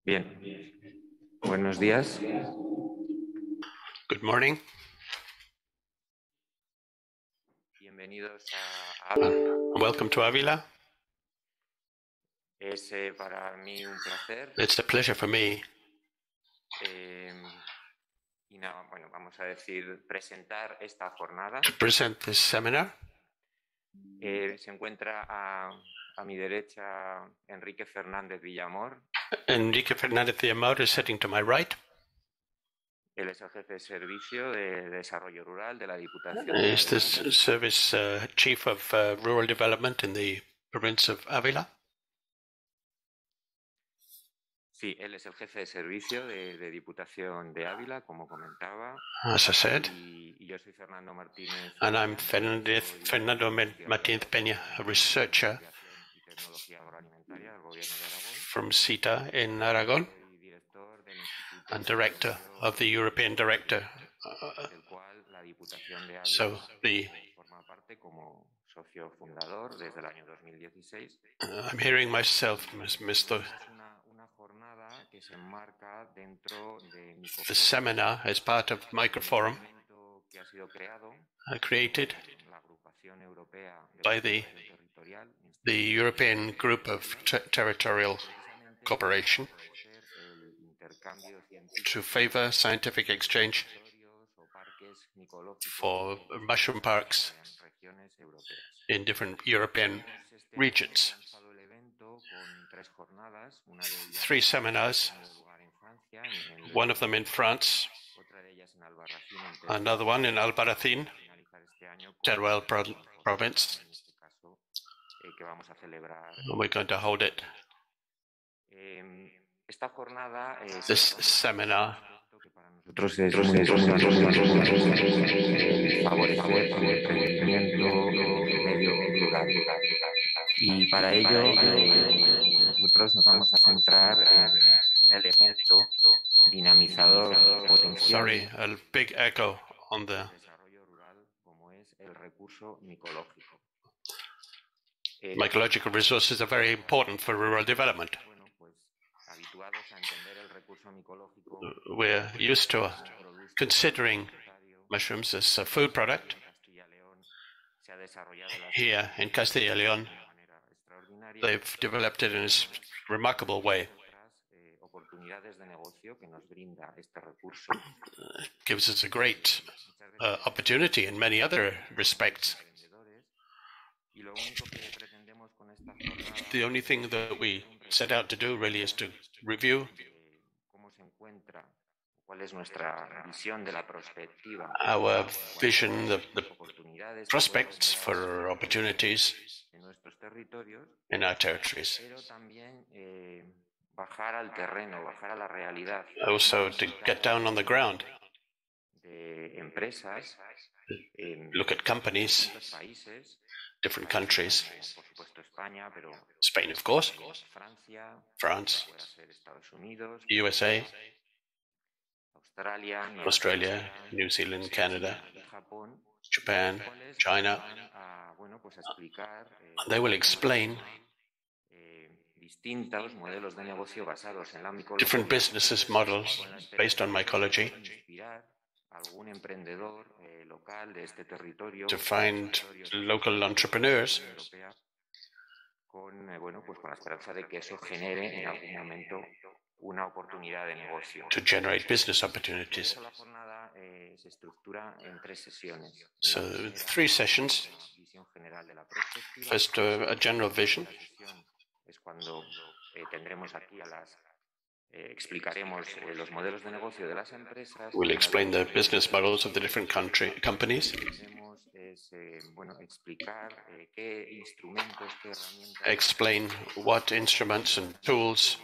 Bien, buenos días. Good morning. Bienvenidos a Ávila. Welcome to Ávila. Es para mí un placer. It's a pleasure for me Bueno, vamos a decir, presentar esta jornada. to present this seminar. Se encuentra a mi derecha Enrique Fernández Villamor. Enrique Fernández Villamor is sitting to my right. Él es el jefe de servicio de desarrollo rural de la Diputación. Is the service chief of rural development in the province of Ávila. Sí, él es el jefe de servicio de Diputación de Ávila, como comentaba. As I said. Y yo soy Fernando Martínez. And I'm Fernando Martínez Peña, a researcher from CITA in Aragon and director of the European Director. So I'm hearing myself, Mr. The seminar is part of MYCOFORUM, created by the European Group of Territorial Cooperation to favor scientific exchange for mushroom parks in different European regions. 3 seminars, one of them in France, another one in Albarracín, Teruel province. We're going to hold it. This seminar y para ello nosotros nos vamos a centrar en un elemento dinamizador potencial sorry, a big echo on the desarrollo rural como es el recurso micológico. Mycological resources are very important for rural development. We're used to considering mushrooms as a food product. Here in Castilla y León, they've developed it in a remarkable way. It gives us a great opportunity in many other respects. The only thing that we set out to do really is to review our vision, the prospects for opportunities in our territories. Also to get down on the ground, look at companies, different countries, Spain, of course, France, USA, Australia, New Zealand, Canada, Japan, China. They will explain different business models based on mycology to find local entrepreneurs to generate business opportunities. So 3 sessions. First, a general vision. We'll explain the business models of the different companies. Explain what instruments and tools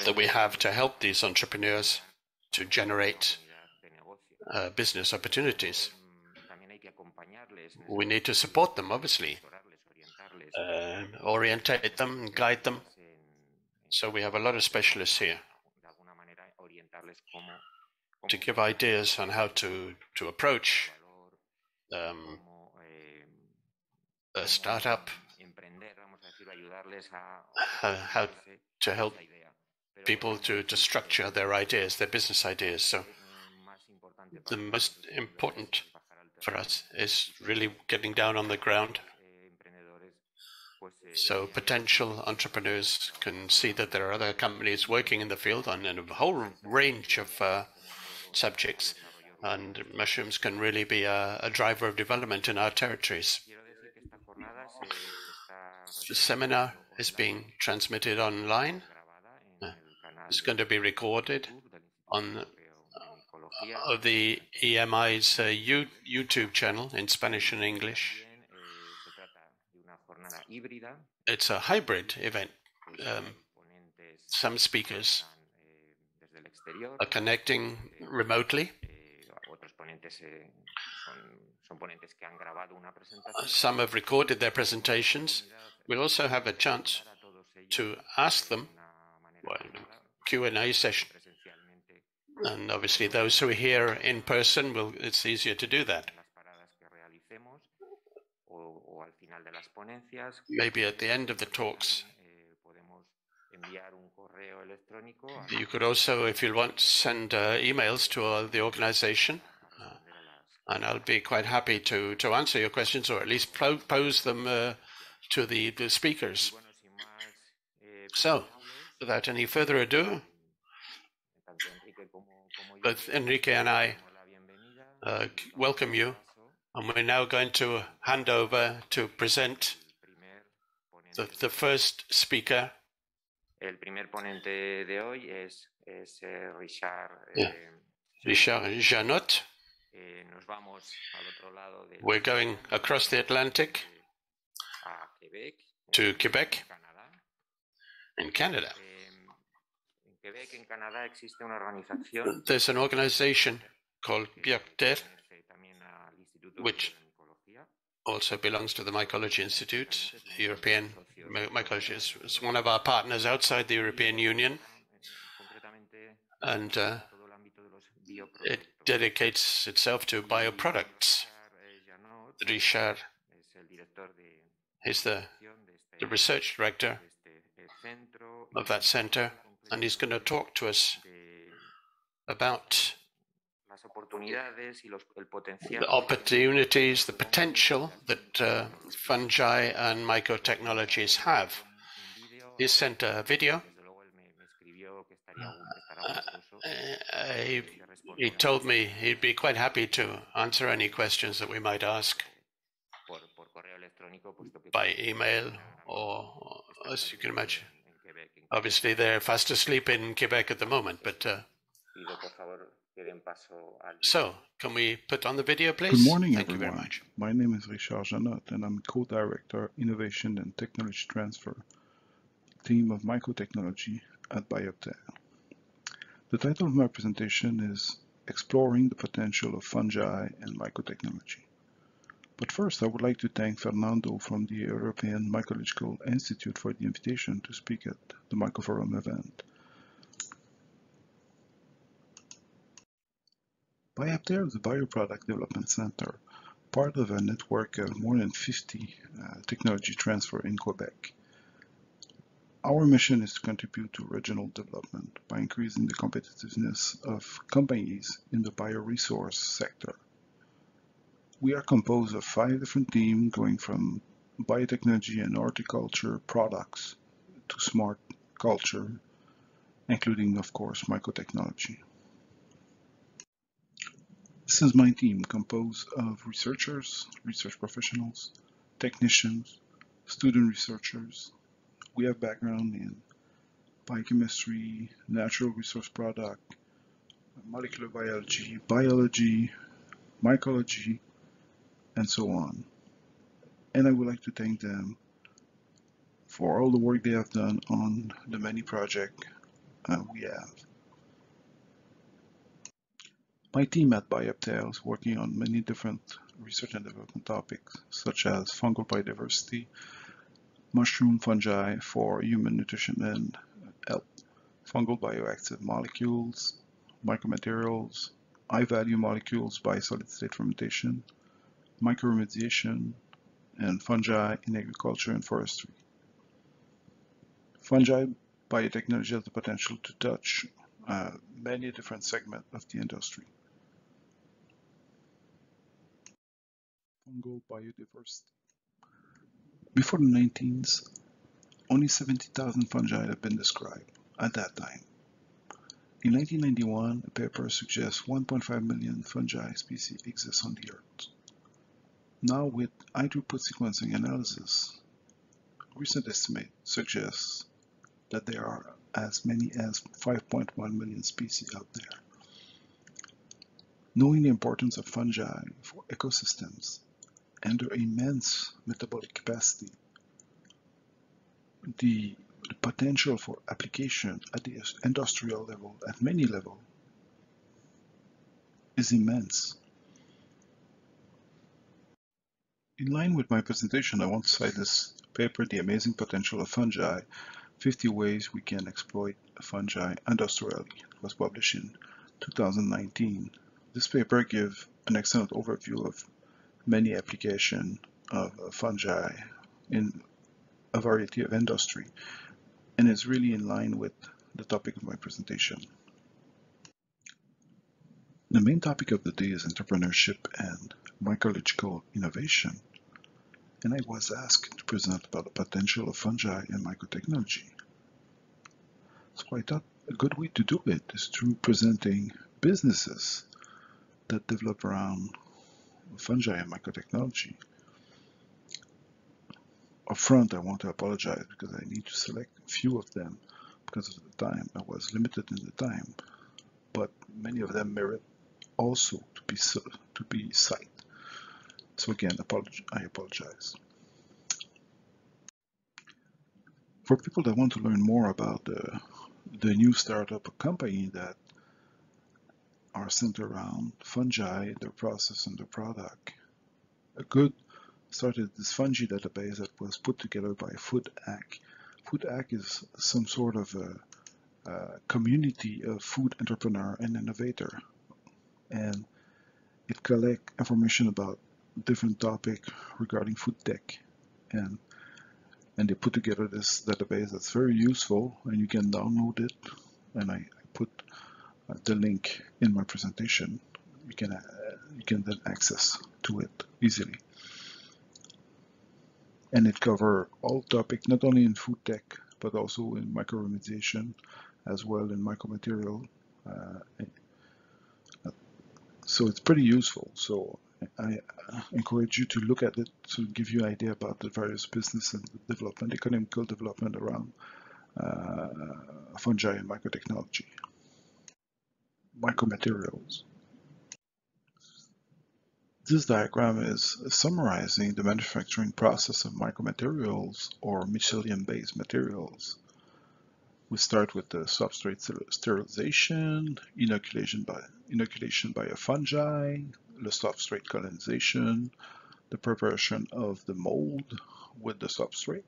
that we have to help these entrepreneurs to generate business opportunities. We need to support them, obviously, orientate them, guide them. So we have a lot of specialists here to give ideas on how to approach a startup, how to help people to structure their ideas, their business ideas. So the most important for us is really getting down on the ground, so potential entrepreneurs can see that there are other companies working in the field on a whole range of subjects, and mushrooms can really be a driver of development in our territories. The seminar is being transmitted online. It's going to be recorded on the EMI's YouTube channel in Spanish and English. It's a hybrid event. Some speakers are connecting remotely. Some have recorded their presentations. We'll also have a chance to ask them, Q&A session. And obviously those who are here in person, it's easier to do that. Maybe at the end of the talks, you could also, if you want, send emails to the organization, and I'll be quite happy to answer your questions, or at least pose them to the speakers. So, without any further ado, both Enrique and I welcome you, and we're now going to hand over to present the first speaker. Richard Janot. We're going across the Atlantic to Quebec in Canada. There's an organization called Biopter, which also belongs to the Mycology Institute. European Mycology is one of our partners outside the European Union, and it dedicates itself to bioproducts. Richard is the research director of that center, and he's going to talk to us about the opportunities, the potential that fungi and mycotechnologies have. He sent a video. He told me he'd be quite happy to answer any questions that we might ask by email, or as you can imagine. Obviously, they're fast asleep in Quebec at the moment, but so, can we put on the video, please? Good morning, Thank everyone. you very much. My name is Richard Janot, and I'm co-director Innovation and Technology Transfer, team of Mycotechnology at Biopter. The title of my presentation is Exploring the Potential of Fungi and Mycotechnology. But first, I would like to thank Fernando from the European Mycological Institute for the invitation to speak at the MYCOFORUM event. Biopter is a bioproduct development center, part of a network of more than 50 technology transfer in Quebec. Our mission is to contribute to regional development by increasing the competitiveness of companies in the bioresource sector. We are composed of 5 different teams going from biotechnology and horticulture products to smart culture, including, of course, mycotechnology. This is my team, composed of researchers, research professionals, technicians, student researchers. We have background in biochemistry, natural resource product, molecular biology, biology, mycology, and so on. And I would like to thank them for all the work they have done on the many projects we have. My team at Biopter is working on many different research and development topics, such as fungal biodiversity, mushroom fungi for human nutrition and health, fungal bioactive molecules, micromaterials, high-value molecules by solid-state fermentation, microremediation, and fungi in agriculture and forestry. Fungi biotechnology has the potential to touch many different segments of the industry. Fungal biodiversity. Before the 19th, only 70,000 fungi had been described at that time. In 1991, a paper suggests 1.5 million fungi species exist on the Earth. Now, with high-throughput sequencing analysis, recent estimates suggest that there are as many as 5.1 million species out there. Knowing the importance of fungi for ecosystems and their immense metabolic capacity, the potential for application at the industrial level, at many levels, is immense. In line with my presentation, I want to cite this paper, The Amazing Potential of Fungi, 50 Ways We Can Exploit Fungi Industrially. It was published in 2019. This paper gives an excellent overview of many applications of fungi in a variety of industry, and is really in line with the topic of my presentation. The main topic of the day is entrepreneurship and mycological innovation, and I was asked to present about the potential of fungi and mycotechnology. So I thought a good way to do it is through presenting businesses that develop around fungi and mycotechnology. Up front, I want to apologize because I need to select a few of them because of the time. I was limited in the time, but many of them merit also to be cited. So again, I apologize. For people that want to learn more about the new startup company that are centered around fungi, their process, and their product, a good started this Fungi Database that was put together by FoodHack. FoodHack is some sort of a community of food entrepreneur and innovator, and it collects information about different topics regarding food tech, and they put together this database that's very useful, and you can download it, and I put the link in my presentation. You can then access to it easily. And it covers all topics, not only in food tech, but also in microremediation, as well in micromaterial. So it's pretty useful. So I encourage you to look at it to give you an idea about the various business and development, economical development around fungi and mycotechnology. Micromaterials. This diagram is summarizing the manufacturing process of micromaterials or mycelium-based materials. We start with the substrate sterilization, inoculation by a fungi, the substrate colonization, the preparation of the mold with the substrate,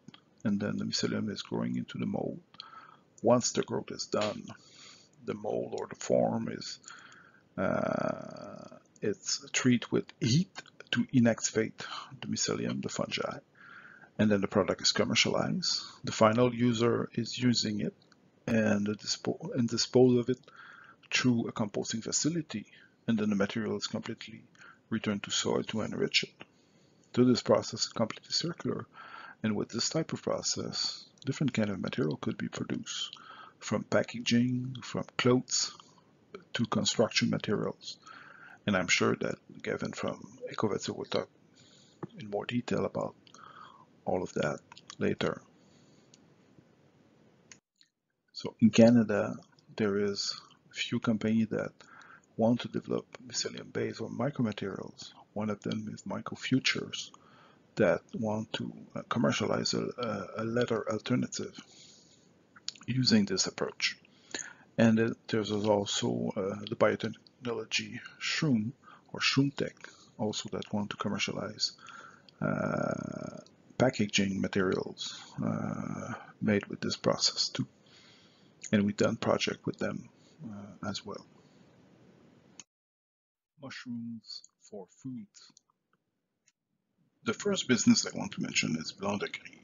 and then the mycelium is growing into the mold. Once the growth is done, the mold or the form is it's treated with heat to inactivate the mycelium, the fungi, and then the product is commercialized. The final user is using it and dispose of it through a composting facility, and then the material is completely returned to soil to enrich it. So this process is completely circular, and with this type of process, different kind of material could be produced, from packaging, from clothes, to construction materials. And I'm sure that Gavin from Ecovetso will talk in more detail about all of that later. So in Canada, there is a few companies that want to develop mycelium-based or micromaterials. One of them is MycoFutures, that want to commercialize a leather alternative using this approach. And there's also the biotechnology Shroom or Shroomtech also that want to commercialize packaging materials made with this process too. And we've done project with them as well. Mushrooms for foods. The first business I want to mention is Blanc-de-Gris.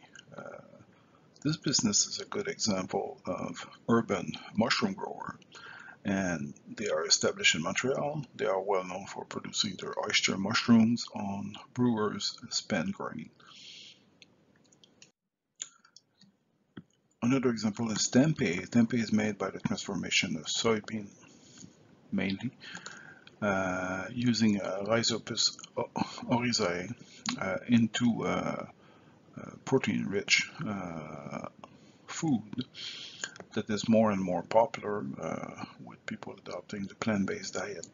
This business is a good example of urban mushroom grower, and they are established in Montreal. They are well known for producing their oyster mushrooms on brewers' spent grain. Another example is Tempeh. Tempeh is made by the transformation of soybean mainly, using Rhizopus oryzae into protein-rich food that is more and more popular with people adopting the plant-based diet.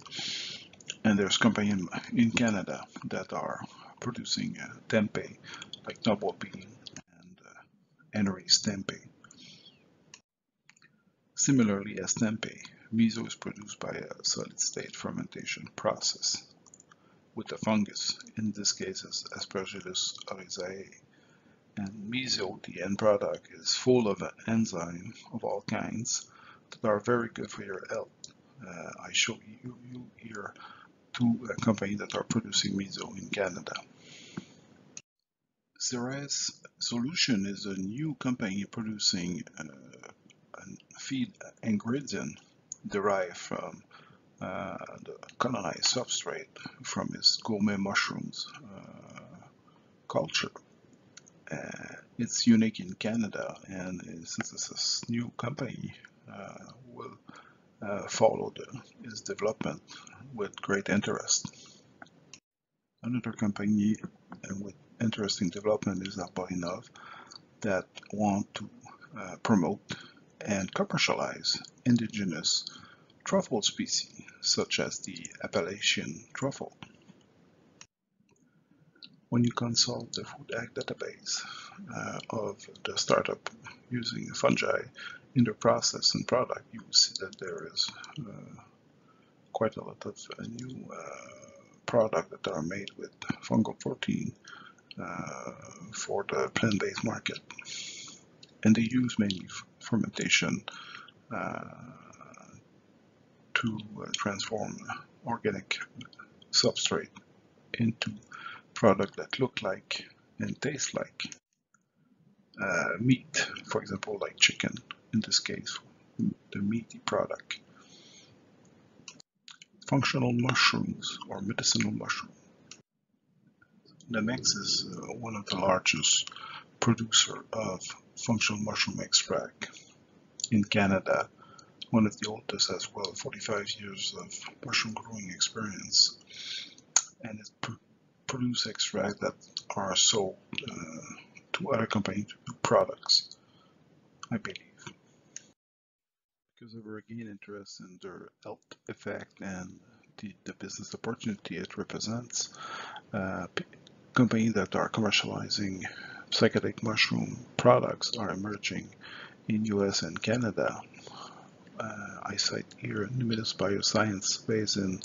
And there's companies in Canada that are producing tempeh, like Noble Bean and Henry's Tempeh. Similarly as tempeh, miso is produced by a solid-state fermentation process with a fungus, in this case as Aspergillus oryzae. And miso, the end product, is full of enzymes of all kinds that are very good for your health. I show you here two companies that are producing miso in Canada. Ceres Solution is a new company producing a feed ingredient derived from the colonized substrate from its gourmet mushrooms culture. It's unique in Canada, and since it's a new company, will follow its development with great interest. Another company with interesting development is Apollinav that want to promote and commercialize indigenous truffle species such as the Appalachian truffle. When you consult the Food Act database of the startup using fungi in their process and product, you will see that there is quite a lot of new products that are made with fungal protein for the plant-based market. And they use mainly fermentation to transform organic substrate into product that look like and taste like meat, for example, like chicken, in this case, the meaty product. Functional mushrooms or medicinal mushroom. The Mex is one of the largest producer of functional mushroom extract in Canada, one of the oldest as well, 45 years of mushroom growing experience, and it produce extract that are sold to other companies to do products, I believe. Because of our keen interest in their health effect and the business opportunity it represents, companies that are commercializing psychedelic mushroom products are emerging in US and Canada. I cite here Numinous Bioscience based in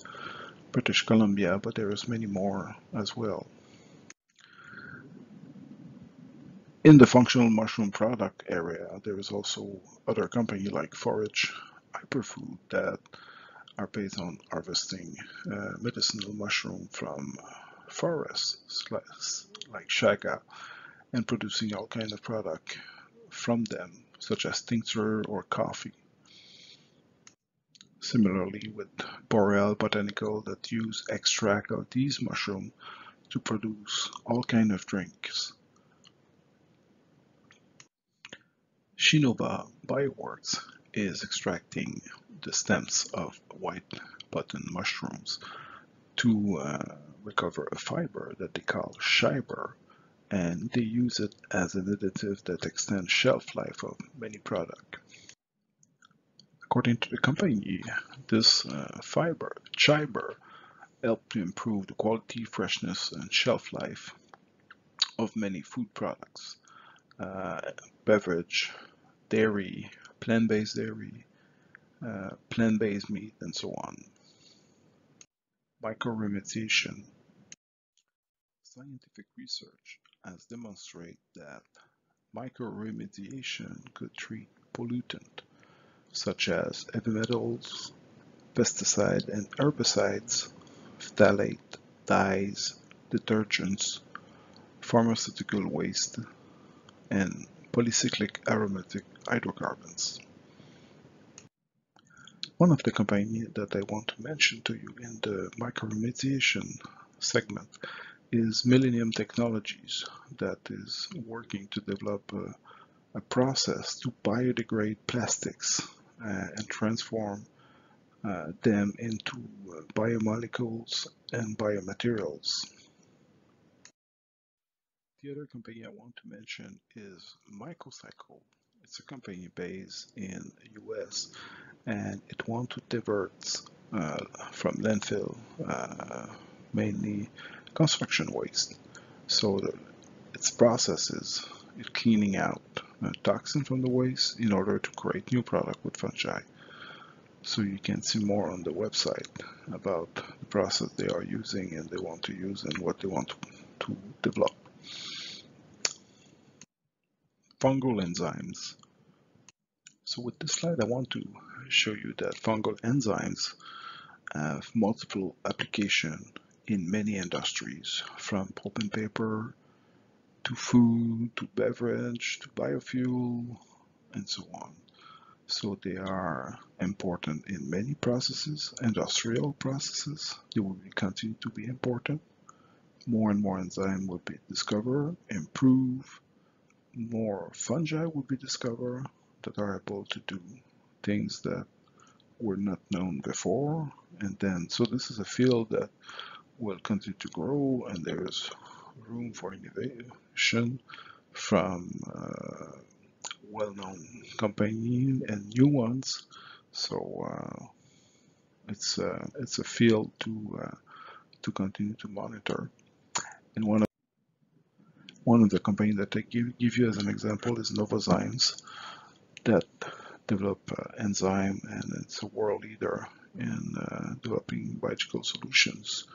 British Columbia, but there is many more as well. In the functional mushroom product area, there is also other companies like Forage Hyperfood that are based on harvesting medicinal mushroom from forests like Chaga and producing all kinds of product from them, such as tincture or coffee. Similarly with Boreal Botanical that use extract of these mushrooms to produce all kinds of drinks. Shinova Bioworks is extracting the stems of white button mushrooms to recover a fiber that they call shiber, and they use it as an additive that extends shelf life of many products. According to the company, this fiber, shiber, helped to improve the quality, freshness, and shelf life of many food products, beverage, dairy, plant-based dairy, plant-based meat, and so on. Microremediation. Scientific research has demonstrated that microremediation could treat pollutants such as heavy metals, pesticides and herbicides, phthalate, dyes, detergents, pharmaceutical waste, and polycyclic aromatic hydrocarbons. One of the companies that I want to mention to you in the microremediation segment is Millennium Technologies, that is working to develop a process to biodegrade plastics and transform them into biomolecules and biomaterials. The other company I want to mention is Microcycle. It's a company based in the US, and it wants to divert from landfill mainly construction waste. So its process is cleaning out toxin from the waste in order to create new product with fungi. So you can see more on the website about the process they are using and they want to use and what they want to develop. Fungal enzymes. So with this slide, I want to show you that fungal enzymes have multiple applications in many industries, from pulp and paper to food, to beverage, to biofuel, and so on. So they are important in many processes, industrial processes. They will continue to be important. More and more enzymes will be discovered, improve. More fungi will be discovered that are able to do things that were not known before. And then, so this is a field that will continue to grow, and there is room for innovation from well-known companies and new ones. So it's a field to continue to monitor. And one of the companies that I give you as an example is Novozymes, that develop enzyme, and it's a world leader in developing biological solutions.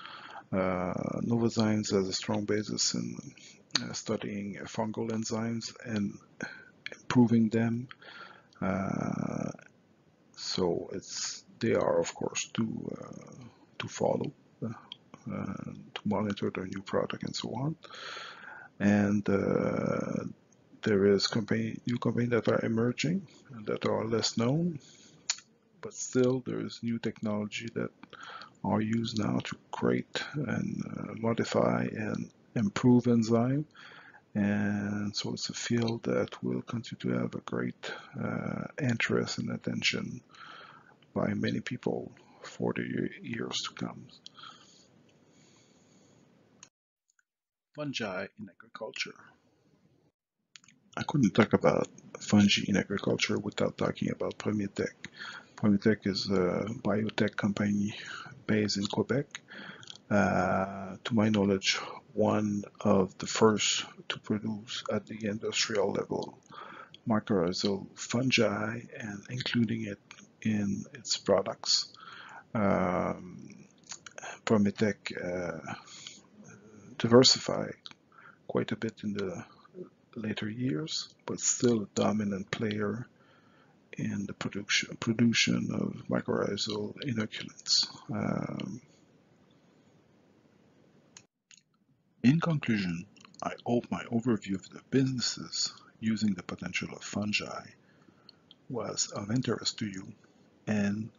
Novozymes has a strong basis in studying fungal enzymes and improving them. So they are, of course, to follow, to monitor their new product and so on. And there is new companies that are emerging and that are less known, but still there is new technology that are used now to create and modify and improve enzyme. And so it's a field that will continue to have a great interest and attention by many people for the years to come. Fungi in agriculture. I couldn't talk about fungi in agriculture without talking about Premier Tech. Premier Tech is a biotech company based in Quebec. To my knowledge, one of the first to produce at the industrial level mycorrhizal fungi and including it in its products. Premier Tech diversified quite a bit in the later years, but still a dominant player in the production of mycorrhizal inoculants. In conclusion, I hope my overview of the businesses using the potential of fungi was of interest to you and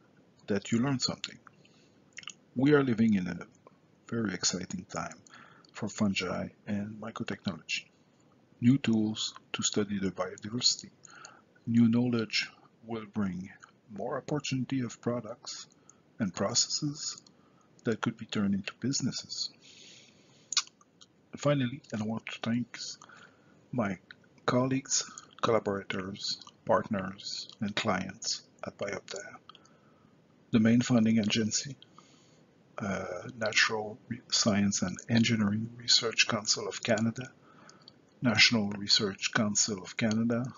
that you learned something. We are living in a very exciting time for fungi and microtechnology. New tools to study the biodiversity. New knowledge will bring more opportunity of products and processes that could be turned into businesses. Finally, I want to thank my colleagues, collaborators, partners, and clients at Biopter, the main funding agency, Natural Science and Engineering Research Council of Canada, National Research Council of Canada,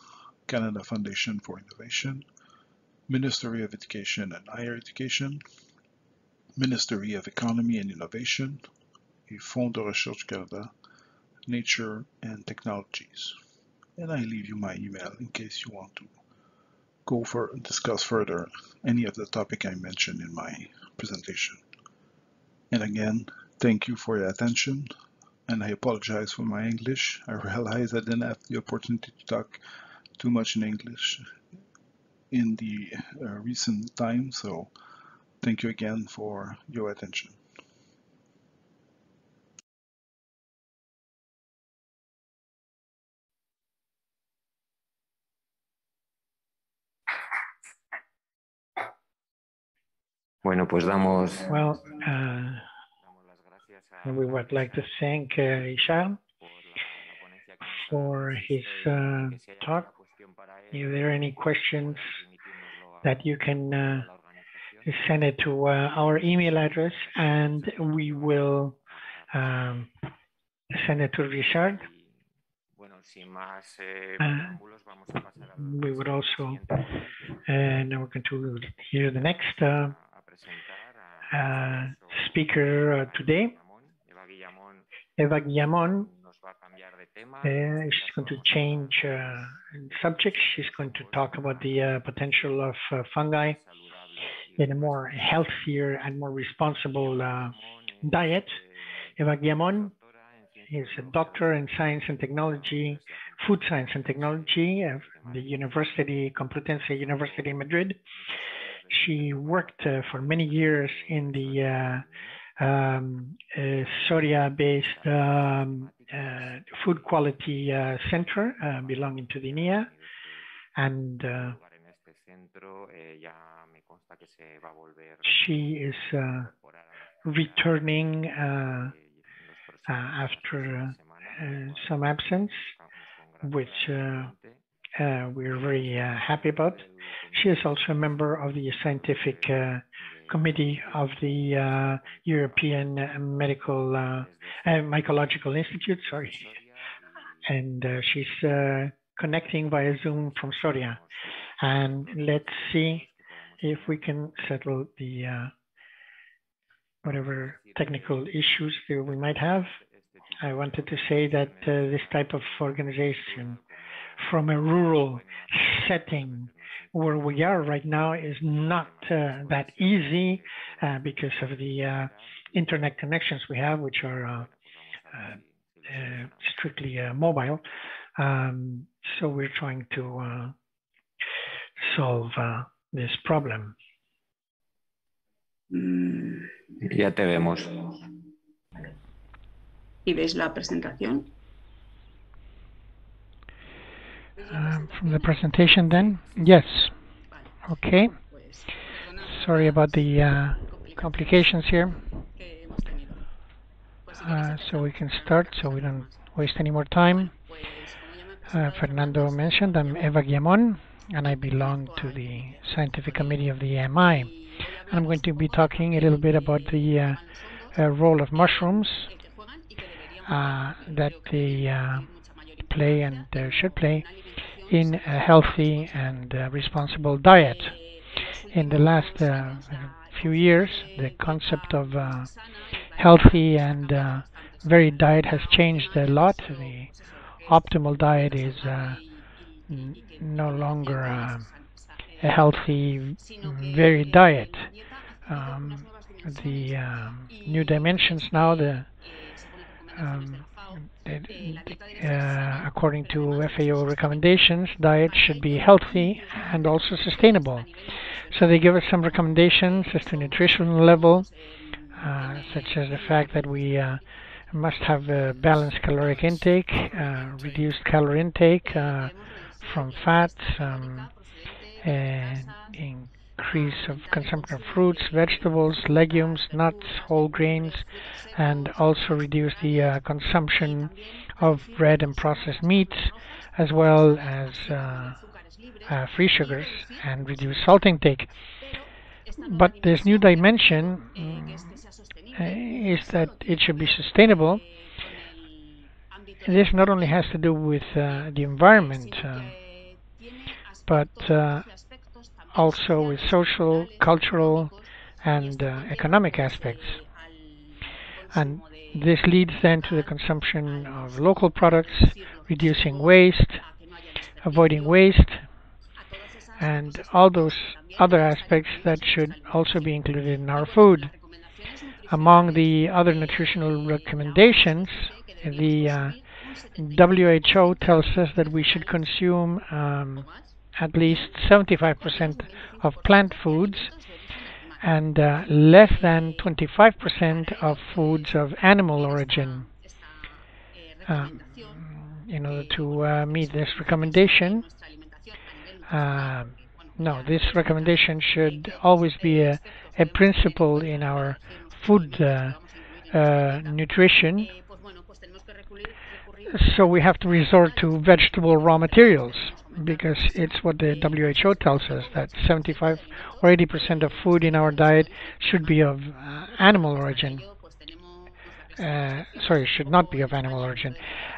Canada Foundation for Innovation, Ministry of Education and Higher Education, Ministry of Economy and Innovation, et Fonds de Recherche Canada, Nature and Technologies. And I leave you my email in case you want to discuss further any of the topic I mentioned in my presentation. And again, thank you for your attention. and I apologize for my English. I realize I didn't have the opportunity to talk too much in English in the recent time, so thank you again for your attention. Bueno, pues damos. Well, we would like to thank Richard for his talk. If there are any questions that you can send it to our email address, and we will send it to Richard. We would also, and now we're going to hear the next speaker today, Eva Guillamon. She's going to change subject. She's going to talk about the potential of fungi in a more healthier and more responsible diet. Eva Guillamon is a doctor in science and technology, food science and technology at the University Complutense University in Madrid. She worked for many years in the Soria-based food quality center belonging to the INEA, and she is returning after some absence, which we're very happy about. She is also a member of the scientific committee of the European Mycological Institute, and she's connecting via Zoom from Soria. And let's see if we can settle the whatever technical issues that we might have. I wanted to say that this type of organization from a rural setting where we are right now is not that easy because of the internet connections we have, which are strictly mobile. So we're trying to solve this problem. Ya te vemos. ¿Y ves la presentación? From the presentation then? Yes. Okay. Sorry about the complications here. So we can start so we don't waste any more time. Fernando mentioned I'm Eva Guillamon, and I belong to the scientific committee of the EMI. I'm going to be talking a little bit about the role of mushrooms that they play and should play in a healthy and responsible diet. In the last few years, the concept of healthy and varied diet has changed a lot. The optimal diet is no longer a healthy, varied diet. The new dimensions now, according to FAO recommendations, diet should be healthy and also sustainable. So they give us some recommendations as to nutritional level, such as the fact that we must have a balanced caloric intake, reduced calorie intake from fats, and increase of consumption of fruits, vegetables, legumes, nuts, whole grains, and also reduce the consumption of red and processed meats, as well as free sugars, and reduce salt intake. But this new dimension is that it should be sustainable. This not only has to do with the environment, but also with social, cultural, and economic aspects. And this leads then to the consumption of local products, reducing waste, avoiding waste, and all those other aspects that should also be included in our food. Among the other nutritional recommendations, the WHO tells us that we should consume at least 75% of plant foods and less than 25% of foods of animal origin. In order to meet this recommendation, no, this recommendation should always be a principle in our food nutrition. So we have to resort to vegetable raw materials because it's what the WHO tells us, that 75 or 80% of food in our diet should be of animal origin. Should not be of animal origin.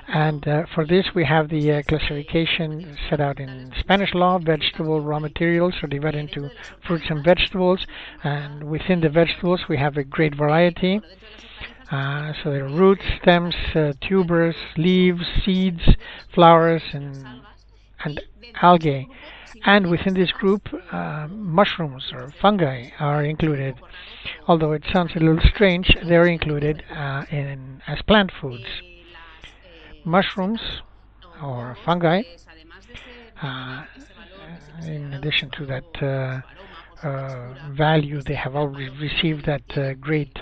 And for this we have the classification set out in Spanish law. Vegetable raw materials are divided into fruits and vegetables, and within the vegetables we have a great variety. So there are roots, stems, tubers, leaves, seeds, flowers, and algae. And within this group, mushrooms or fungi are included. Although it sounds a little strange, they're included as plant foods. Mushrooms or fungi, in addition to that value, they have already received that great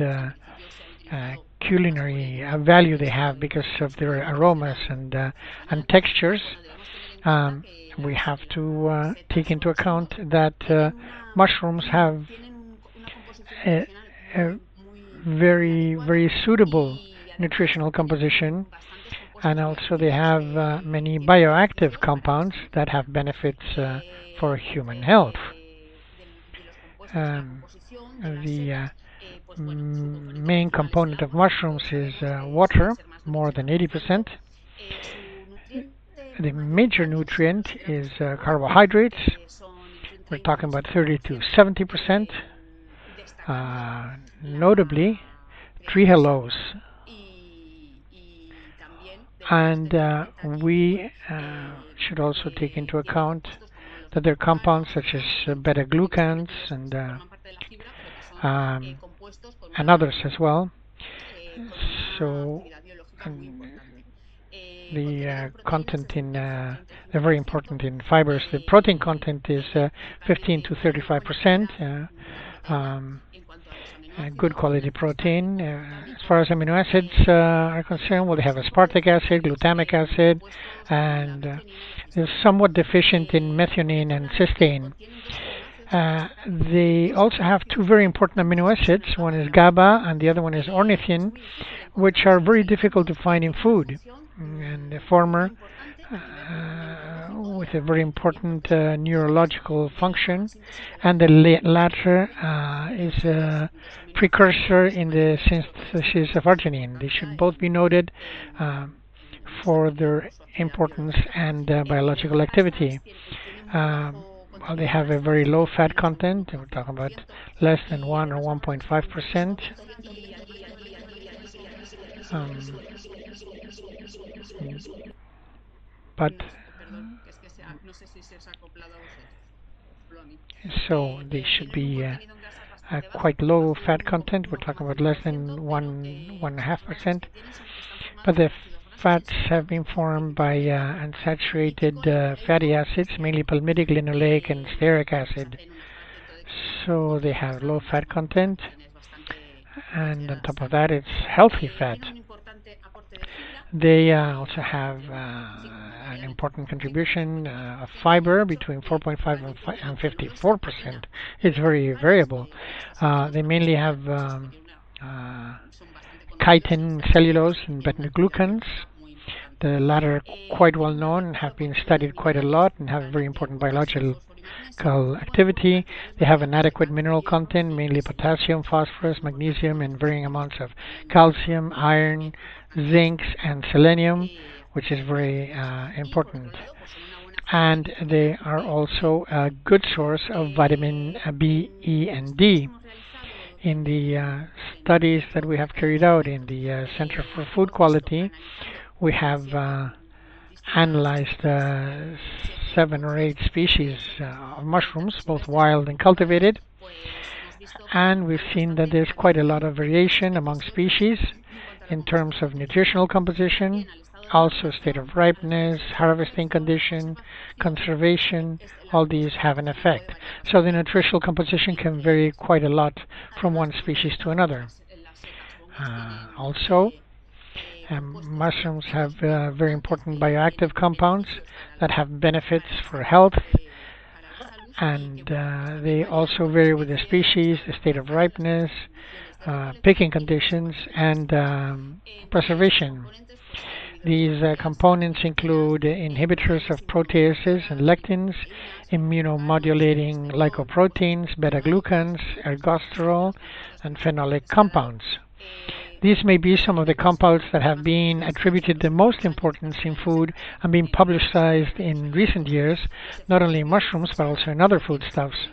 culinary value they have because of their aromas and textures. We have to take into account that mushrooms have a very, very suitable nutritional composition, and also they have many bioactive compounds that have benefits for human health. The main component of mushrooms is water, more than 80%. The major nutrient is carbohydrates. We're talking about 30 to 70%. Notably, trehalose. And we should also take into account that there are compounds such as beta-glucans and others as well. So the content in they're very important in fibers. The protein content is 15 to 35%. Good quality protein. As far as amino acids are concerned, well, they have aspartic acid, glutamic acid, and they're somewhat deficient in methionine and cysteine. They also have two very important amino acids. One is GABA and the other one is ornithine, which are very difficult to find in food. And the former with a very important neurological function, and the latter is a precursor in the synthesis of arginine. They should both be noted for their importance and biological activity. Well, they have a very low fat content. We're talking about less than 1 or 1.5%. But so they should be a quite low fat content. We're talking about less than 1.5%. But the fats have been formed by unsaturated fatty acids, mainly palmitic, linoleic, and stearic acid. So they have low fat content, and on top of that, it's healthy fat. They also have an important contribution of fiber between 4.5 and 54%. It's very variable. They mainly have chitin, cellulose, and beta-glucans. The latter quite well known and have been studied quite a lot and have a very important biological activity. They have an adequate mineral content, mainly potassium, phosphorus, magnesium, and varying amounts of calcium, iron, zinc, and selenium, which is very important. And they are also a good source of vitamin B, E, and D. In the studies that we have carried out in the Center for Food Quality, we have analyzed 7 or 8 species of mushrooms, both wild and cultivated. and we've seen that there's quite a lot of variation among species in terms of nutritional composition, also state of ripeness, harvesting condition, conservation. All these have an effect. So the nutritional composition can vary quite a lot from one species to another. Also, mushrooms have very important bioactive compounds that have benefits for health, and they also vary with the species, the state of ripeness, picking conditions, and preservation. These components include inhibitors of proteases and lectins, immunomodulating glycoproteins, beta-glucans, ergosterol, and phenolic compounds. These may be some of the compounds that have been attributed the most importance in food and been publicized in recent years, not only in mushrooms but also in other foodstuffs.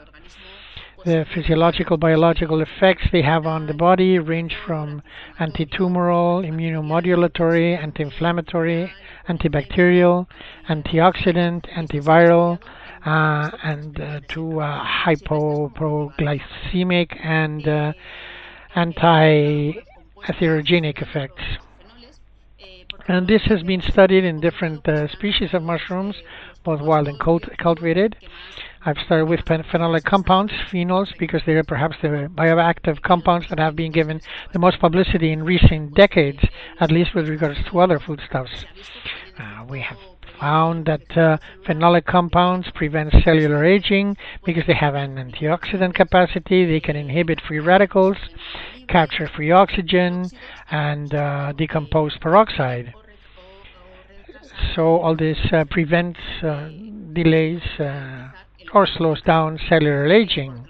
The physiological, biological effects they have on the body range from antitumoral, immunomodulatory, anti-inflammatory, antibacterial, antioxidant, antiviral, and to hypoglycemic and anti-atherogenic effects. And this has been studied in different species of mushrooms, both wild and cultivated. I've started with phenolic compounds, phenols, because they are perhaps the bioactive compounds that have been given the most publicity in recent decades, at least with regards to other foodstuffs. We have found that phenolic compounds prevent cellular aging because they have an antioxidant capacity. They can inhibit free radicals, capture free oxygen, and decompose peroxide. So all this prevents, delays, or slows down cellular aging.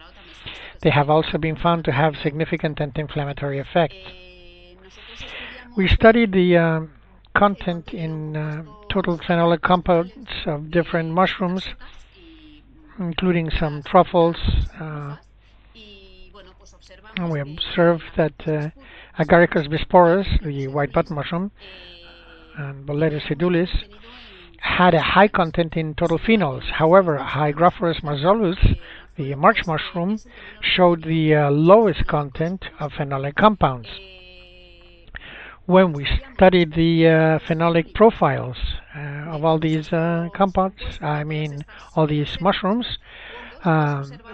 They have also been found to have significant anti-inflammatory effects. We studied the content in total phenolic compounds of different mushrooms, including some truffles. And we observed that Agaricus bisporus, the white button mushroom, and Boletus edulis had a high content in total phenols. However, Hygrophorus marsolus, the marsh mushroom, showed the lowest content of phenolic compounds. When we studied the phenolic profiles of all these compounds, all these mushrooms,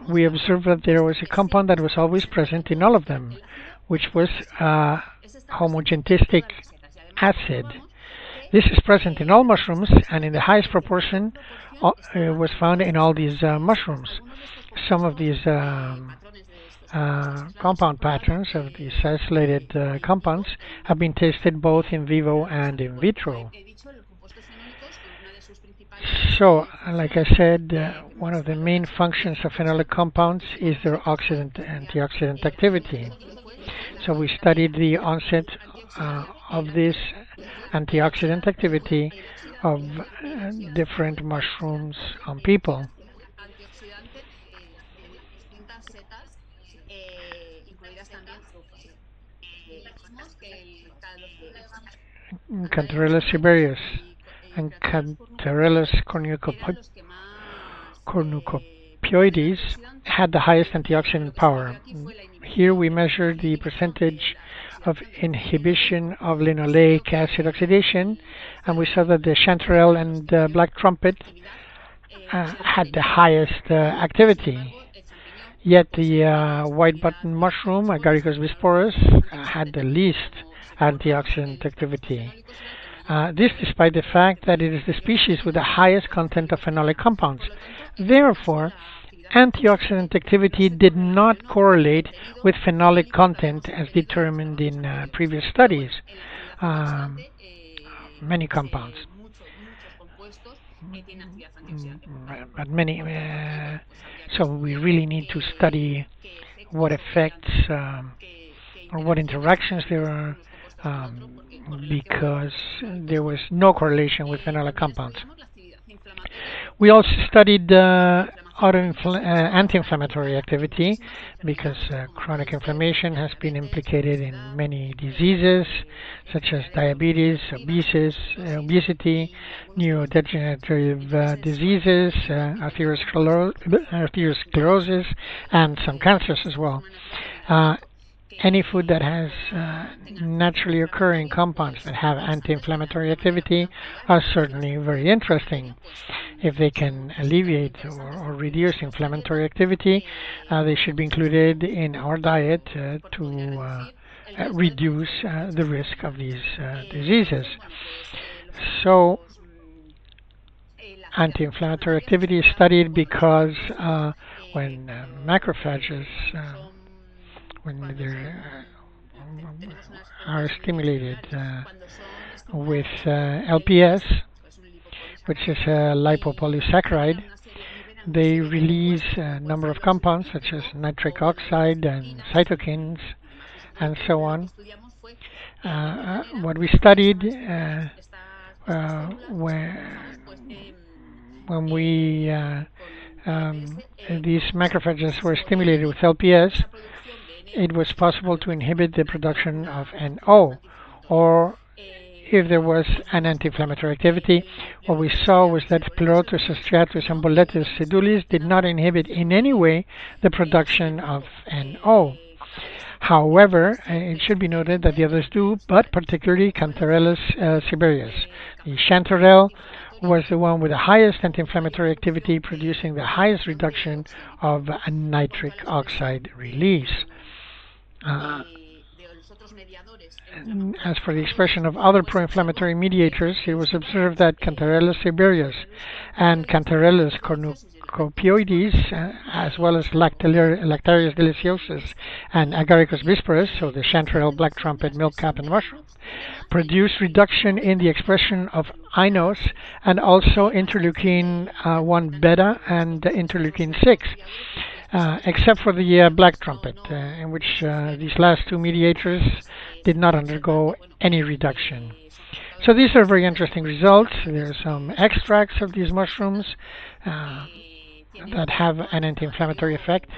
we observed that there was a compound that was always present in all of them, which was homogentistic acid. This is present in all mushrooms, and in the highest proportion was found in all these mushrooms. Some of these compound patterns of these isolated compounds have been tested both in vivo and in vitro. So, like I said, one of the main functions of phenolic compounds is their antioxidant activity. So we studied the onset of this antioxidant activity of different mushrooms on people. Cantarellus siberius and Cantarellus cornucopioides had the highest antioxidant power. Here we measured the percentage of inhibition of linoleic acid oxidation, and we saw that the chanterelle and black trumpet had the highest activity. Yet the white button mushroom, Agaricus bisporus, had the least antioxidant activity. This despite the fact that it is the species with the highest content of phenolic compounds. Therefore, antioxidant activity did not correlate with phenolic content as determined in previous studies. Many compounds. But many, so we really need to study what effects or what interactions there are, because there was no correlation with phenolic compounds. We also studied anti-inflammatory activity, because chronic inflammation has been implicated in many diseases such as diabetes, obesity, neurodegenerative diseases, arteriosclerosis, and some cancers as well. Any food that has naturally occurring compounds that have anti-inflammatory activity are certainly very interesting. If they can alleviate or reduce inflammatory activity, they should be included in our diet to reduce the risk of these diseases. So, anti-inflammatory activity is studied because when macrophages when they are stimulated with LPS, which is a lipopolysaccharide, they release a number of compounds such as nitric oxide and cytokines and so on. What we studied when these macrophages were stimulated with LPS, it was possible to inhibit the production of NO, or if there was an anti-inflammatory activity, what we saw was that Pleurotus striatus and Boletus sedulis did not inhibit in any way the production of NO. However, it should be noted that the others do, but particularly Cantarellus siberius. The chanterelle was the one with the highest anti-inflammatory activity, producing the highest reduction of nitric oxide release. As for the expression of other pro-inflammatory mediators, it was observed that Cantarellus siberius and Cantarellus cornucopioides, as well as Lactarius deliciosus and Agaricus bisperus, so the chanterelle, black trumpet, milkcap, and mushroom, produce reduction in the expression of inos and also interleukin 1 beta and interleukin 6. Except for the black trumpet, in which these last two mediators did not undergo any reduction. So these are very interesting results. There are some extracts of these mushrooms that have an anti-inflammatory effect.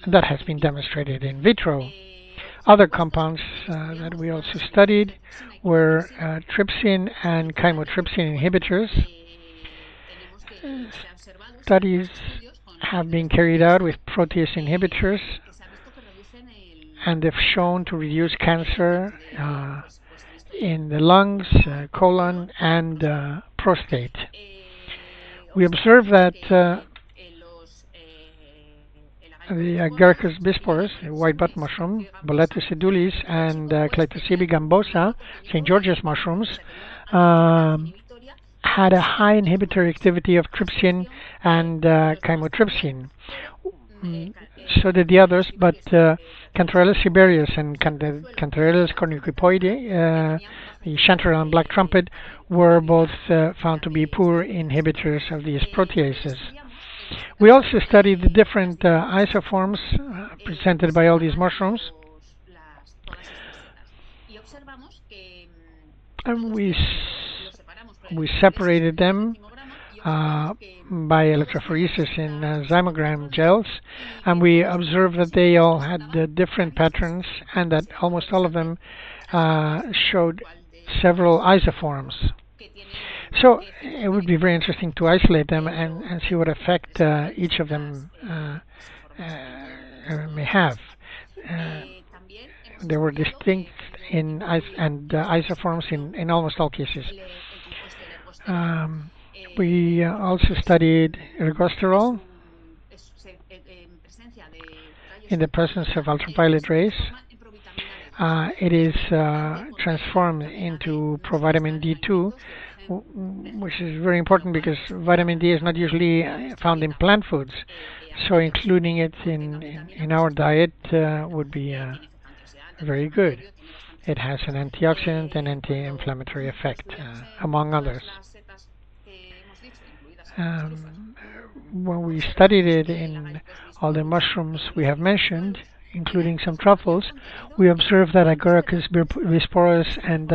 That has been demonstrated in vitro. Other compounds that we also studied were trypsin and chymotrypsin inhibitors. Studies have been carried out with protease inhibitors, and they've shown to reduce cancer in the lungs, colon, and prostate. We observed that the Agaricus bisporus, the white butt mushroom, Boletus sedulis, and Clytocebi gambosa, St. George's mushrooms, had a high inhibitory activity of trypsin and chymotrypsin. So did the others, but Cantarellus siberius and Cantarellus cornucopioides, the chanterelle and black trumpet, were both found to be poor inhibitors of these proteases. We also studied the different isoforms presented by all these mushrooms, and we separated them by electrophoresis in zymogram gels, and we observed that they all had different patterns and that almost all of them showed several isoforms. So it would be very interesting to isolate them and see what effect each of them may have. They were distinct in isoforms in almost all cases. We also studied ergosterol in the presence of ultraviolet rays. It is transformed into provitamin D2, which is very important because vitamin D is not usually found in plant foods, so including it in our diet would be very good. It has an antioxidant and anti-inflammatory effect, among others. When we studied it in all the mushrooms we have mentioned, including some truffles, we observed that Agaricus bisporus and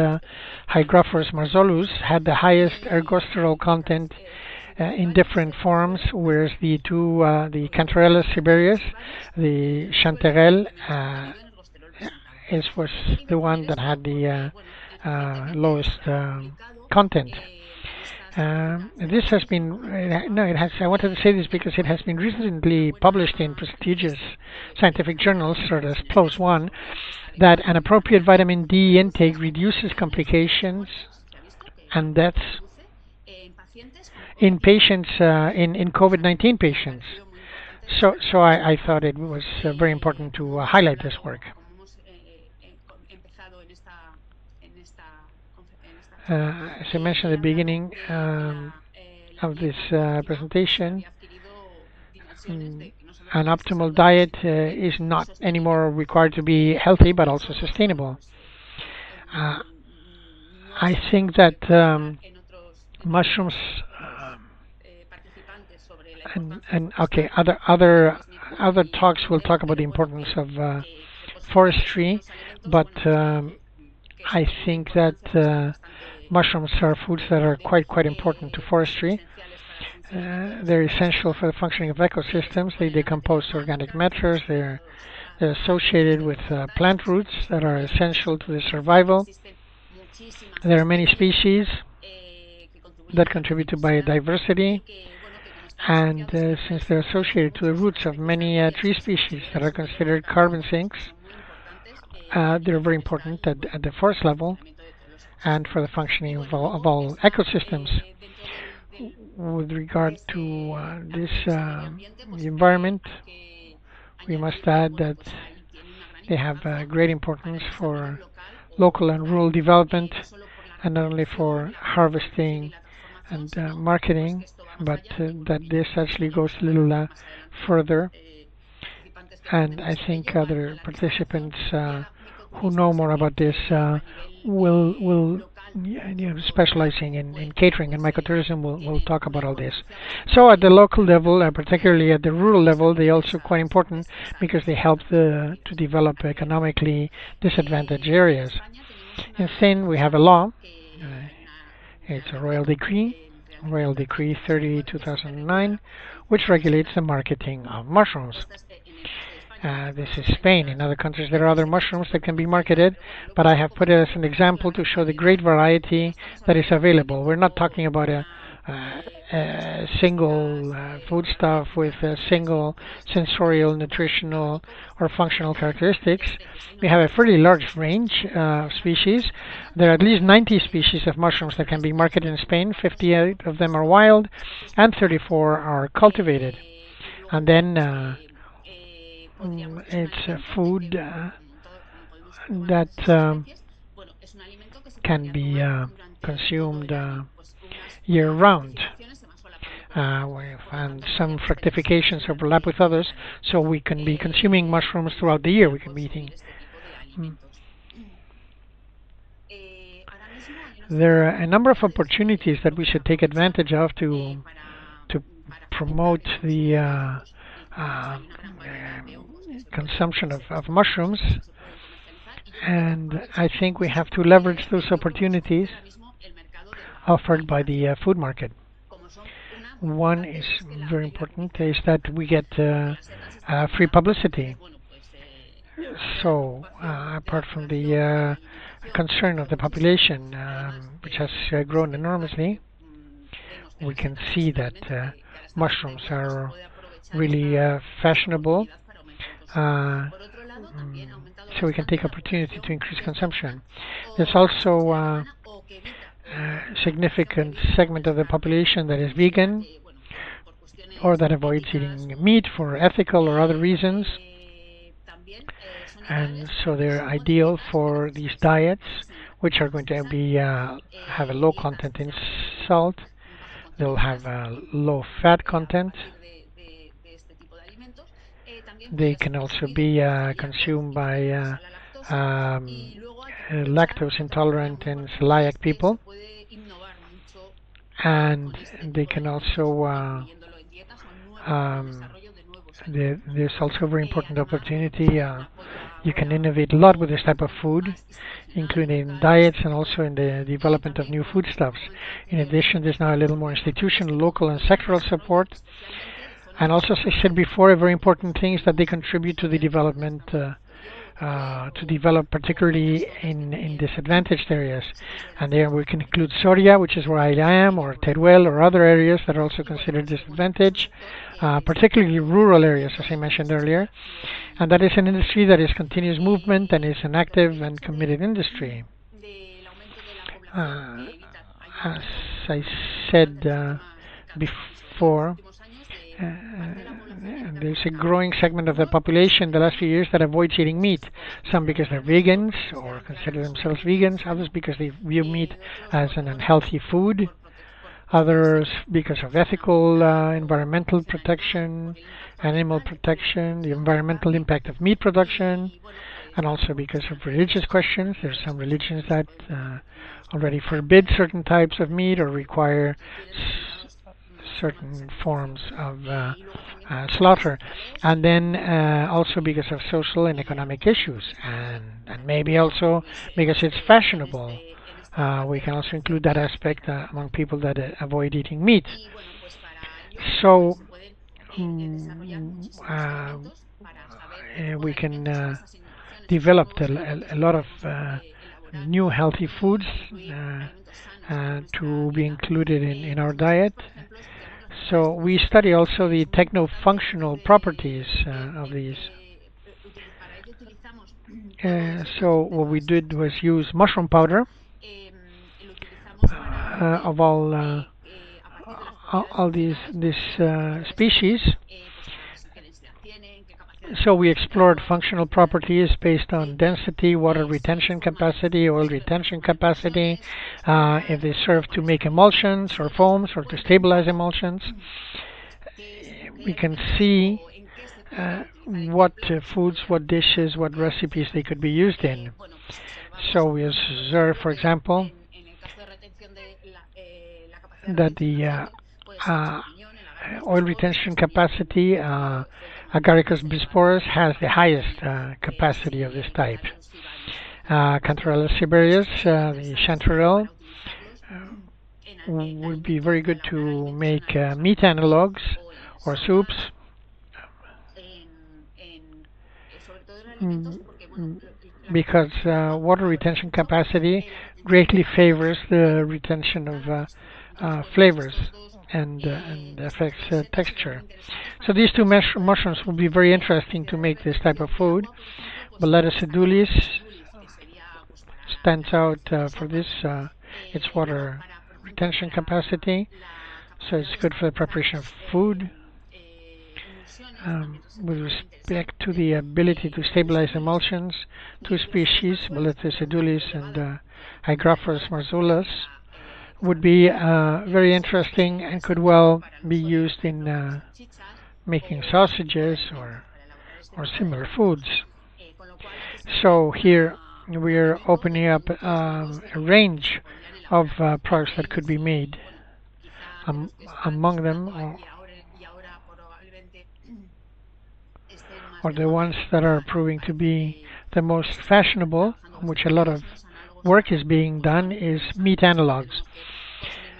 Hygrophorus marzolus had the highest ergosterol content in different forms, whereas the Cantarellus siberius, the chanterelle, was the one that had the lowest content. This has been I wanted to say this because it has been recently published in prestigious scientific journals, such as PLOS One, that an appropriate vitamin D intake reduces complications and deaths in patients in COVID-19 patients. So I thought it was very important to highlight this work. As I mentioned at the beginning of this presentation, an optimal diet is not anymore required to be healthy, but also sustainable. I think that mushrooms and okay, other talks will talk about the importance of forestry, but I think that mushrooms are foods that are quite important to forestry. They're essential for the functioning of ecosystems. They decompose organic matters. They're associated with plant roots that are essential to the survival. There are many species that contribute to biodiversity, and since they're associated to the roots of many tree species that are considered carbon sinks, they're very important at the forest level and for the functioning of all ecosystems. With regard to the environment, we must add that they have great importance for local and rural development, and not only for harvesting and marketing, but that this actually goes a little further. And I think other participants who know more about this will specializing in catering and mycotourism will talk about all this. So at the local level, particularly at the rural level, they also quite important because they help to develop economically disadvantaged areas. In Spain, we have a law. It's a Royal Decree 30/2009, which regulates the marketing of mushrooms. This is Spain. In other countries, there are other mushrooms that can be marketed, but I have put it as an example to show the great variety that is available. We're not talking about a single foodstuff with a single sensorial, nutritional, or functional characteristics. We have a fairly large range of species. There are at least 90 species of mushrooms that can be marketed in Spain. 58 of them are wild, and 34 are cultivated. And then it's a food that can be consumed year-round. And some fructifications overlap with others, so we can be consuming mushrooms throughout the year. We can be eating. There are a number of opportunities that we should take advantage of to promote the consumption of mushrooms, and I think we have to leverage those opportunities offered by the food market. One is very important, is that we get free publicity. So apart from the concern of the population, which has grown enormously, we can see that mushrooms are really fashionable, so we can take opportunity to increase consumption. There's also a significant segment of the population that is vegan or that avoids eating meat for ethical or other reasons, and so they're ideal for these diets, which are going to be have a low content in salt. They'll have a low fat content. They can also be consumed by lactose intolerant and celiac people, and they can also there's also a very important opportunity You can innovate a lot with this type of food, including in diets and also in the development of new foodstuffs. In addition, there's now a little more institutional, local, and sectoral support. And also, as I said before, a very important thing is that they contribute to the development, to develop particularly in disadvantaged areas. And there we can include Soria, which is where I am, or Teruel, or other areas that are also considered disadvantaged, particularly rural areas, as I mentioned earlier. And that is an industry that is continuous movement and is an active and committed industry. As I said before, there's a growing segment of the population the last few years that avoids eating meat. Some because they're vegans or consider themselves vegans, others because they view meat as an unhealthy food, others because of ethical, environmental protection, animal protection, the environmental impact of meat production, and also because of religious questions. There's some religions that already forbid certain types of meat or require certain forms of slaughter, and then also because of social and economic issues, and maybe also because it's fashionable. We can also include that aspect among people that avoid eating meat. So we can develop a lot of new healthy foods to be included in our diet. So we study also the techno-functional properties of these. So what we did was use mushroom powder of all these species. So we explored functional properties based on density, water retention capacity, oil retention capacity, if they serve to make emulsions or foams or to stabilize emulsions. We can see what foods, what dishes, what recipes they could be used in. So we observe, for example, that the oil retention capacity, Agaricus bisporus has the highest capacity of this type. Cantarella siberius, the chanterelle, would be very good to make meat analogues or soups. Because water retention capacity greatly favors the retention of flavors and affects texture. So these two mushrooms will be very interesting to make this type of food. Boletus edulis stands out for this, its water retention capacity, so it's good for the preparation of food. With respect to the ability to stabilize emulsions, two species, Boletus edulis and Hygrophorus marzullus, would be very interesting and could well be used in making sausages or similar foods. So here we are opening up a range of products that could be made. Among them are the ones that are proving to be the most fashionable, which a lot of work is being done, is meat analogues.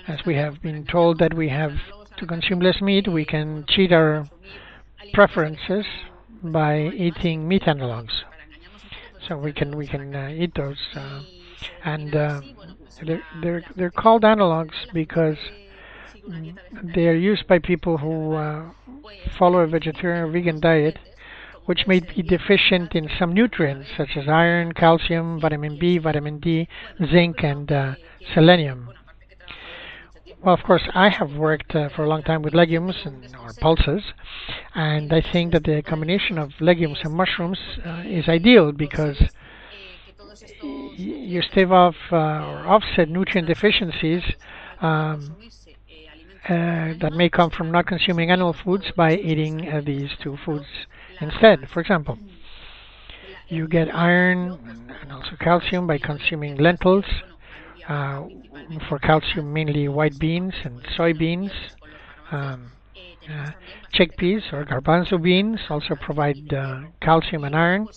As we have been told that we have to consume less meat, we can cheat our preferences by eating meat analogues. So we can eat those, and they're called analogues because they are used by people who follow a vegetarian or vegan diet, which may be deficient in some nutrients such as iron, calcium, vitamin B, vitamin D, zinc, and selenium. Well, of course, I have worked for a long time with legumes or pulses, and I think that the combination of legumes and mushrooms is ideal because you stave off or offset nutrient deficiencies that may come from not consuming animal foods by eating these two foods instead. For example, you get iron and also calcium by consuming lentils. For calcium, mainly white beans and soybeans. Chickpeas or garbanzo beans also provide calcium and iron.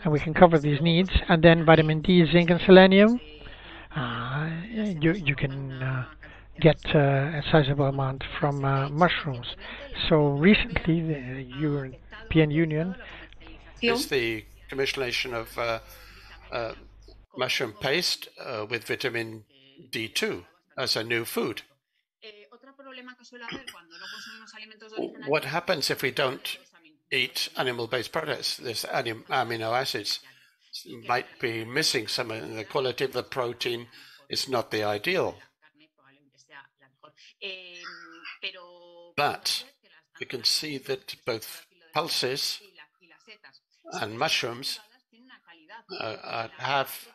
and we can cover these needs. And then vitamin D, zinc, and selenium. You can get a sizable amount from mushrooms. So recently, the European Union is the commercialization of mushroom paste with vitamin D2 as a new food. What happens if we don't eat animal-based products? This amino acids might be missing some, and the quality of the protein is not the ideal. But we can see that both pulses and mushrooms have,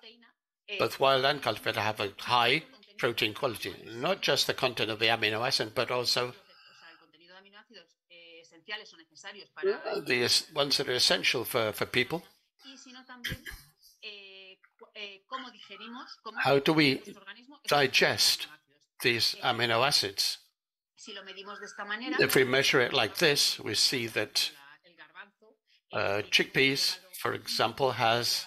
both wild and cultivated, have a high protein quality, not just the content of the amino acid, but also the ones that are essential for people. How do we digest these amino acids? If we measure it like this, we see that chickpeas, for example, has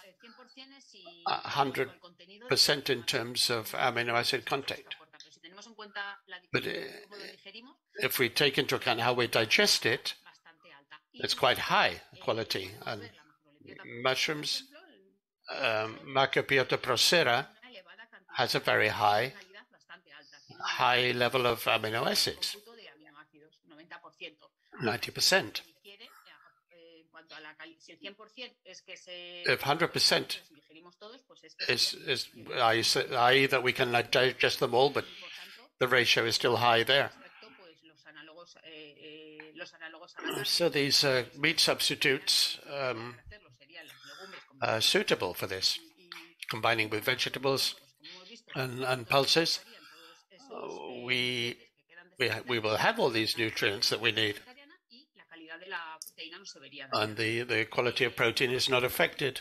100% in terms of amino acid content. But if we take into account how we digest it, it's quite high quality. And mushrooms, Mycophyta procera, has a very high level of amino acids, 90%. If 100% is i.e. that we can digest them all, but the ratio is still high there. So these meat substitutes are suitable for this, combining with vegetables and pulses. We will have all these nutrients that we need, and the quality of protein is not affected.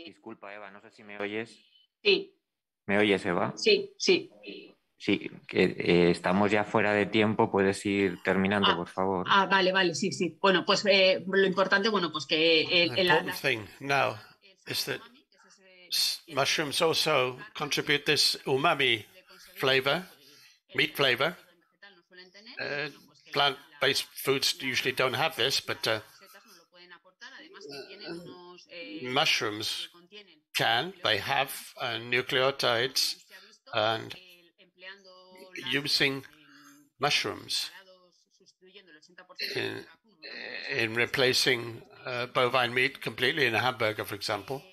Disculpa, Eva, no sé si me oyes. Sí. ¿Me oyes, Eva? Sí, sí. Sí, que estamos ya fuera de tiempo, puedes ir terminando, por favor. Vale, sí. Bueno, pues lo importante, pues que... The important thing now is that mushrooms also contribute this umami flavor, meat flavor. Plant-based foods usually don't have this, but mushrooms can. They have nucleotides, and using mushrooms in replacing bovine meat completely in a hamburger, for example,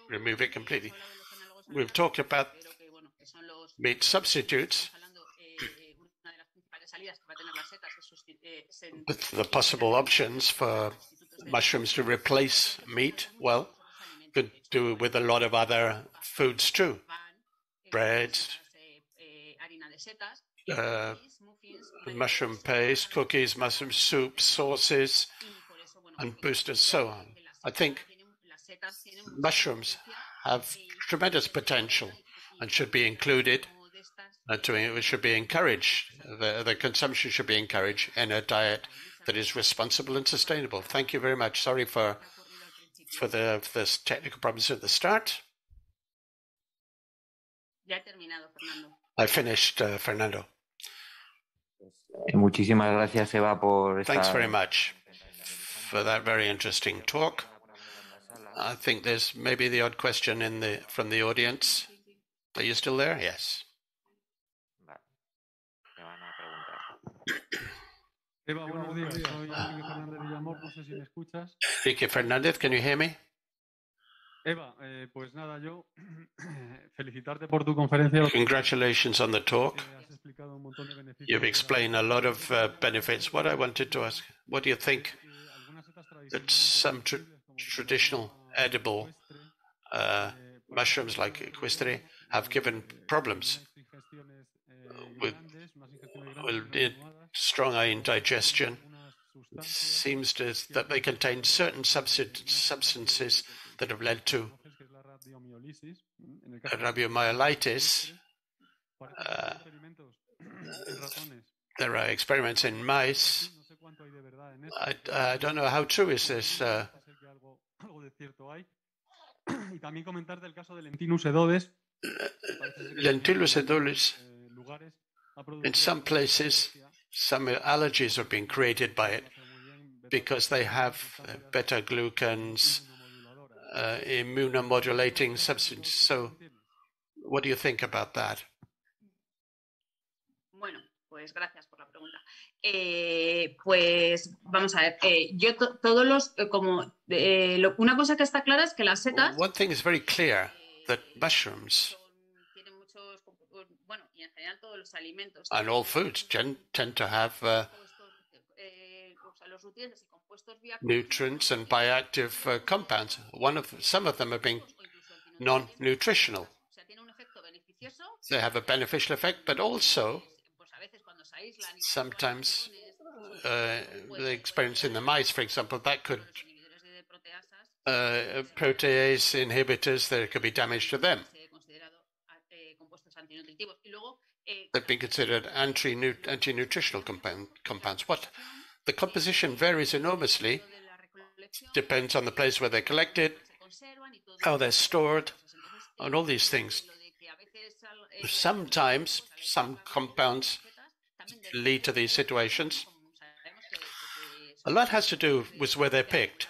remove it completely. We've talked about meat substitutes, with the possible options for mushrooms to replace meat. Well, could do with a lot of other foods too. Breads, mushroom paste, cookies, mushroom soup, sauces, and boosters, so on. I think mushrooms have tremendous potential and should be included. It should be encouraged. The consumption should be encouraged in a diet that is responsible and sustainable. Thank you very much. Sorry for this technical problems at the start. I finished, Fernando. Muchísimas gracias, Eva, por esta... Thanks very much for that very interesting talk. I think there's maybe the odd question from the audience. Are you still there? Yes. Eva, buenos días. Soy Enrique Fernández Villamor. No sé si me escuchas. Enrique Fernández, can you hear me? Eva, pues nada, yo felicitarte por tu conferencia. Congratulations on the talk. You've explained a lot of benefits. What I wanted to ask, what do you think that some traditional edible mushrooms like equistre have given problems with stronger indigestion? It seems that they contain certain substances that have led to rabiomyelitis. there are experiments in mice. I don't know how true is this. Lentilus edolis. In some places, some allergies are being created by it because they have beta-glucans, immunomodulating substances. So, what do you think about that? Bueno, pues gracias por la pregunta. Pues vamos a ver, yo todos los, una cosa que está clara es que las setas. One thing is very clear, that mushrooms tienen muchos, bueno, y en general todos los alimentos. And all foods tend to have nutrients and bioactive compounds. Some of them are being non-nutritional. They have a beneficial effect, but also sometimes the experience in the mice, for example, that could protease inhibitors, there could be damage to them. They've been considered anti-nutritional compounds. What? The composition varies enormously. Depends on the place where they're collected, how they're stored, and all these things. Sometimes some compounds lead to these situations. A lot has to do with where they're picked.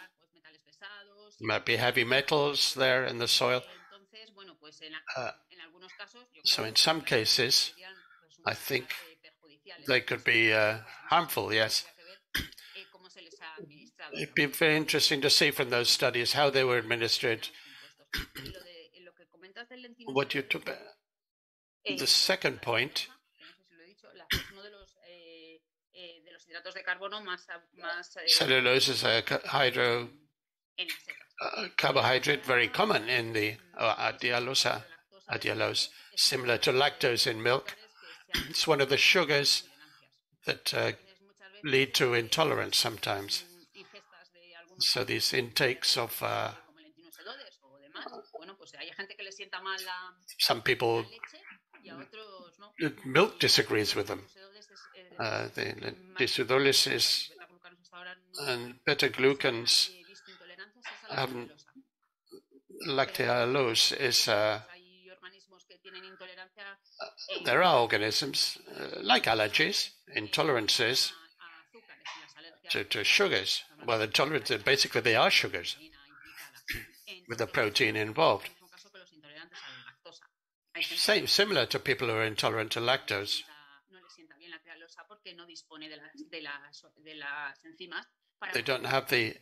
There might be heavy metals there in the soil. So in some cases, I think they could be harmful, yes. It'd be very interesting to see from those studies how they were administered. What you took, the second point, cellulose is a carbohydrate very common in the allulose, similar to lactose in milk. It's one of the sugars that lead to intolerance sometimes. So these intakes of some people, milk disagrees with them. The disudolysis and beta-glucans lactulose is there are organisms like allergies, intolerances to sugars. Well, intolerance, basically they are sugars with the protein involved. Similar to people who are intolerant to lactose. They don't have the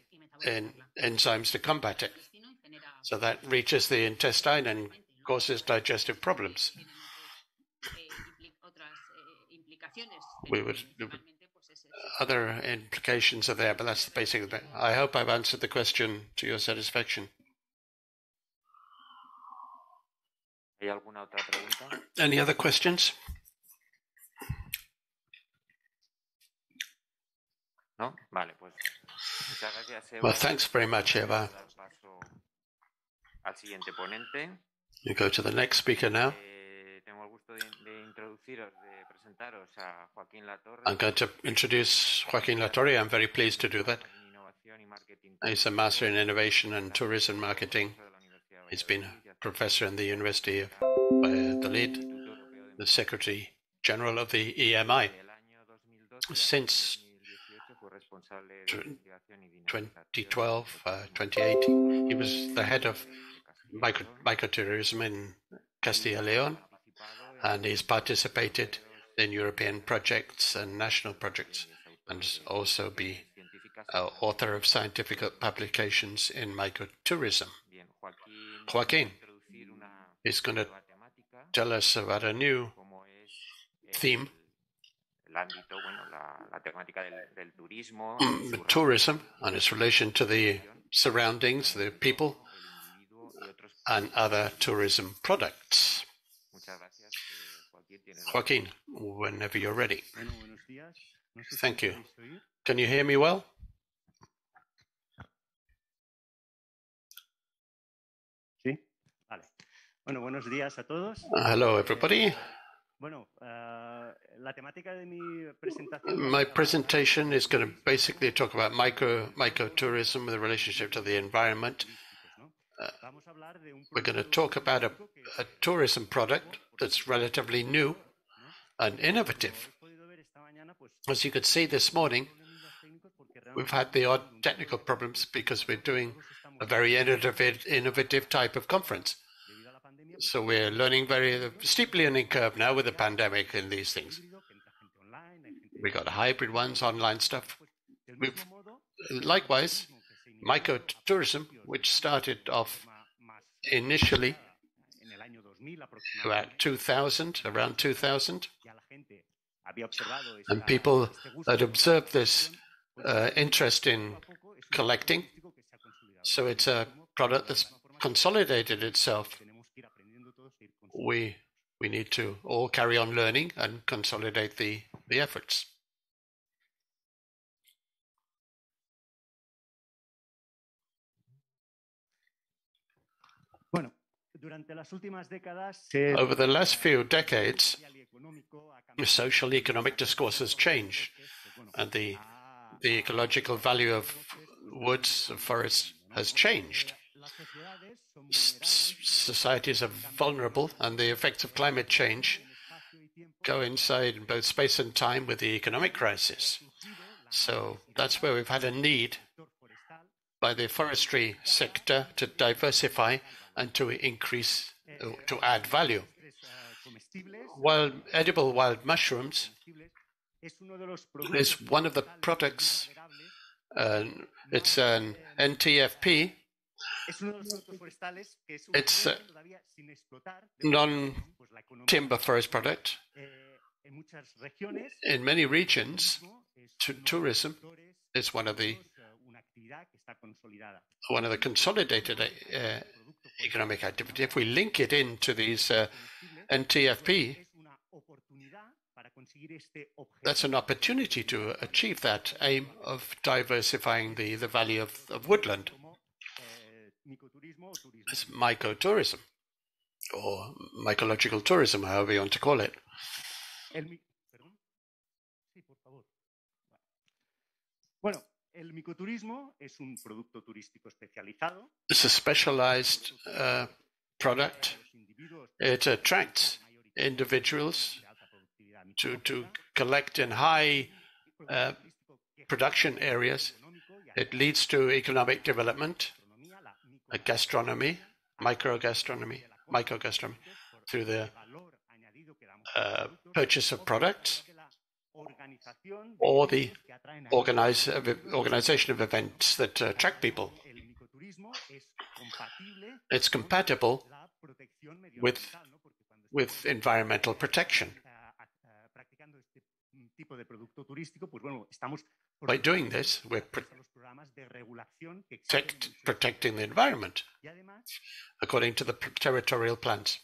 enzymes to combat it. So that reaches the intestine and causes digestive problems. Other implications are there, but that's the basic of it. I hope I've answered the question to your satisfaction. Any other questions? No? Vale, pues. Muchas gracias, Eva. Well, thanks very much, Eva. Al siguiente ponente. You go to the next speaker now. I'm going to introduce Joaquin Latorre. I'm very pleased to do that. He's a Master in Innovation and Tourism Marketing. He's been a professor in the University of Valladolid, the Secretary General of the EMI. Since 2012, 2018, he was the head of microtourism in Castilla y León, and he's participated in European projects and national projects, and also be author of scientific publications in microtourism. Joaquin is going to tell us about a new theme, tourism and its relation to the surroundings, the people, and other tourism products. Joaquin, whenever you're ready. Thank you. Can you hear me well? Sí. Vale. Bueno, buenos días a todos. Hello, everybody. My presentation is going to basically talk about microtourism with a relationship to the environment. We're going to talk about a tourism product that's relatively new and innovative. As you could see this morning, we've had the odd technical problems because we're doing a very innovative type of conference. So we're learning very steeply learning curve now with the pandemic and these things. We got hybrid ones, online stuff. Likewise, microtourism, which started off initially around 2000, and people had observed this interest in collecting. So it's a product that's consolidated itself. We need to all carry on learning and consolidate the efforts. Over the last few decades, the social economic discourse has changed, and the ecological value of woods, of forests, has changed. Societies are vulnerable, and the effects of climate change coincide in both space and time with the economic crisis. So that's where we've had a need by the forestry sector to diversify and to increase, to add value. Edible wild mushrooms is one of the products. It's an NTFP. It's a non-timber forest product. In many regions, tourism is one of the consolidated economic activity. If we link it into these NTFP, that's an opportunity to achieve that aim of diversifying the value of woodland. It's mycotourism, or mycological tourism, however you want to call it. It's a specialized product. It attracts individuals to collect in high production areas. It leads to economic development, gastronomy, microgastronomy, through the purchase of products or the organization of events that attract people. It's compatible with environmental protection. By doing this, we're protecting the environment according to the territorial plans.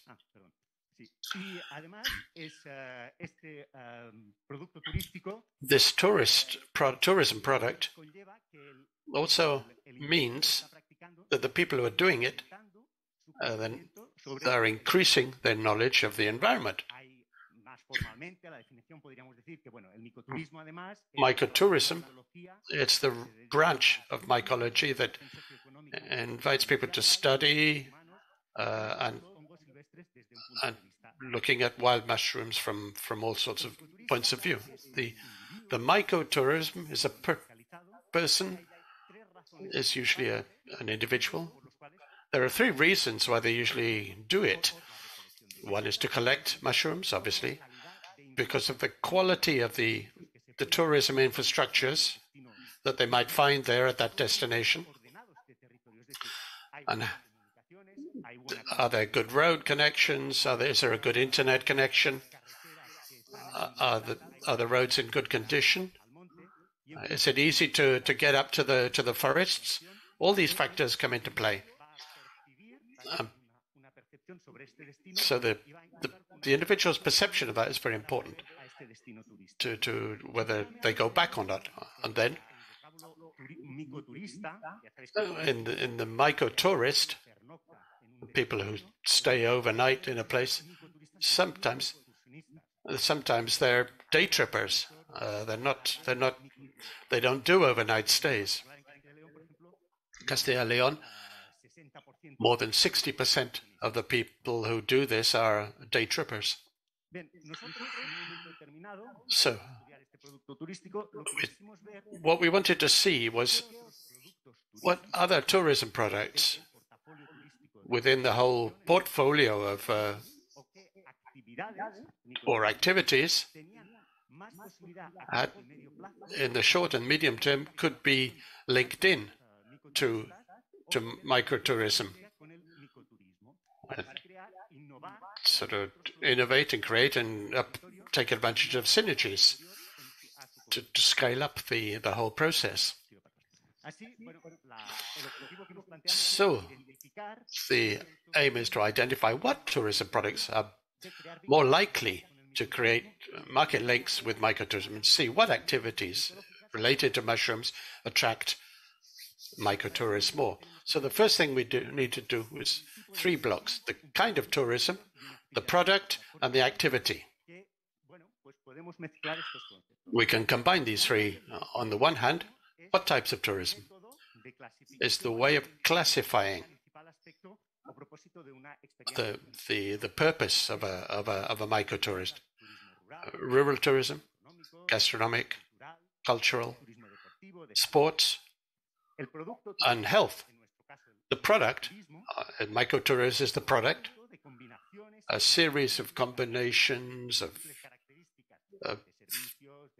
This tourism product also means that the people who are doing it are increasing their knowledge of the environment. Mycotourism, it's the branch of mycology that invites people to study and looking at wild mushrooms from all sorts of points of view. The mycotourism is a person, is usually an individual. There are three reasons why they usually do it. One is to collect mushrooms, obviously, because of the quality of the tourism infrastructures that they might find there at that destination. And are there good road connections? Is there a good internet connection? Are the roads in good condition? Is it easy to get up to the forests? All these factors come into play. So the individual's perception of that is very important to whether they go back or not. And then in the mycotourist, people who stay overnight in a place, sometimes sometimes they're day trippers. They don't do overnight stays. Castilla y León, more than 60% of the people who do this are day trippers. So, what we wanted to see was what other tourism products within the whole portfolio of or activities in the short and medium term could be linked in to microtourism. Sort of innovate and create and take advantage of synergies to scale up the whole process. So the aim is to identify what tourism products are more likely to create market links with microtourism and see what activities related to mushrooms attract microtourism more. So the first thing we need to do is 3 blocks: the kind of tourism, the product, and the activity. We can combine these 3. On the one hand, what types of tourism? It's the way of classifying the purpose of a microtourist. Rural tourism, gastronomic, cultural, sports, and health. The product, microtourism is the product, a series of combinations of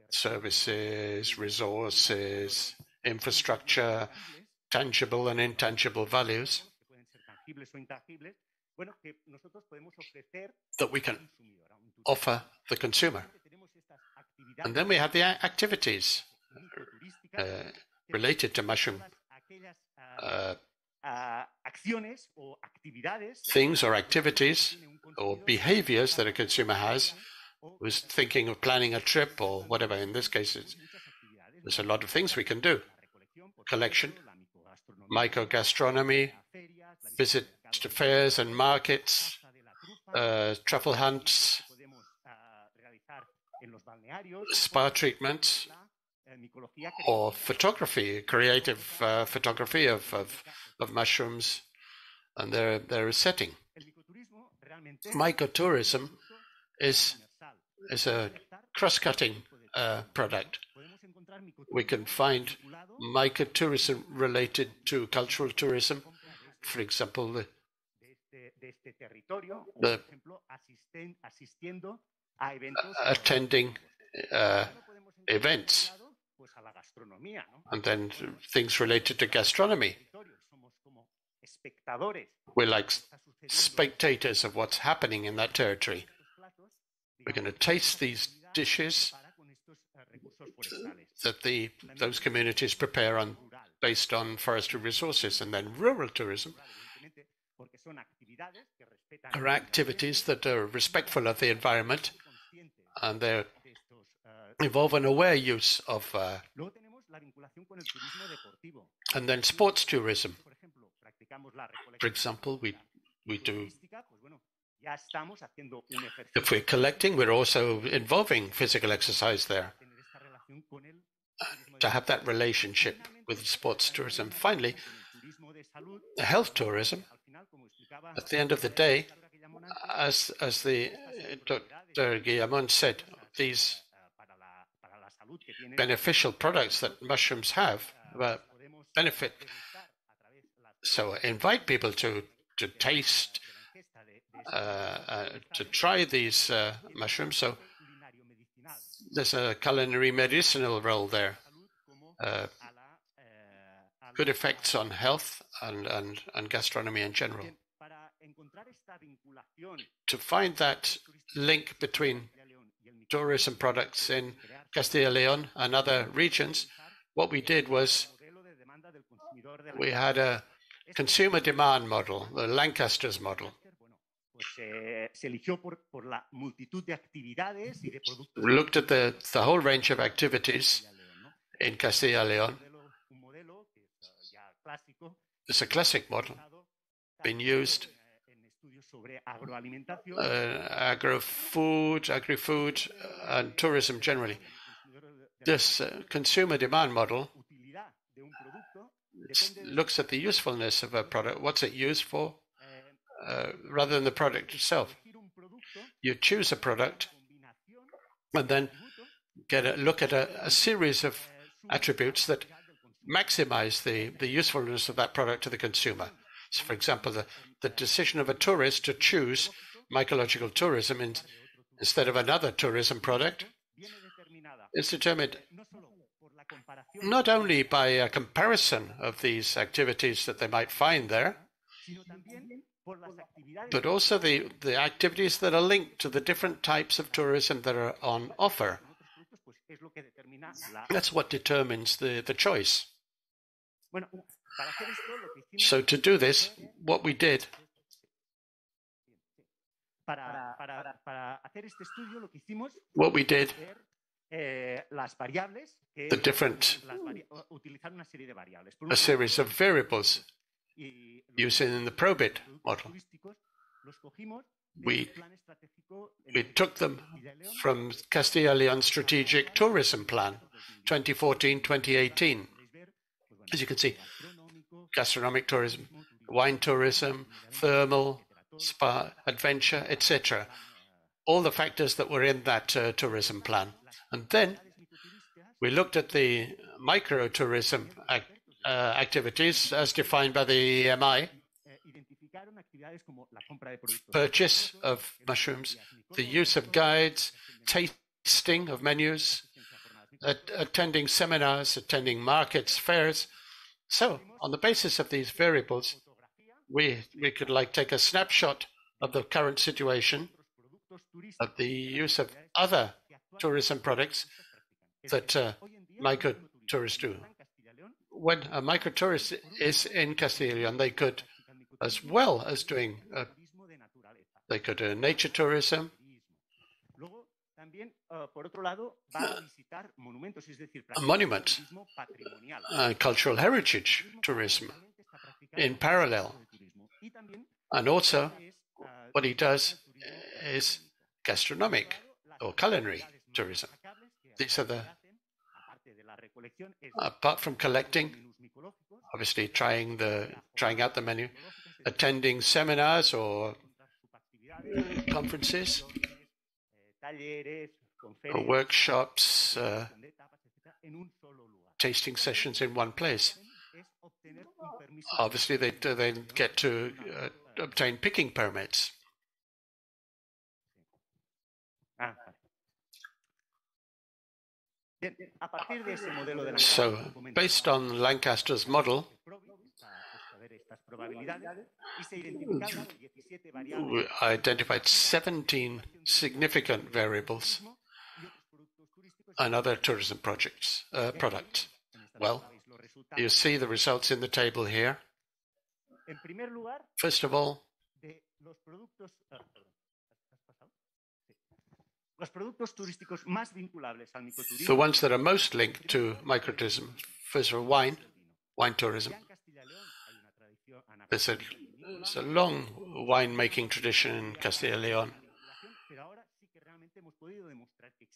services, resources, infrastructure, tangible and intangible values that we can offer the consumer. And then we have the activities related to mushroom. Things or activities or behaviors that a consumer has who's thinking of planning a trip or whatever. In this case, there's a lot of things we can do. Collection, microgastronomy, visit to fairs and markets, truffle hunts, spa treatments, or photography, creative photography of mushrooms and their setting. Microtourism is a cross-cutting product. We can find microtourism related to cultural tourism, for example, attending events, and then things related to gastronomy. We're like spectators of what's happening in that territory. We're going to taste these dishes that those communities prepare based on forestry resources. And then rural tourism are activities that are respectful of the environment, and they involve an aware use of and then sports tourism. For example, we do, if we're collecting, we're also involving physical exercise there to have that relationship with sports tourism. Finally, health tourism. At the end of the day, as the Dr. Guillamon said, these beneficial products that mushrooms have benefit. So invite people to taste, to try these mushrooms. So there's a culinary medicinal role there. Good effects on health and gastronomy in general. To find that link between tourism products in Castilla y León and other regions, what we did was we had a consumer demand model, the Lancaster's model. We looked at the whole range of activities in Castilla y León. It's a classic model, been used agri-food, and tourism generally. This consumer demand model looks at the usefulness of a product, what's it used for, rather than the product itself. You choose a product and then look at a series of attributes that maximize the usefulness of that product to the consumer. So, for example, the decision of a tourist to choose mycological tourism instead of another tourism product is determined not only by a comparison of these activities that they might find there, but also the activities that are linked to the different types of tourism that are on offer. That's what determines the choice. So to do this, what we did a series of variables using the probit model. We took them from Castilla y León Strategic Tourism Plan, 2014-2018. As you can see, gastronomic tourism, wine tourism, thermal, spa, adventure, etc. All the factors that were in that tourism plan. And then we looked at the micro-tourism activities as defined by the MI, purchase of mushrooms, the use of guides, tasting of menus, attending seminars, attending markets, fairs. So, on the basis of these variables, we could take a snapshot of the current situation, of the use of other tourism products that micro-tourists do. When a micro-tourist is in Castilla y León, they could, as well as doing, they could do nature tourism, a monument, cultural heritage tourism in parallel. And also, what he does is gastronomic or culinary tourism. These are the, apart from collecting, obviously trying out the menu, attending seminars or conferences, or workshops, tasting sessions in one place. Obviously, they get to obtain picking permits. So, based on Lancaster's model, we identified 17 significant variables and other tourism products. Well, you see the results in the table here. First of all, the ones that are most linked to microtourism, first of all, wine tourism. There's a long wine-making tradition in Castilla y León,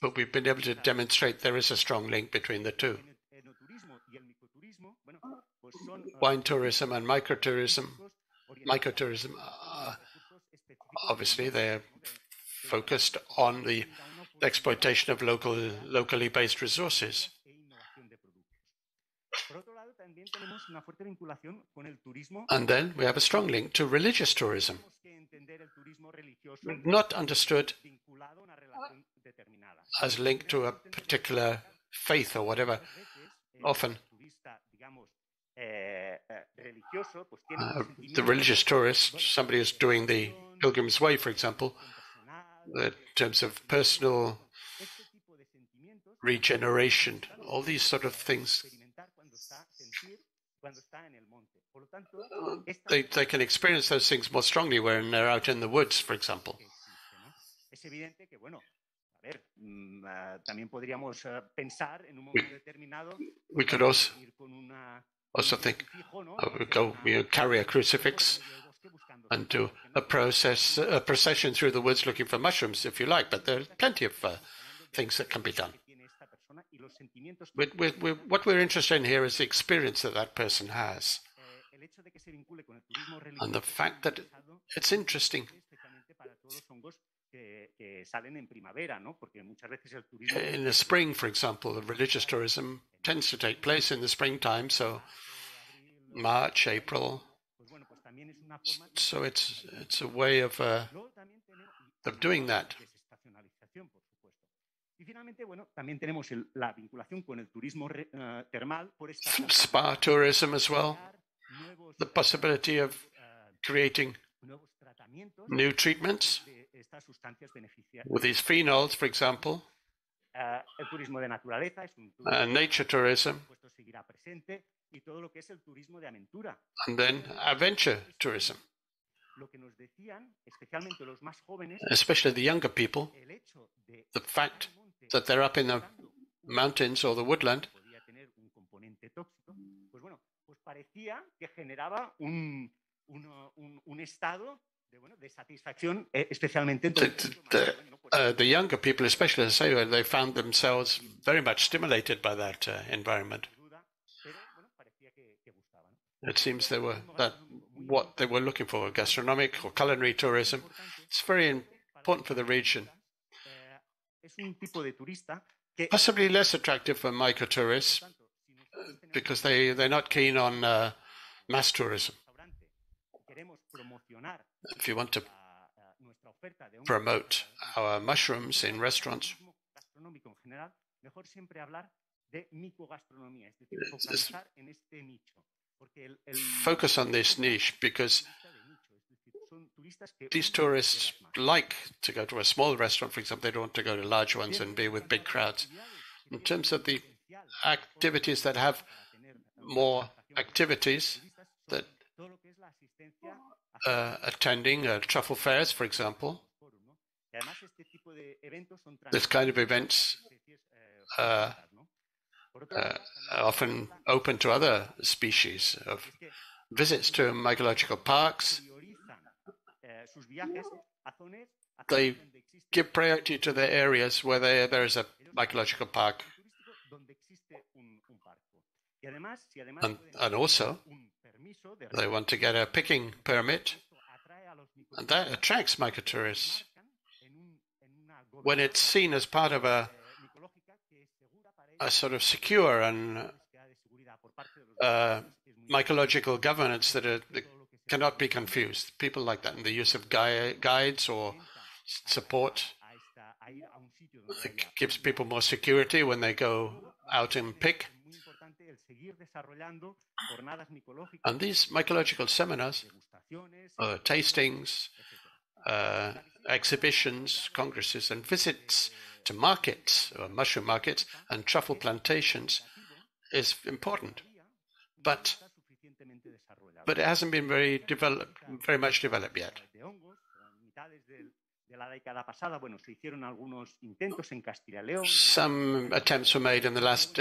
but we've been able to demonstrate there is a strong link between the two. Wine tourism and microtourism, obviously they're focused on the exploitation of locally based resources. And then we have a strong link to religious tourism, not understood as linked to a particular faith or whatever. Often, the religious tourist, somebody who's doing the Pilgrim's Way, for example, in terms of personal regeneration, all these sort of things, they can experience those things more strongly when they're out in the woods, for example. We could also think, carry a crucifix and do a procession through the woods looking for mushrooms, if you like, but there are plenty of things that can be done. What we're interested in here is the experience that that person has. And the fact that it's interesting. In the spring, for example, the religious tourism tends to take place in the springtime, so March, April. So it's a way of doing that. Spa tourism as well, the possibility of creating new treatments with these phenols, for example. Nature tourism, and then adventure tourism. Especially the younger people, the fact that they're up in the mountains or the woodland the younger people, especially, as I say, they found themselves very much stimulated by that environment. It seems they were what they were looking for, gastronomic or culinary tourism. It's very important for the region. Possibly less attractive for microtourists because they're not keen on mass tourism. If you want to promote our mushrooms in restaurants, focus on this niche because these tourists like to go to a small restaurant, for example. They don't want to go to large ones and be with big crowds. In terms of the activities that have more activities, that attending truffle fairs, for example, this kind of events are often open to other species of visits to mycological parks. They give priority to the areas where there is a mycological park. And also, they want to get a picking permit, and that attracts mycotourists. When it's seen as part of a sort of secure and mycological governance that cannot be confused. People like that, and the use of guides or support. It gives people more security when they go out and pick. And these mycological seminars, tastings, exhibitions, congresses, and visits to markets, or mushroom markets, and truffle plantations is important. But it hasn't been very much developed yet. Some attempts were made in the last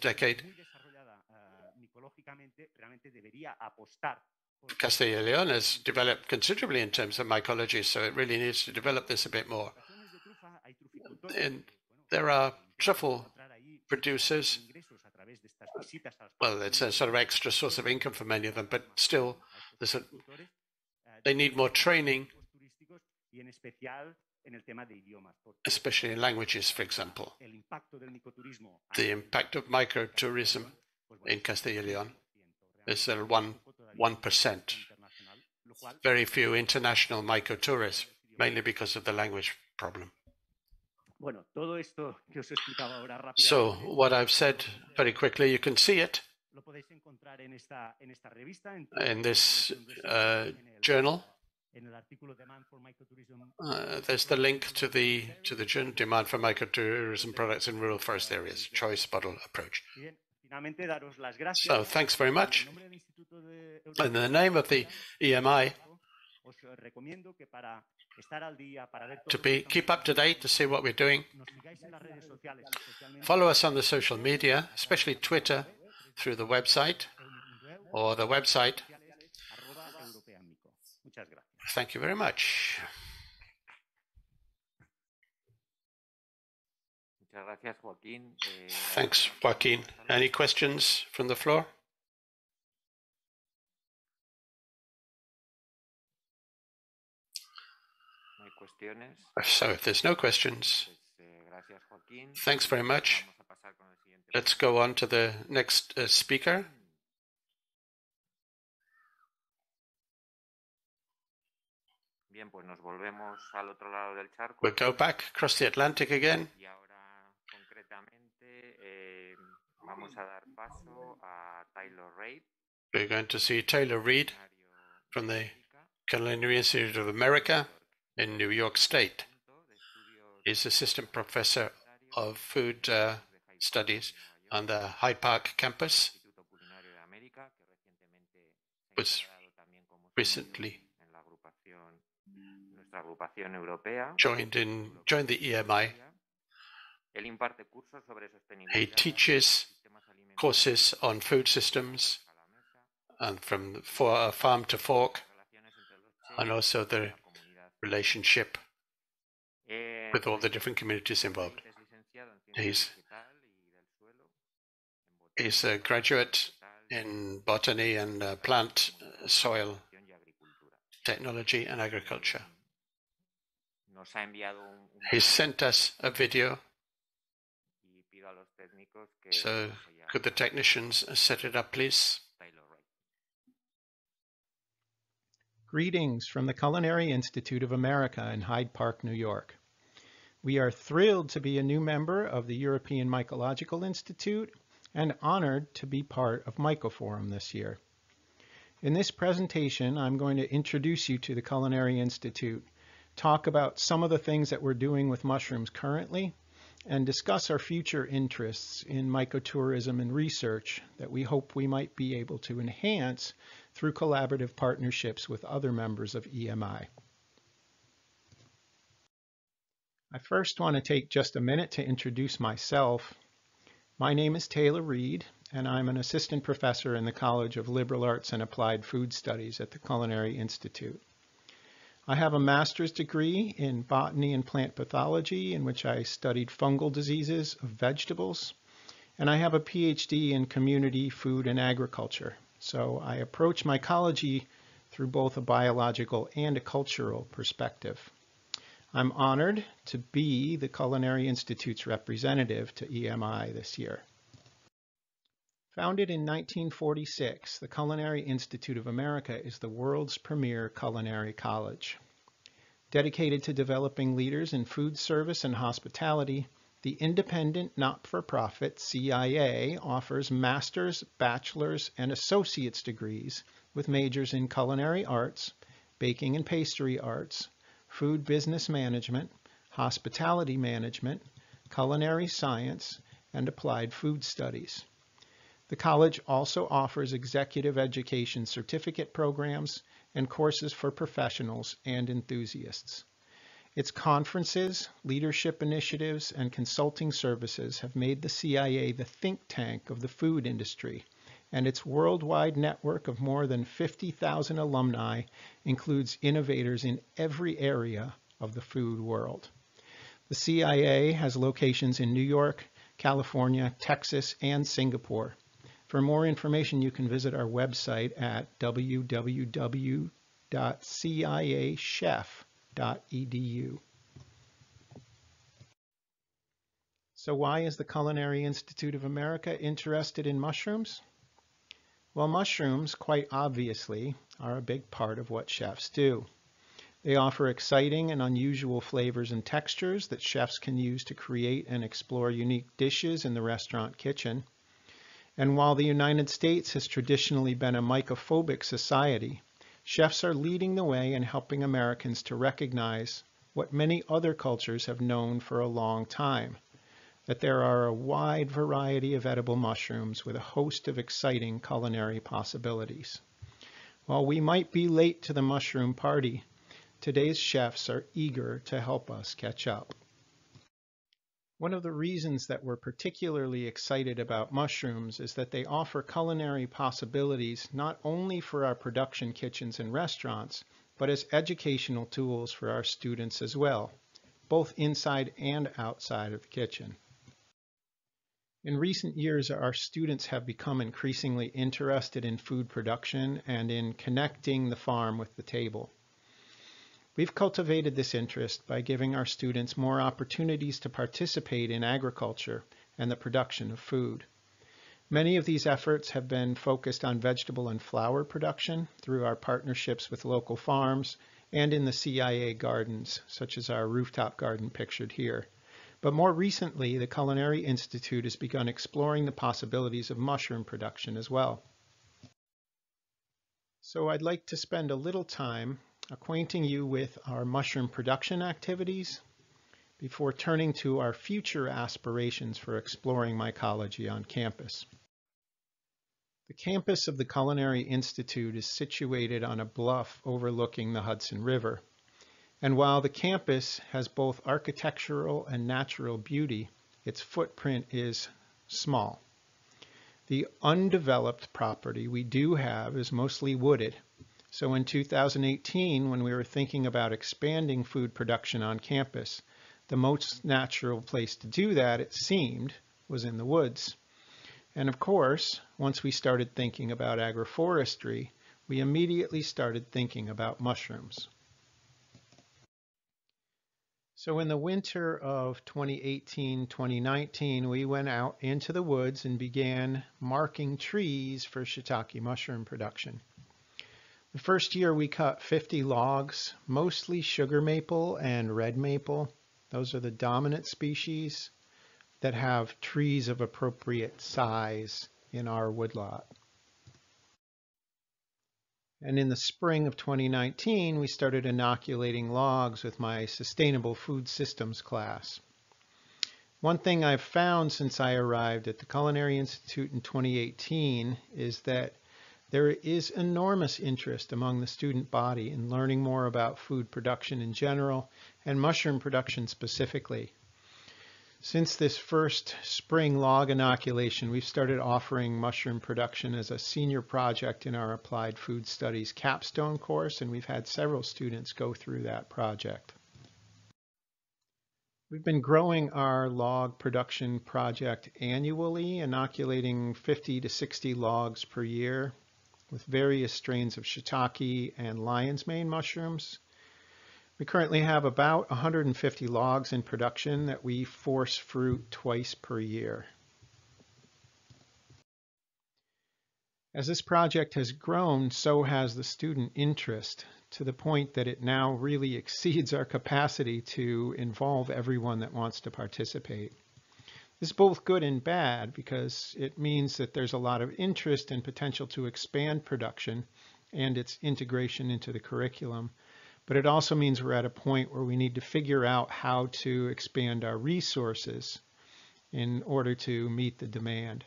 decade. Castilla y León has developed considerably in terms of mycology, so it really needs to develop this a bit more. And there are truffle producers. Well, it's a sort of extra source of income for many of them, but still, they need more training, especially in languages, for example. The impact of microtourism in Castilla y León is 1%. Very few international mycotourists, mainly because of the language problem. So what I've said very quickly, you can see it in this journal. There's the link to the journal, Demand for Mycotourism Products in Rural Forest Areas, Choice Model Approach. So thanks very much. In the name of the EMI, keep up to date to see what we're doing. Follow us on the social media, especially Twitter, through the website, or the website Thank you very much. Thanks, Joaquin. Any questions from the floor? So if there's no questions, thanks very much. Let's go on to the next speaker. We'll go back across the Atlantic again. We're going to see Taylor Reid from the Culinary Institute of America in New York State. He's assistant professor of food studies on the Hyde Park campus. Was recently joined the EMI. He teaches courses on food systems and from farm to fork, and also the relationship with all the different communities involved. He's a graduate in botany and plant, soil, technology and agriculture. He sent us a video, so could the technicians set it up, please? Greetings from the Culinary Institute of America in Hyde Park, New York. We are thrilled to be a new member of the European Mycological Institute and honored to be part of MYCOFORUM this year. In this presentation, I'm going to introduce you to the Culinary Institute, talk about some of the things that we're doing with mushrooms currently, and discuss our future interests in mycotourism and research that we hope we might be able to enhance through collaborative partnerships with other members of EMI. I first want to take just a minute to introduce myself. My name is Taylor Reid, and I'm an assistant professor in the College of Liberal Arts and Applied Food Studies at the Culinary Institute. I have a master's degree in botany and plant pathology, in which I studied fungal diseases of vegetables, and I have a PhD in community food and agriculture. So I approach mycology through both a biological and a cultural perspective. I'm honored to be the Culinary Institute's representative to EMI this year. Founded in 1946, the Culinary Institute of America is the world's premier culinary college. Dedicated to developing leaders in food service and hospitality, the independent not-for-profit CIA offers master's, bachelor's, and associate's degrees with majors in culinary arts, baking and pastry arts, food business management, hospitality management, culinary science, and applied food studies. The college also offers executive education certificate programs and courses for professionals and enthusiasts. Its conferences, leadership initiatives, and consulting services have made the CIA the think tank of the food industry, and its worldwide network of more than 50,000 alumni includes innovators in every area of the food world. The CIA has locations in New York, California, Texas, and Singapore. For more information, you can visit our website at www.ciachef.edu. So why is the Culinary Institute of America interested in mushrooms? Well, mushrooms, quite obviously, are a big part of what chefs do. They offer exciting and unusual flavors and textures that chefs can use to create and explore unique dishes in the restaurant kitchen. And while the United States has traditionally been a mycophobic society, chefs are leading the way in helping Americans to recognize what many other cultures have known for a long time, that there are a wide variety of edible mushrooms with a host of exciting culinary possibilities. While we might be late to the mushroom party, today's chefs are eager to help us catch up. One of the reasons that we're particularly excited about mushrooms is that they offer culinary possibilities not only for our production kitchens and restaurants, but as educational tools for our students as well, both inside and outside of the kitchen. In recent years, our students have become increasingly interested in food production and in connecting the farm with the table. We've cultivated this interest by giving our students more opportunities to participate in agriculture and the production of food. Many of these efforts have been focused on vegetable and flower production through our partnerships with local farms and in the CIA gardens, such as our rooftop garden pictured here. But more recently, the Culinary Institute has begun exploring the possibilities of mushroom production as well. So I'd like to spend a little time acquainting you with our mushroom production activities before turning to our future aspirations for exploring mycology on campus. The campus of the Culinary Institute is situated on a bluff overlooking the Hudson River. And while the campus has both architectural and natural beauty, its footprint is small. The undeveloped property we do have is mostly wooded. So in 2018, when we were thinking about expanding food production on campus, the most natural place to do that, it seemed, was in the woods. And of course, once we started thinking about agroforestry, we immediately started thinking about mushrooms. So in the winter of 2018-2019, we went out into the woods and began marking trees for shiitake mushroom production. The first year we cut 50 logs, mostly sugar maple and red maple. Those are the dominant species that have trees of appropriate size in our woodlot. And in the spring of 2019, we started inoculating logs with my Sustainable Food Systems class. One thing I've found since I arrived at the Culinary Institute in 2018 is that there is enormous interest among the student body in learning more about food production in general and mushroom production specifically. Since this first spring log inoculation, we've started offering mushroom production as a senior project in our Applied Food Studies capstone course, and we've had several students go through that project. We've been growing our log production project annually, inoculating 50 to 60 logs per year with various strains of shiitake and lion's mane mushrooms. We currently have about 150 logs in production that we force fruit twice per year. As this project has grown, so has the student interest, to the point that it now really exceeds our capacity to involve everyone that wants to participate. This is both good and bad because it means that there's a lot of interest and potential to expand production and its integration into the curriculum. But it also means we're at a point where we need to figure out how to expand our resources in order to meet the demand.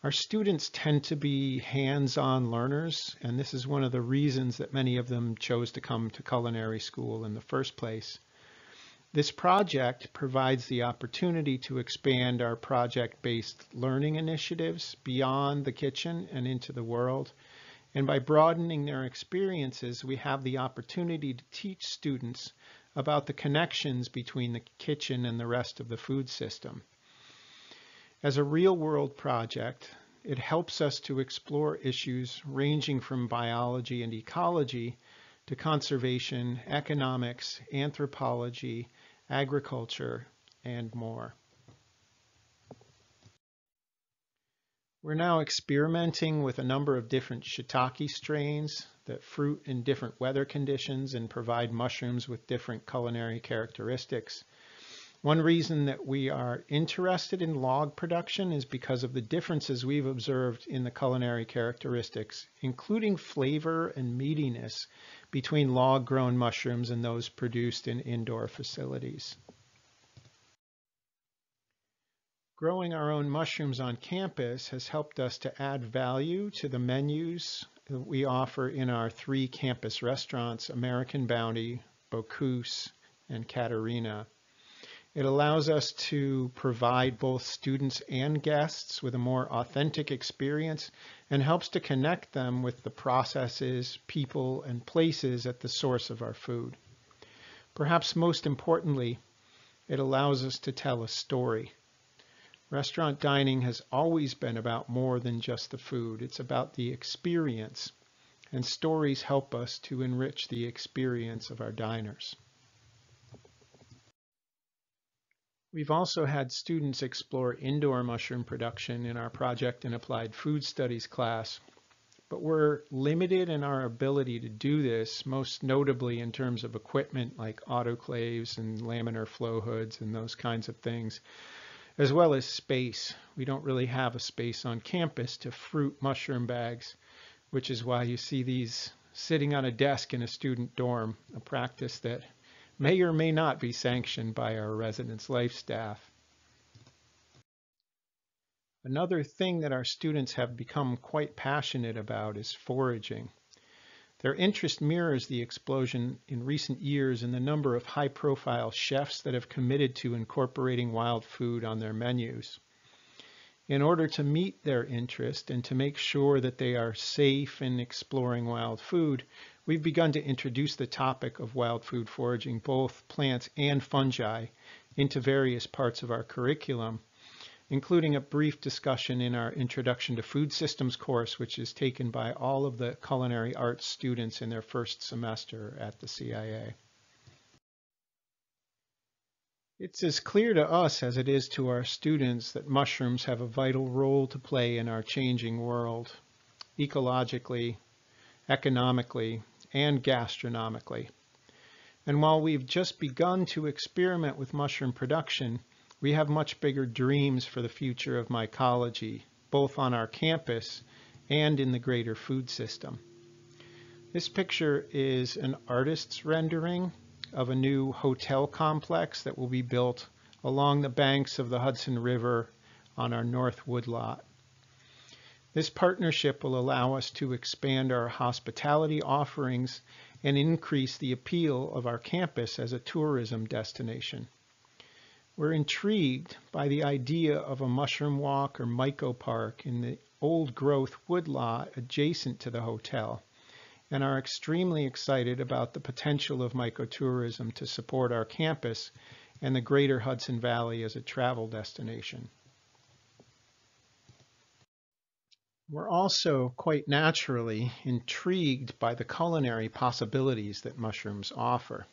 Our students tend to be hands-on learners, and this is one of the reasons that many of them chose to come to culinary school in the first place. This project provides the opportunity to expand our project-based learning initiatives beyond the kitchen and into the world. And by broadening their experiences, we have the opportunity to teach students about the connections between the kitchen and the rest of the food system. As a real-world project, it helps us to explore issues ranging from biology and ecology to conservation, economics, anthropology, agriculture, and more. We're now experimenting with a number of different shiitake strains that fruit in different weather conditions and provide mushrooms with different culinary characteristics. One reason that we are interested in log production is because of the differences we've observed in the culinary characteristics, including flavor and meatiness, between log-grown mushrooms and those produced in indoor facilities. Growing our own mushrooms on campus has helped us to add value to the menus that we offer in our 3 campus restaurants, American Bounty, Bocuse, and Caterina. It allows us to provide both students and guests with a more authentic experience and helps to connect them with the processes, people, and places at the source of our food. Perhaps most importantly, it allows us to tell a story. Restaurant dining has always been about more than just the food. It's about the experience, and stories help us to enrich the experience of our diners. We've also had students explore indoor mushroom production in our Project and Applied Food Studies class, but we're limited in our ability to do this, most notably in terms of equipment like autoclaves and laminar flow hoods and those kinds of things, as well as space. We don't really have a space on campus to fruit mushroom bags, which is why you see these sitting on a desk in a student dorm, a practice that may or may not be sanctioned by our residence life staff. Another thing that our students have become quite passionate about is foraging. Their interest mirrors the explosion in recent years in the number of high-profile chefs that have committed to incorporating wild food on their menus. In order to meet their interest and to make sure that they are safe in exploring wild food, we've begun to introduce the topic of wild food foraging, both plants and fungi, into various parts of our curriculum, including a brief discussion in our Introduction to Food Systems course, which is taken by all of the culinary arts students in their first semester at the CIA. It's as clear to us as it is to our students that mushrooms have a vital role to play in our changing world, ecologically, economically, and gastronomically. And while we've just begun to experiment with mushroom production, we have much bigger dreams for the future of mycology, both on our campus and in the greater food system. This picture is an artist's rendering of a new hotel complex that will be built along the banks of the Hudson River on our North Woodlot. This partnership will allow us to expand our hospitality offerings and increase the appeal of our campus as a tourism destination. We're intrigued by the idea of a mushroom walk or myco park in the old growth woodlot adjacent to the hotel, and are extremely excited about the potential of mycotourism to support our campus and the greater Hudson Valley as a travel destination. We're also quite naturally intrigued by the culinary possibilities that mushrooms offer,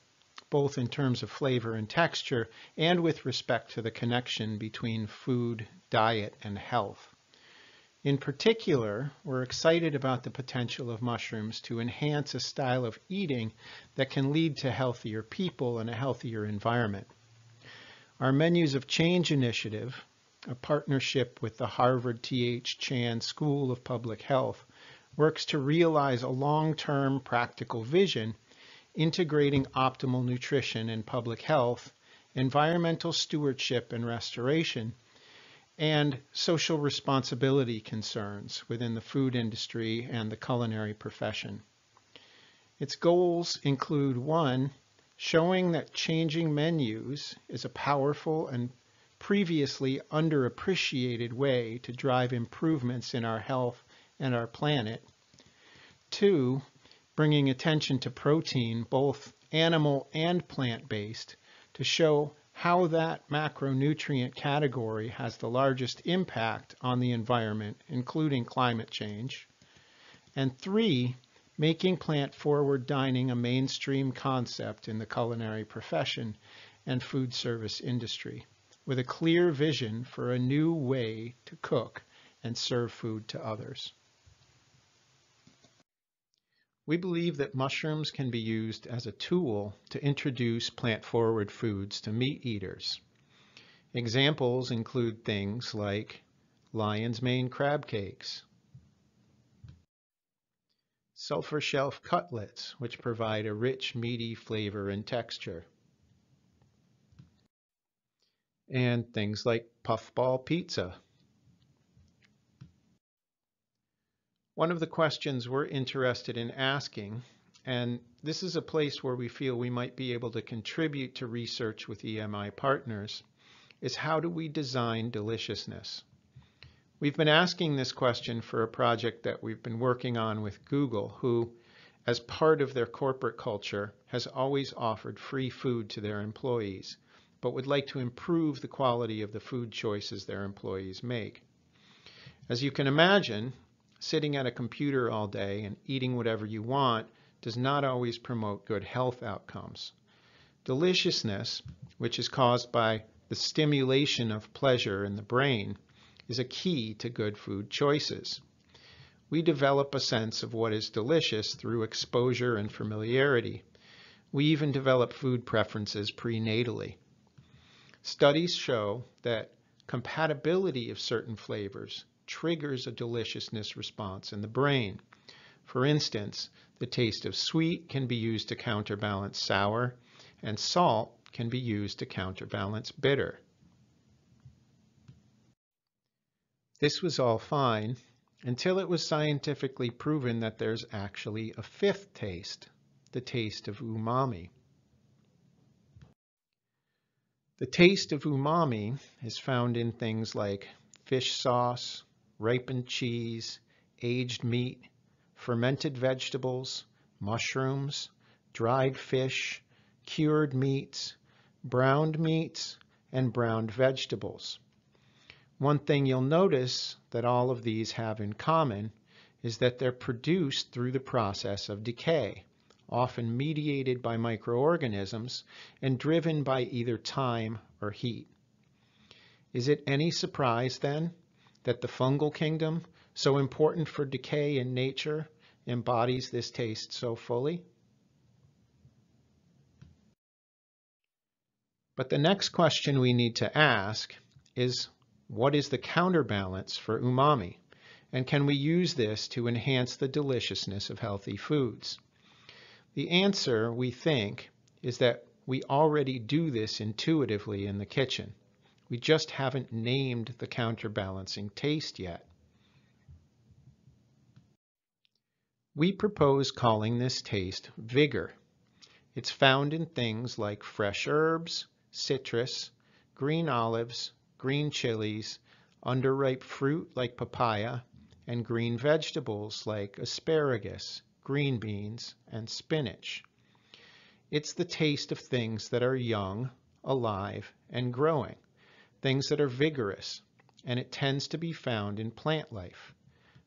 both in terms of flavor and texture and with respect to the connection between food, diet, and health. In particular, we're excited about the potential of mushrooms to enhance a style of eating that can lead to healthier people and a healthier environment. Our Menus of Change initiative, a partnership with the Harvard T.H. Chan School of Public Health, works to realize a long-term practical vision integrating optimal nutrition and public health, environmental stewardship and restoration, and social responsibility concerns within the food industry and the culinary profession. Its goals include 1, showing that changing menus is a powerful and previously underappreciated way to drive improvements in our health and our planet. 2, bringing attention to protein, both animal and plant-based, to show how that macronutrient category has the largest impact on the environment, including climate change. And 3, making plant-forward dining a mainstream concept in the culinary profession and food service industry, with a clear vision for a new way to cook and serve food to others. We believe that mushrooms can be used as a tool to introduce plant-forward foods to meat eaters. Examples include things like lion's mane crab cakes, sulfur shelf cutlets, which provide a rich, meaty flavor and texture, and things like puffball pizza. One of the questions we're interested in asking and this is a place where we feel we might be able to contribute to research with EMI partners, is how do we design deliciousness? We've been asking this question for a project that we've been working on with Google, who, as part of their corporate culture, has always offered free food to their employees, but would like to improve the quality of the food choices their employees make. As you can imagine, sitting at a computer all day and eating whatever you want does not always promote good health outcomes. Deliciousness, which is caused by the stimulation of pleasure in the brain, is a key to good food choices. We develop a sense of what is delicious through exposure and familiarity. We even develop food preferences prenatally. Studies show that compatibility of certain flavors triggers a deliciousness response in the brain. For instance, the taste of sweet can be used to counterbalance sour, and salt can be used to counterbalance bitter. This was all fine until it was scientifically proven that there's actually a fifth taste, the taste of umami. The taste of umami is found in things like fish sauce, ripened cheese, aged meat, fermented vegetables, mushrooms, dried fish, cured meats, browned meats, and browned vegetables. One thing you'll notice that all of these have in common is that they're produced through the process of decay, often mediated by microorganisms and driven by either time or heat. Is it any surprise then that the fungal kingdom, so important for decay in nature, embodies this taste so fully? But the next question we need to ask is, what is the counterbalance for umami? And can we use this to enhance the deliciousness of healthy foods? The answer, we think, is that we already do this intuitively in the kitchen. We just haven't named the counterbalancing taste yet. We propose calling this taste vigor. It's found in things like fresh herbs, citrus, green olives, green chilies, underripe fruit like papaya, and green vegetables like asparagus, green beans, and spinach. It's the taste of things that are young, alive, and growing, things that are vigorous, and it tends to be found in plant life.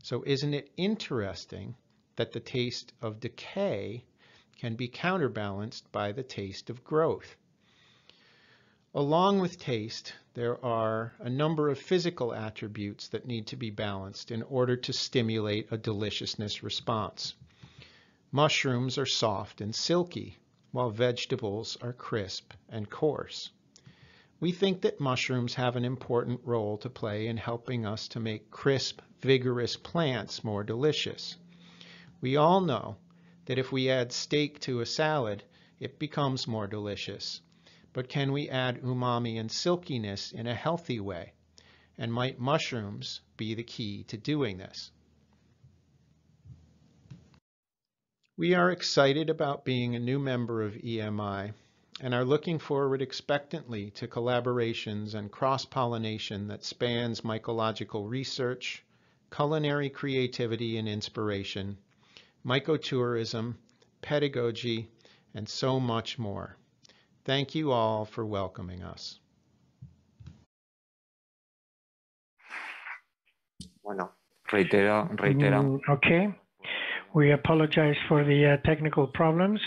So isn't it interesting that the taste of decay can be counterbalanced by the taste of growth? Along with taste, there are a number of physical attributes that need to be balanced in order to stimulate a deliciousness response. Mushrooms are soft and silky, while vegetables are crisp and coarse. We think that mushrooms have an important role to play in helping us to make crisp, vigorous plants more delicious. We all know that if we add steak to a salad, it becomes more delicious. But can we add umami and silkiness in a healthy way? And might mushrooms be the key to doing this? We are excited about being a new member of EMI and are looking forward expectantly to collaborations and cross-pollination that spans mycological research, culinary creativity and inspiration, mycotourism, pedagogy, and so much more. Thank you all for welcoming us. Bueno, reiteramos. Okay. We apologize for the technical problems.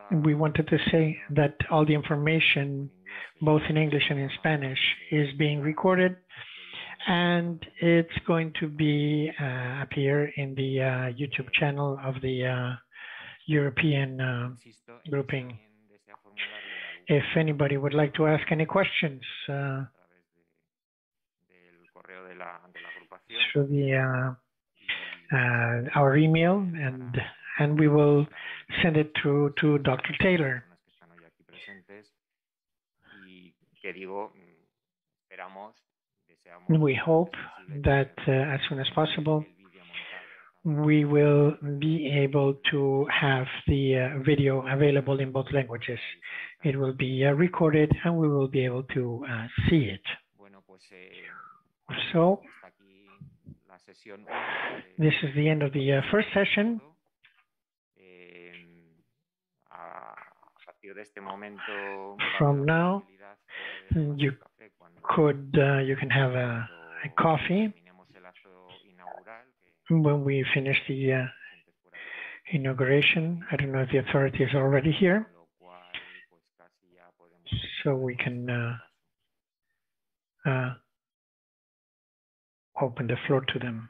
We wanted to say that all the information, both in English and in Spanish, is being recorded, and it's going to be appear in the YouTube channel of the European grouping. If anybody would like to ask any questions through the our email, and we will send it through to Dr. Taylor. We hope that as soon as possible we will be able to have the video available in both languages. It will be recorded and we will be able to see it. So, this is the end of the first session. From now, you can have a coffee when we finish the inauguration. I don't know if the authority is already here, so we can open the floor to them.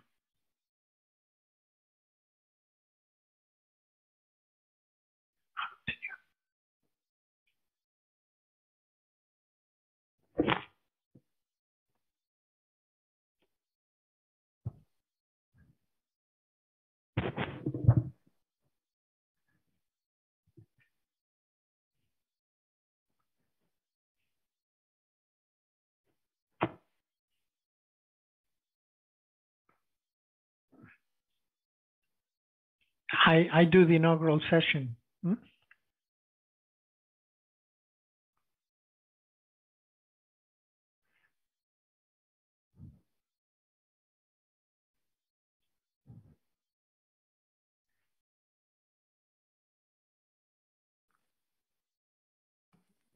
I do the inaugural session.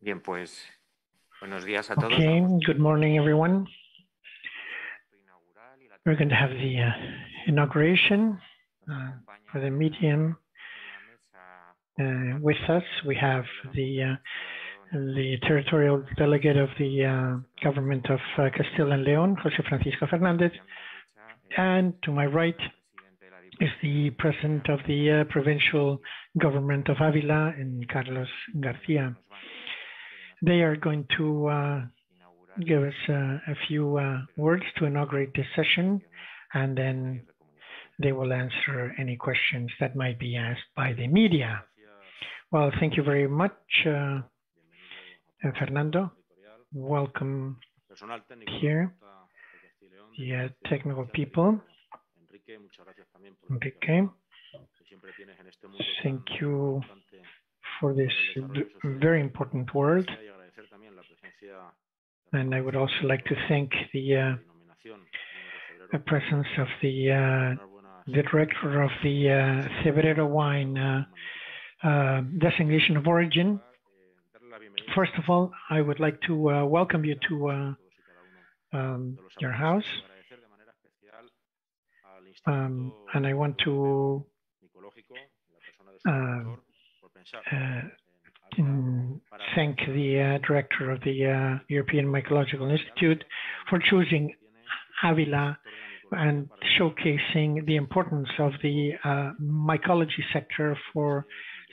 Bien, pues, buenos días a todos. Okay, good morning, everyone. We're going to have the inauguration for the medium. With us, we have the territorial delegate of the government of Castilla and León, José Francisco Fernández, and to my right is the president of the provincial government of Ávila, and Carlos García. They are going to give us a few words to inaugurate this session, and then they will answer any questions that might be asked by the media. Well, thank you very much, Fernando. Welcome here, the technical people. Enrique, thank you for this very important word. And I would also like to thank the presence of the director of the Febrero wine designation of origin. First of all, I would like to welcome you to your house. And I want to thank the director of the European Mycological Institute for choosing Ávila and showcasing the importance of the mycology sector for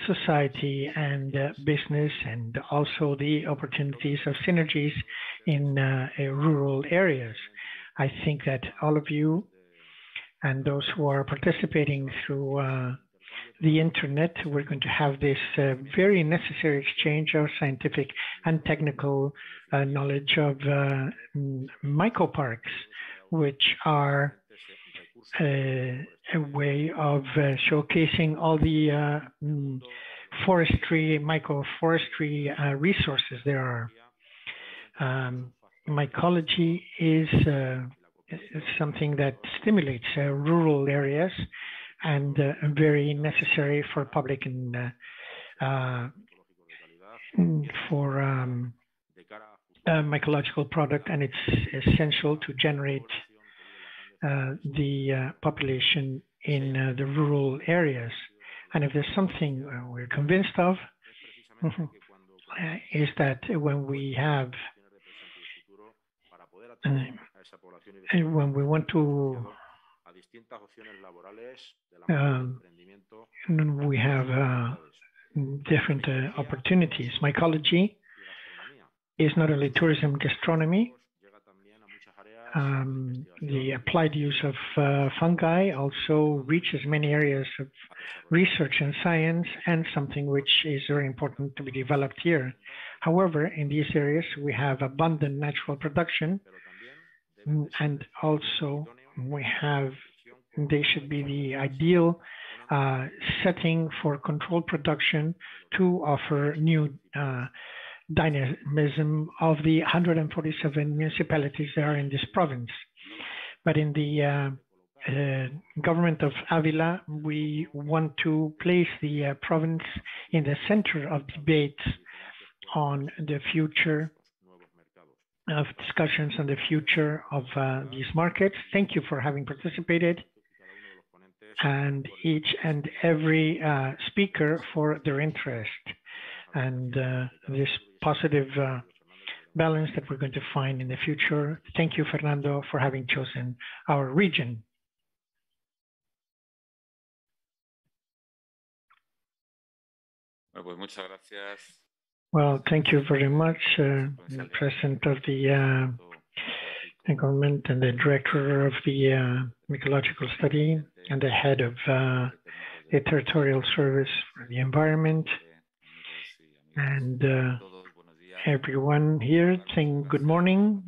society and business, and also the opportunities of synergies in rural areas. I think that all of you and those who are participating through the internet, we're going to have this very necessary exchange of scientific and technical knowledge of mycoparks, which are a way of showcasing all the mycoforestry resources there are. Mycology is something that stimulates rural areas and very necessary for public and for mycological product, and it's essential to generate the population in the rural areas. And if there's something we're convinced of, is that when we have when we want to we have different opportunities. Mycology is not only tourism, gastronomy. The applied use of fungi also reaches many areas of research and science, and something which is very important to be developed here. However, in these areas, we have abundant natural production, and also we have they should be the ideal setting for controlled production to offer new dynamism of the 147 municipalities that are in this province. But in the government of Ávila, we want to place the province in the center of debates on the future of discussions on the future of these markets. Thank you for having participated, and each and every speaker for their interest and this positive balance that we're going to find in the future. Thank you, Fernando, for having chosen our region. Well, thank you very much, the President of the government and the Director of the Mycological Study and the Head of the Territorial Service for the Environment, and everyone here saying good morning.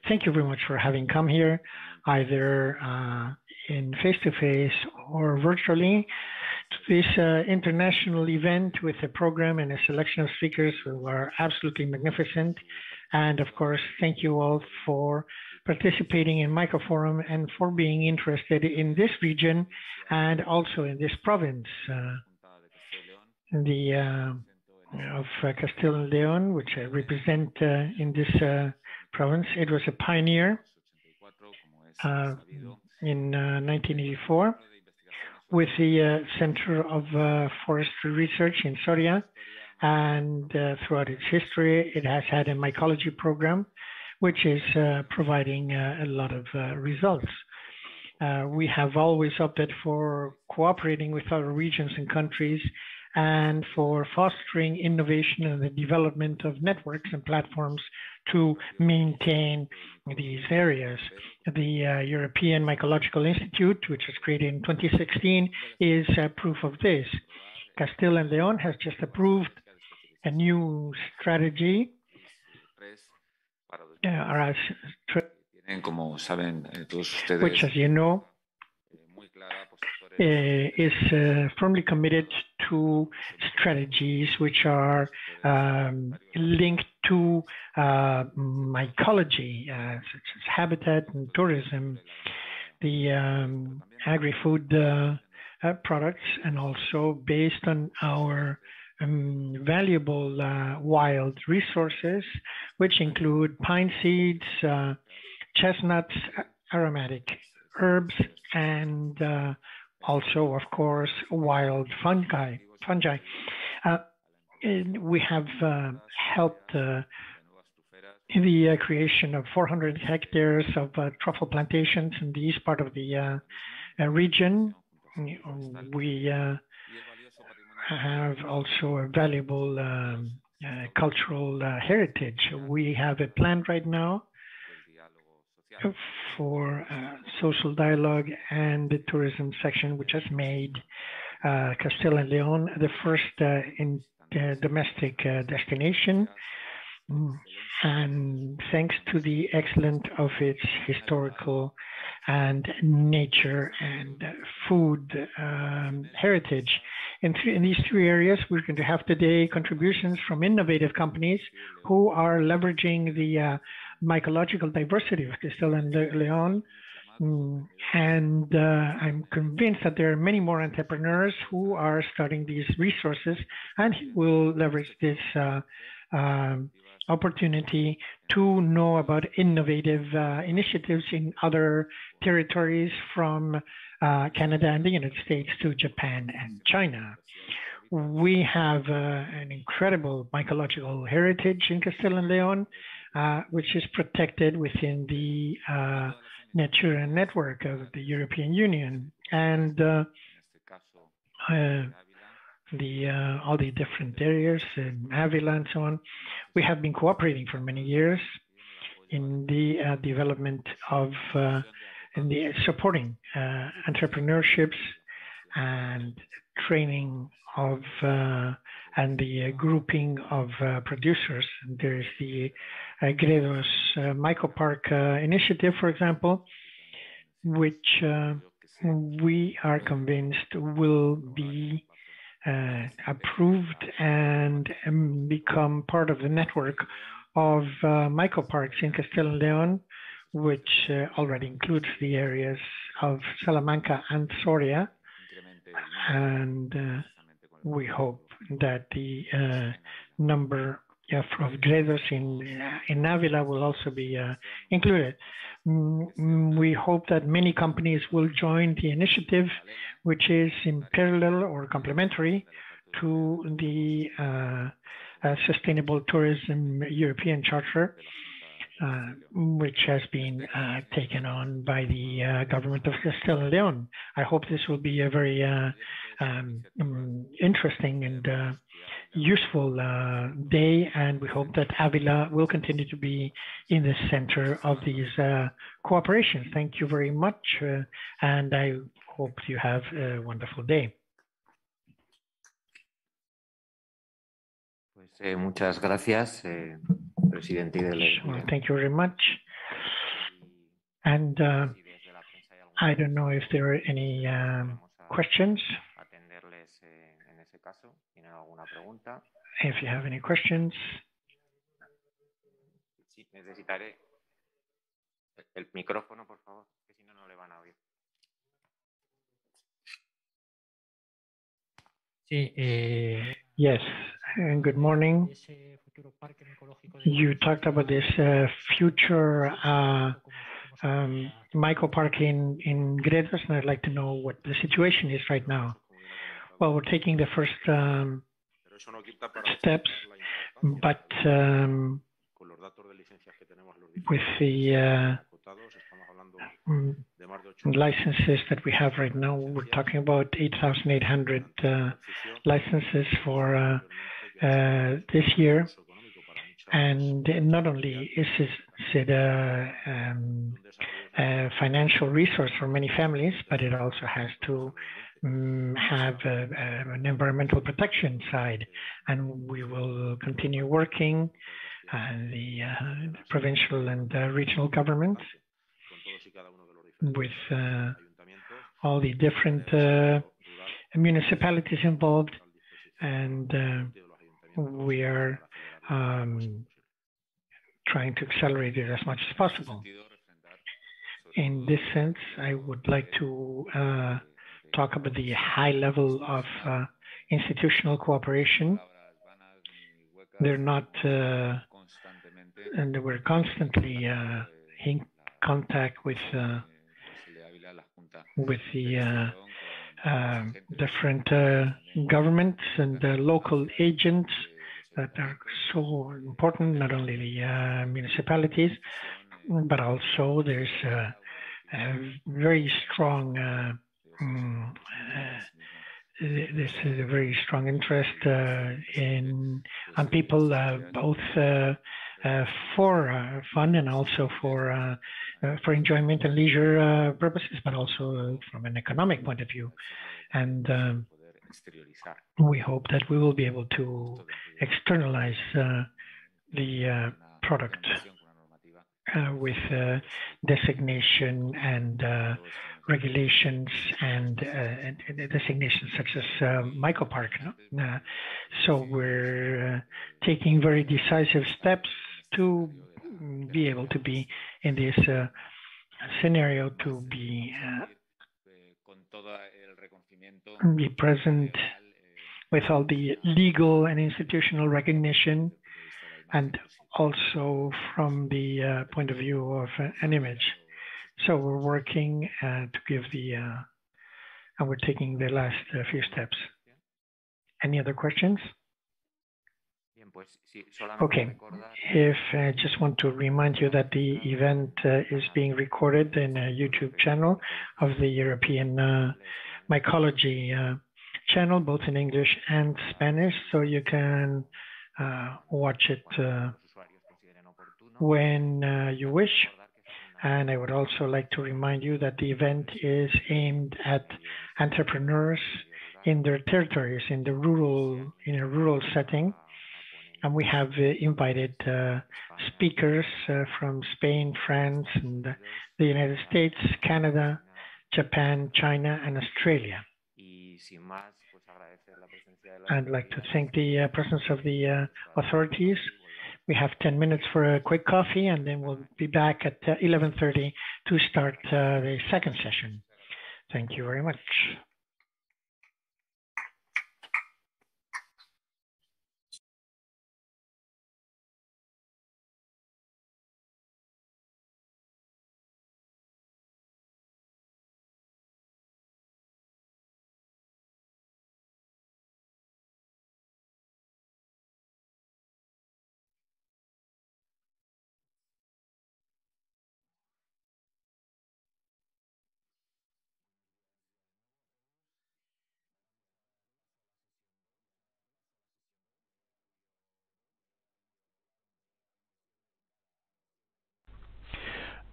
Thank you very much for having come here, either in face-to-face or virtually, to this international event with a program and a selection of speakers who are absolutely magnificent. And of course, thank you all for participating in MYCOFORUM and for being interested in this region and also in this province. Of Castile and Leon, which I represent in this province. It was a pioneer in 1984 with the Center of Forestry Research in Soria, and throughout its history, it has had a mycology program, which is providing a lot of results. We have always opted for cooperating with other regions and countries and for fostering innovation and the development of networks and platforms to maintain these areas. The European Mycological Institute, which was created in 2016, is proof of this. Castile and Leon has just approved a new strategy, which, as you know, is firmly committed to strategies which are linked to mycology, such as habitat and tourism, the agri-food products, and also based on our valuable wild resources, which include pine seeds, chestnuts, aromatic herbs, and also, of course, wild fungi. We have helped in the creation of 400 hectares of truffle plantations in the east part of the region. We have also a valuable cultural heritage. We have a plan right now for social dialogue and the tourism section, which has made Castile and Leon the first domestic destination. And thanks to the excellence of its historical and nature and food heritage. In these three areas, we're going to have today contributions from innovative companies who are leveraging the mycological diversity of Castile and Leon. And I'm convinced that there are many more entrepreneurs who are starting these resources and will leverage this opportunity to know about innovative initiatives in other territories from Canada and the United States to Japan and China. We have an incredible mycological heritage in Castile and Leon, which is protected within the Natura network of the European Union, and all the different areas in Ávila and so on. We have been cooperating for many years in the development of in the supporting entrepreneurships and training of and the grouping of producers. And there is the Gredos Mycopark initiative, for example, which we are convinced will be approved and become part of the network of mycoparks in Castilla and León, which already includes the areas of Salamanca and Soria. And we hope that the number of gredos in Ávila will also be included. We hope that many companies will join the initiative, which is in parallel or complementary to the Sustainable Tourism European Charter, which has been taken on by the government of Castilla and León. I hope this will be a very interesting and useful day, and we hope that Ávila will continue to be in the center of these cooperation. Thank you very much, and I hope you have a wonderful day. Muchas gracias, presidente. Well, thank you very much. And I don't know if there are any questions. If you have any questions. Necesitaré el micrófono, por favor, que si no, no le van a oír. Sí, yes, and good morning. You talked about this future mycopark in Gredos, and I'd like to know what the situation is right now. Well, we're taking the first steps, but with the licenses that we have right now, we're talking about 8,800 licenses for this year. And not only is it a financial resource for many families, but it also has to have an environmental protection side. And we will continue working the provincial and regional governments with all the different municipalities involved, and we are trying to accelerate it as much as possible. In this sense, I would like to talk about the high level of institutional cooperation. They're not, and we're constantly in contact with the different governments and local agents that are so important, not only the municipalities, but also there's a very strong this is a very strong interest on people both for fun and also for enjoyment and leisure purposes, but also from an economic point of view. And we hope that we will be able to externalize the product with designation and regulations and designations such as mycopark. So we're taking very decisive steps to be able to be in this scenario, to be present with all the legal and institutional recognition, and also from the point of view of an image. So we're working to give and we're taking the last few steps. Any other questions? Okay, if I just want to remind you that the event is being recorded in a YouTube channel of the European Mycology channel, both in English and Spanish, so you can watch it when you wish. And I would also like to remind you that the event is aimed at entrepreneurs in their territories, in a rural setting. And we have invited speakers from Spain, France, and the United States, Canada, Japan, China, and Australia. I'd like to thank the presence of the authorities. We have 10 minutes for a quick coffee, and then we'll be back at 11:30 to start the second session. Thank you very much.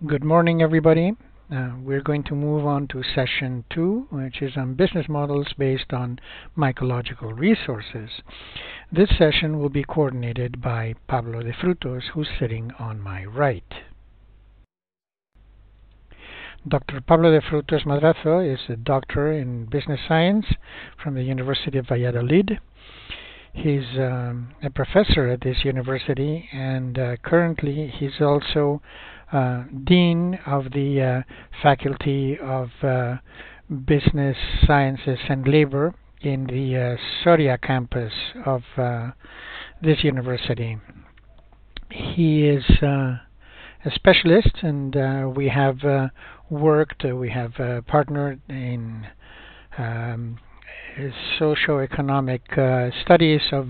Good morning, everybody. We're going to move on to session 2, which is on business models based on mycological resources. This session will be coordinated by Pablo de Frutos, who's sitting on my right. Dr. Pablo de Frutos Madrazo is a doctor in business science from the University of Valladolid. He's a professor at this university, and currently he's also Dean of the Faculty of Business Sciences and Labor in the Soria campus of this university. He is a specialist, and we have partnered in socio-economic studies of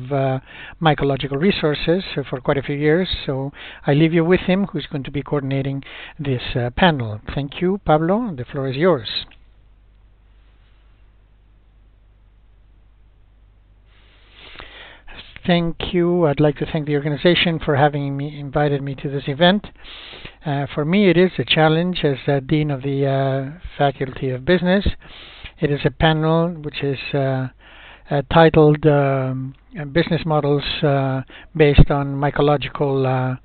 mycological resources for quite a few years. So I leave you with him, who's going to be coordinating this panel. Thank you, Pablo. The floor is yours. Thank you. I'd like to thank the organization for having invited me to this event. For me, it is a challenge as Dean of the Faculty of Business. It is a panel which is titled Business Models Based on Mycological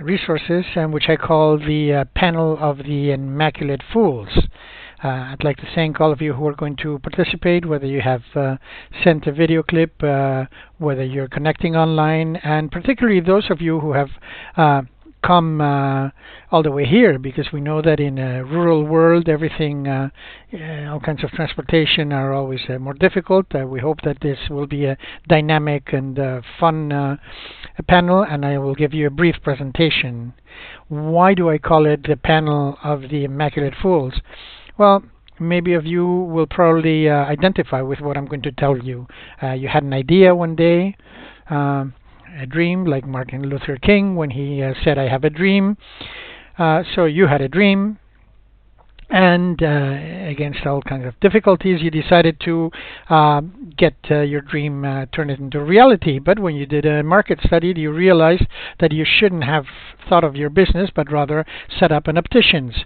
Resources, and which I call the Panel of the Immaculate Fools. I'd like to thank all of you who are going to participate, whether you have sent a video clip, whether you're connecting online, and particularly those of you who have come all the way here, because we know that in a rural world everything, all kinds of transportation are always more difficult. We hope that this will be a dynamic and fun panel, and I will give you a brief presentation. Why do I call it the Panel of the Immaculate Fools? Well, maybe of you will probably identify with what I'm going to tell you. You had an idea one day, a dream, like Martin Luther King when he said, "I have a dream." So you had a dream, and against all kinds of difficulties, you decided to get your dream turned into reality. But when you did a market study, you realized that you shouldn't have thought of your business, but rather set up an opticians.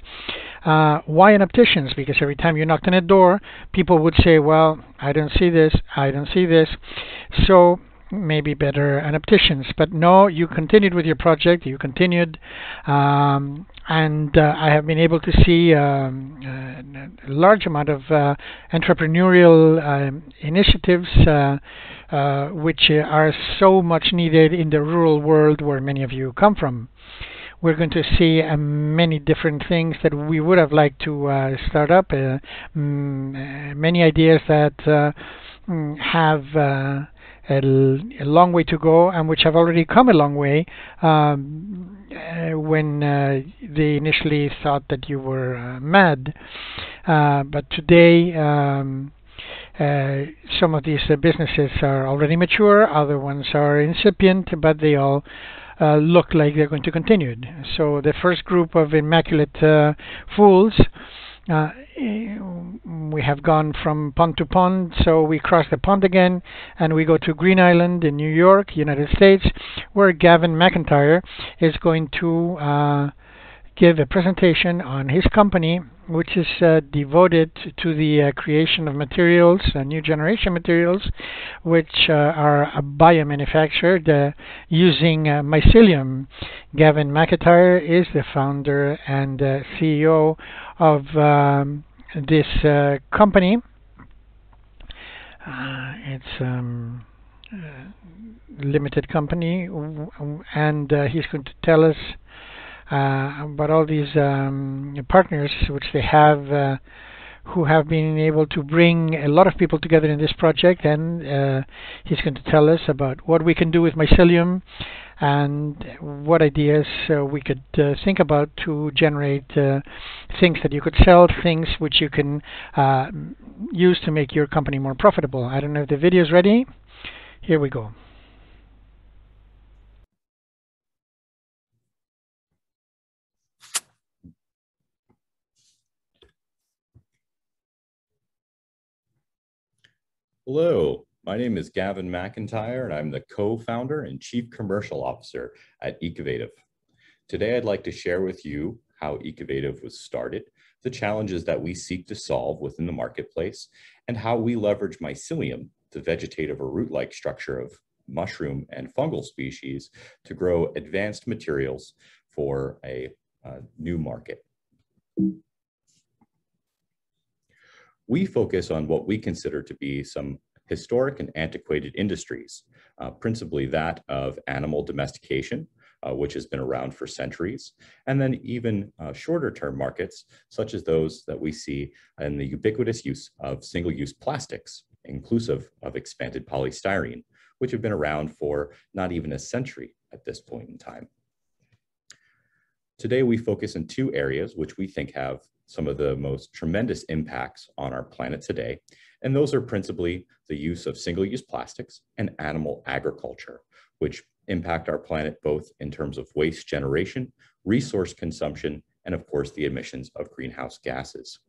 Why an opticians? Because every time you knocked on a door, people would say, "Well, I don't see this, I don't see this." So maybe better an opticians. But no, you continued with your project, you continued, and I have been able to see a large amount of entrepreneurial initiatives which are so much needed in the rural world where many of you come from. We're going to see many different things that we would have liked to start up, many ideas that have a long way to go, and which have already come a long way when they initially thought that you were mad. But today, some of these businesses are already mature, other ones are incipient, but they all look like they're going to continue. So the first group of immaculate fools, we have gone from pond to pond, so we cross the pond again and we go to Green Island in New York, United States, where Gavin McIntyre is going to give a presentation on his company, which is devoted to the creation of materials, new generation materials, which are biomanufactured using mycelium. Gavin McIntyre is the founder and CEO of this company. It's limited company, and he's going to tell us about all these partners which they have, who have been able to bring a lot of people together in this project, and he's going to tell us about what we can do with mycelium and what ideas we could think about to generate things that you could sell, things which you can use to make your company more profitable. I don't know if the video is ready. Here we go. Hello, my name is Gavin McIntyre, and I'm the co-founder and chief commercial officer at Ecovative. Today, I'd like to share with you how Ecovative was started, the challenges that we seek to solve within the marketplace, and how we leverage mycelium, the vegetative or root-like structure of mushroom and fungal species, to grow advanced materials for a new market. We focus on what we consider to be some historic and antiquated industries, principally that of animal domestication, which has been around for centuries, and then even shorter term markets, such as those that we see in the ubiquitous use of single-use plastics, inclusive of expanded polystyrene, which have been around for not even a century at this point in time. Today, we focus in two areas which we think have some of the most tremendous impacts on our planet today, and those are principally the use of single-use plastics and animal agriculture, which impact our planet both in terms of waste generation, resource consumption, and of course the emissions of greenhouse gases.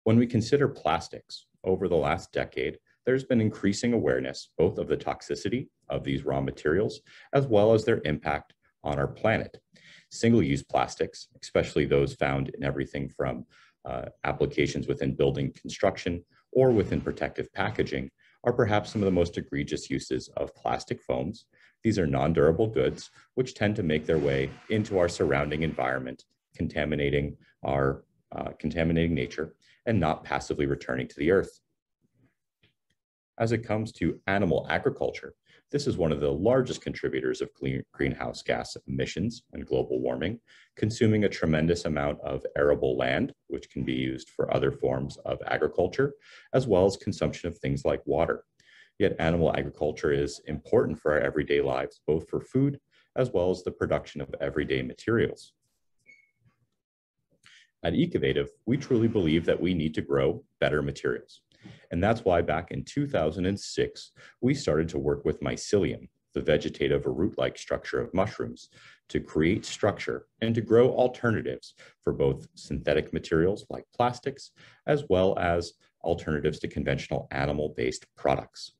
When we consider plastics, over the last decade, there's been increasing awareness both of the toxicity of these raw materials as well as their impact on our planet. Single-use plastics, especially those found in everything from applications within building construction or within protective packaging, are perhaps some of the most egregious uses of plastic foams. These are non-durable goods which tend to make their way into our surrounding environment, contaminating nature and not passively returning to the earth. As it comes to animal agriculture, this is one of the largest contributors of greenhouse gas emissions and global warming, consuming a tremendous amount of arable land, which can be used for other forms of agriculture, as well as consumption of things like water. Yet animal agriculture is important for our everyday lives, both for food as well as the production of everyday materials. At Ecovative, we truly believe that we need to grow better materials. And that's why back in 2006, we started to work with mycelium, the vegetative or root-like structure of mushrooms, to create structure and to grow alternatives for both synthetic materials like plastics, as well as alternatives to conventional animal-based products.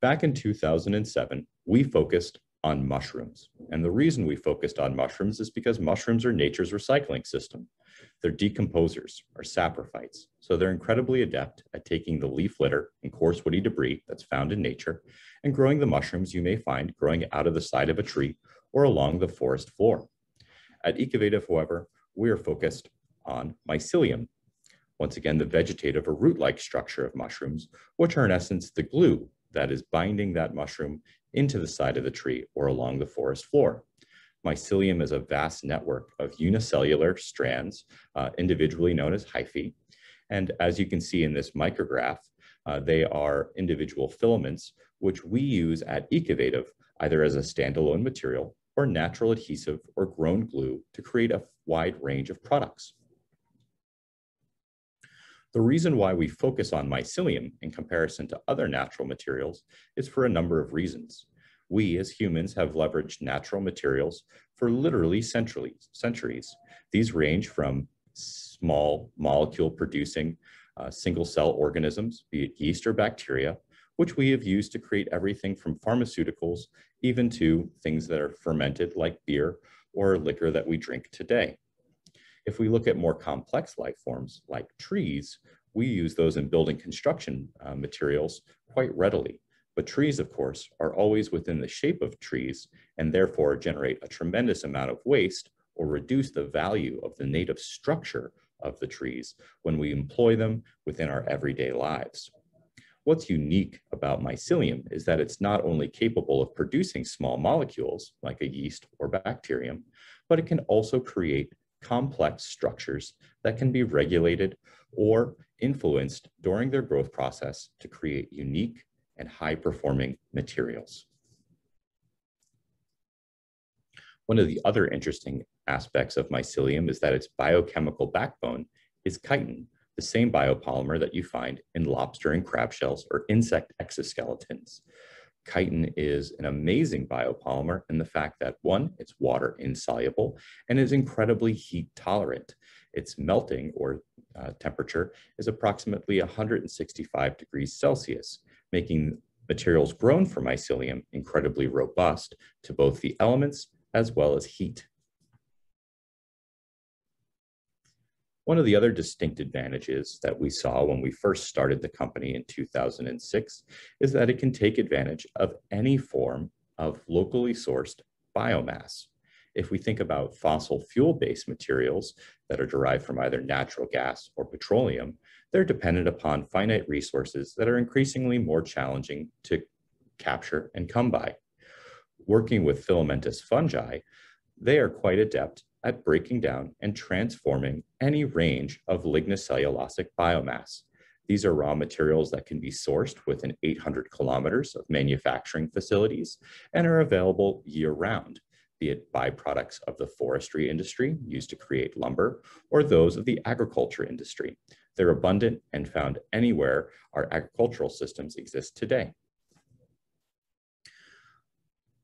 Back in 2007, we focused on mushrooms. And the reason we focused on mushrooms is because mushrooms are nature's recycling system. They're decomposers or saprophytes, so they're incredibly adept at taking the leaf litter and coarse woody debris that's found in nature and growing the mushrooms you may find growing out of the side of a tree or along the forest floor. At Ecovative, however, we are focused on mycelium, once again the vegetative or root-like structure of mushrooms, which are in essence the glue that is binding that mushroom into the side of the tree or along the forest floor. Mycelium is a vast network of unicellular strands, individually known as hyphae. And as you can see in this micrograph, they are individual filaments, which we use at Ecovative either as a standalone material or natural adhesive or grown glue to create a wide range of products. The reason why we focus on mycelium in comparison to other natural materials is for a number of reasons. We as humans have leveraged natural materials for literally centuries. These range from small molecule producing single cell organisms, be it yeast or bacteria, which we have used to create everything from pharmaceuticals, even to things that are fermented like beer or liquor that we drink today. If we look at more complex life forms like trees, we use those in building construction materials quite readily. But trees, of course, are always within the shape of trees and therefore generate a tremendous amount of waste or reduce the value of the native structure of the trees when we employ them within our everyday lives. What's unique about mycelium is that it's not only capable of producing small molecules like a yeast or bacterium, but it can also create complex structures that can be regulated or influenced during their growth process to create unique and high-performing materials. One of the other interesting aspects of mycelium is that its biochemical backbone is chitin, the same biopolymer that you find in lobster and crab shells or insect exoskeletons. Chitin is an amazing biopolymer in the fact that, one, it's water insoluble and is incredibly heat tolerant. Its melting or temperature is approximately 165 degrees Celsius, making materials grown from mycelium incredibly robust to both the elements as well as heat. One of the other distinct advantages that we saw when we first started the company in 2006 is that it can take advantage of any form of locally sourced biomass. If we think about fossil fuel-based materials that are derived from either natural gas or petroleum, they're dependent upon finite resources that are increasingly more challenging to capture and come by. Working with filamentous fungi, they are quite adept at breaking down and transforming any range of lignocellulosic biomass. These are raw materials that can be sourced within 800 kilometers of manufacturing facilities and are available year-round, be it byproducts of the forestry industry used to create lumber or those of the agriculture industry. They're abundant and found anywhere our agricultural systems exist today.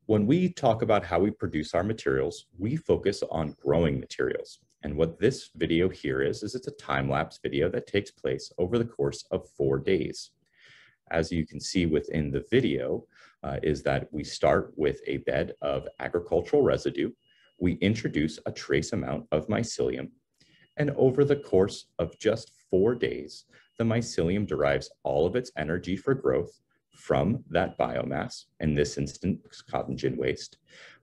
When we talk about how we produce our materials, we focus on growing materials. And what this video here is it's a time-lapse video that takes place over the course of 4 days. As you can see within the video, is that we start with a bed of agricultural residue. We introduce a trace amount of mycelium. And over the course of just 4 days, the mycelium derives all of its energy for growth from that biomass, in this instance, cotton gin waste,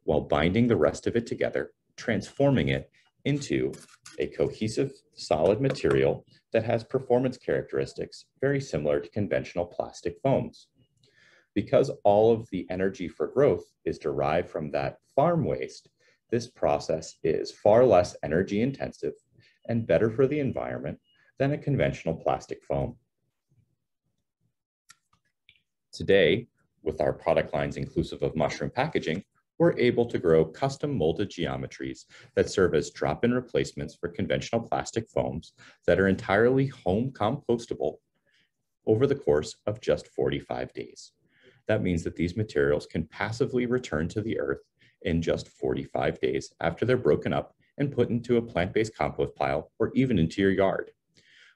while binding the rest of it together, transforming it into a cohesive, solid material that has performance characteristics very similar to conventional plastic foams. Because all of the energy for growth is derived from that farm waste, this process is far less energy intensive and better for the environment than a conventional plastic foam. Today, with our product lines inclusive of mushroom packaging, we're able to grow custom molded geometries that serve as drop-in replacements for conventional plastic foams that are entirely home compostable over the course of just 45 days. That means that these materials can passively return to the earth in just 45 days after they're broken up and put into a plant-based compost pile or even into your yard.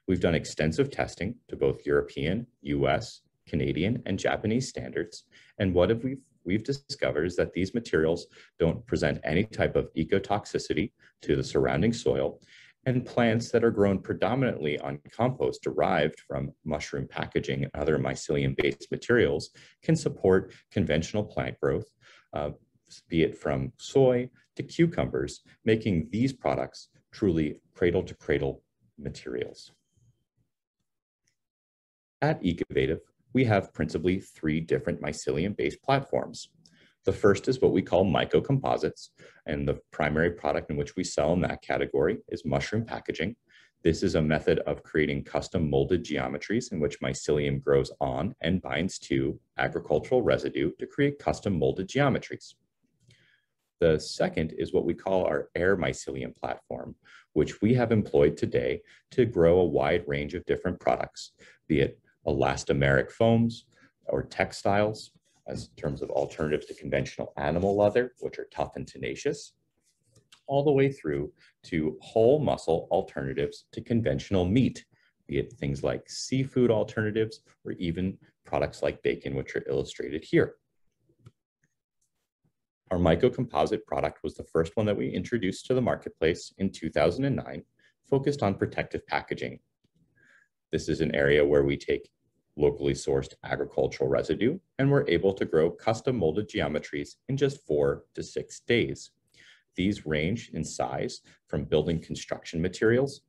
We've done extensive testing to both European, US, Canadian, and Japanese standards. And what have we've discovered is that these materials don't present any type of ecotoxicity to the surrounding soil, and plants that are grown predominantly on compost derived from mushroom packaging and other mycelium-based materials can support conventional plant growth, be it from soy to cucumbers, making these products truly cradle-to-cradle materials. At Ecovative, we have principally 3 different mycelium-based platforms. The first is what we call Microcomposites, and the primary product in which we sell in that category is mushroom packaging. This is a method of creating custom molded geometries in which mycelium grows on and binds to agricultural residue to create custom molded geometries. The second is what we call our air mycelium platform, which we have employed today to grow a wide range of different products, be it elastomeric foams or textiles, as in terms of alternatives to conventional animal leather, which are tough and tenacious, all the way through to whole muscle alternatives to conventional meat, be it things like seafood alternatives or even products like bacon, which are illustrated here. Our Mycocomposite product was the first one that we introduced to the marketplace in 2009, focused on protective packaging. This is an area where we take locally sourced agricultural residue, and we're able to grow custom molded geometries in just 4 to 6 days. These range in size from building construction materials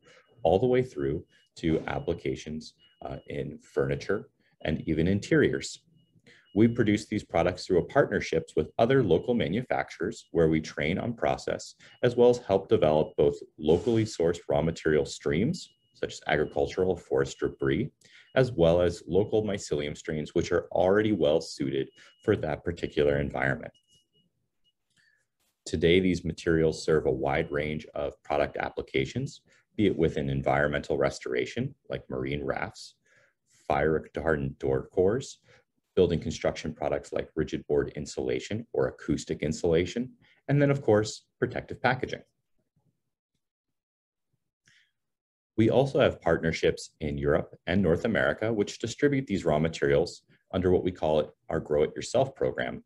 all the way through to applications in furniture and even interiors. We produce these products through partnerships with other local manufacturers where we train on process, as well as help develop both locally sourced raw material streams, such as agricultural forest debris, as well as local mycelium strains, which are already well suited for that particular environment. Today, these materials serve a wide range of product applications, be it within environmental restoration, like marine rafts, fire retardant door cores, building construction products like rigid board insulation or acoustic insulation, and then of course, protective packaging. We also have partnerships in Europe and North America, which distribute these raw materials under what we call our Grow It Yourself program.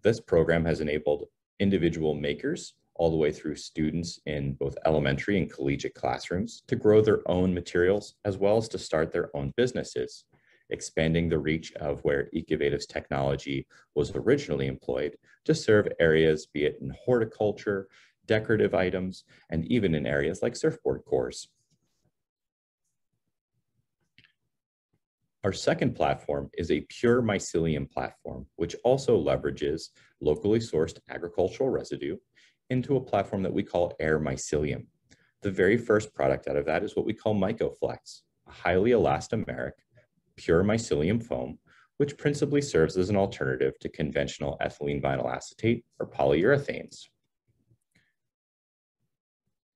This program has enabled individual makers all the way through students in both elementary and collegiate classrooms to grow their own materials, as well as to start their own businesses, expanding the reach of where Ecovative's technology was originally employed to serve areas, be it in horticulture, decorative items, and even in areas like surfboard cores. Our second platform is a pure mycelium platform, which also leverages locally sourced agricultural residue into a platform that we call Air Mycelium. The very first product out of that is what we call Microflex, a highly elastomeric, pure mycelium foam, which principally serves as an alternative to conventional ethylene vinyl acetate or polyurethanes.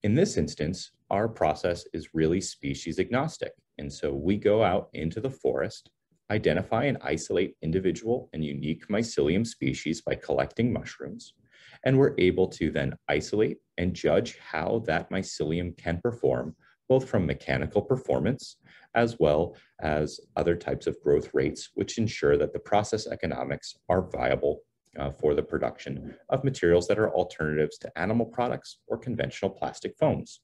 In this instance, our process is really species agnostic. And so we go out into the forest, identify and isolate individual and unique mycelium species by collecting mushrooms, and we're able to then isolate and judge how that mycelium can perform, both from mechanical performance as well as other types of growth rates, which ensure that the process economics are viable for the production of materials that are alternatives to animal products or conventional plastic foams.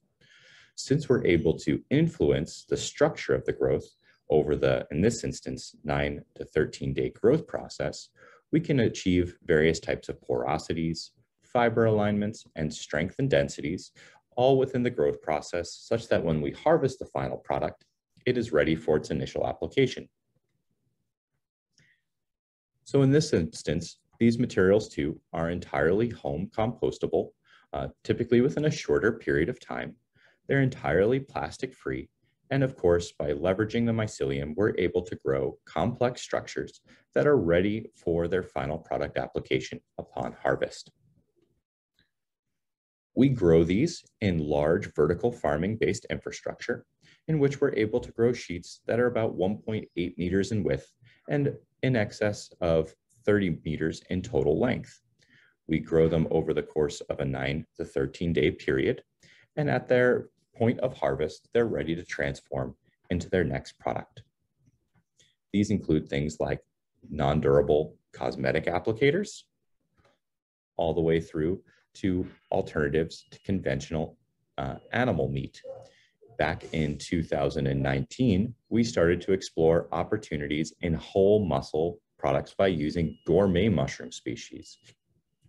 Since we're able to influence the structure of the growth over the, in this instance, 9 to 13-day growth process, we can achieve various types of porosities, fiber alignments, and strength and densities, all within the growth process, such that when we harvest the final product, it is ready for its initial application. So in this instance, these materials too are entirely home compostable, typically within a shorter period of time. They're entirely plastic free. And of course, by leveraging the mycelium, we're able to grow complex structures that are ready for their final product application upon harvest. We grow these in large vertical farming-based infrastructure in which we're able to grow sheets that are about 1.8 meters in width and in excess of 30 meters in total length. We grow them over the course of a 9 to 13-day period, and at their point of harvest, they're ready to transform into their next product. These include things like non-durable cosmetic applicators, all the way through to alternatives to conventional animal meat. Back in 2019, we started to explore opportunities in whole muscle products by using gourmet mushroom species.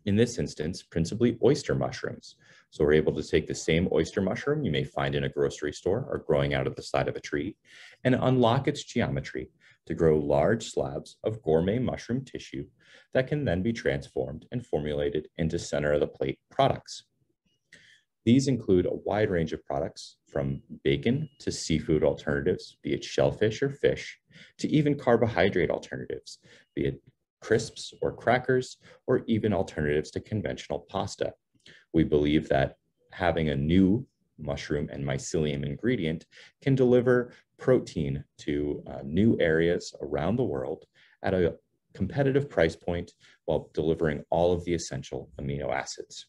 In this instance, principally oyster mushrooms. So we're able to take the same oyster mushroom you may find in a grocery store or growing out of the side of a tree and unlock its geometry to grow large slabs of gourmet mushroom tissue that can then be transformed and formulated into center of the plate products. These include a wide range of products from bacon to seafood alternatives, be it shellfish or fish, to even carbohydrate alternatives, be it crisps or crackers, or even alternatives to conventional pasta. We believe that having a new mushroom and mycelium ingredient can deliver protein to new areas around the world at a competitive price point while delivering all of the essential amino acids.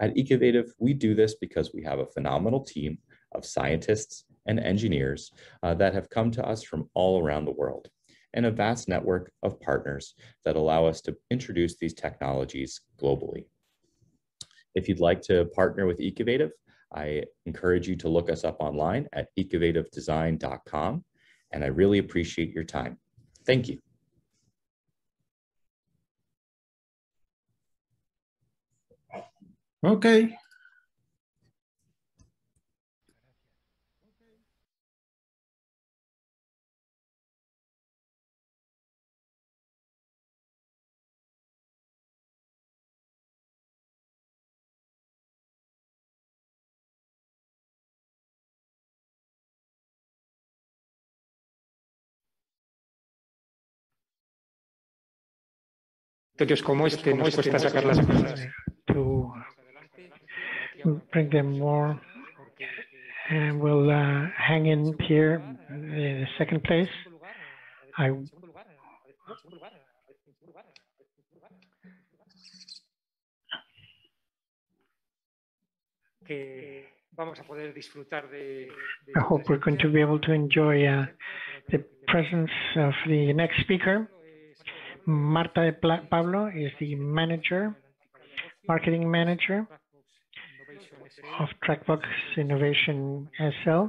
At Ecovative, we do this because we have a phenomenal team of scientists and engineers that have come to us from all around the world. and a vast network of partners that allow us to introduce these technologies globally. If you'd like to partner with Ecovative, I encourage you to look us up online at ecovativedesign.com, and I really appreciate your time. Thank you. Okay. Como este nos cuesta sacar las cosas. To bring them more, and we'll hang in here in second place. I hope we're going to be able to enjoy the presence of the next speaker. Marta de Pablo is the marketing manager of Trackbox Innovation SL.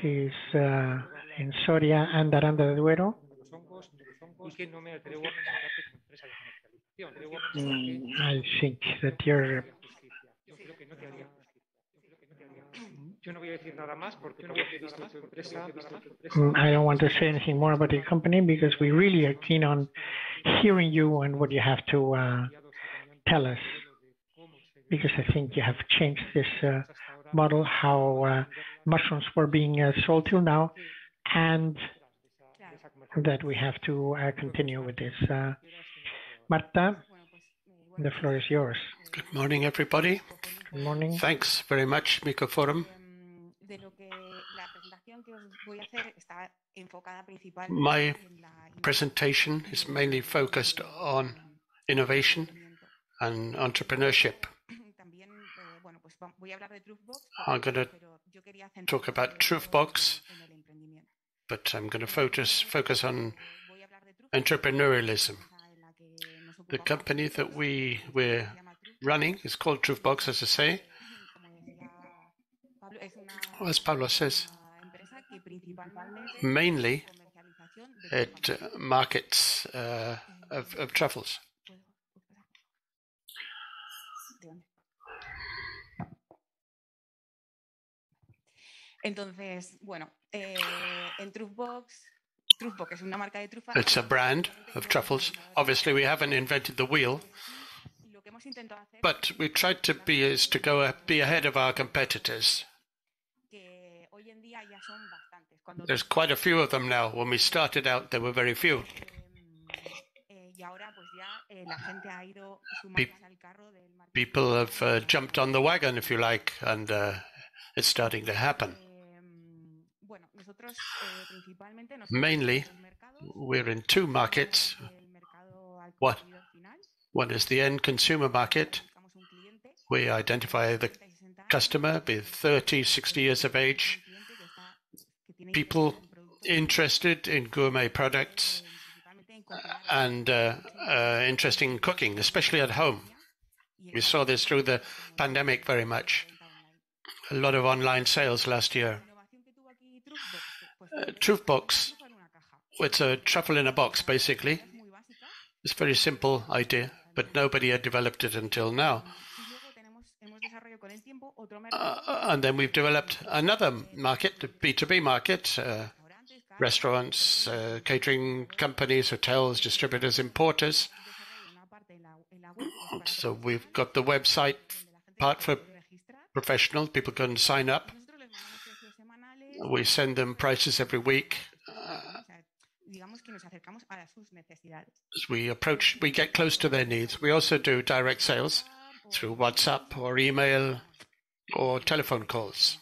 She's in Soria and Aranda de Duero. I think that you're... I don't want to say anything more about your company because we really are keen on hearing you and what you have to tell us. Because I think you have changed this model, how mushrooms were being sold till now, and that we have to continue with this. Marta, the floor is yours. Good morning, everybody. Good morning. Thanks very much, MYCOFORUM. My presentation is mainly focused on innovation and entrepreneurship. I'm going to talk about Truthbox, but I'm going to focus on entrepreneurialism. The company that we're running is called Truthbox, as I say. As Pablo says, mainly it markets of truffles. It's a brand of truffles. Obviously, we haven't invented the wheel, but we tried to be ahead of our competitors. There's quite a few of them now. When we started out, there were very few. People have jumped on the wagon, if you like, and it's starting to happen. Mainly, we're in two markets. One is the end consumer market. We identify the customer with 30, 60 years of age, people interested in gourmet products and interested in cooking, especially at home. We saw this through the pandemic very much. A lot of online sales last year. Truthbox, it's a truffle in a box, basically. It's a very simple idea, but nobody had developed it until now. And then we've developed another market, the B2b market, restaurants, catering companies, hotels, distributors, importers. So we've got the website part for professionals. People can sign up. We send them prices every week. We get close to their needs. We also do direct sales through WhatsApp or email or telephone calls.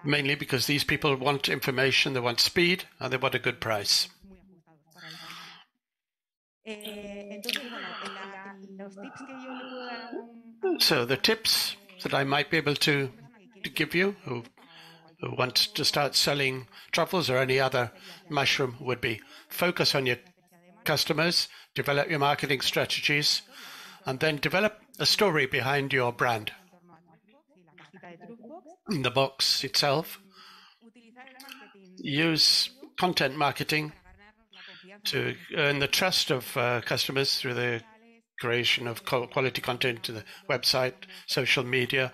Mainly because these people want information, they want speed, and they want a good price. So the tips that I might be able to give you, who who want to start selling truffles or any other mushroom would be focus on your customers, develop your marketing strategies, and then develop a story behind your brand. In the box itself, use content marketing to earn the trust of customers through the creation of quality content to the website, social media.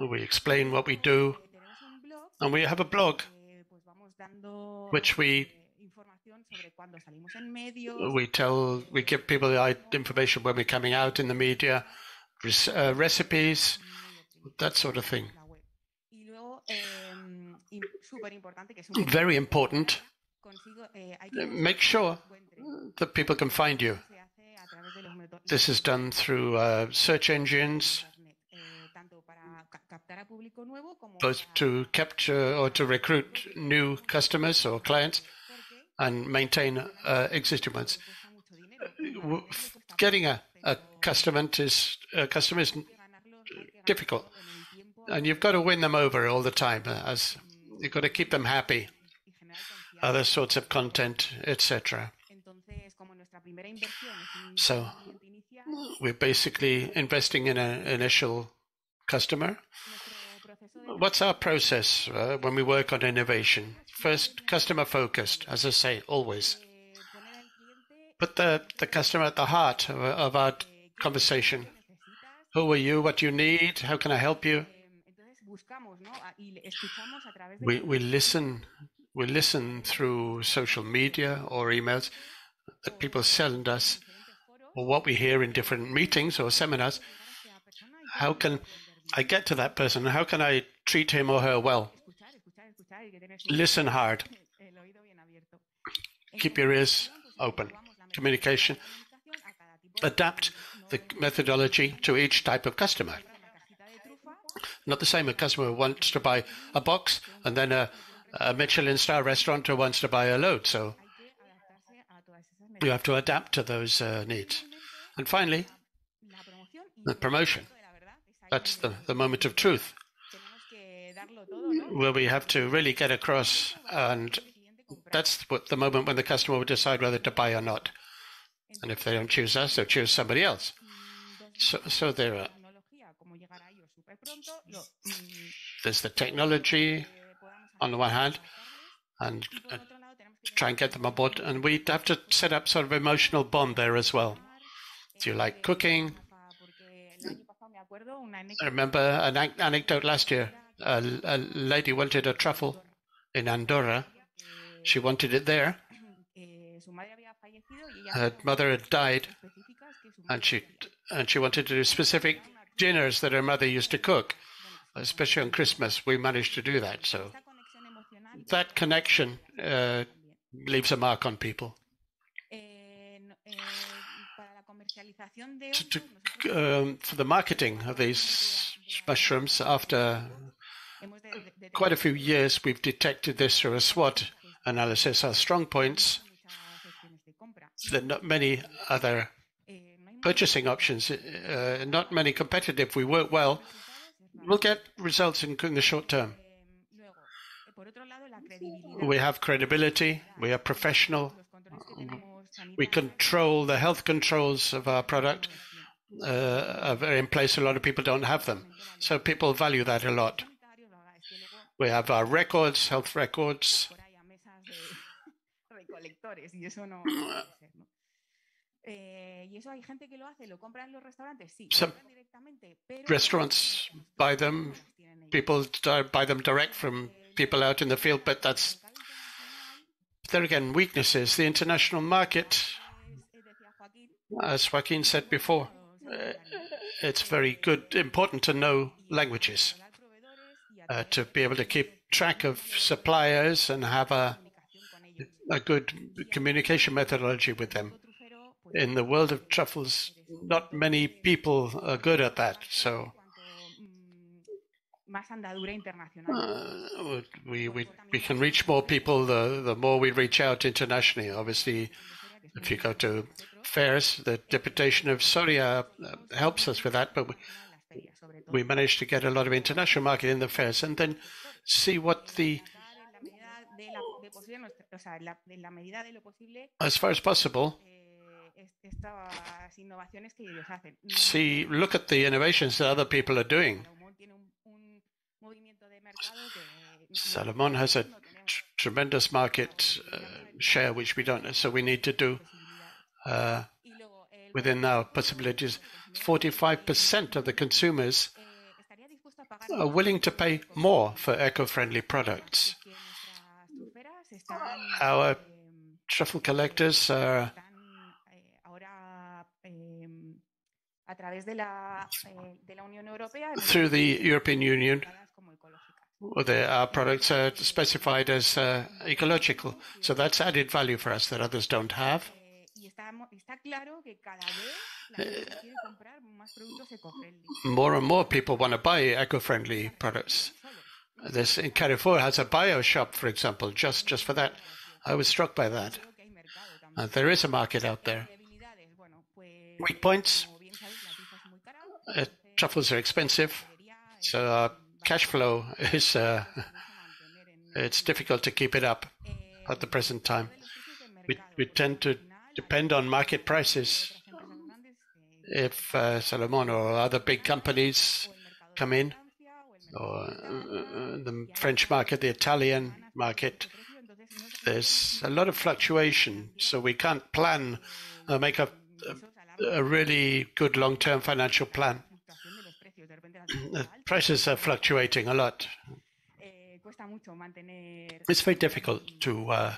We explain what we do, and we have a blog which we give people the information when we're coming out in the media, recipes, that sort of thing. Very important. Make sure that people can find you. This is done through search engines, both to capture or to recruit new customers or clients and maintain existing ones. Getting a customer is difficult, and you've got to win them over all the time. As you've got to keep them happy. Other sorts of content, etc. So we're basically investing in an initial customer. What's our process when we work on innovation? First, customer focused, as I say, always. Put the customer at the heart of our conversation. Who are you? What do you need? How can I help you? We listen through social media or emails that people send us, or what we hear in different meetings or seminars. How can I get to that person? How can I treat him or her well? Listen hard. Keep your ears open. Communication. Adapt the methodology to each type of customer. Not the same. A customer who wants to buy a box and then a Michelin star restaurant who wants to buy a load. So you have to adapt to those needs. And finally, the promotion. That's the moment of truth, where we have to really get across, and that's the moment when the customer will decide whether to buy or not. And if they don't choose us, they'll choose somebody else. So there's the technology on the one hand, and try and get them on board. And we have to set up sort of emotional bond there as well. Do you like cooking? I remember an anecdote last year. A lady wanted a truffle in Andorra. She wanted it there. Her mother had died, and she wanted to do specific dinners that her mother used to cook, especially on Christmas. We managed to do that. So that connection leaves a mark on people. For the marketing of these mushrooms, after quite a few years, we've detected this through a SWOT analysis. Our strong points, there are not many other purchasing options, not many competitive. We work well. We'll get results in the short term. We have credibility. We are professional. We control the health controls of our product. Are in place. A lot of people don't have them. So people value that a lot. We have our records, health records. Some restaurants buy them. People buy them direct from people out in the field, but that's, there again, weaknesses. The international market, as Joaquin said before, it's very good, important to know languages, to be able to keep track of suppliers and have a good communication methodology with them. In the world of truffles, not many people are good at that. So we can reach more people the more we reach out internationally. Obviously, if you go to fairs, the Deputation of Soria helps us with that, but we managed to get a lot of international market in the fairs, and then see what as far as possible, look at the innovations that other people are doing. Salomon has a tremendous market share, which we don't, so we need to do within our possibilities. 45% of the consumers are willing to pay more for eco-friendly products. Our truffle collectors are through the European Union, our products are specified as ecological. So that's added value for us that others don't have. More and more people want to buy eco-friendly products. This in Carrefour has a bio shop, for example, just for that. I was struck by that. There is a market out there. Weak points. Truffles are expensive, so our cash flow is it's difficult to keep it up at the present time. We tend to depend on market prices. If Salomon or other big companies come in, or the French market, the Italian market, there's a lot of fluctuation, so we can't plan or make a really good long-term financial plan. The prices are fluctuating a lot. It's very difficult to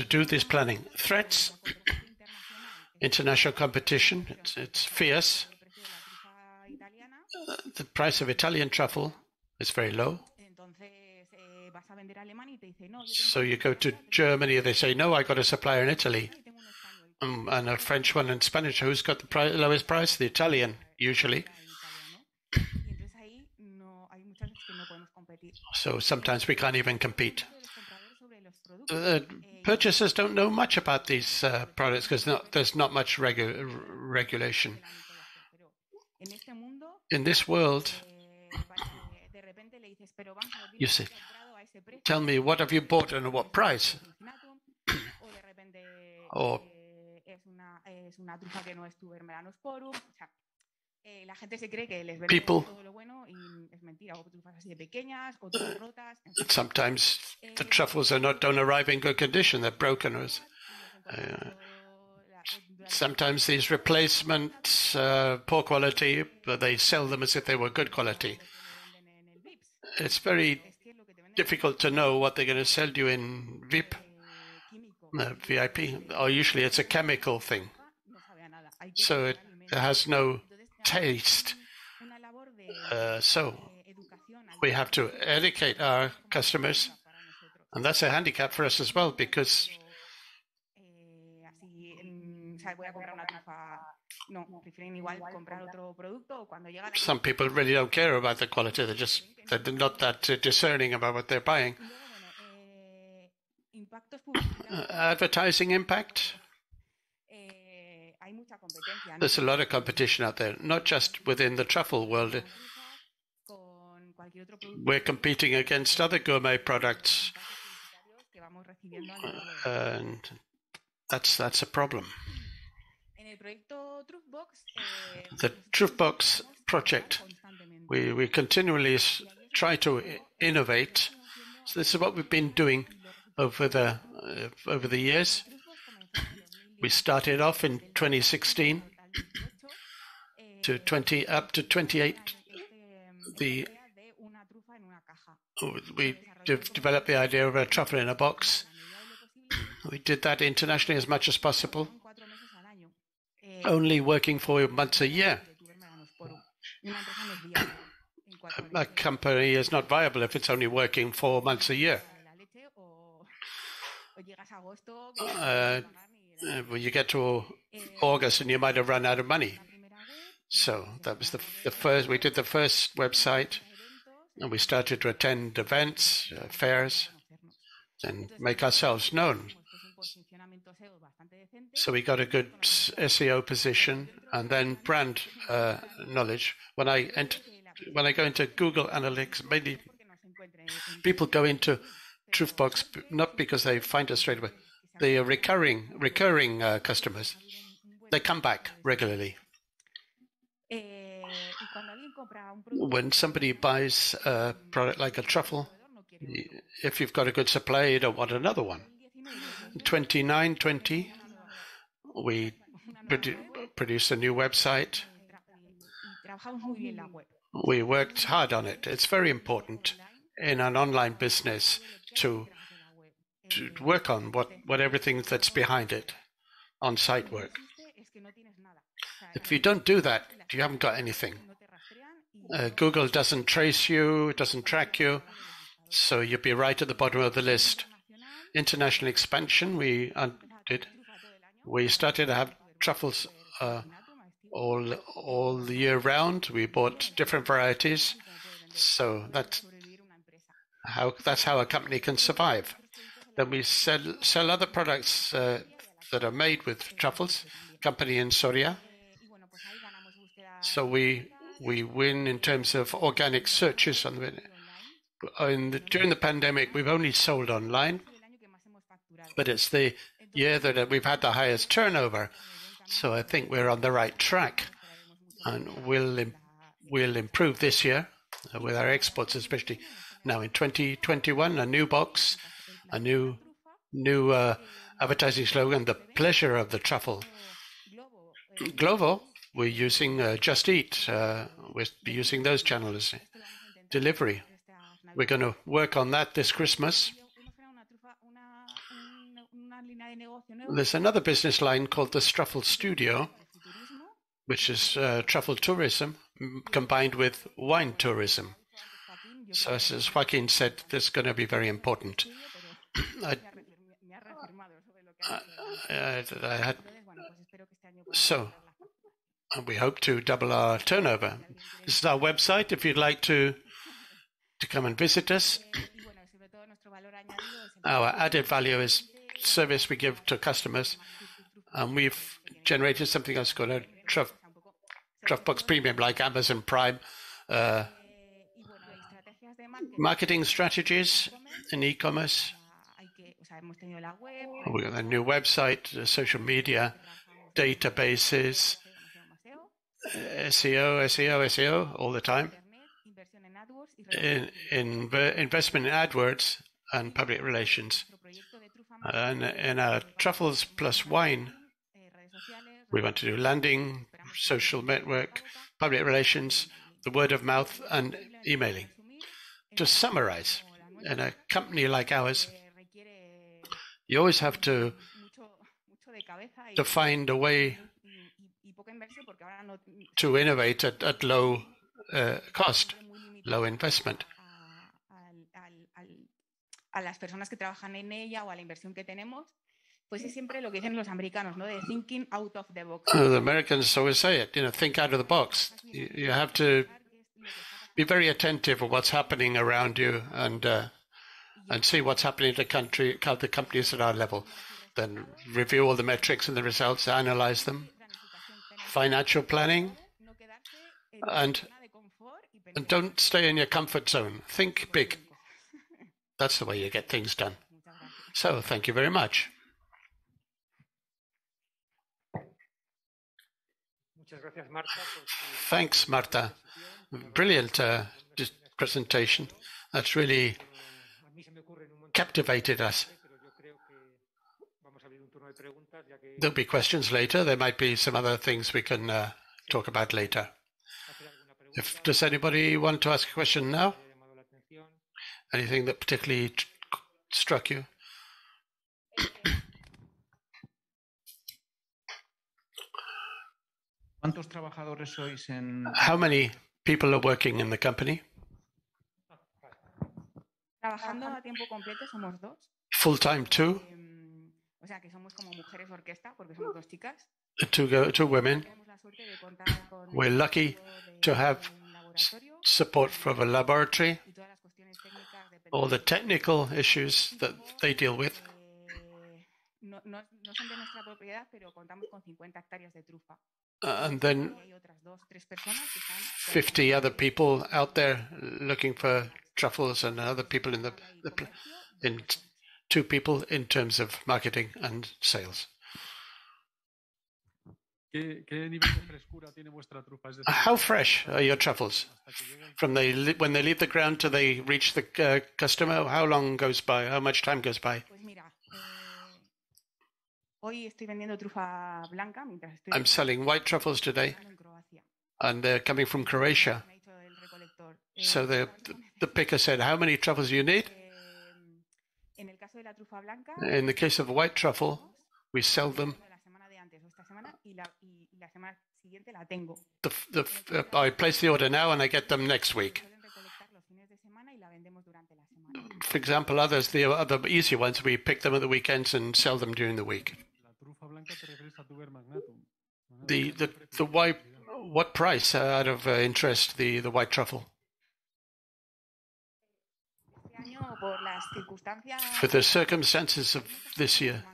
do this planning. Threats, international competition, it's fierce. The price of Italian truffle is very low. So you go to Germany, they say, no, I got a supplier in Italy. And a French one and Spanish, who's got the lowest price? The Italian, usually. So sometimes we can't even compete. Purchasers don't know much about these products because there's not much regulation. In this world, you see, tell me, what have you bought and at what price? Or people, sometimes the truffles don't arrive in good condition, they're broken. Sometimes these replacements, poor quality, but they sell them as if they were good quality. It's very difficult to know what they're going to sell you in VIP, or usually it's a chemical thing. So it has no taste. So we have to educate our customers, and that's a handicap for us as well, because some people really don't care about the quality. They're not that discerning about what they're buying. Advertising impact. There's a lot of competition out there, not just within the truffle world. We're competing against other gourmet products, and that's a problem. The Truffbox project, we continually try to innovate. So this is what we've been doing over the years. We started off in 2016 up to 28. We developed the idea of a truffle in a box. We did that internationally as much as possible, only working for months a year. A company is not viable if it's only working 4 months a year. When you get to August and you might have run out of money. So that was the first. We did the first website, and we started to attend events, fairs, and make ourselves known. So we got a good SEO position, and then brand knowledge. When I go into Google Analytics, mainly people go into Truthbox not because they find us straight away. They are recurring customers. They come back regularly. When somebody buys a product like a truffle, if you've got a good supply, you don't want another one. 20, we produced a new website. We worked hard on it. It's very important in an online business to work on what everything that's behind it, on-site work. If you don't do that, you haven't got anything. Google doesn't trace you, it doesn't track you, so you'll be right at the bottom of the list. International expansion, we did. We started to have truffles all the year round. We bought different varieties, so that's how a company can survive. Then we sell other products that are made with truffles. Company in Soria. So we win in terms of organic searches on the during the pandemic. We've only sold online, but it's the year that we've had the highest turnover. So I think we're on the right track, and we'll improve this year with our exports, especially now in 2021. A new box, a new advertising slogan: the pleasure of the truffle. Glovo, we're using Just Eat. We'll be using those channels. Delivery. We're going to work on that this Christmas. There's another business line called the Truffle Studio, which is truffle tourism combined with wine tourism. So as Joaquin said, this is going to be very important. We hope to double our turnover. This is our website if you'd like to come and visit us. Our added value is service we give to customers, and we've generated something else called a Truffbox Premium, like Amazon Prime. Marketing strategies in e-commerce. We got a new website, social media, databases, SEO all the time. Investment in AdWords and public relations. And in our truffles plus wine, we want to do landing, social network, public relations, the word of mouth, and emailing. To summarize, in a company like ours, you always have to find a way to innovate at low cost, low investment. A las personas que trabajan en ella o a la inversión que tenemos, pues es siempre lo que dicen los americanos, ¿no? De thinking out of the box. The Americans always say it, think out of the box. You have to be very attentive of what's happening around you and see what's happening in the country, the companies at our level. Then review all the metrics and the results, analyze them. Financial planning, and don't stay in your comfort zone. Think big. That's the way you get things done. So, thank you very much. Thanks, Marta. Brilliant presentation. That's really captivated us. There'll be questions later. There might be some other things we can talk about later. Does anybody want to ask a question now? Anything that particularly struck you? How many people are working in the company? Trabajando a tiempo completo somos dos. Full-time, two? O sea, que somos como mujeres orquesta, porque somos dos chicas. Two women. We're lucky to have support from a laboratory, all the technical issues that they deal with. no son de nuestra propiedad, pero contamos con 50 hectáreas de trufa. And then 50 other people out there looking for truffles, and other people in 2 people in terms of marketing and sales. How fresh are your truffles? From when they leave the ground till they reach the customer, how long goes by? How much time goes by? I'm selling white truffles today, and they're coming from Croatia. So the picker said, how many truffles do you need? In the case of white truffle, we sell them. I place the order now and I get them next week. For example, the other easier ones, we pick them at the weekends and sell them during the week. The white, what price out of interest, the white truffle? For the circumstances of this year,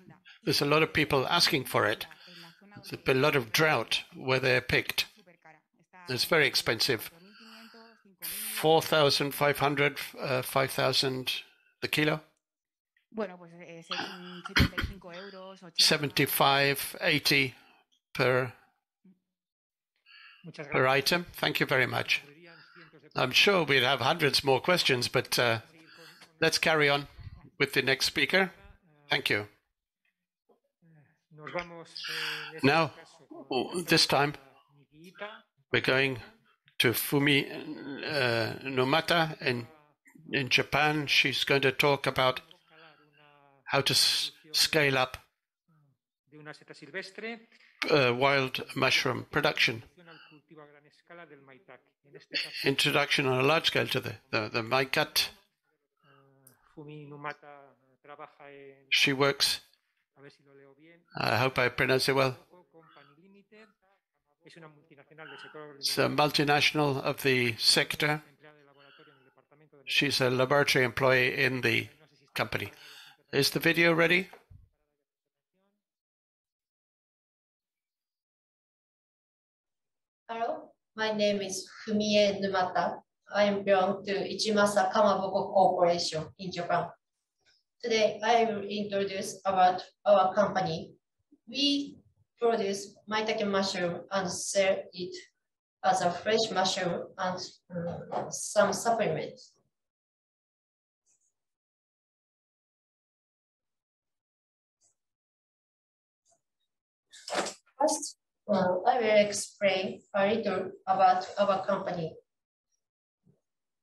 there's a lot of people asking for it. There's been a lot of drought where they're picked. It's very expensive. 4,500, 5,000 the kilo. 75, 80 per item. Thank you very much. I'm sure we'd have hundreds more questions, but let's carry on with the next speaker. Thank you. Now, this time, we're going to Fumi Nomata in Japan. She's going to talk about how to scale up wild mushroom production. Introduction on a large scale to the MyCat. She works, I hope I pronounce it well. It's a multinational of the sector. She's a laboratory employee in the company. Is the video ready? Hello, my name is Fumie Numata. I belong to Ichimasa Kamaboko Corporation in Japan. Today, I will introduce about our company. We produce maitake mushroom and sell it as a fresh mushroom and some supplements. First, I will explain a little about our company.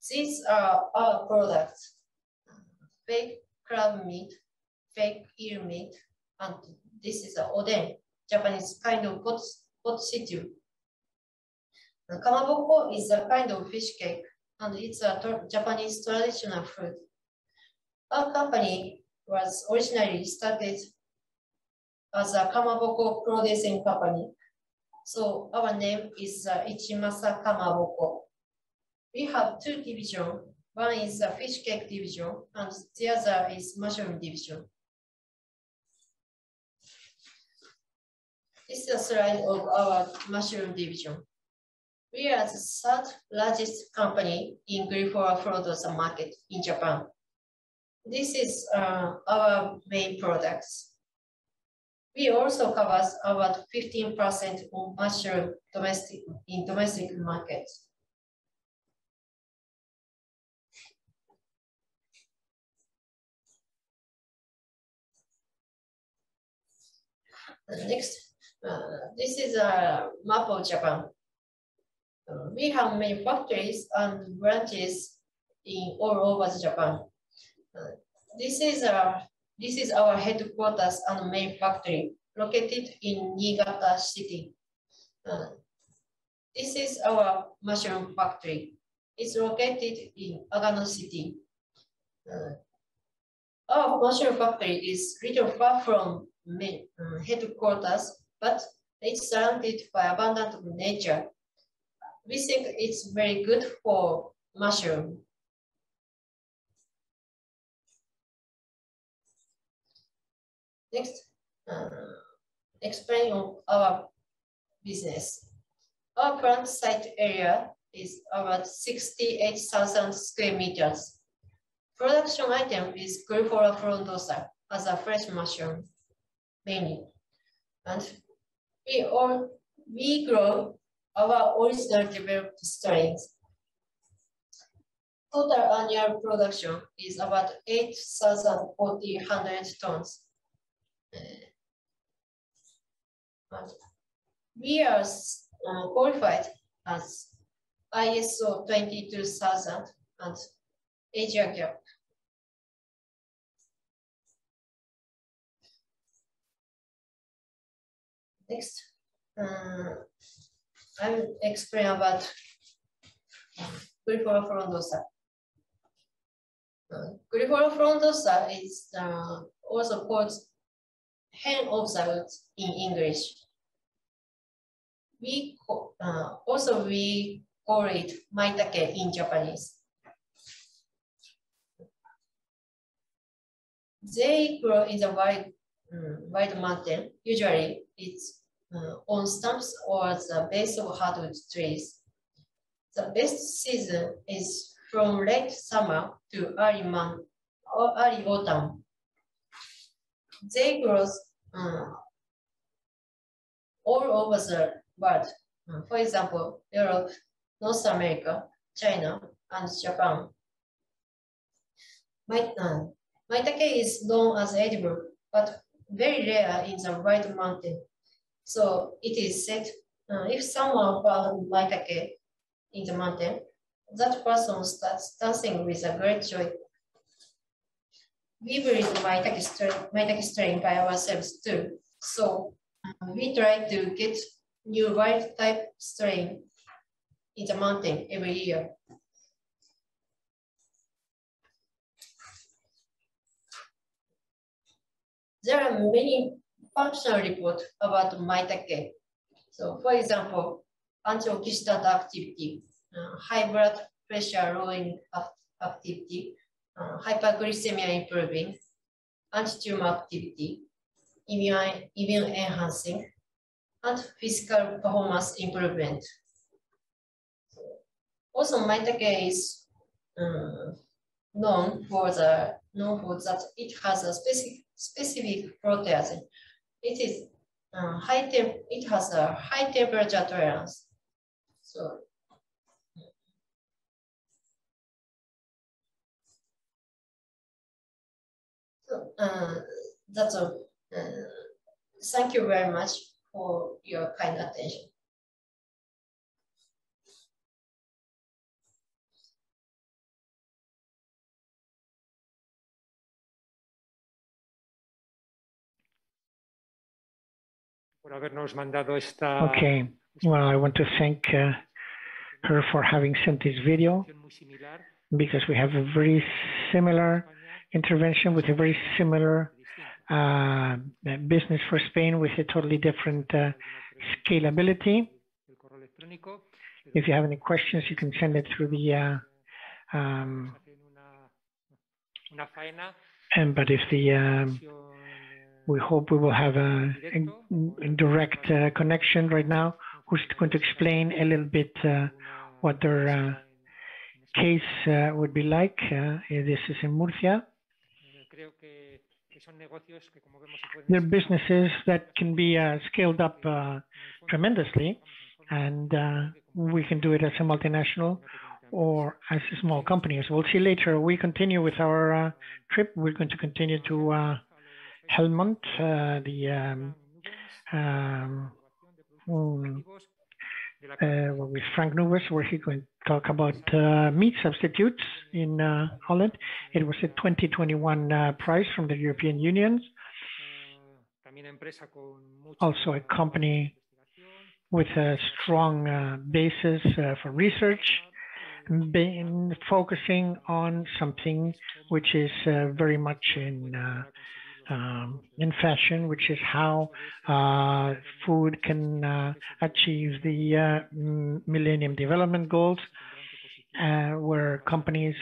These are our products: fake crab meat, fake eel meat, and this is a oden, Japanese kind of pot stew. Kamaboko is a kind of fish cake, and it's a Japanese traditional food. Our company was originally started as a Kamaboko producing company, so our name is Ichimasa Kamaboko. We have 2 divisions. One is a fish cake division, and the other is mushroom division. This is a slide of our mushroom division. We are the 3rd largest company in Grifora Frozen market in Japan. This is our main products. We also cover about 15% of mushroom in domestic markets. Next, this is a map of Japan. We have many factories and branches in all over Japan. This is our headquarters and main factory located in Niigata City. This is our mushroom factory. It's located in Agano City. Our mushroom factory is little far from headquarters, but it's surrounded by abundant nature. We think it's very good for mushroom. Next, explain our business. Our plant site area is about 68,000 square meters. Production item is Glyphora frondosa as a fresh mushroom, mainly. And we grow our original developed strains. Total annual production is about 8,400 tons. And we are qualified as ISO 22000 and Asia Gap. Next, I will explain about Glyphora frondosa. Glyphora frondosa is also called hen of the woods in English. We call it maitake in Japanese. They grow in the wide mountain. Usually, it's on stumps or the base of hardwood trees. The best season is from late summer to early autumn. They grow all over the world. For example, Europe, North America, China, and Japan. Maitake is known as edible, but very rare in the wide mountain. So it is said, if someone found maitake in the mountain, that person starts dancing with a great joy. We breed maitake strain by ourselves too. So we try to get new wild type strain in the mountain every year. There are many functional reports about maitake. So for example, antioxidant activity, high blood pressure lowering activity, hyperglycemia improving, anti-tumor activity, immune enhancing, and physical performance improvement. Also, maitake is known for that it has a specific protease. It has a high temperature tolerance. So that's all. Thank you very much for your kind attention. Okay, well, I want to thank her for having sent this video, because we have a very similar intervention with a very similar business for Spain with a totally different scalability. If you have any questions, you can send it through the but if the we hope we will have a direct connection right now, who's going to explain a little bit what their case would be like. This is in Murcia. They're businesses that can be scaled up tremendously, and we can do it as a multinational or as a small company. As we'll see later, we continue with our trip. We're going to continue to Helmont, with Frank Nubes, where he's going to talk about meat substitutes in Holland. It was a 2021 prize from the European Union. Also a company with a strong basis for research, focusing on something which is very much in fashion, which is how food can achieve the Millennium Development Goals, where companies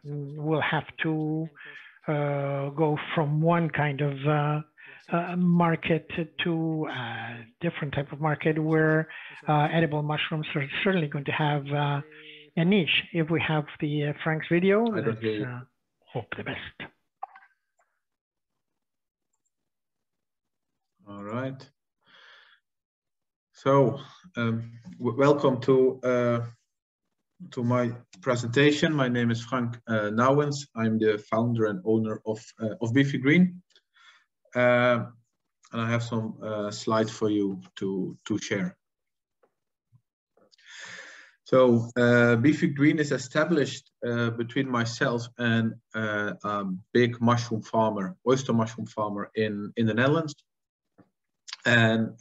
will have to go from one kind of market to a different type of market where edible mushrooms are certainly going to have a niche. If we have the Frank's video, let's hope the best. All right. So welcome to my presentation. My name is Frank Nouwens. I'm the founder and owner of Beefy Green. And I have some slides for you to share. So Beefy Green is established between myself and a big mushroom farmer, oyster mushroom farmer in the Netherlands. And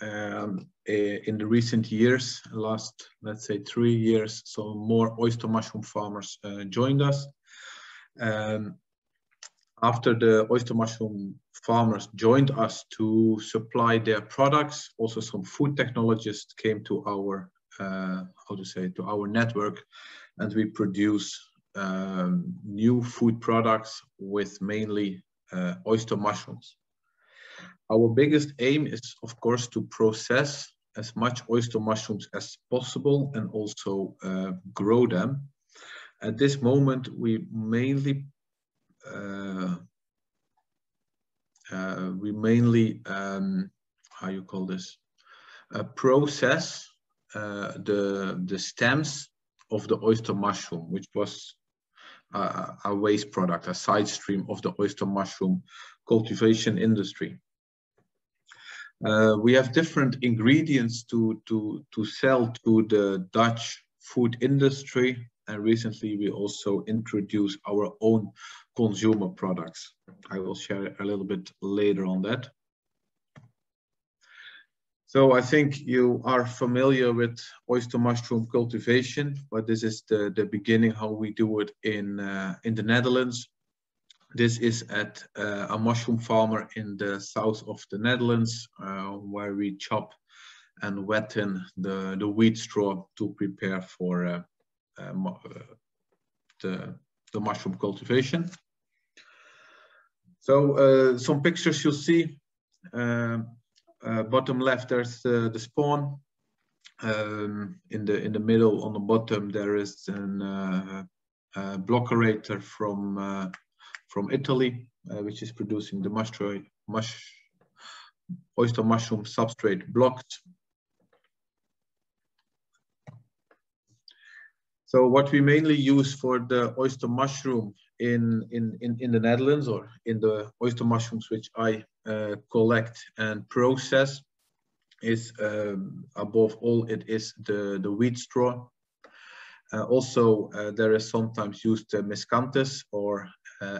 in the recent years, last, let's say 3 years, so more oyster mushroom farmers joined us. After the oyster mushroom farmers joined us to supply their products, also some food technologists came to our, to our network, and we produce new food products with mainly oyster mushrooms. Our biggest aim is, of course, to process as much oyster mushrooms as possible and also grow them. At this moment, we mainly process the stems of the oyster mushroom, which was a waste product, a side stream of the oyster mushroom cultivation industry. We have different ingredients to sell to the Dutch food industry, and recently we also introduced our own consumer products. I will share a little bit later on that. So I think you are familiar with oyster mushroom cultivation, but this is the beginning how we do it in the Netherlands. This is at a mushroom farmer in the south of the Netherlands, where we chop and wetten the wheat straw to prepare for the mushroom cultivation. So some pictures you'll see. Bottom left, there's the spawn. In the middle, on the bottom, there is a blockerator from Italy, which is producing the oyster mushroom substrate blocks. So what we mainly use for the oyster mushroom in the Netherlands, or in the oyster mushrooms which I collect and process, is above all it is the wheat straw. Also there is sometimes used miscanthus or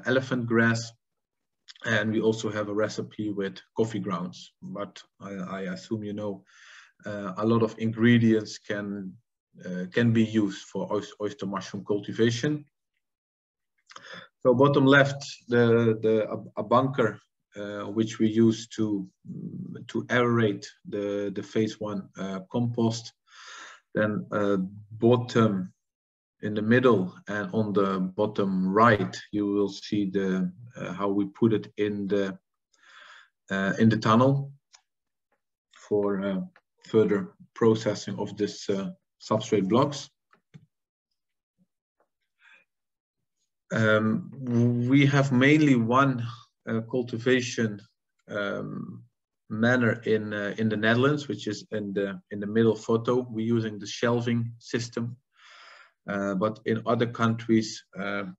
elephant grass, and we also have a recipe with coffee grounds, but I assume you know a lot of ingredients can be used for oyster mushroom cultivation. So bottom left, a bunker which we use to aerate the phase 1 compost. Then bottom in the middle and on the bottom right, you will see how we put it in the tunnel for further processing of this substrate blocks. We have mainly one cultivation manner in the Netherlands, which is in the middle photo. We're using the shelving system, but in other countries, some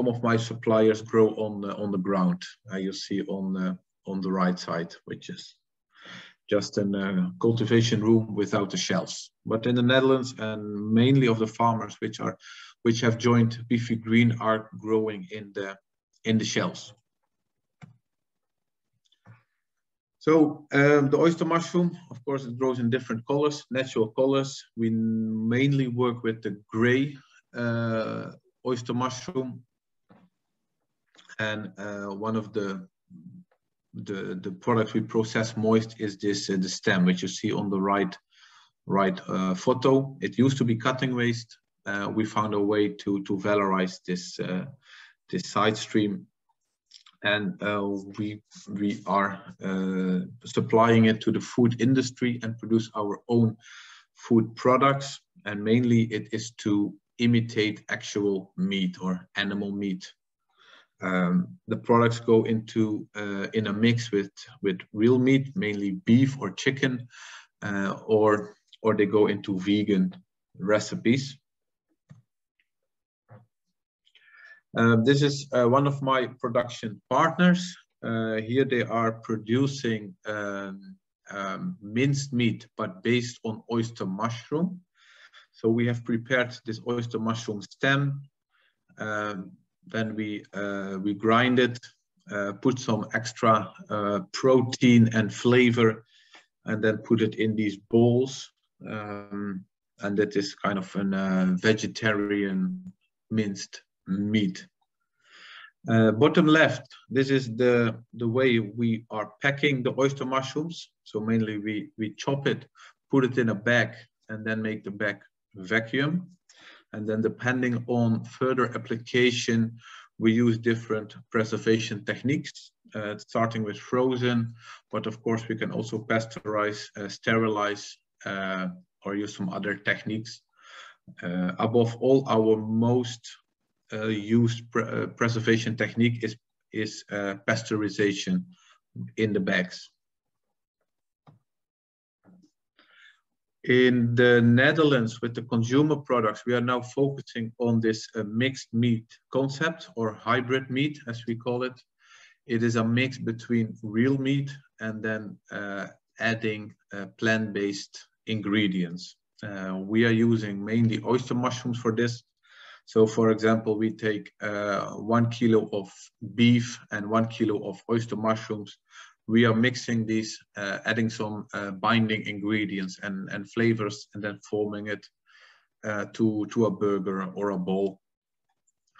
of my suppliers grow on the ground. You see on the right side, which is just a cultivation room without the shelves. But in the Netherlands, and mainly of the farmers which have joined Beefy Green, are growing in the shelves. So the oyster mushroom, of course, it grows in different colors, natural colors. We mainly work with the gray oyster mushroom, and one of the products we process moist is this the stem, which you see on the right photo. It used to be cutting waste. We found a way to valorize this side stream and we are supplying it to the food industry and produce our own food products. And mainly it is to imitate actual meat or animal meat. The products go into in a mix with real meat, mainly beef or chicken, or they go into vegan recipes. This is one of my production partners. Here they are producing minced meat, but based on oyster mushroom. So we have prepared this oyster mushroom stem. Then we grind it, put some extra protein and flavor, and then put it in these bowls. And that is kind of a vegetarian minced meat. Bottom left, this is the way we are packing the oyster mushrooms. So mainly we chop it, put it in a bag, and then make the bag vacuum. And then depending on further application, we use different preservation techniques, starting with frozen, but of course we can also pasteurize, sterilize, or use some other techniques. Above all, our most used preservation technique is pasteurization in the bags. In the Netherlands, with the consumer products, we are now focusing on this mixed meat concept, or hybrid meat, as we call it. It is a mix between real meat and then adding plant-based ingredients. We are using mainly oyster mushrooms for this. So, for example, we take 1 kilo of beef and 1 kilo of oyster mushrooms. We are mixing these, adding some binding ingredients and flavors, and then forming it to a burger or a bowl.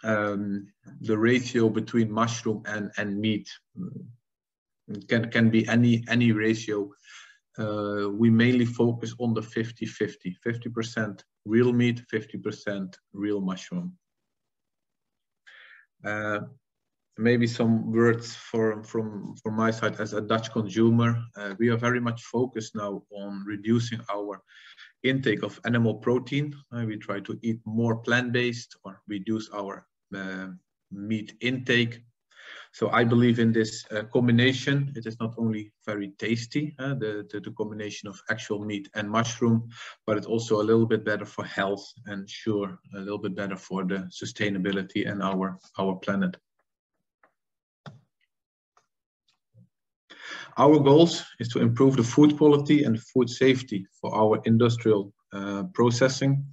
The ratio between mushroom and meat can be any ratio. We mainly focus on the 50-50, 50% real meat, 50% real mushroom. Maybe some words from my side as a Dutch consumer. We are very much focused now on reducing our intake of animal protein. We try to eat more plant-based or reduce our meat intake. So I believe in this combination. It is not only very tasty, the combination of actual meat and mushroom, but it's also a little bit better for health, and sure, a little bit better for the sustainability and our planet. Our goals is to improve the food quality and food safety for our industrial processing.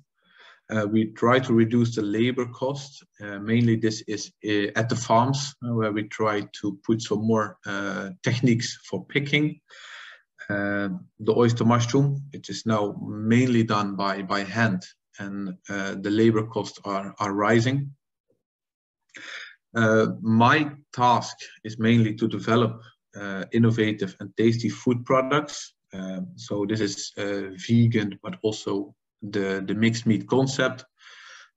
We try to reduce the labor costs. Mainly this is at the farms, where we try to put some more techniques for picking. The oyster mushroom, it is now mainly done by hand, and the labor costs are rising. My task is mainly to develop innovative and tasty food products. So this is vegan, but also the mixed meat concept.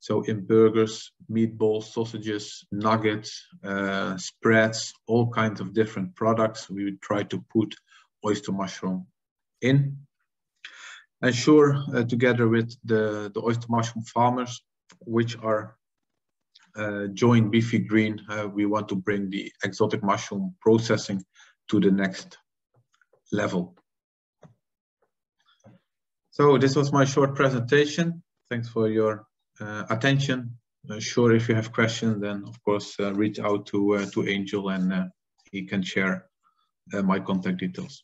So in burgers, meatballs, sausages, nuggets, spreads, all kinds of different products, we would try to put oyster mushroom in. And sure, together with the oyster mushroom farmers, which are join Beefy Green, we want to bring the exotic mushroom processing to the next level. So this was my short presentation. Thanks for your attention. Sure, if you have questions, then of course reach out to Angel, and he can share my contact details.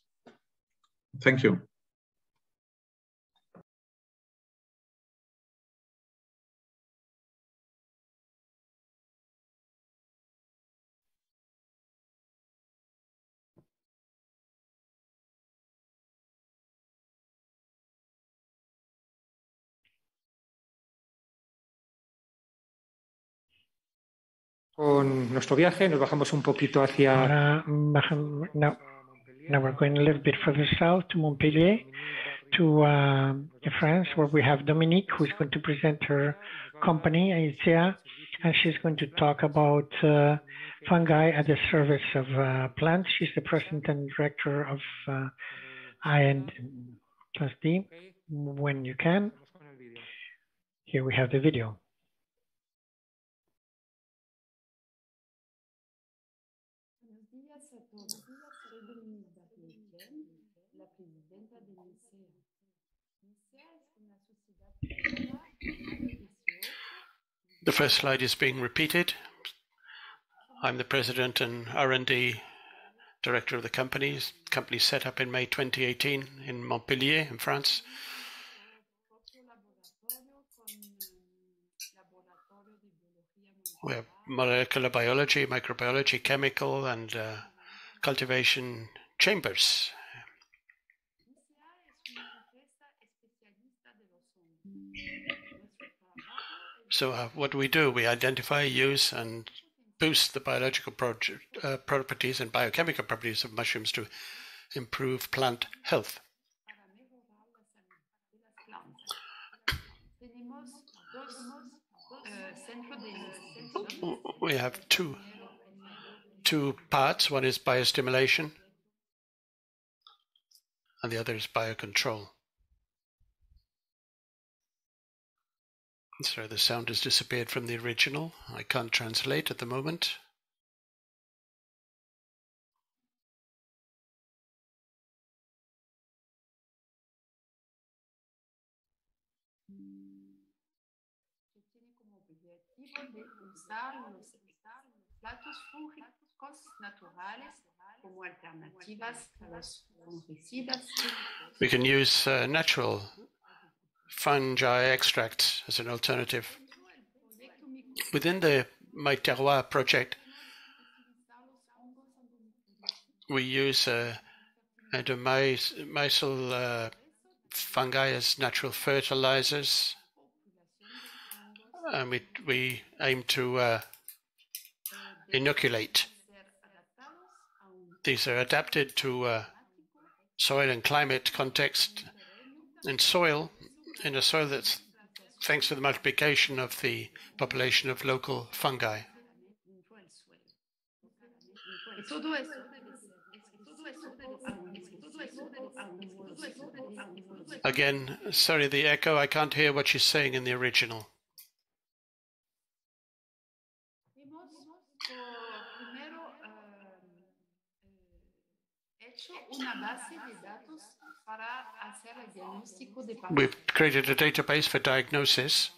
Thank you. Con nuestro viaje nos bajamos un poquito hacia... Now we're going a little bit further south to Montpellier, to France, where we have Dominique, who's going to present her company, Aicea, and she's going to talk about fungi at the service of plants. She's the president and director of I+D. When you can, here we have the video. The first slide is being repeated. I'm the president and R&D director of the company. Company set up in May 2018 in Montpellier, in France. We have molecular biology, microbiology, chemical, and cultivation chambers. So what we do, we identify, use, and boost the biological properties and biochemical properties of mushrooms to improve plant health. We have two parts. One is biostimulation, and the other is biocontrol. Sorry, the sound has disappeared from the original. I can't translate at the moment. We can use natural fungi extracts as an alternative. Within the My Terroir project, we use endomycel fungi as natural fertilizers, and we aim to inoculate. These are adapted to soil and climate context and soil, in a soil that's thanks to the multiplication of the population of local fungi. Again, sorry, the echo, I can't hear what she's saying in the original. We've created a database for diagnosis.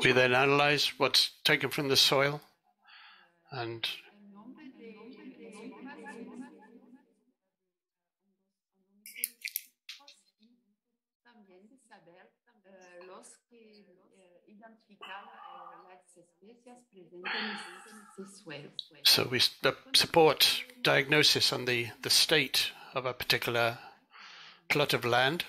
We then analyze what's taken from the soil and so we support diagnosis on the state of a particular plot of land.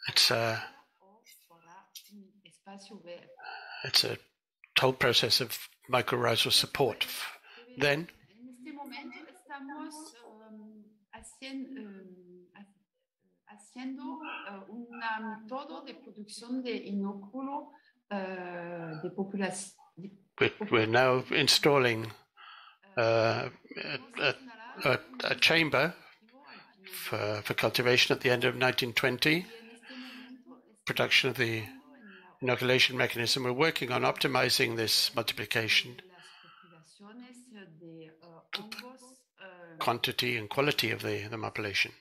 It's a whole process of mycorrhizal support. Then we're now installing a chamber for cultivation at the end of 1920, production of the inoculation mechanism. We're working on optimizing this multiplication, quantity and quality of the population.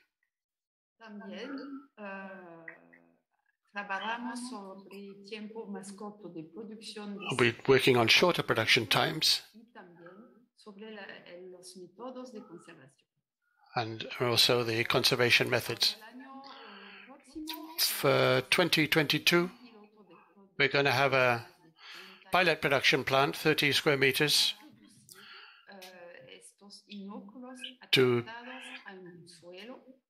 We're working on shorter production times and also the conservation methods. For 2022, we're going to have a pilot production plant, 30 square meters, to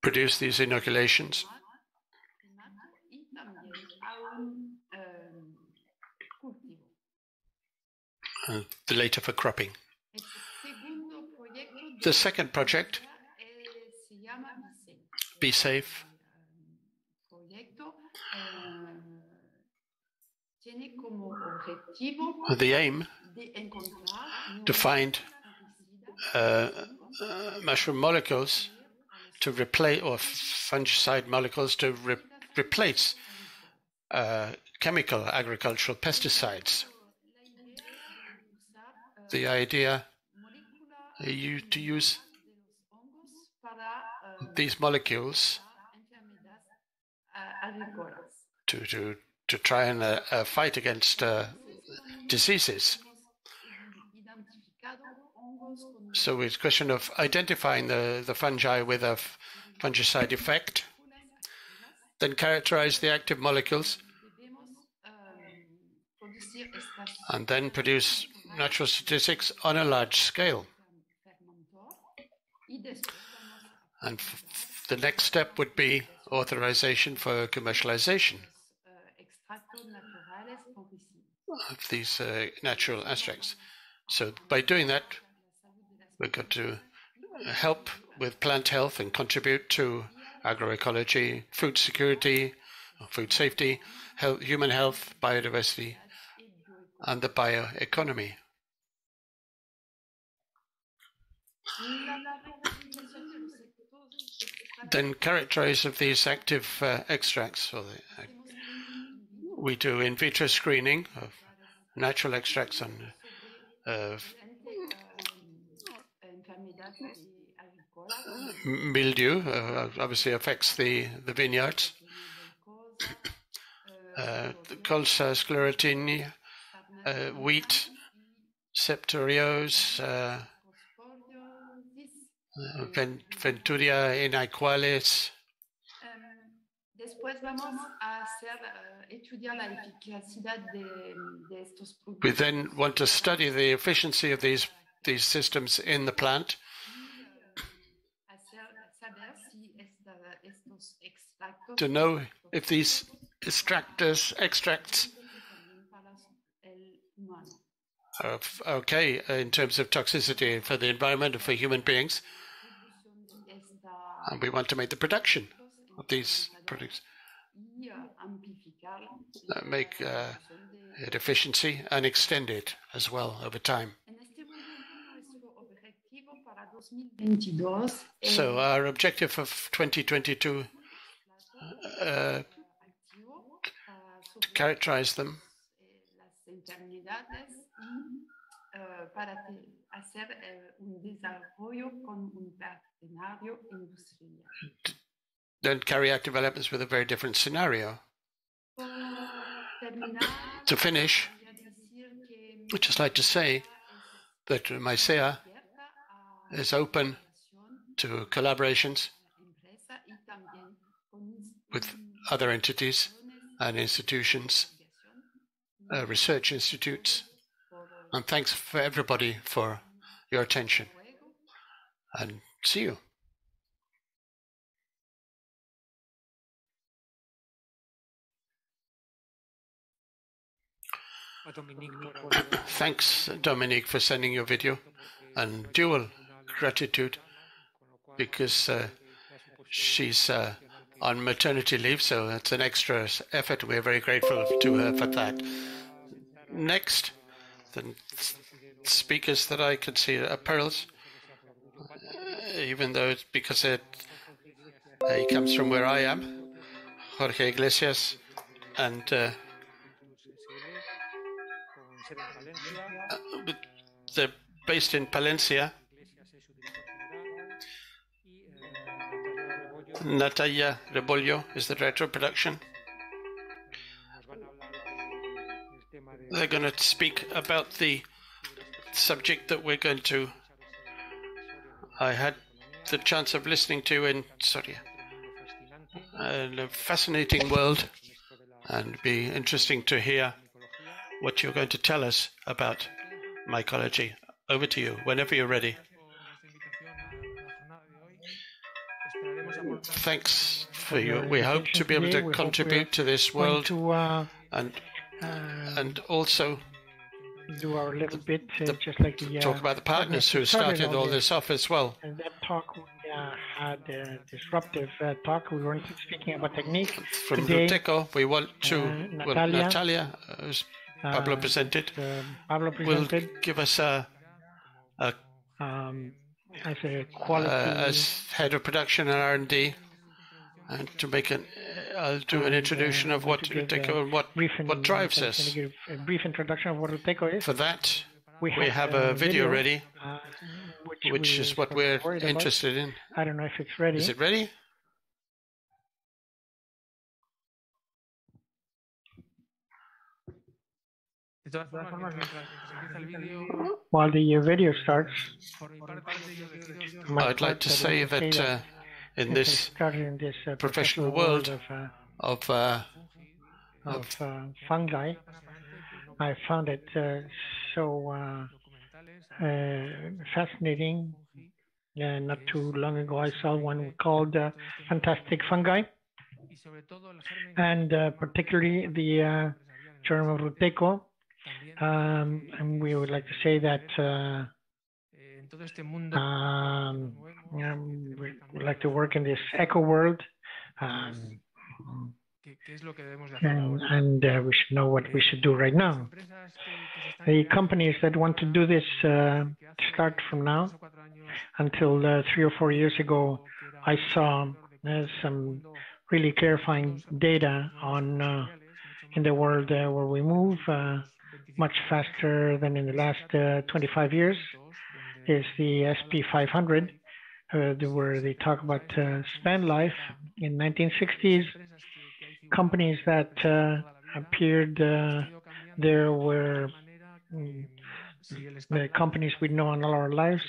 produce these inoculations. Later for cropping. The second project, Be Safe, the aim to find mushroom molecules to replace, or fungicide molecules to replace chemical agricultural pesticides. The idea to use these molecules to try and fight against diseases. So it's a question of identifying the fungi with a fungicide effect, then characterize the active molecules, and then produce natural statistics on a large scale. And the next step would be authorization for commercialization of these natural extracts. So by doing that, we're going to help with plant health and contribute to agroecology, food security, food safety, human health, biodiversity, and the bioeconomy. Then characterize of these active extracts. We do in vitro screening of natural extracts on mildew, obviously affects the vineyards. Colza sclerotinia, wheat, septoriose, Venturia inaequalis. We then want to study the efficiency of these systems in the plant, to know if these extracts are okay in terms of toxicity for the environment and for human beings. And we want to make the production of these products, make it efficiency and extend it as well over time. So our objective of 2022 to characterize them then carry out developments with a very different scenario. To finish, I'd just like to say that Mycea is open to collaborations with other entities and institutions, research institutes, and thanks for everybody for your attention, and see you. Thanks, Dominique, for sending your video, and dual gratitude because she's on maternity leave, so it's an extra effort. We're very grateful to her for that. Next, the speakers that I could see are pearls, even though it's because he comes from where I am, Jorge Iglesias, and they're based in Palencia. Natalia Rebollo is the director of production. They're going to speak about the subject that we're going to. I had the chance of listening to in a fascinating world, and it'd be interesting to hear what you're going to tell us about mycology. Over to you, whenever you're ready. thanks for you. We hope to be able to contribute to this world and also do our little bit, just like the talk about the partners who started all this off as well. And that talk we had a disruptive talk. We weren't speaking about technique. From today. Ruteco, we want to, Natalia, as Pablo presented, will give us as a quality as head of production and R&D, and to make I'll do an introduction of what Ruteco and what drives us. Give a brief introduction of what Ruteco is. For that, we have a video ready, which is what we're interested in. I don't know if it's ready. Is it ready? While the video starts, I'd like to say that in this professional world of fungi, I found it so fascinating. Not too long ago, I saw one called Fantastic Fungi, and particularly the germ of Ruteco. And we would like to say that we like to work in this eco world, and we should know what we should do right now. The companies that want to do this start from now. Until 3 or 4 years ago, I saw some really clarifying data on in the world where we move much faster than in the last 25 years is the SP 500, where they talk about span life. In 1960s, companies that appeared there were the companies we know in all our lives.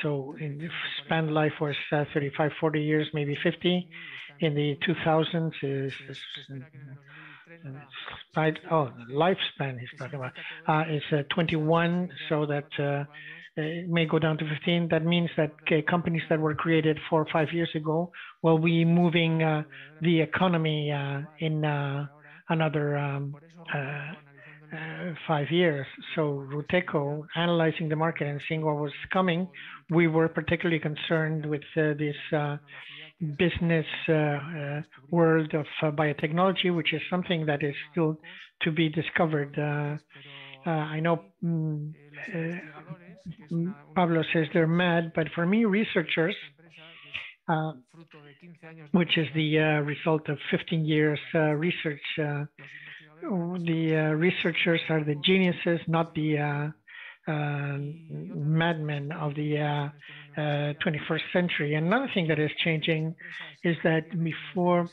So in the span life was 35, 40 years, maybe 50. In the 2000s is lifespan he's talking about is 21, so that it may go down to 15. That means that companies that were created 4 or 5 years ago will be moving the economy in another 5 years. So Ruteco, analyzing the market and seeing what was coming, we were particularly concerned with this business world of biotechnology, which is something that is still to be discovered. I know Pablo says they're mad, but for me, researchers, which is the result of 15 years research, the researchers are the geniuses, not the madmen of the 21st century. Another thing that is changing is that before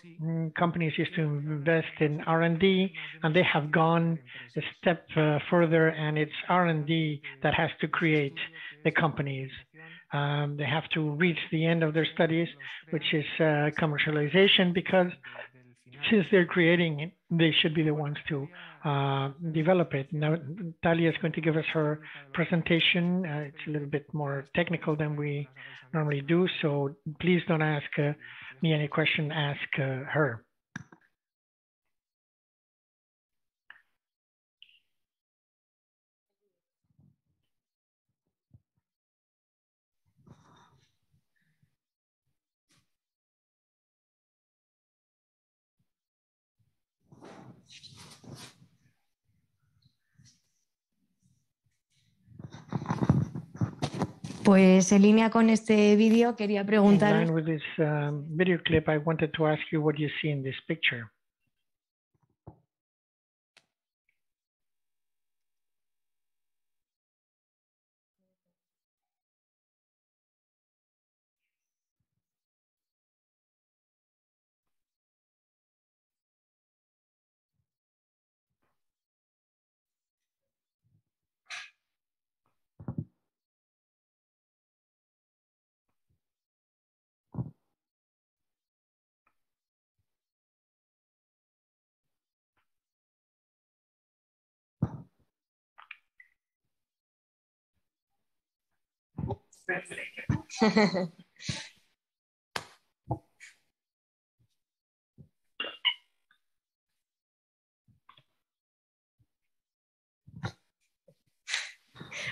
companies used to invest in R&D, and they have gone a step further, and it's R&D that has to create the companies. They have to reach the end of their studies, which is commercialization, because since they're creating it, they should be the ones to develop it. Now, Talia is going to give us her presentation. It's a little bit more technical than we normally do, so please don't ask me any question, ask her. Pues en línea con este vídeo quería preguntar. In line with this video clip, I wanted to ask you what you see in this picture.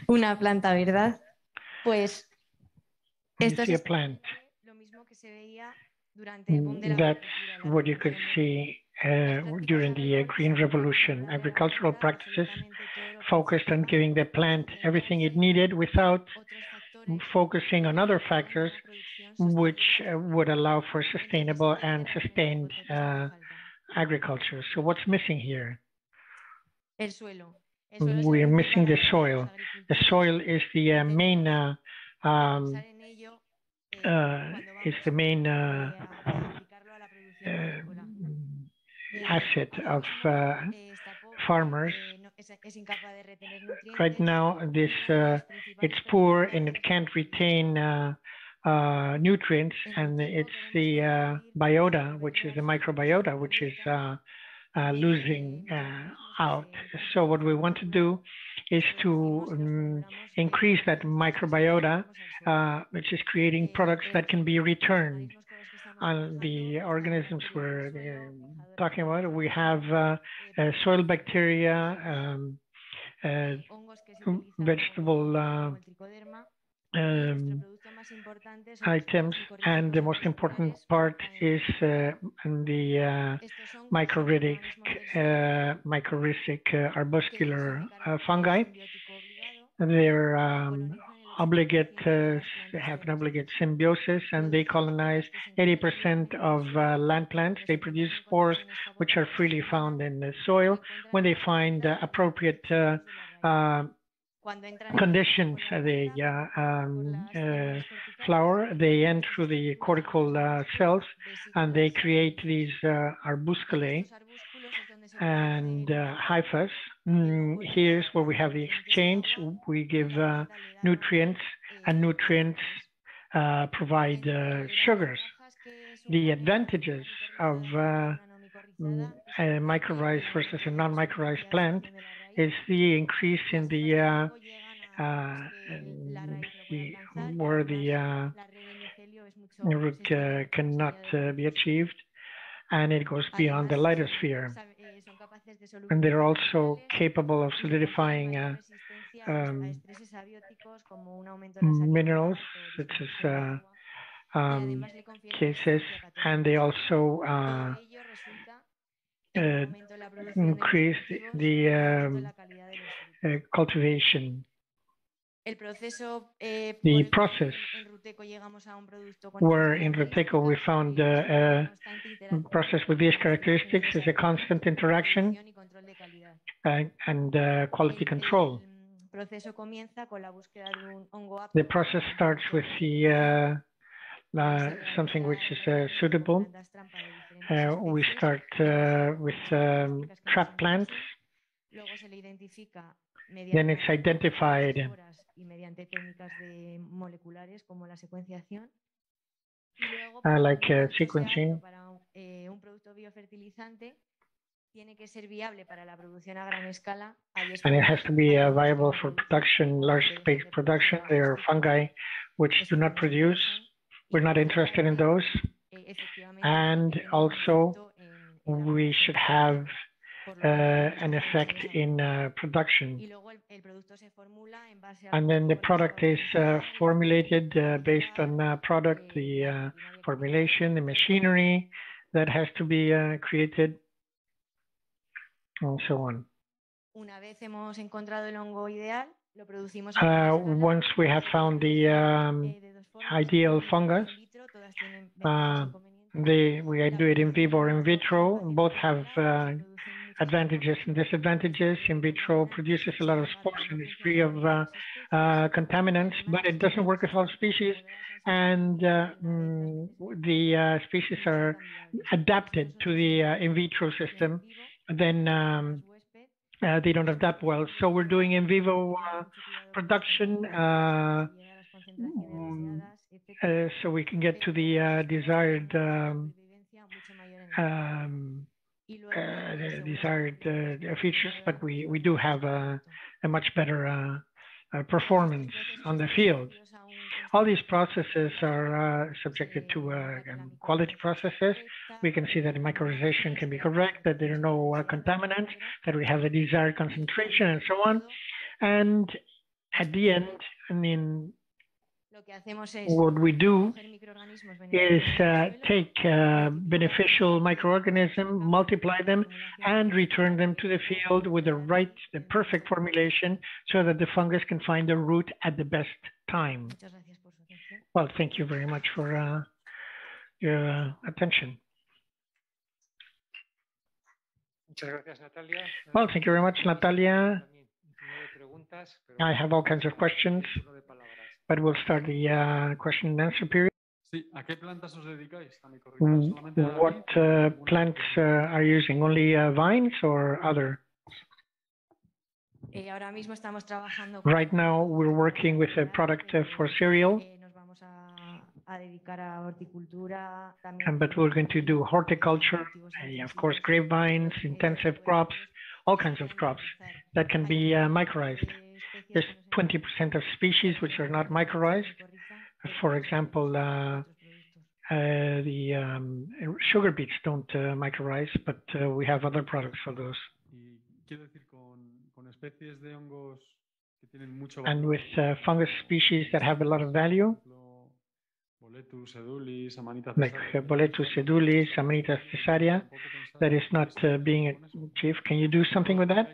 una planta, ¿verdad? Pues esto es lo mismo que se veía durante el boom de la That's what you could see during the Green Revolution. Agricultural practices focused on giving the plant everything it needed without focusing on other factors which would allow for sustainable and sustained agriculture. So what's missing here? We're missing the soil. The soil is the main asset of farmers. Right now, this it's poor and it can't retain nutrients, and it's the biota, which is the microbiota, which is losing out. So what we want to do is to increase that microbiota, which is creating products that can be returned. On the organisms we're talking about, we have soil bacteria, vegetable items, and the most important part is the mycorrhizic arbuscular fungi. They're obligate, they have an obligate symbiosis, and they colonize 80% of land plants. They produce spores which are freely found in the soil. When they find appropriate conditions, they flower, they enter the cortical cells, and they create these arbusculae and hyphas. Here's where we have the exchange. We give nutrients, and nutrients provide sugars. The advantages of a mycorrhized versus a non-mycorrhized plant is the increase in the where the root cannot be achieved, and it goes beyond the lithosphere. And they're also capable of solidifying minerals, such as cases, and they also increase the cultivation. The process where in Ruteco we found a process with these characteristics is a constant interaction and quality control. The process starts with the something which is suitable. We start with trap plants. Then it's identified like sequencing. And it has to be viable for production, large-scale production. There are fungi which do not produce. We're not interested in those. And also, we should have an effect in production. And then the product is formulated based on product, the formulation, the machinery that has to be created, and so on. Once we have found the ideal fungus, we do it in vivo or in vitro. Both have advantages and disadvantages. In vitro produces a lot of spores and is free of contaminants, but it doesn't work with all species. And the species are adapted to the in vitro system. Then they don't adapt well. So we're doing in vivo production so we can get to the desired features, but we do have a much better performance on the field. All these processes are subjected to quality processes. We can see that the mycorrhization can be correct, that there are no contaminants, that we have the desired concentration, and so on. And at the end, I mean, what we do is take beneficial microorganisms, multiply them, and return them to the field with the perfect formulation so that the fungus can find the root at the best time. Well, thank you very much for your attention. Well, thank you very much, Natalia. I have all kinds of questions, but we'll start the question and answer period. What plants are you using? Only vines or other? Right now, we're working with a product for cereal. But we're going to do horticulture, of course, grapevines, intensive crops, all kinds of crops that can be mycorrhized. There's 20% of species which are not mycorrhized. For example, the sugar beets don't mycorrhize, but we have other products for those. And with fungus species that have a lot of value, like Boletus edulis, Amanitas cesaria, that is not being achieved. Can you do something with that?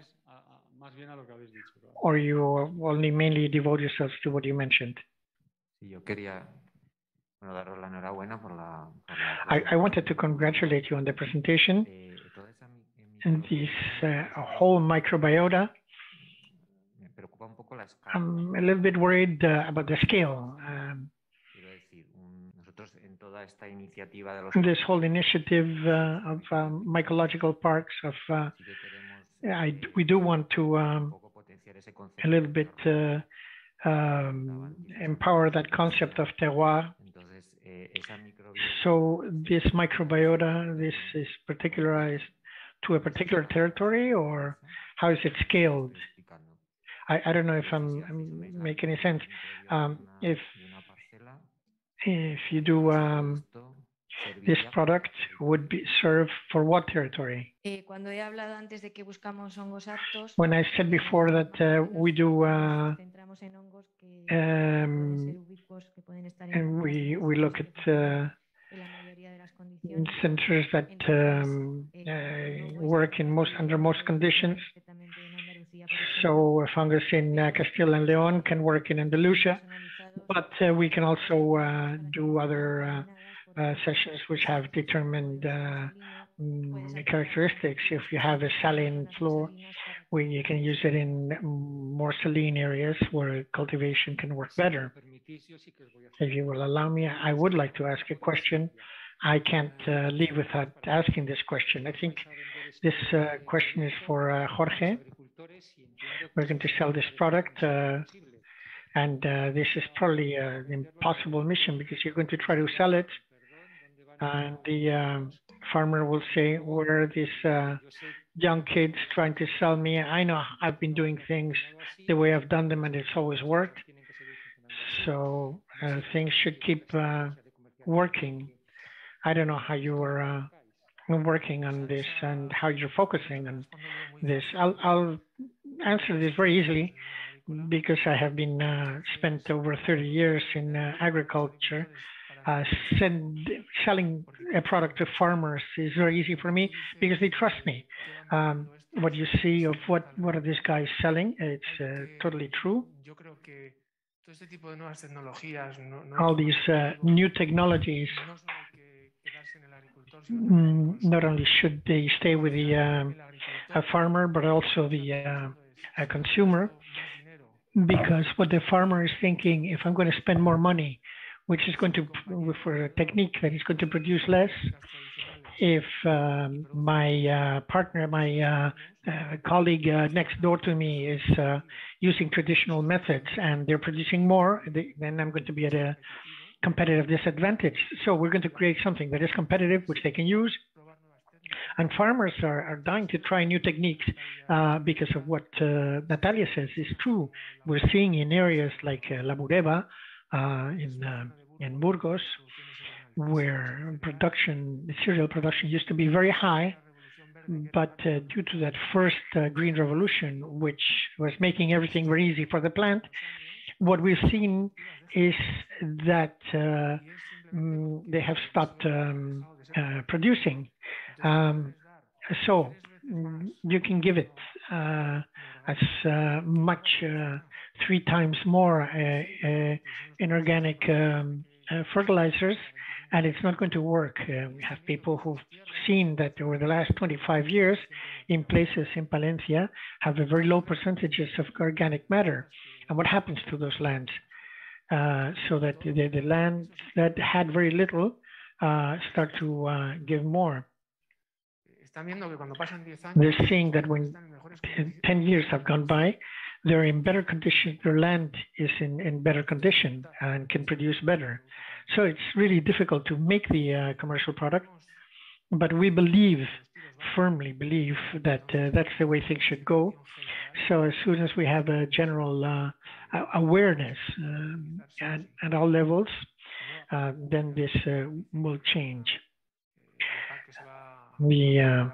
Or you only mainly devote yourselves to what you mentioned? I wanted to congratulate you on the presentation and this whole microbiota. I'm a little bit worried about the scale. This whole initiative of mycological parks, we do want to a little bit empower that concept of terroir. So this microbiota, this is particularized to a particular territory, or how is it scaled? I don't know if I'm making any sense. If you do this product would be served for what territory? When I said before that we do and we look at centers that work in under most conditions. So a fungus in Castile and Leon can work in Andalusia, but we can also do other sessions which have determined characteristics. If you have a saline floor, you can use it in more saline areas where cultivation can work better. If you will allow me, I would like to ask a question. I can't leave without asking this question. I think this question is for Jorge. We're going to sell this product, and this is probably an impossible mission because you're going to try to sell it, and the farmer will say, "Where are these young kids trying to sell me? I know I've been doing things the way I've done them, and it's always worked." So things should keep working. I don't know how you are working on this and how you're focusing on this. I'll answer this very easily because I have been spent over 30 years in agriculture. Selling a product to farmers is very easy for me because they trust me. What you see of what are these guys selling, it's totally true. All these new technologies, not only should they stay with the farmer, but also the consumer, because what the farmer is thinking, if I'm going to spend more money, which is going to, for a technique that is going to produce less, if my partner, my colleague next door to me is using traditional methods and they're producing more, then I'm going to be at a competitive disadvantage. So we're going to create something that is competitive, which they can use. And farmers are dying to try new techniques because of what Natalia says is true. We're seeing in areas like La Bureba in Burgos, where cereal production used to be very high, but due to that first green revolution, which was making everything very easy for the plant, what we've seen is that they have stopped producing. So you can give it as much 3 times more inorganic fertilizers, and it's not going to work. We have people who've seen that over the last 25 years in places in Palencia have a very low percentages of organic matter. And what happens to those lands? So that the lands that had very little start to give more. They're seeing that when 10 years have gone by, they're in better condition, their land is in better condition and can produce better. So it's really difficult to make the commercial product, but we firmly believe that that's the way things should go. So as soon as we have a general awareness at all levels, then this will change. The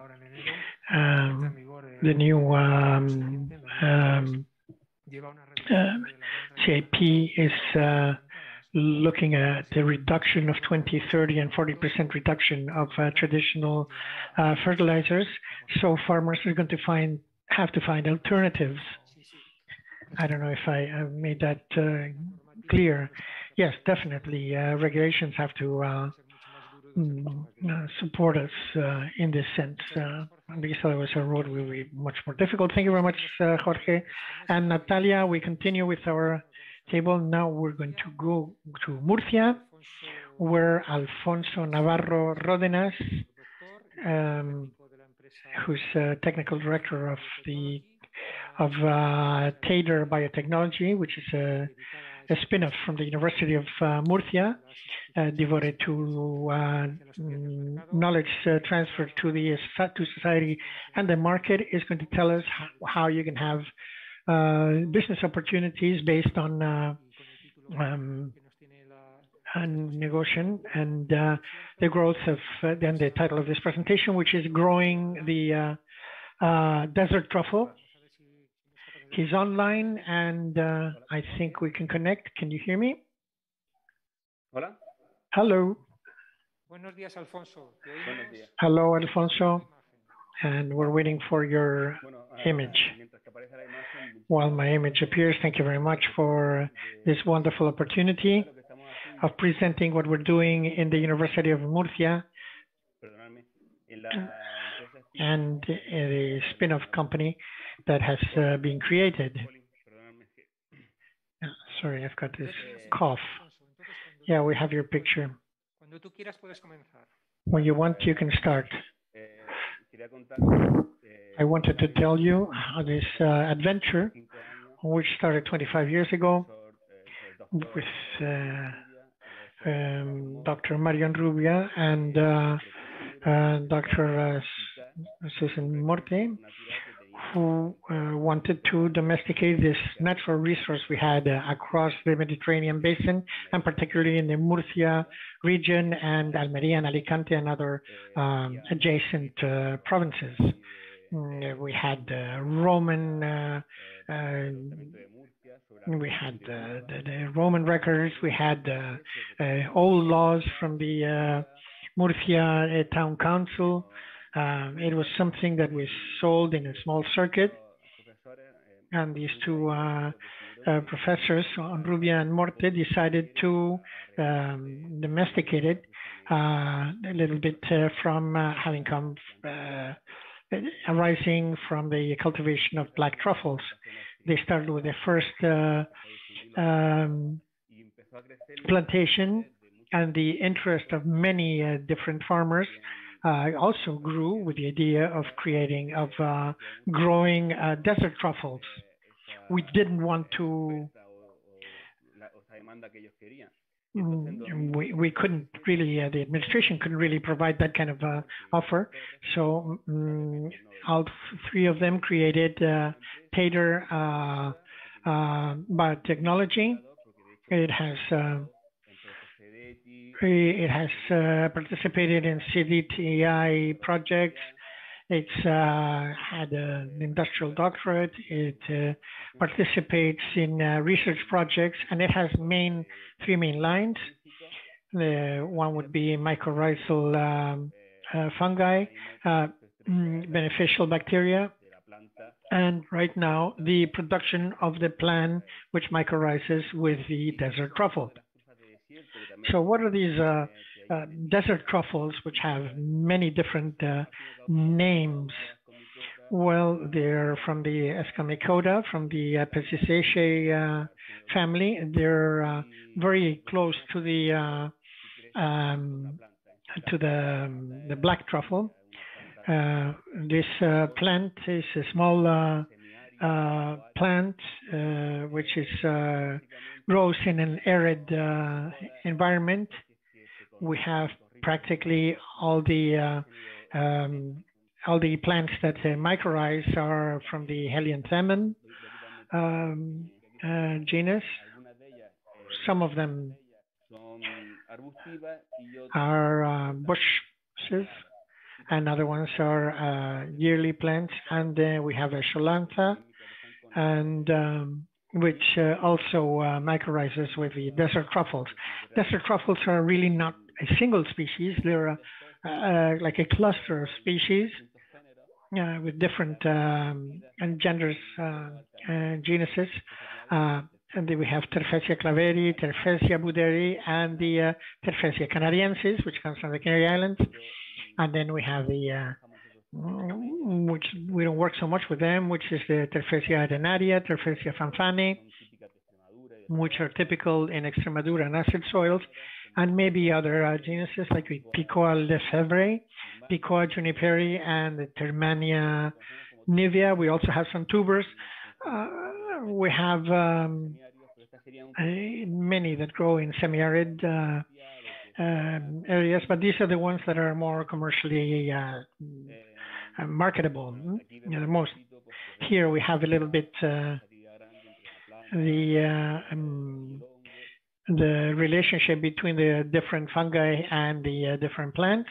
new CIP is looking at the reduction of 20, 30, and 40% reduction of traditional fertilizers. So farmers are going to have to find alternatives. I don't know if I made that clear. Yes, definitely. Regulations have to support us in this sense. Because otherwise our road will be much more difficult. Thank you very much, Jorge. And Natalia, we continue with our table. Now we're going to go to Murcia, where Alfonso Navarro Ródenas, who's technical director of Tader Biotechnology, which is a spin-off from the University of Murcia, devoted to knowledge transfer to society and the market, is going to tell us how you can have business opportunities based on negotiation and the growth of then the title of this presentation, which is growing the desert truffle. He's online, and I think we can connect. Can you hear me? Hola. Hello. Buenos días, Alfonso. Hello, Alfonso. And we're waiting for your image. While my image appears, thank you very much for this wonderful opportunity of presenting what we're doing in the University of Murcia and a spin-off company that has been created. Sorry, I've got this cough. Yeah, we have your picture. When you want, you can start. I wanted to tell you how this adventure, which started 25 years ago with Dr. Marion Rubia and Dr. Susan Morte, who wanted to domesticate this natural resource we had across the Mediterranean basin, and particularly in the Murcia region and Almería and Alicante and other adjacent provinces. We had Roman the Roman records. We had old laws from the Murcia town council. It was something that was sold in a small circuit, and these two professors, Rubia and Morte, decided to domesticate it a little bit from having come arising from the cultivation of black truffles. They started with the first plantation, and the interest of many different farmers also grew with the idea of growing desert truffles. We didn't want to, we couldn't really, the administration couldn't really provide that kind of offer. So all 3 of them created Tader Biotechnology. It has participated in CDTI projects. It's had an industrial doctorate. It participates in research projects, and it has three main lines. The one would be mycorrhizal fungi, beneficial bacteria, and right now the production of the plant which mycorrhizes with the desert truffle. So what are these desert truffles which have many different names? Well, they're from the Escamycota, from the Pecisaceae family. They're very close to the black truffle. This plant is a small plant which is grows in an arid environment. We have practically all the plants that mycorrhize are from the Helianthemum genus. Some of them are bushes, and other ones are yearly plants. And then we have a Scholantha, and which also mycorrhizes with the desert truffles. Desert truffles are really not a single species. They're like a cluster of species with different genders, genuses. And then we have Terfesia claveri, Terfesia buderi, and the Terfesia canariensis, which comes from the Canary Islands. And then we have the which we don't work so much with them, which is the Terfesia arenaria, Terfesia fanfani, which are typical in Extremadura and acid soils, and maybe other genuses like Picoa lefebvre, Picoa juniperi, and the Termania nivea. We also have some tubers. We have many that grow in semi-arid areas, but these are the ones that are more commercially marketable. The most here we have a little bit the relationship between the different fungi and the different plants.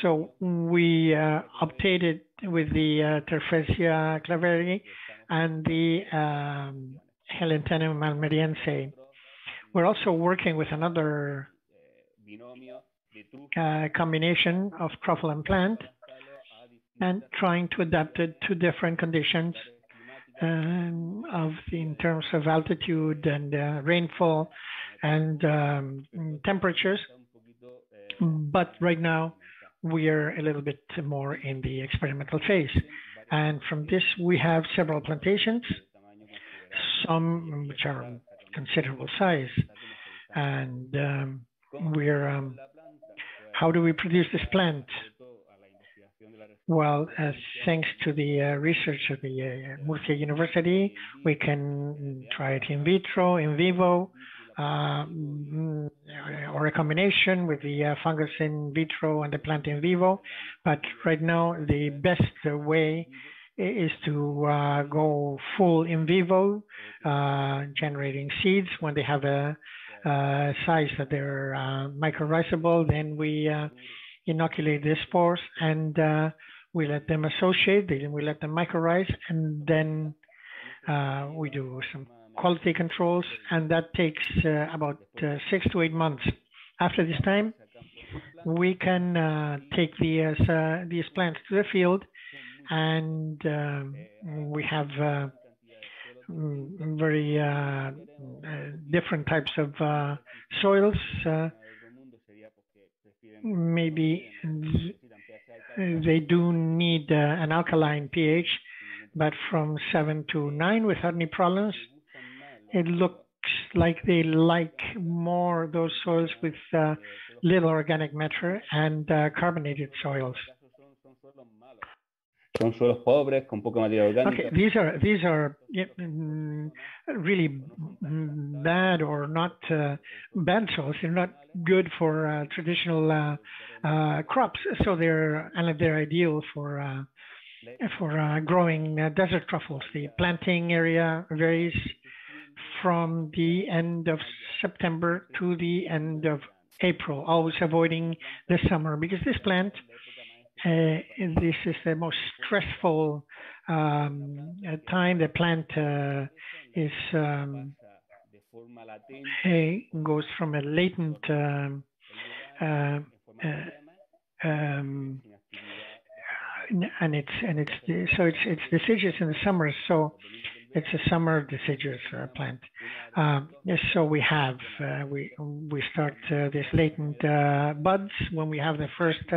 So we updated with the Terfesia claveri and the Helianthemum malmeriense. We're also working with another combination of truffle and plant, and trying to adapt it to different conditions in terms of altitude and rainfall and temperatures. But right now we are a little bit more in the experimental phase. And from this we have several plantations, some which are considerable size. And we're how do we produce this plant? Well, thanks to the research of the Murcia University, we can try it in vitro, in vivo, or a combination with the fungus in vitro and the plant in vivo. But right now, the best way is to go full in vivo, generating seeds when they have a size that they're mycorrhizable. Then we inoculate the spores and we let them associate, then we let them mycorrhize, and then we do some quality controls, and that takes about 6 to 8 months. After this time, we can take these plants to the field, and we have very different types of soils. Maybe they do need an alkaline pH, but from 7 to 9 without any problems. It looks like they like more those soils with little organic matter and carbonated soils. Son suelos pobres, con poca materia orgánica. Okay, these are really bad or not bad soils. They're not good for traditional crops, so they're ideal for growing desert truffles. The planting area varies from the end of September to the end of April, always avoiding the summer, because this plant, this is the most stressful time. The plant is goes from a latent and it's deciduous in the summer, so it's a summer deciduous plant. So we have we start this latent buds when we have the first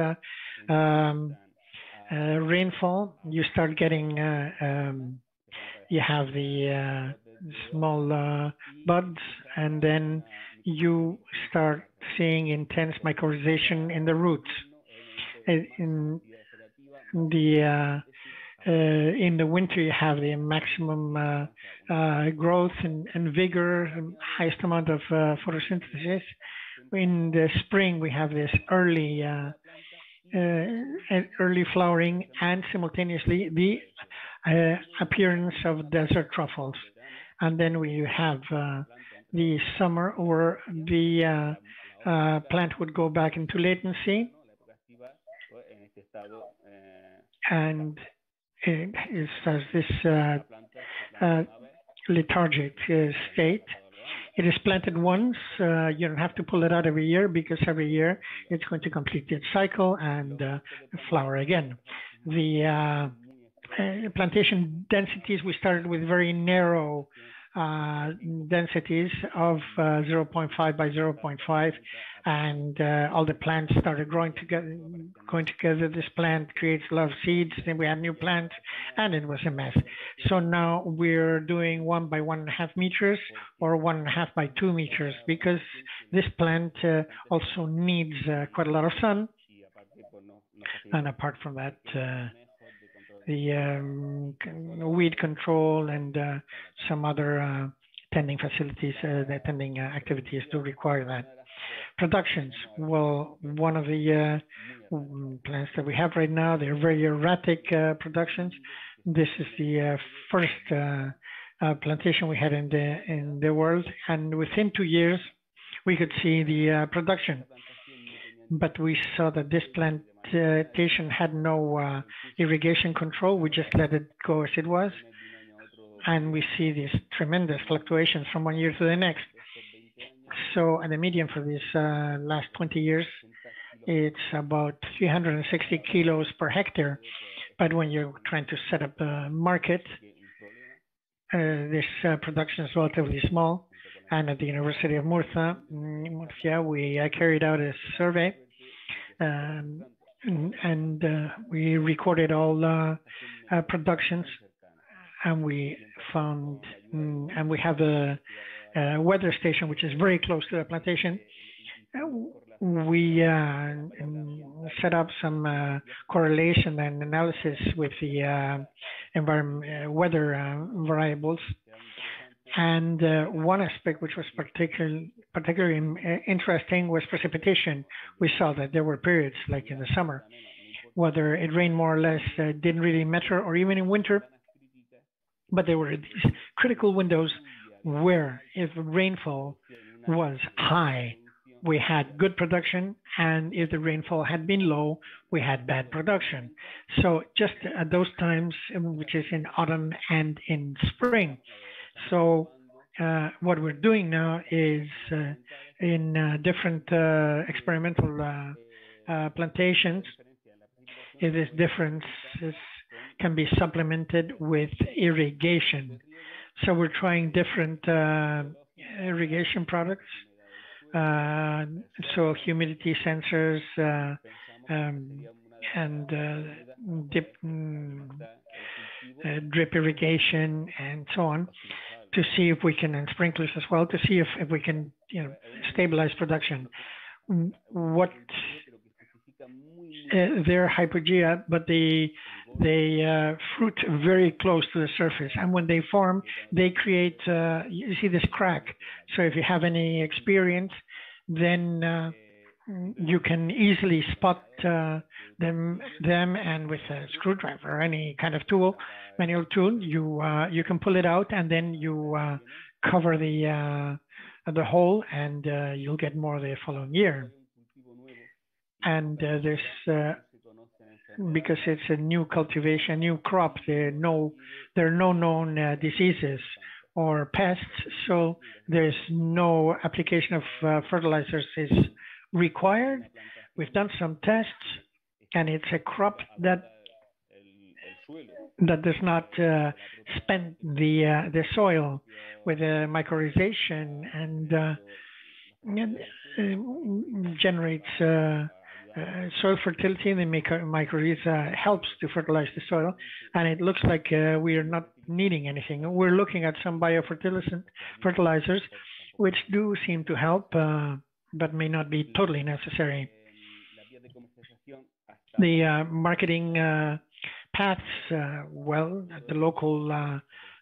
rainfall. You start getting you have the small buds, and then you start seeing intense mycorrhization in the roots. In the winter, you have the maximum growth and vigor, and highest amount of photosynthesis. In the spring, we have this early flowering, and simultaneously the appearance of desert truffles. And then we have the summer, where the plant would go back into latency, and it has this lethargic state. It is planted once. You don't have to pull it out every year, because every year it's going to complete its cycle and flower again. The plantation densities, we started with very narrow densities of 0.5 by 0.5, and all the plants started going together. This plant creates a lot of seeds, then we had new plants, and it was a mess. So now we're doing 1 by 1.5 meters or 1.5 by 2 meters, because this plant also needs quite a lot of sun. And apart from that, the weed control and some other tending facilities, the tending activities do require that. Productions, well, one of the plants that we have right now, they're very erratic productions. This is the first plantation we had in the world, and within 2 years we could see the production. But we saw that this plantation had no irrigation control. We just let it go as it was, and we see these tremendous fluctuations from one year to the next. So, and the median for these last 20 years, it's about 360 kilos per hectare. But when you're trying to set up a market, this production is relatively small. And at the University of Murcia, we carried out a survey, and we recorded all productions, and we found, and we have a weather station which is very close to the plantation. We set up some correlation and analysis with the weather variables. And one aspect which was particularly interesting was precipitation. We saw that there were periods, like in the summer, whether it rained more or less didn't really matter, or even in winter. But there were these critical windows where, if rainfall was high, we had good production, and if the rainfall had been low, we had bad production. So just at those times, which is in autumn and in spring. So what we're doing now is in different experimental plantations, this difference can be supplemented with irrigation. So we're trying different irrigation products. So humidity sensors and drip irrigation and so on, to see if we can, and sprinklers as well, to see if we can, stabilize production. What they're hypogea, but they fruit very close to the surface, and when they form, they create. You see this crack. So if you have any experience, then you can easily spot them, and with a screwdriver or any kind of tool, manual tool, you can pull it out, and then you cover the the whole, and you'll get more the following year. And because it's a new cultivation, new crop, there are no known diseases or pests, so there's no application of fertilizers is required. We've done some tests, and it's a crop that does not spend the soil with mycorrhization and generates soil fertility. The mycorrhiza helps to fertilize the soil, and it looks like we are not needing anything. We're looking at some fertilizers, which do seem to help, but may not be totally necessary. The marketing paths, well, the local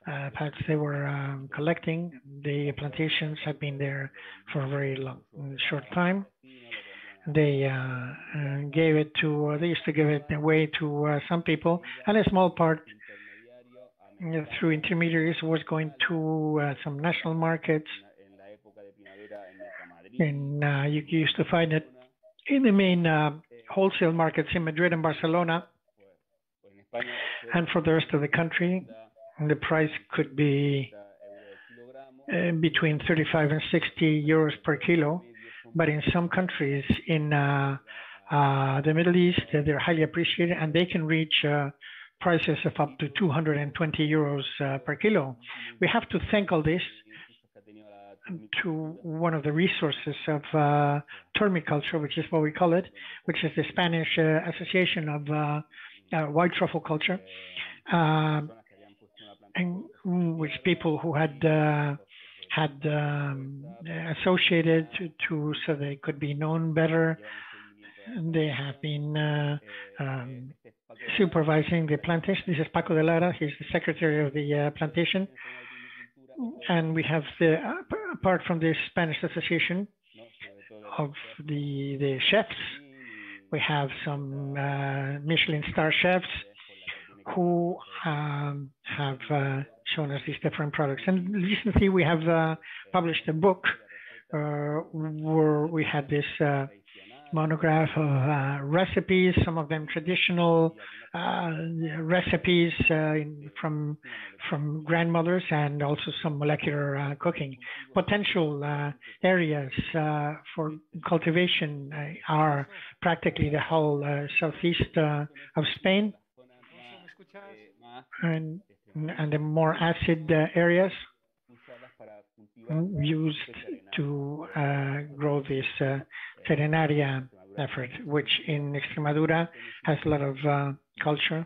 paths they were collecting, the plantations had been there for a very short time. They gave it to, they used to give it away to some people, and a small part through intermediaries was going to some national markets. And you used to find it in the main wholesale markets in Madrid and Barcelona. And for the rest of the country, the price could be between 35 and 60 euros per kilo. But in some countries in the Middle East, they're highly appreciated, and they can reach prices of up to 220 euros per kilo. We have to thank all this to one of the resources of termiculture, which is what we call it, which is the Spanish Association of White Truffle Culture, and which people who had associated to so they could be known better. They have been supervising the plantation. This is Paco de Lara. He's the secretary of the plantation. And we have, apart from the Spanish Association of the chefs, we have some Michelin star chefs who have shown us these different products. And recently we have published a book where we had this monograph of recipes, some of them traditional recipes from grandmothers, and also some molecular cooking. Potential areas for cultivation are practically the whole southeast of Spain, and the more acid areas used to grow this Terrenaria effort, which in Extremadura has a lot of culture,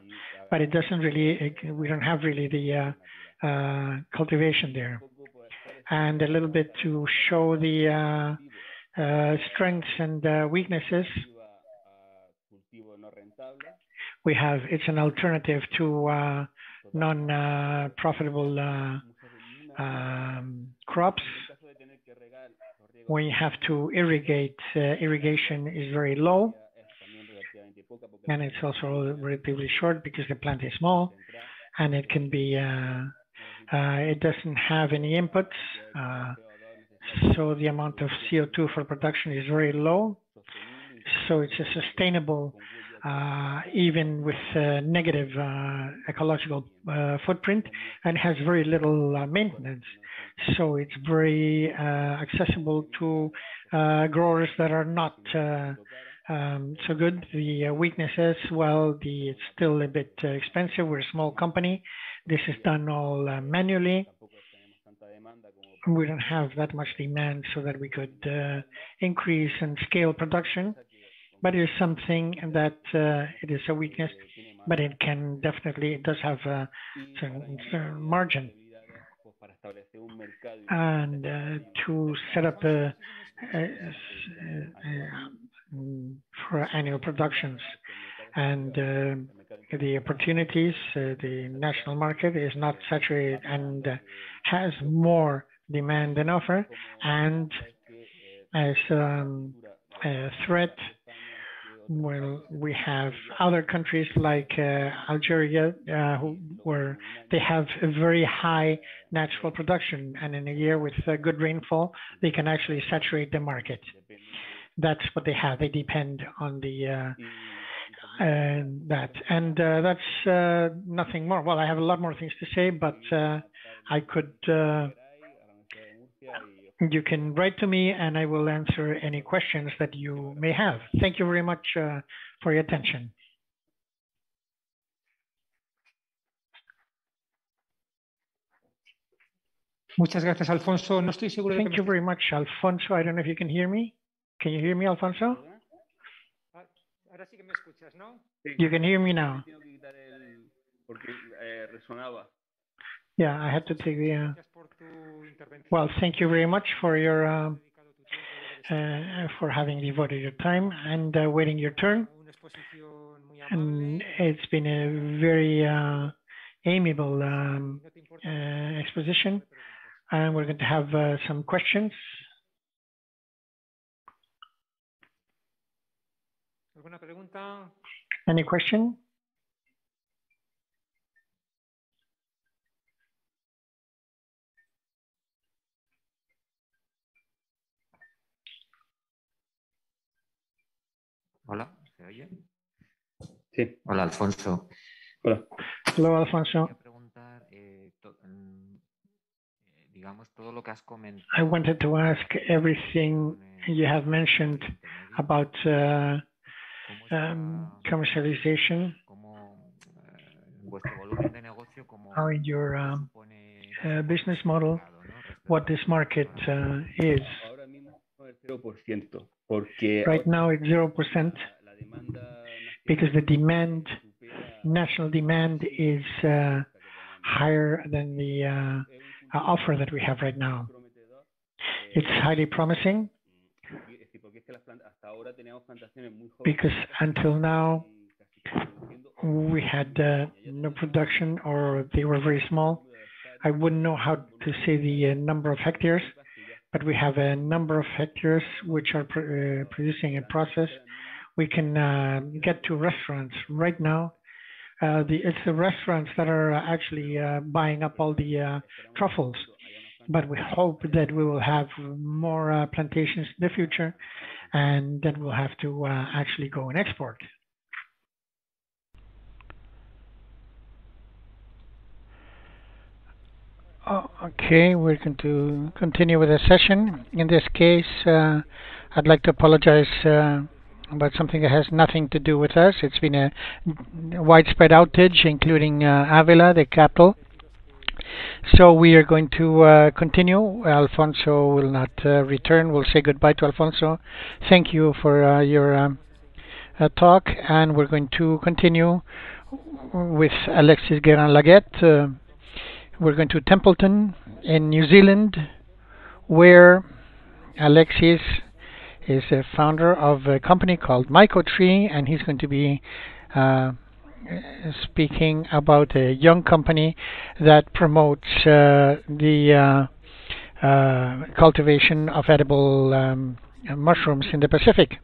but it doesn't really, we don't have really the cultivation there. And a little bit to show the strengths and weaknesses. We have, it's an alternative to non-profitable crops. When you have to irrigate, irrigation is very low, and it's also relatively short because the plant is small, and it can be, it doesn't have any inputs, so the amount of CO2 for production is very low. So it's a sustainable, even with negative ecological footprint, and has very little maintenance. So it's very accessible to growers that are not so good. The weaknesses, well, it's still a bit expensive. We're a small company. This is done all manually. We don't have that much demand so that we could increase and scale production. But it is something that it is a weakness, but it can definitely, it does have a certain margin. And to set up for annual productions, and the opportunities, the national market is not saturated and has more demand than offer, and as a threat, Well, we have other countries like Algeria, where they have a very high natural production, and in a year with good rainfall, they can actually saturate the market. That's what they have. They depend on the that, and that's nothing more. Well, I have a lot more things to say, but I could. You can write to me and I will answer any questions that you may have. Thank you very much for your attention. Muchas gracias, Alfonso. No estoy seguro. Thank you very much, Alfonso. I don't know if you can hear me. Can you hear me, Alfonso? Ahora sí que me escuchas, ¿no? You can hear me now. Yeah, I had to take the. Well, thank you very much for your for having devoted your time and waiting your turn. And it's been a very amiable exposition, and we're going to have some questions. Any question? Hola, ¿se oye? Sí. Hola, Alfonso. Hola. Hello, Alfonso. Quería preguntar, digamos, todo lo que has comentado. I wanted to ask everything you have mentioned about commercialization. How in your business model, what this market is. Right now it's 0% because the demand, national demand, is higher than the offer that we have right now. It's highly promising because until now we had no production, or they were very small. I wouldn't know how to say the number of hectares, but we have a number of hectares which are producing a process. We can get to restaurants right now. It's the restaurants that are actually buying up all the truffles, but we hope that we will have more plantations in the future, and then we'll have to actually go and export. Okay, we're going to continue with the session. In this case, I'd like to apologize about something that has nothing to do with us. It's been a widespread outage, including Ávila, the capital. So we are going to continue. Alfonso will not return. We'll say goodbye to Alfonso. Thank you for your talk, and we're going to continue with Alexis Guérin-Laguette. We're going to Templeton in New Zealand, where Alexis is a founder of a company called Mycotree, and he's going to be speaking about a young company that promotes the cultivation of edible mushrooms in the Pacific.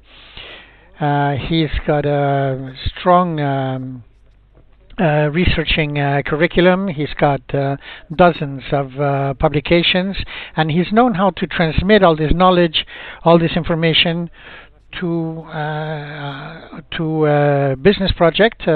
He's got a strong researching curriculum. He's got dozens of publications, and he's known how to transmit all this knowledge, all this information to a business project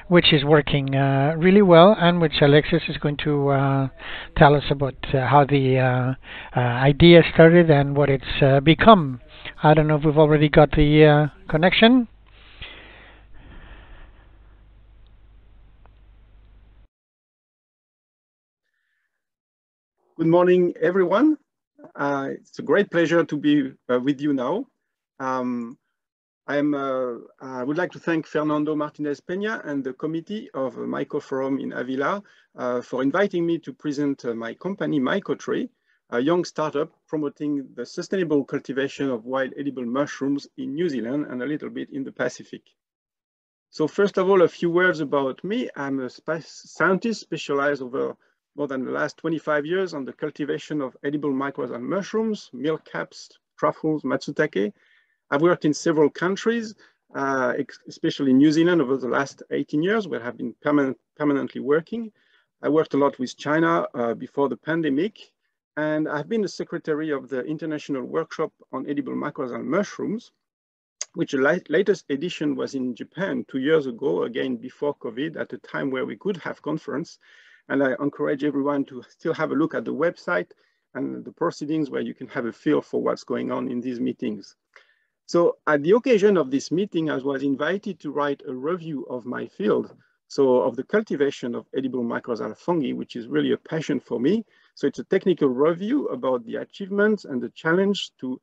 which is working really well, and which Alexis is going to tell us about how the idea started and what it's become. I don't know if we've already got the connection. Good morning, everyone. It's a great pleasure to be with you now. I would like to thank Fernando Martinez Peña and the committee of MYCOFORUM in Ávila for inviting me to present my company, Mycotree, a young startup promoting the sustainable cultivation of wild edible mushrooms in New Zealand and a little bit in the Pacific. So first of all, a few words about me. I'm a scientist specialized over more than the last 25 years on the cultivation of edible mycorrhizal mushrooms, milk caps, truffles, matsutake. I've worked in several countries, especially in New Zealand over the last 18 years, where I've been permanently working. I worked a lot with China before the pandemic, and I've been the secretary of the International Workshop on Edible Mycorrhizal Mushrooms, which the latest edition was in Japan 2 years ago, again before COVID, at a time where we could have conference. And I encourage everyone to still have a look at the website and the proceedings where you can have a feel for what's going on in these meetings. So at the occasion of this meeting, I was invited to write a review of my field, so of the cultivation of edible mycorrhizal fungi, which is really a passion for me. So it's a technical review about the achievements and the challenge to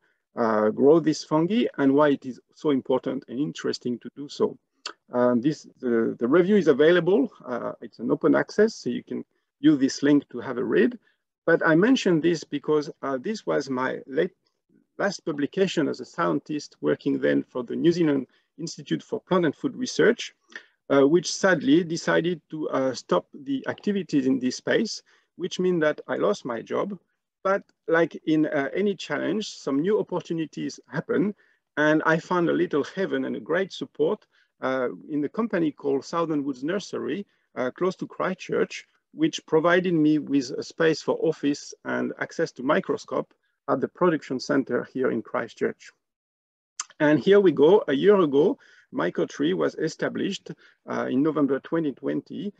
grow this fungi and why it is so important and interesting to do so. The review is available. It's an open access, so you can use this link to have a read. But I mentioned this because this was my last publication as a scientist working then for the New Zealand Institute for Plant and Food Research, which sadly decided to stop the activities in this space, which means that I lost my job. But like in any challenge, some new opportunities happen. And I found a little heaven and a great support in the company called Southern Woods Nursery, close to Christchurch, which provided me with a space for office and access to microscope at the production center here in Christchurch. And here we go. A year ago, Mycotree was established in November 2020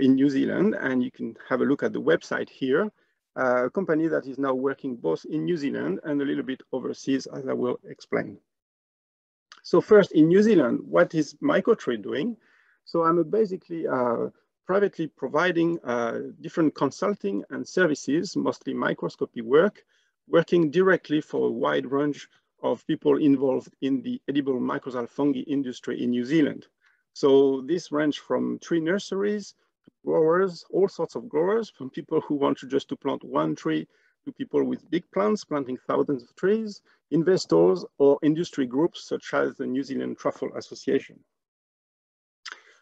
in New Zealand. And you can have a look at the website here. A company that is now working both in New Zealand and a little bit overseas, as I will explain. So first, in New Zealand, what is Mycotree doing? So I'm basically privately providing different consulting and services, mostly microscopy work, working directly for a wide range of people involved in the edible mycorrhizal fungi industry in New Zealand. So this range from tree nurseries, growers, all sorts of growers, from people who want just to plant one tree to people with big plants planting thousands of trees, investors or industry groups such as the New Zealand Truffle Association.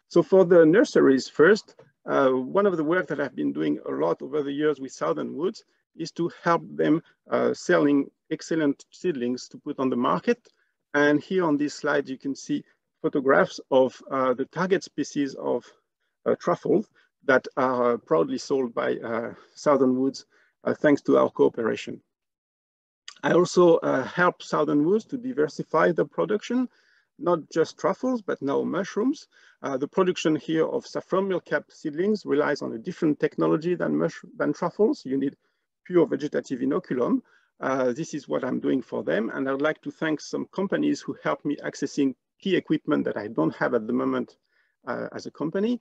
So for the nurseries first, one of the work that I've been doing a lot over the years with Southern Woods is to help them selling excellent seedlings to put on the market. And here on this slide, you can see photographs of the target species of truffles that are proudly sold by Southern Woods, thanks to our cooperation. I also help Southern Woods to diversify the production, not just truffles, but now mushrooms. The production here of saffron milk-cap seedlings relies on a different technology than truffles. You need pure vegetative inoculum. This is what I'm doing for them. And I'd like to thank some companies who helped me accessing key equipment that I don't have at the moment as a company.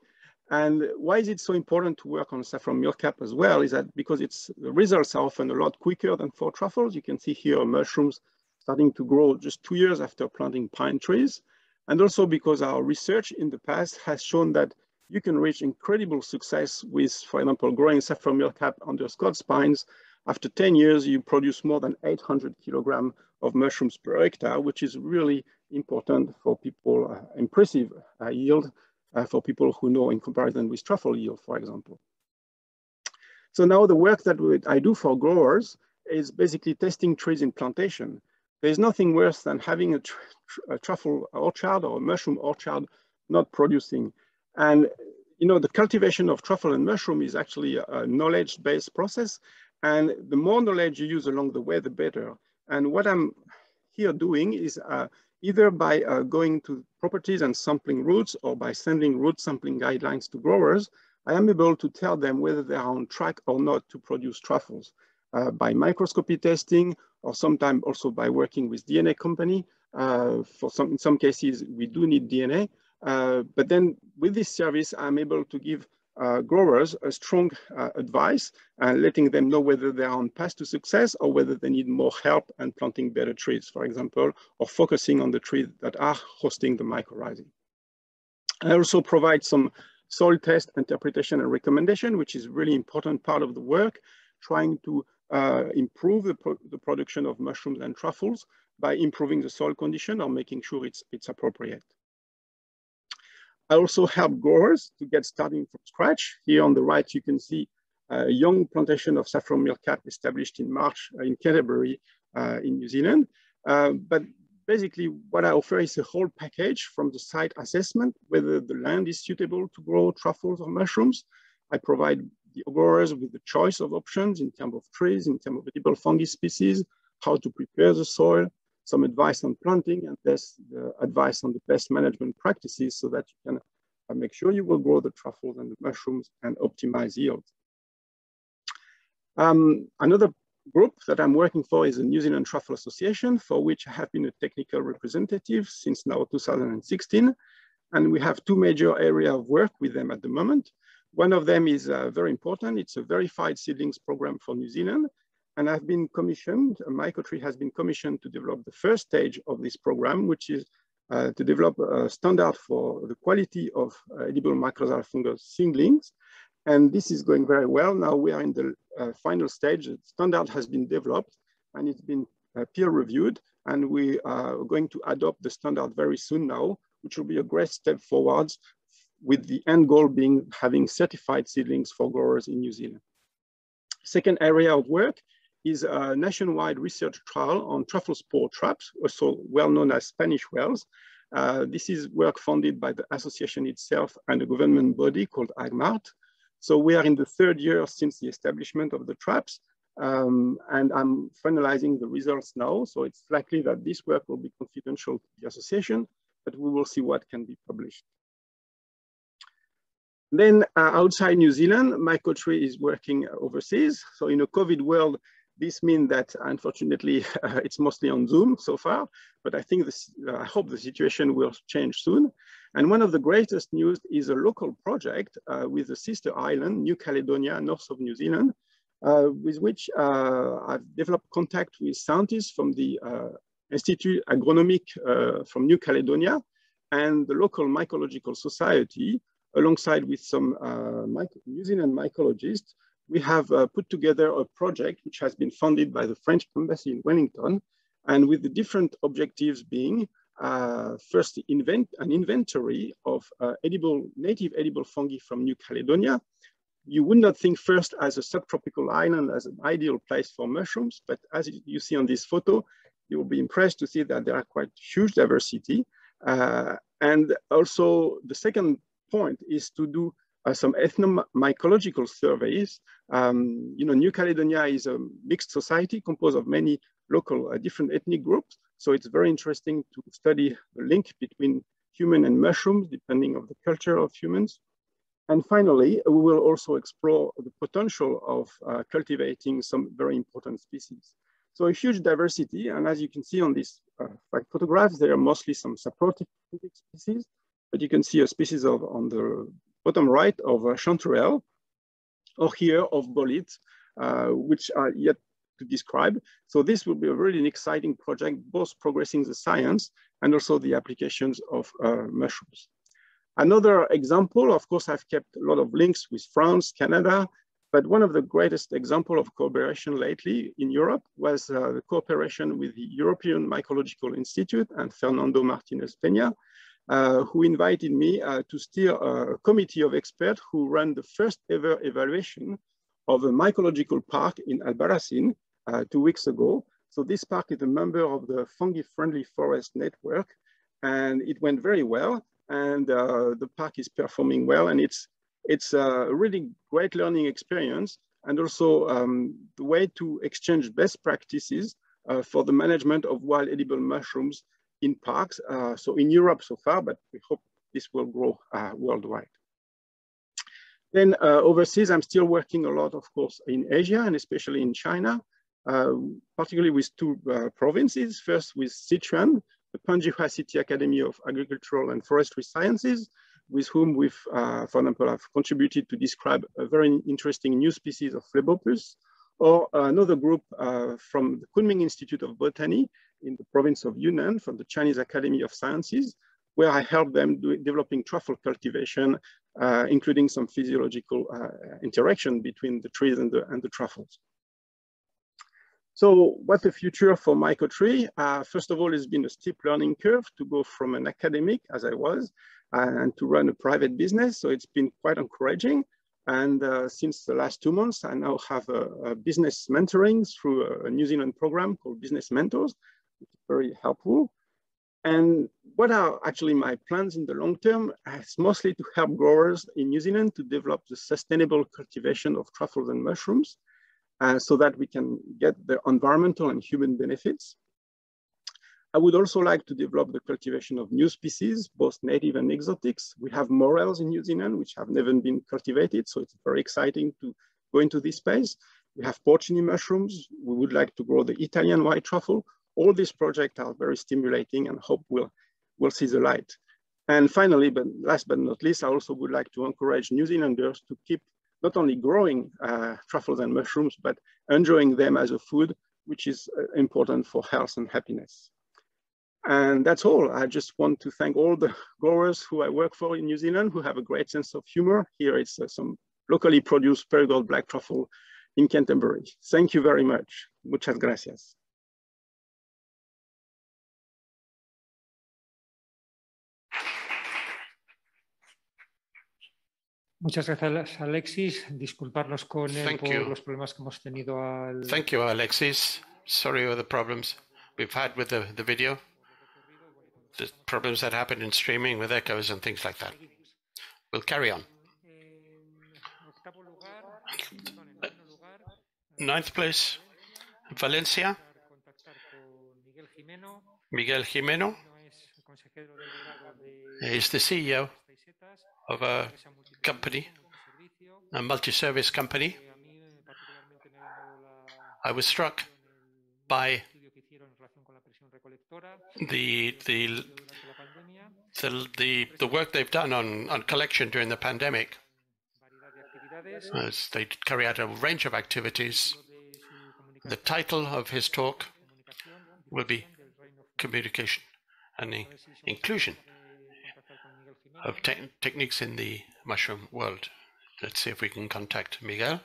And why is it so important to work on saffron milk-cap as well is that because the results are often a lot quicker than for truffles. You can see here mushrooms starting to grow just 2 years after planting pine trees. And also because our research in the past has shown that you can reach incredible success with, for example, growing saffron milk-cap under Scots pines. After 10 years, you produce more than 800 kilograms of mushrooms per hectare, which is really important for people, impressive yield for people who know in comparison with truffle yield, for example. So now the work that I do for growers is basically testing trees in plantation. There's nothing worse than having a truffle orchard or a mushroom orchard not producing. And you know, the cultivation of truffle and mushroom is actually a knowledge-based process. And the more knowledge you use along the way, the better. And what I'm here doing is either by going to properties and sampling roots or by sending root sampling guidelines to growers, I am able to tell them whether they are on track or not to produce truffles by microscopy testing, or sometimes also by working with DNA company. In some cases, we do need DNA. But then with this service, I'm able to give growers a strong advice and letting them know whether they are on path to success or whether they need more help and planting better trees, for example, or focusing on the trees that are hosting the mycorrhizae. I also provide some soil test interpretation and recommendation, which is a really important part of the work, trying to improve the production of mushrooms and truffles by improving the soil condition or making sure it's appropriate. I also help growers to get starting from scratch. Here on the right, you can see a young plantation of saffron milk-cap established in March in Canterbury in New Zealand. But basically what I offer is a whole package from the site assessment, whether the land is suitable to grow truffles or mushrooms. I provide the growers with the choice of options in terms of trees, in terms of edible fungi species, how to prepare the soil, some advice on planting, and the advice on the pest management practices so that you can make sure you will grow the truffles and the mushrooms and optimize yield. Another group that I'm working for is the New Zealand Truffle Association, for which I have been a technical representative since now 2016. And we have two major areas of work with them at the moment. One of them is very important. It's a verified seedlings program for New Zealand. And I've been commissioned, Mycotree has been commissioned to develop the first stage of this program, which is to develop a standard for the quality of edible mycorrhizal fungus seedlings. And this is going very well. Now we are in the final stage. The standard has been developed and it's been peer reviewed. And we are going to adopt the standard very soon now, which will be a great step forwards, with the end goal being having certified seedlings for growers in New Zealand. Second area of work is a nationwide research trial on truffle spore traps, also well known as Spanish wells. This is work funded by the association itself and a government body called AgMart. So we are in the third year since the establishment of the traps, and I'm finalizing the results now. So it's likely that this work will be confidential to the association, but we will see what can be published. Then outside New Zealand, Mycotree is working overseas. So in a COVID world, this means that unfortunately it's mostly on Zoom so far, but I think I hope the situation will change soon. And one of the greatest news is a local project with the sister island, New Caledonia, north of New Zealand, with which I've developed contact with scientists from the Institute Agronomic from New Caledonia and the local Mycological Society, alongside with some New Zealand mycologists. We have put together a project which has been funded by the French Embassy in Wellington, and with the different objectives being first, an inventory of native edible fungi from New Caledonia. You would not think first as a subtropical island as an ideal place for mushrooms, but as you see on this photo, you will be impressed to see that there are quite huge diversity. And also the second point is to do some ethnomycological surveys. New Caledonia is a mixed society composed of many local different ethnic groups. So it's very interesting to study the link between human and mushrooms, depending on the culture of humans. And finally, we will also explore the potential of cultivating some very important species. So a huge diversity, and as you can see on these photographs, there are mostly some saprotic species, but you can see a species on the bottom right of chanterelle, or here of bolete, which are yet to describe. So this will be a really exciting project, both progressing the science and also the applications of mushrooms. Another example, of course, I've kept a lot of links with France, Canada, but one of the greatest examples of cooperation lately in Europe was the cooperation with the European Mycological Institute and Fernando Martinez Peña, who invited me to steer a committee of experts who ran the first ever evaluation of a mycological park in Albarracin 2 weeks ago. So this park is a member of the Fungi-Friendly Forest Network, and it went very well. And the park is performing well, and it's a really great learning experience, and also the way to exchange best practices for the management of wild edible mushrooms in parks. So in Europe so far, but we hope this will grow worldwide. Then overseas, I'm still working a lot, of course, in Asia and especially in China, particularly with two provinces. First with Sichuan, the Panjihua City Academy of Agricultural and Forestry Sciences, with whom we've, for example, have contributed to describe a very interesting new species of Phlebopus, or another group from the Kunming Institute of Botany in the province of Yunnan, from the Chinese Academy of Sciences, where I helped them developing truffle cultivation, including some physiological interaction between the trees and the truffles. So what's the future for Mycotree? First of all, it's been a steep learning curve to go from an academic, as I was, and to run a private business. So it's been quite encouraging. And since the last 2 months, I now have a business mentoring through a New Zealand program called Business Mentors, which is very helpful. And what are actually my plans in the long term? It's mostly to help growers in New Zealand to develop the sustainable cultivation of truffles and mushrooms so that we can get the environmental and human benefits. I would also like to develop the cultivation of new species, both native and exotics. We have morels in New Zealand, which have never been cultivated, so it's very exciting to go into this space. We have porcini mushrooms. We would like to grow the Italian white truffle. All these projects are very stimulating and hope we'll see the light. And finally, but last but not least, I also would like to encourage New Zealanders to keep not only growing truffles and mushrooms, but enjoying them as a food, which is important for health and happiness. And that's all. I just want to thank all the growers who I work for in New Zealand who have a great sense of humor. Here it's some locally produced Perigold black truffle in Canterbury. Thank you very much. Muchas gracias. Muchas gracias, Alexis. Disculparnos con él por los problemas que hemos tenido al... Thank you, Alexis. Sorry for the problems we've had with the video. The problems that happen in streaming with echoes and things like that. We'll carry on. Ninth place, Valencia. Miguel Jimeno is the CEO of a company, a multi-service company. I was struck by the work they've done on collection during the pandemic. As they carry out a range of activities. The title of his talk will be Communication and the Inclusion of Techniques in the Mushroom World. Let's see if we can contact Miguel.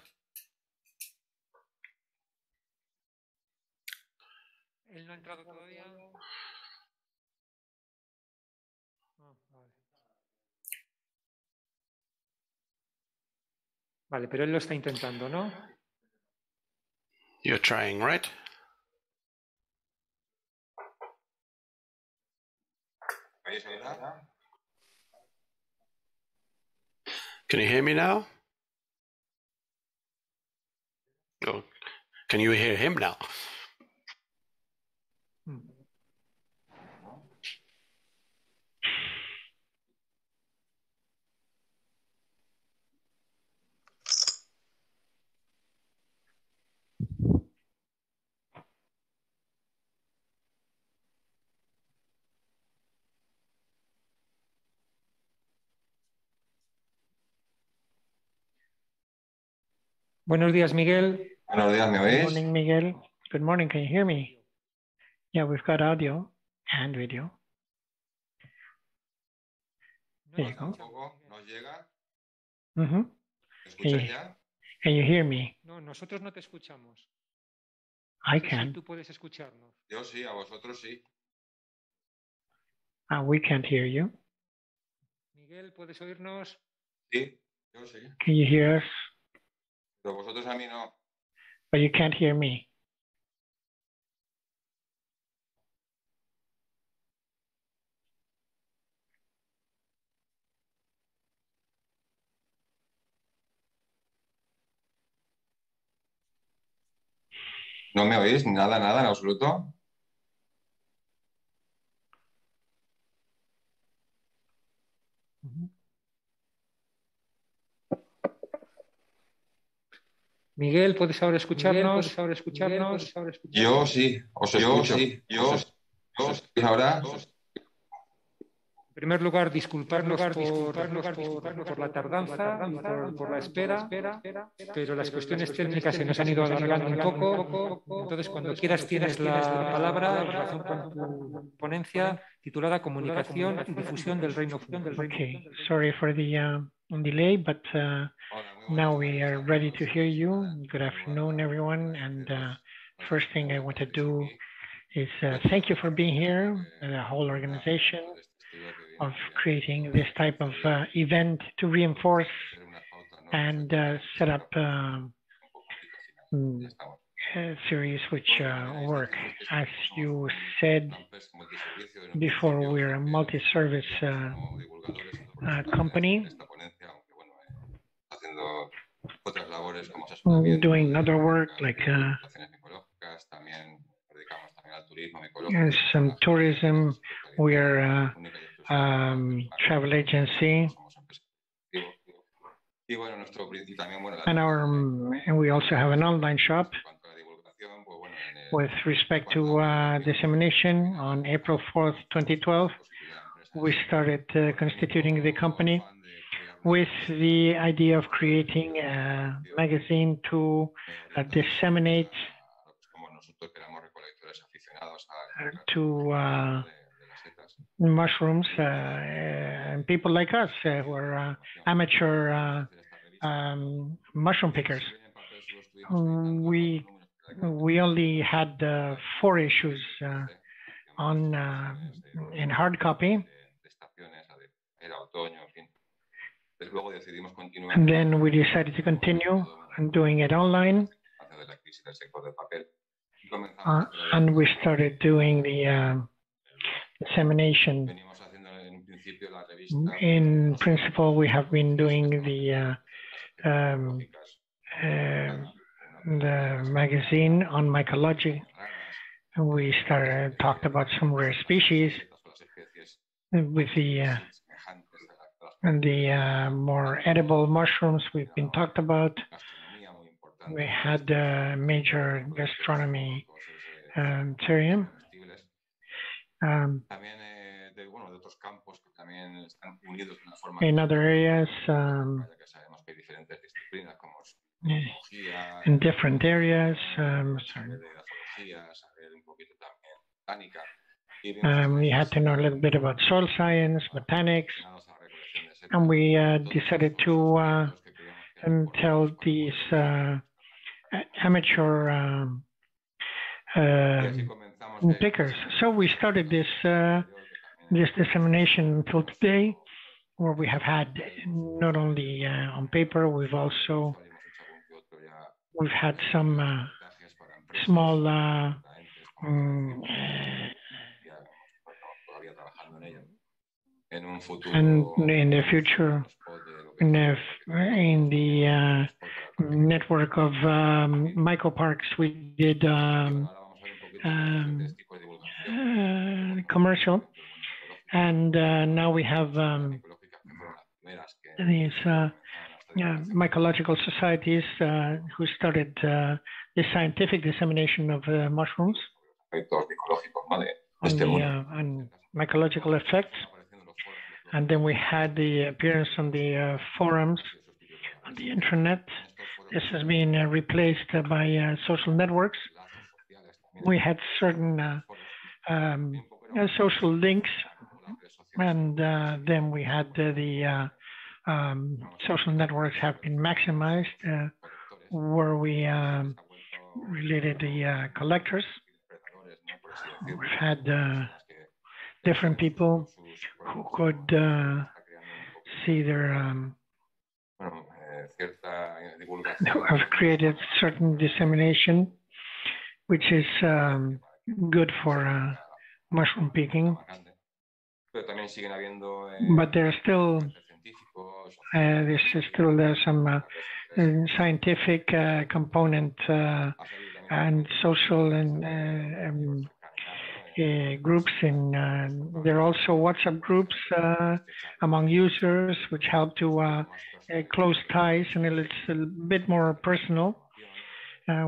Vale, pero él lo está intentando, ¿no? You're trying, right? Can you hear me now? Oh, can you hear him now? Buenos días, Miguel. Buenos días, ¿me oís? Good morning, Miguel. Good morning. Can you hear me? Yeah, we've got audio and video. There you go. ¿Nos llega? Mm-hmm. ¿Me escuchan ya? Can you hear me? No, nosotros no te escuchamos. I No sé can. si tú puedes escucharnos. Yo sí, a vosotros sí. We can't hear you. Miguel, ¿puedes oírnos? Sí, yo sí. Can you hear us? Pero vosotros a mí no. But you can't hear me. ¿No me oís? Nada, nada, en absoluto. Miguel, ¿puedes ahora escucharnos? Yo sí, os escucho. Yo ahora. En primer lugar, disculparnos por la tardanza, por la espera, pero las cuestiones técnicas se nos han ido alargando un poco. Entonces, cuando quieras, tienes la palabra en relación con tu ponencia titulada Comunicación y difusión del reino fungal. Okay, sorry for the delay, but now we are ready to hear you. Good afternoon, everyone. And first thing I want to do is thank you for being here, the whole organization, of creating this type of event to reinforce and set up series which work. As you said before, we're a multi-service company doing other work like some tourism. We're a travel agency. And we also have an online shop. With respect to dissemination, on April 4th, 2012, we started constituting the company with the idea of creating a magazine to disseminate to mushrooms and people like us who are amateur mushroom pickers. We only had 4 issues in hard copy. And then we decided to continue and doing it online. And we started doing the dissemination. In principle, we have been doing the magazine on mycology. We talked about some rare species with the more edible mushrooms we've been talked about. We had major gastronomy terrarium. In other areas, in different areas, we had to know a little bit about soil science, botanics, and we decided to tell these amateur pickers. So we started this dissemination until today, where we have had not only on paper, we've had some small and in the future, in the network of mycoparks, we did commercial, and now we have these mycological societies who started the scientific dissemination of mushrooms and mycological effects. And then we had the appearance on the forums, on the internet. This has been replaced by social networks. We had certain social links, and then we had the social networks have been maximized, where we related the collectors. We've had different people who could see their who have created certain dissemination, which is good for mushroom picking. But there's still some scientific component and social and groups, and there are also WhatsApp groups among users, which help to close ties, and it's a bit more personal.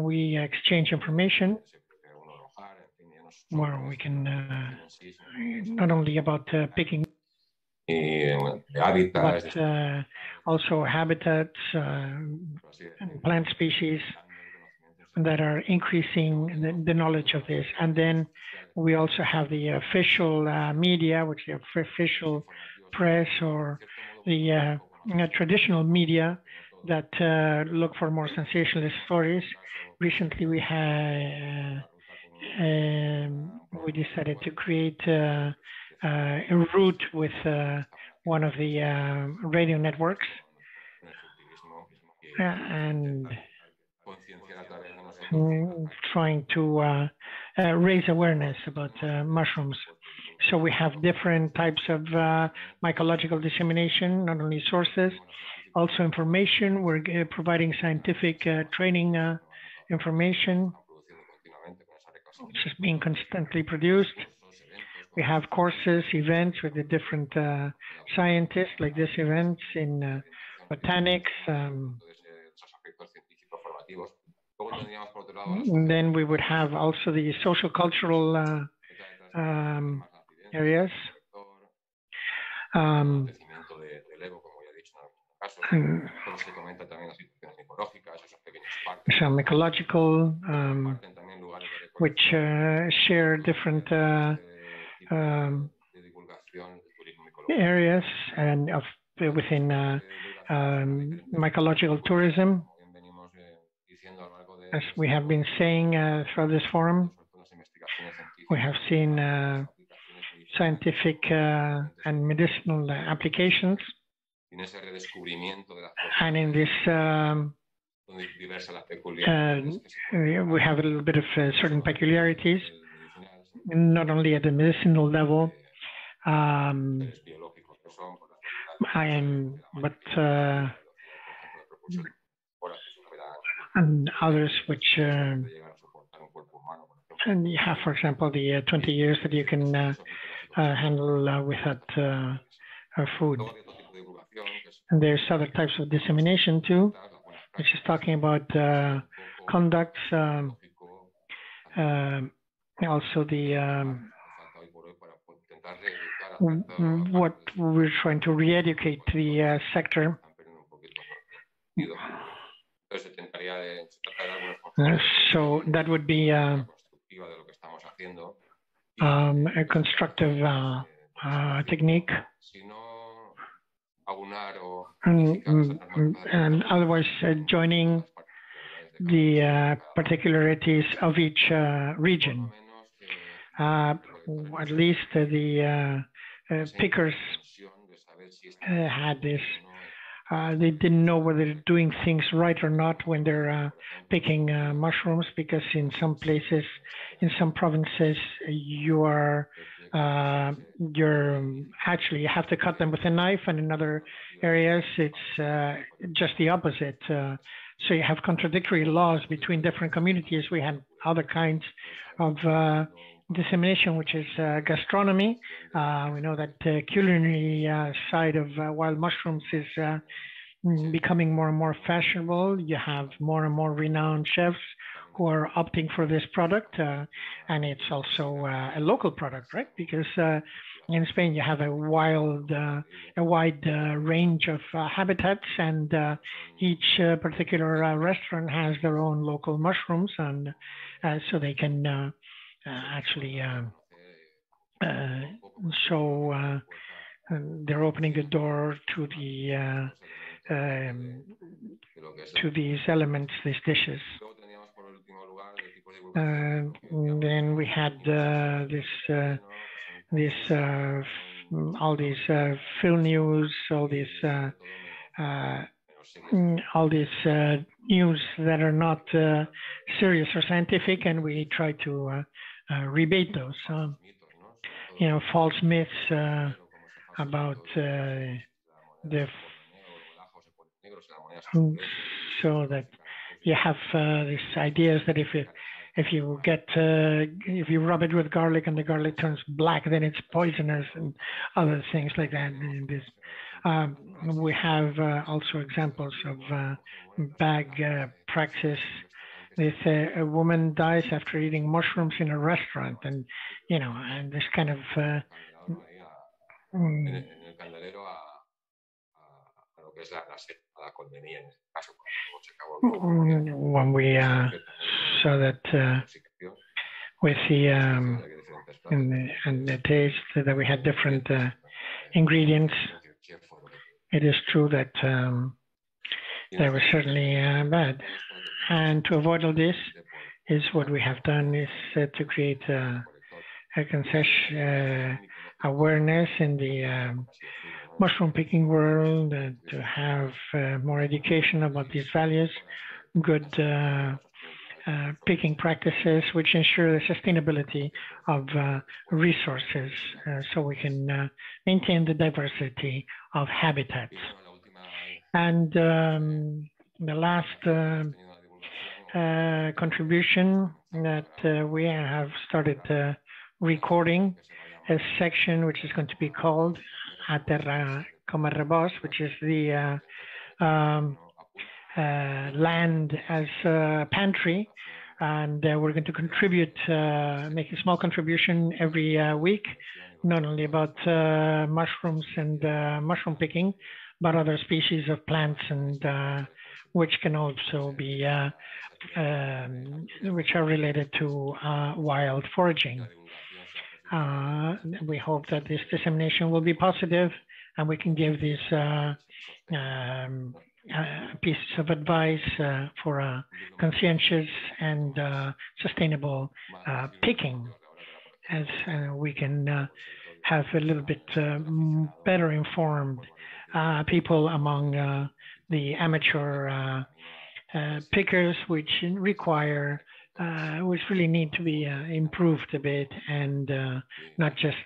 We exchange information where we can not only about picking, but also habitats and plant species that are increasing the knowledge of this. And then we also have the official media, which is the official press, or the traditional media that look for more sensationalist stories. Recently, we decided to create a route with one of the radio networks, and trying to raise awareness about mushrooms. So we have different types of mycological dissemination, not only sources, also information. We're providing scientific training information, which is being constantly produced. We have courses, events with the different scientists, like this events in botanics. And then we would have also the social cultural areas. So Micrological, which share different areas and within mycological tourism. As we have been saying throughout this forum, we have seen scientific and medicinal applications. And in this, we have a little bit of certain peculiarities, not only at the medicinal level, and others which, and you have, for example, the 20 years that you can handle without food. And there's other types of dissemination too, which is talking about conducts, also the what we're trying to re-educate the sector. So that would be a constructive technique. And otherwise joining the particularities of each region. At least the pickers had this. They didn't know whether they're doing things right or not when they're picking mushrooms, because in some places, in some provinces, you're actually, you have to cut them with a knife, and in other areas it's just the opposite. So you have contradictory laws between different communities. We had other kinds of dissemination, which is gastronomy. We know that the culinary side of wild mushrooms is becoming more and more fashionable. You have more and more renowned chefs who are opting for this product, and it's also a local product, right? Because in Spain you have a wide range of habitats, and each particular restaurant has their own local mushrooms, and so they can actually show they're opening the door to the to these elements, these dishes. Then we had all these film news, all these news that are not serious or scientific, and we try to rebate those. You know, false myths about so that you have these ideas that if you rub it with garlic and the garlic turns black, then it's poisonous, and other things like that. And this, we have also examples of bag practice. They say a woman dies after eating mushrooms in a restaurant, and you know, and this kind of when we saw that with the and the taste that we had different ingredients, it is true that they were certainly bad. And to avoid all this is what we have done is to create a awareness in the mushroom picking world, to have more education about these values, good picking practices which ensure the sustainability of resources so we can maintain the diversity of habitats. And the last contribution that we have started recording a section which is going to be called A Terra como Rebost, which is the land as a pantry, and we're going to contribute, make a small contribution every week, not only about mushrooms and mushroom picking, but other species of plants, and which can also be, which are related to wild foraging. We hope that this dissemination will be positive, and we can give these pieces of advice for conscientious and sustainable picking, as we can have a little bit better informed people among the amateur pickers, which require, which really need to be improved a bit, and not just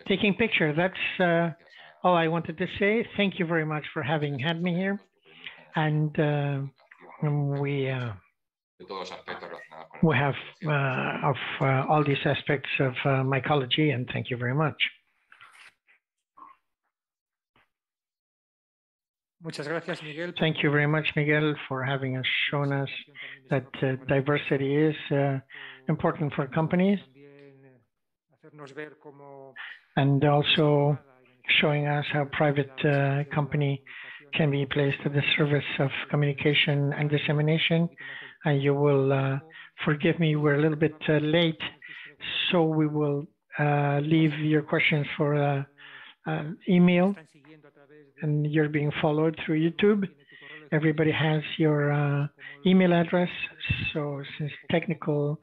taking pictures. That's all I wanted to say. Thank you very much for having had me here, and we have of all these aspects of mycology, and thank you very much. Muchas gracias, Miguel. Thank you very much, Miguel, for having us shown us that diversity is important for companies, and also showing us how private company can be placed at the service of communication and dissemination. And you will forgive me, we're a little bit late, so we will leave your questions for email, and you're being followed through YouTube. Everybody has your email address, so since technical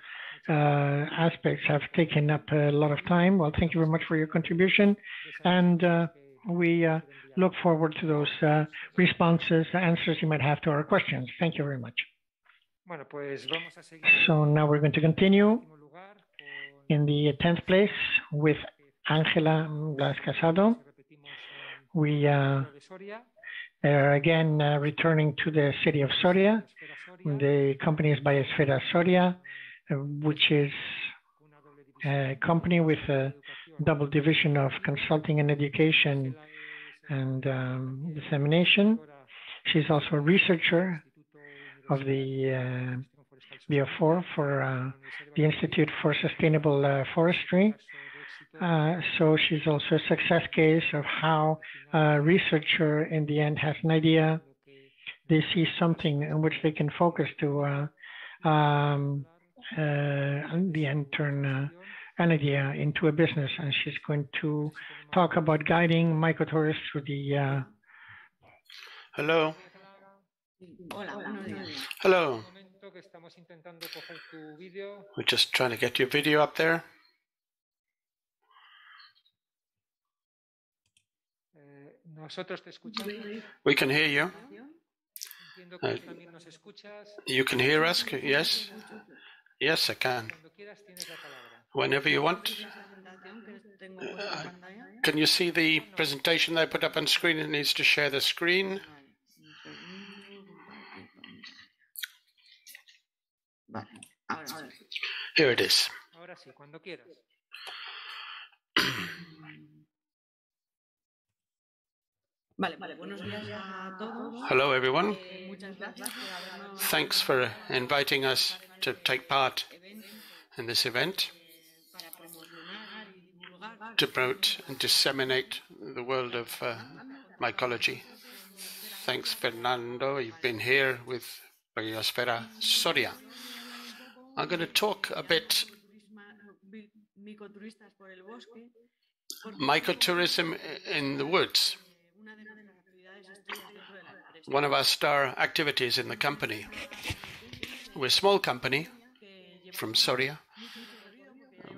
aspects have taken up a lot of time, well, thank you very much for your contribution, and we look forward to those responses, answers you might have to our questions. Thank you very much. So now we're going to continue in the 10th place with Ángela Blas Casado. We are again returning to the city of Soria. The company is Biosfera Soria, which is a company with a double division of consulting and education and dissemination. She's also a researcher of the BioFor for the Institute for Sustainable Forestry. So she's also a success case of how a researcher in the end has an idea, they see something in which they can focus to in the end turn an idea into a business, and she's going to talk about guiding mycotourists through the Hello. Hello. We're just trying to get your video up there. We can hear you. You can hear us? Yes? Yes, I can. Whenever you want. Can you see the presentation they put up on screen? It needs to share the screen. Here it is. Hello, everyone. Thanks for inviting us to take part in this event to promote and disseminate the world of mycology. Thanks, Fernando. You've been here with Biosfera Soria. I'm going to talk a bit mycotourism in the woods. One of our star activities in the company. We're a small company from Soria.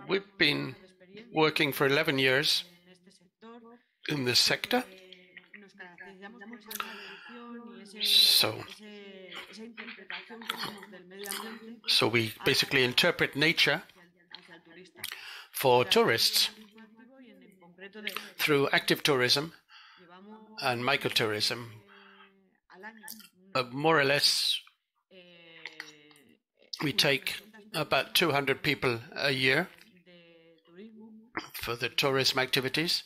We've been working for 11 years in this sector. So So we basically interpret nature for tourists through active tourism and microtourism. More or less, we take about 200 people a year for the tourism activities.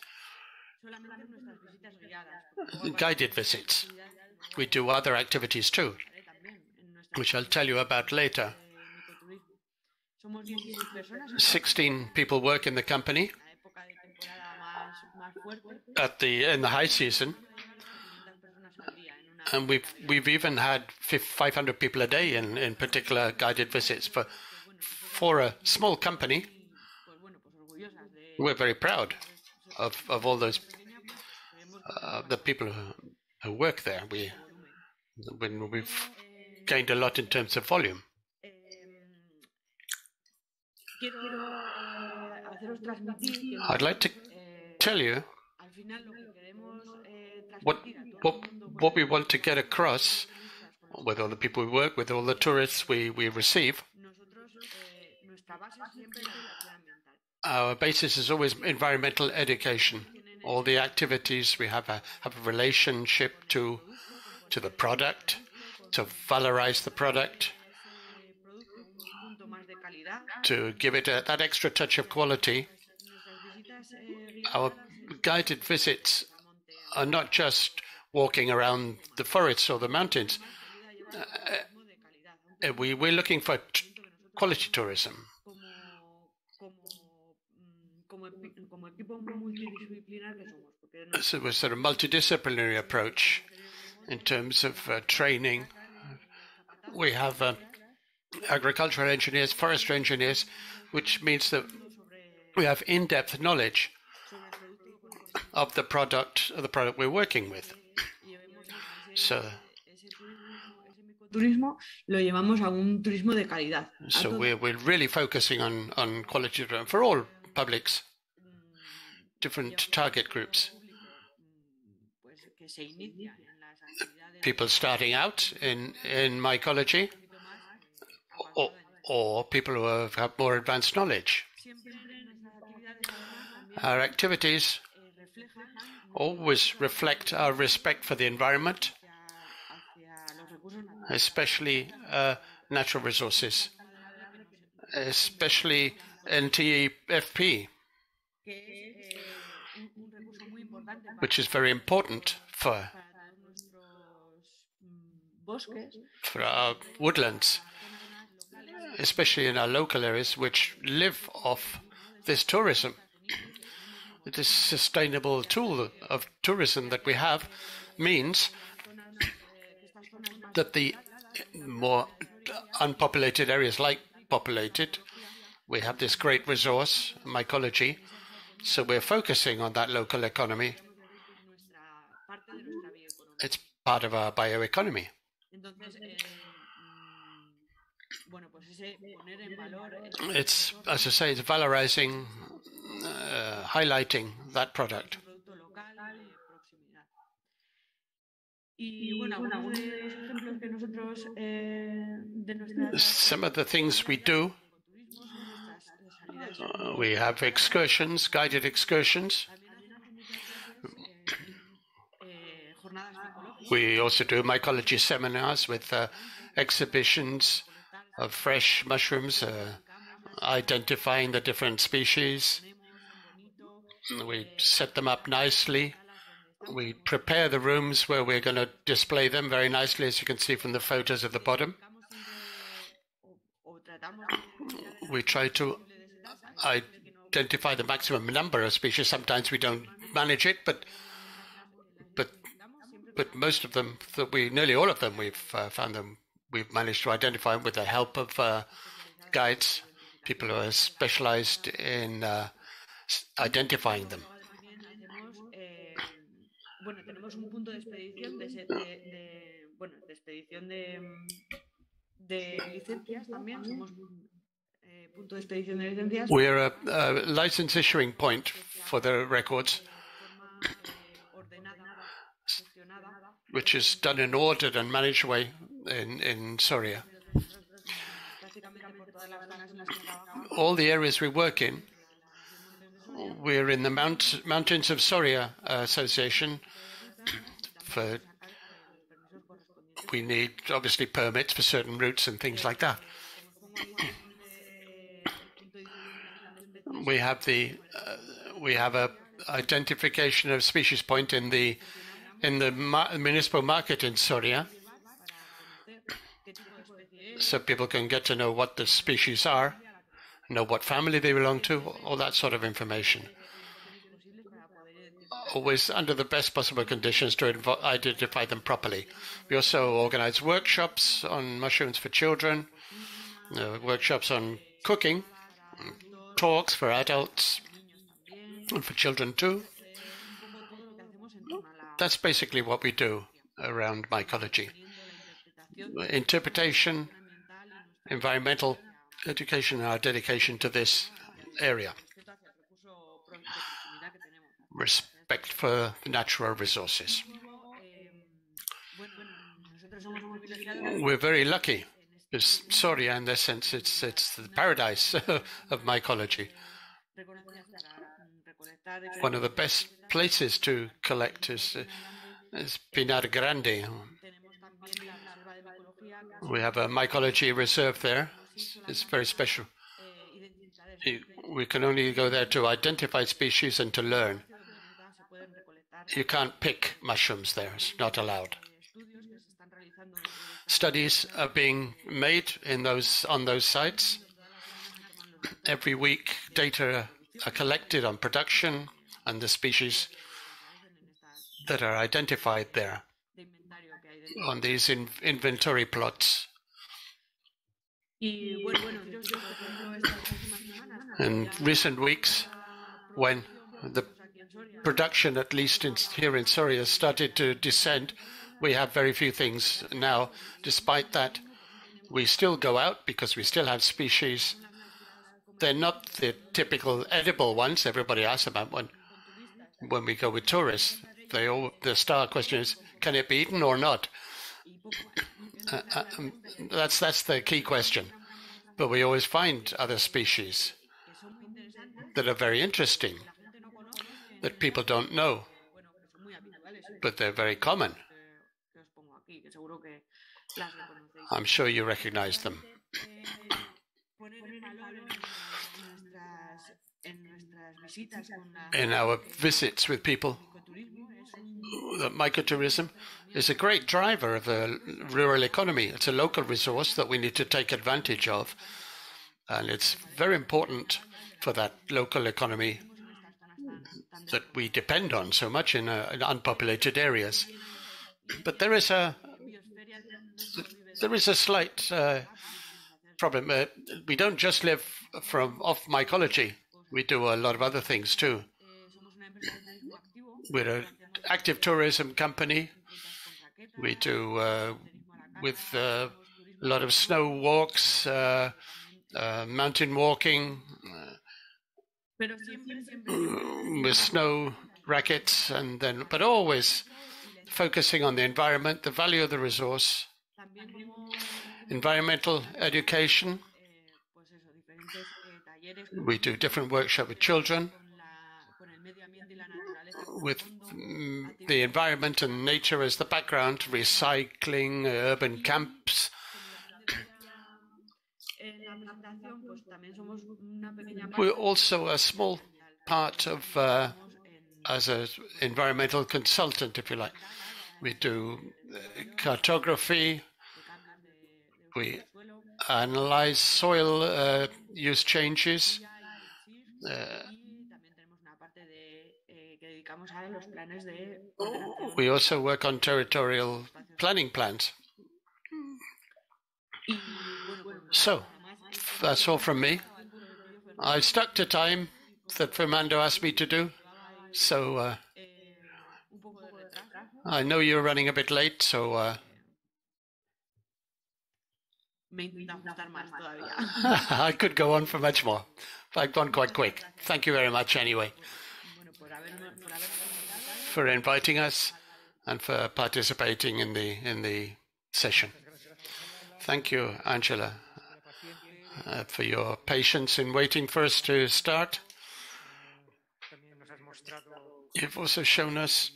Guided visits. We do other activities too, which I'll tell you about later. 16 people work in the company in the high season, and we've even had 500 people a day in particular guided visits. For a small company, we're very proud of all those the people who work there. We've gained a lot in terms of volume. I'd like to tell you what we want to get across with all the people we work with, all the tourists we receive. Our basis is always environmental education. All the activities we have a relationship to the product, to valorize the product, to give it that extra touch of quality. Our guided visits are not just walking around the forests or the mountains. We're looking for quality tourism. So we're sort of multidisciplinary approach in terms of training. We have agricultural engineers, forestry engineers, which means that we have in-depth knowledge of the product we're working with. So we're really focusing on quality for all publics, different target groups. People starting out in mycology, or people who have more advanced knowledge. Our activities always reflect our respect for the environment, especially natural resources, especially NTFP, which is very important for our woodlands, especially in our local areas, which live off this tourism. This sustainable tool of tourism that we have means that the more unpopulated areas, like populated, we have this great resource, mycology, so we're focusing on that local economy. It's part of our bioeconomy. It's, as I say, it's valorizing, highlighting that product. Some of the things we do, we have excursions, guided excursions. We also do mycology seminars with exhibitions of fresh mushrooms, identifying the different species. We set them up nicely. We prepare the rooms where we're going to display them very nicely, as you can see from the photos at the bottom. We try to identify the maximum number of species. Sometimes we don't manage it, but most of them, nearly all of them, we've found them. We've managed to identify them with the help of guides, people who are specialized in identifying them. We're a license issuing point for the records, which is done in an ordered and managed way in Soria. all the areas we work in, we're in the mountains of Soria Association. We need, obviously, permits for certain routes and things like that. We have a identification of species point in the municipal market in Soria, so people can get to know what the species are, know what family they belong to, all that sort of information. Always under the best possible conditions to identify them properly. We also organize workshops on mushrooms for children, workshops on cooking, talks for adults and for children too. That's basically what we do around mycology. Interpretation, environmental education, and our dedication to this area. Respect for natural resources. We're very lucky. Soria, in this sense, it's the paradise of mycology. One of the best places to collect is Pinar Grande. We have a mycology reserve there. It's very special. We can only go there to identify species and to learn. You can't pick mushrooms there. It's not allowed. Studies are being made on those sites. Every week, data are collected on production and the species that are identified there on these inventory plots. In recent weeks, when the production, at least here in Soria, started to descend, we have very few things now. Despite that, we still go out because we still have species. They're not the typical edible ones everybody asks about when we go with tourists. The star question is, can it be eaten or not? That's the key question. But we always find other species that are very interesting, that people don't know, but they're very common. I'm sure you recognize them. In our visits with people, mycotourism is a great driver of the rural economy. It's a local resource that we need to take advantage of, and it's very important for that local economy that we depend on so much in unpopulated areas. But there is a slight problem. We don't just live off mycology. We do a lot of other things too. We're an active tourism company. We do with a lot of snow walks, mountain walking, with snow rackets, but always focusing on the environment, the value of the resource, environmental education. We do different workshops with children, with the environment and nature as the background, recycling, urban camps. We're also a small part of, as an environmental consultant, if you like. We do cartography. We analyze soil use changes. We also work on territorial planning plans. So, that's all from me. I stuck to time that Fernando asked me to do, so I know you're running a bit late, so I could go on for much more. I've gone quite quick. Thank you very much anyway for inviting us and for participating in the session. Thank you, Angela. for your patience in waiting for us to start. You've also shown us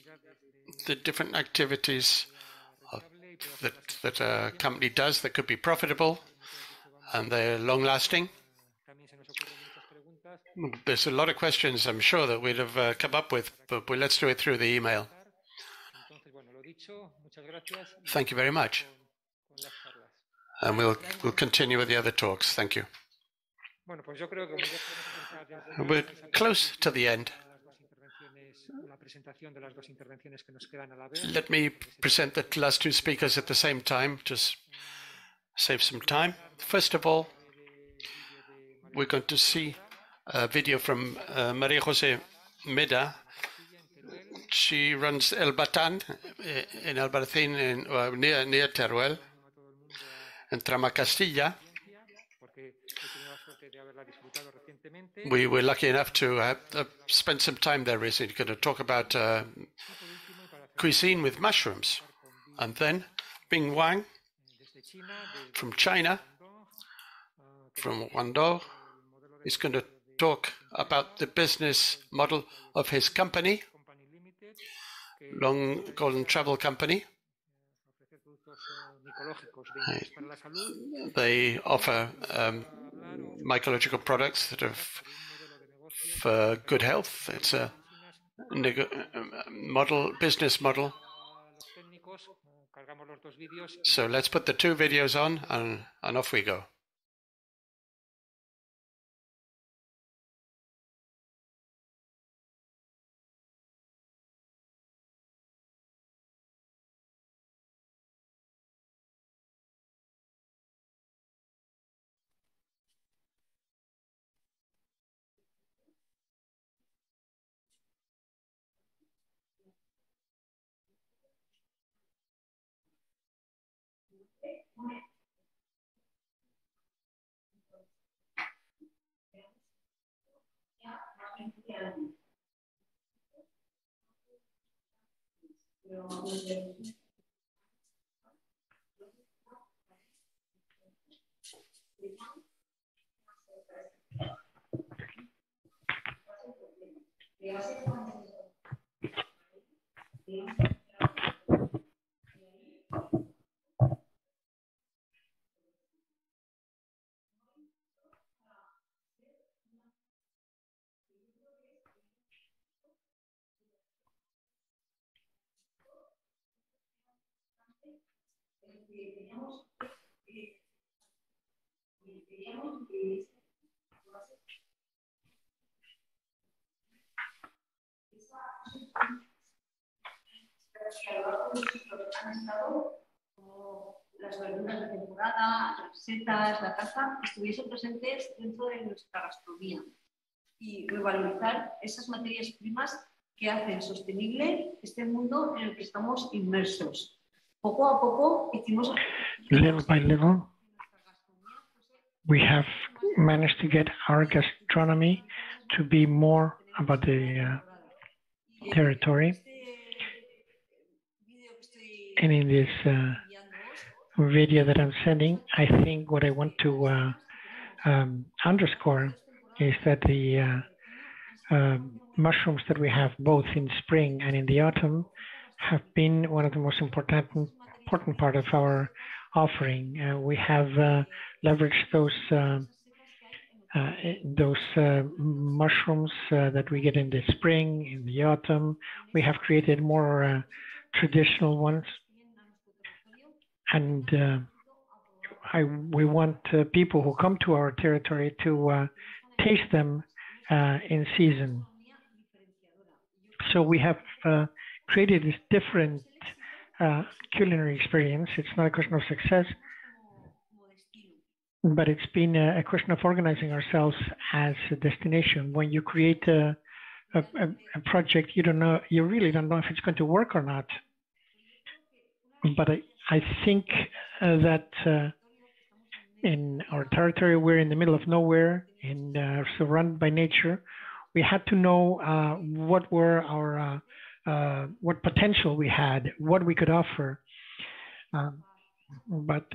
the different activities that a company does that could be profitable and they're long-lasting. There's a lot of questions, I'm sure, that we'd have come up with, but let's do it through the email. Thank you very much. And we'll continue with the other talks. Thank you. We're close to the end. Let me present the last two speakers at the same time, just save some time. First of all, we're going to see a video from María José Meda. She runs El Batán in Albarracín, near Teruel, in Tramacastilla. We were lucky enough to have spent some time there recently, going to talk about cuisine with mushrooms. And then Bing Wang from China, from Guangdong, is going to talk about the business model of his company, Long Golden Travel Company. They offer mycological products that are for good health. It's a business model. So let's put the two videos on and off we go. Las verduras de temporada, las setas, la caza, estuviesen presentes dentro de nuestra gastronomía y revalorizar esas materias primas que hacen sostenible este mundo en el que estamos inmersos. Poco a poco hicimos... Little by little, we have managed to get our gastronomy to be more about the territory. And in this video that I'm sending, I think what I want to underscore is that the mushrooms that we have both in spring and in the autumn have been one of the most important part of our offering. We have leveraged those mushrooms that we get in the spring, in the autumn. We have created more traditional ones. And we want people who come to our territory to taste them in season. So we have created this different culinary experience. It's not a question of success, but it's been a question of organizing ourselves as a destination. When you create a project, you really don't know if it's going to work or not. But I think that in our territory, we're in the middle of nowhere and surrounded by nature. We had to know what were our what potential we had, what we could offer. But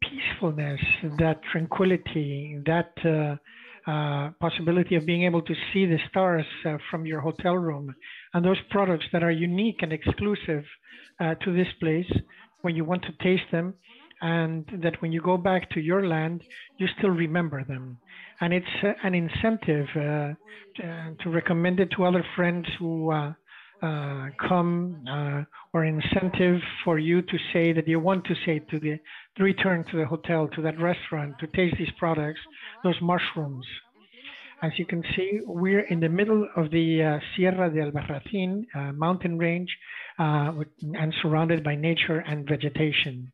peacefulness, that tranquility, that possibility of being able to see the stars from your hotel room, and those products that are unique and exclusive to this place when you want to taste them, and that when you go back to your land, you still remember them. And it's an incentive to recommend it to other friends who come, or incentive for you to say that you want to say to return to the hotel, to that restaurant, to taste these products, those mushrooms. As you can see, we're in the middle of the Sierra de Albarracin mountain range and surrounded by nature and vegetation.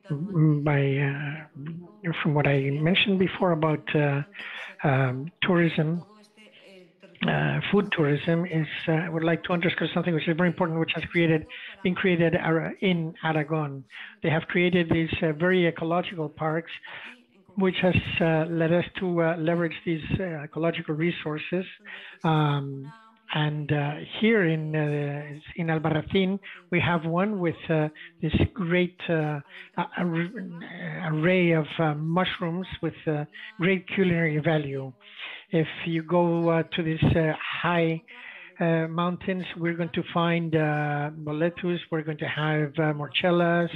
From what I mentioned before about tourism, food tourism is, I would like to underscore something which is very important, which has been created in Aragon. They have created these very ecological parks, which has led us to leverage these ecological resources. And here in Albarracin, we have one with this great array of mushrooms with great culinary value. If you go to these high mountains, we're going to find boletus, we're going to have morchellas,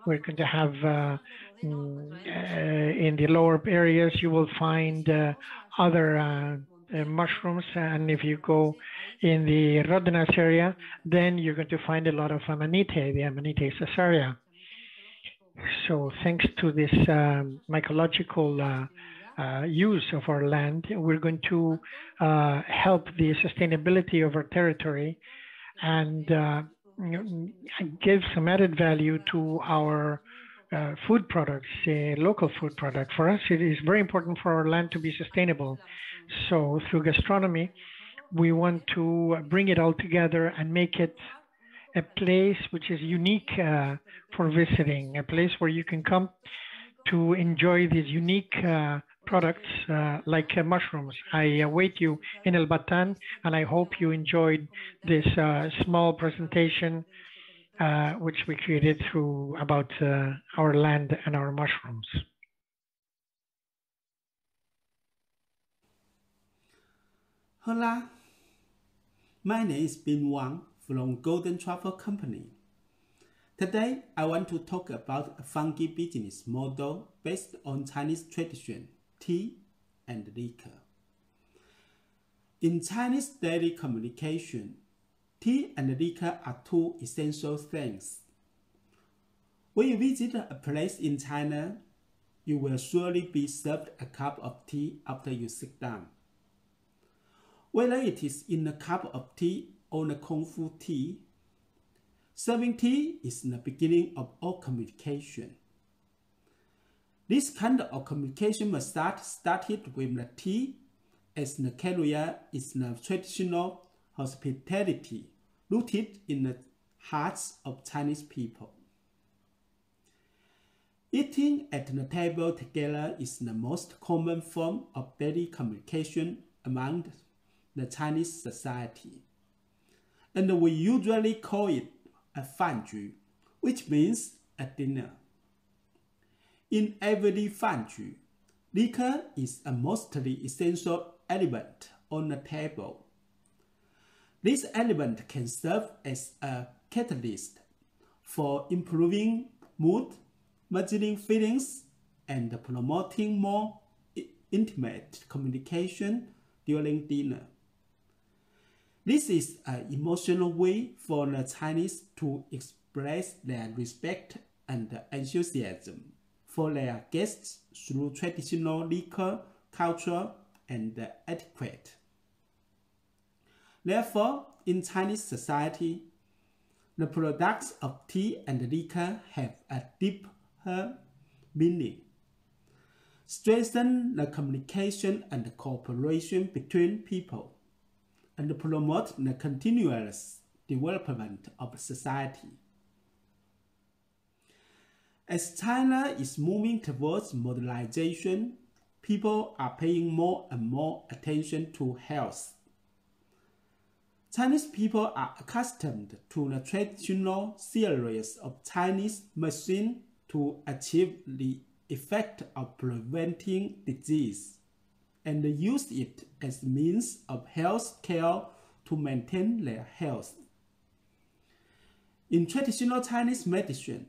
we're going to have in the lower areas, you will find other mushrooms, and if you go in the Rodenas area, then you're going to find a lot of Amanite, the Amanite caesarea. So thanks to this mycological use of our land, we're going to help the sustainability of our territory and give some added value to our food products, local food product. For us, it is very important for our land to be sustainable. So through gastronomy, we want to bring it all together and make it a place which is unique for visiting, a place where you can come to enjoy these unique products like mushrooms. I await you in El Batan, and I hope you enjoyed this small presentation which we created about our land and our mushrooms. Hola, my name is Bin Wang from Golden Truffle Company. Today, I want to talk about a fungi business model based on Chinese tradition, tea and liquor. In Chinese daily communication, tea and liquor are two essential things. When you visit a place in China, you will surely be served a cup of tea after you sit down. Whether it is in a cup of tea or a Kung Fu tea, serving tea is the beginning of all communication. This kind of communication must started with the tea, as the carrier is the traditional hospitality rooted in the hearts of Chinese people. Eating at the table together is the most common form of daily communication among the Chinese society, and we usually call it a 饭局, which means a dinner. In every 饭局, liquor is a mostly essential element on the table. This element can serve as a catalyst for improving mood, merging feelings, and promoting more intimate communication during dinner. This is an emotional way for the Chinese to express their respect and enthusiasm for their guests through traditional liquor, culture, and etiquette. Therefore, in Chinese society, the products of tea and liquor have a deeper meaning, strengthen the communication and cooperation between people, and promote the continuous development of society. As China is moving towards modernization, people are paying more and more attention to health. Chinese people are accustomed to the traditional series of Chinese medicine to achieve the effect of preventing disease, and use it as means of health care to maintain their health. In traditional Chinese medicine,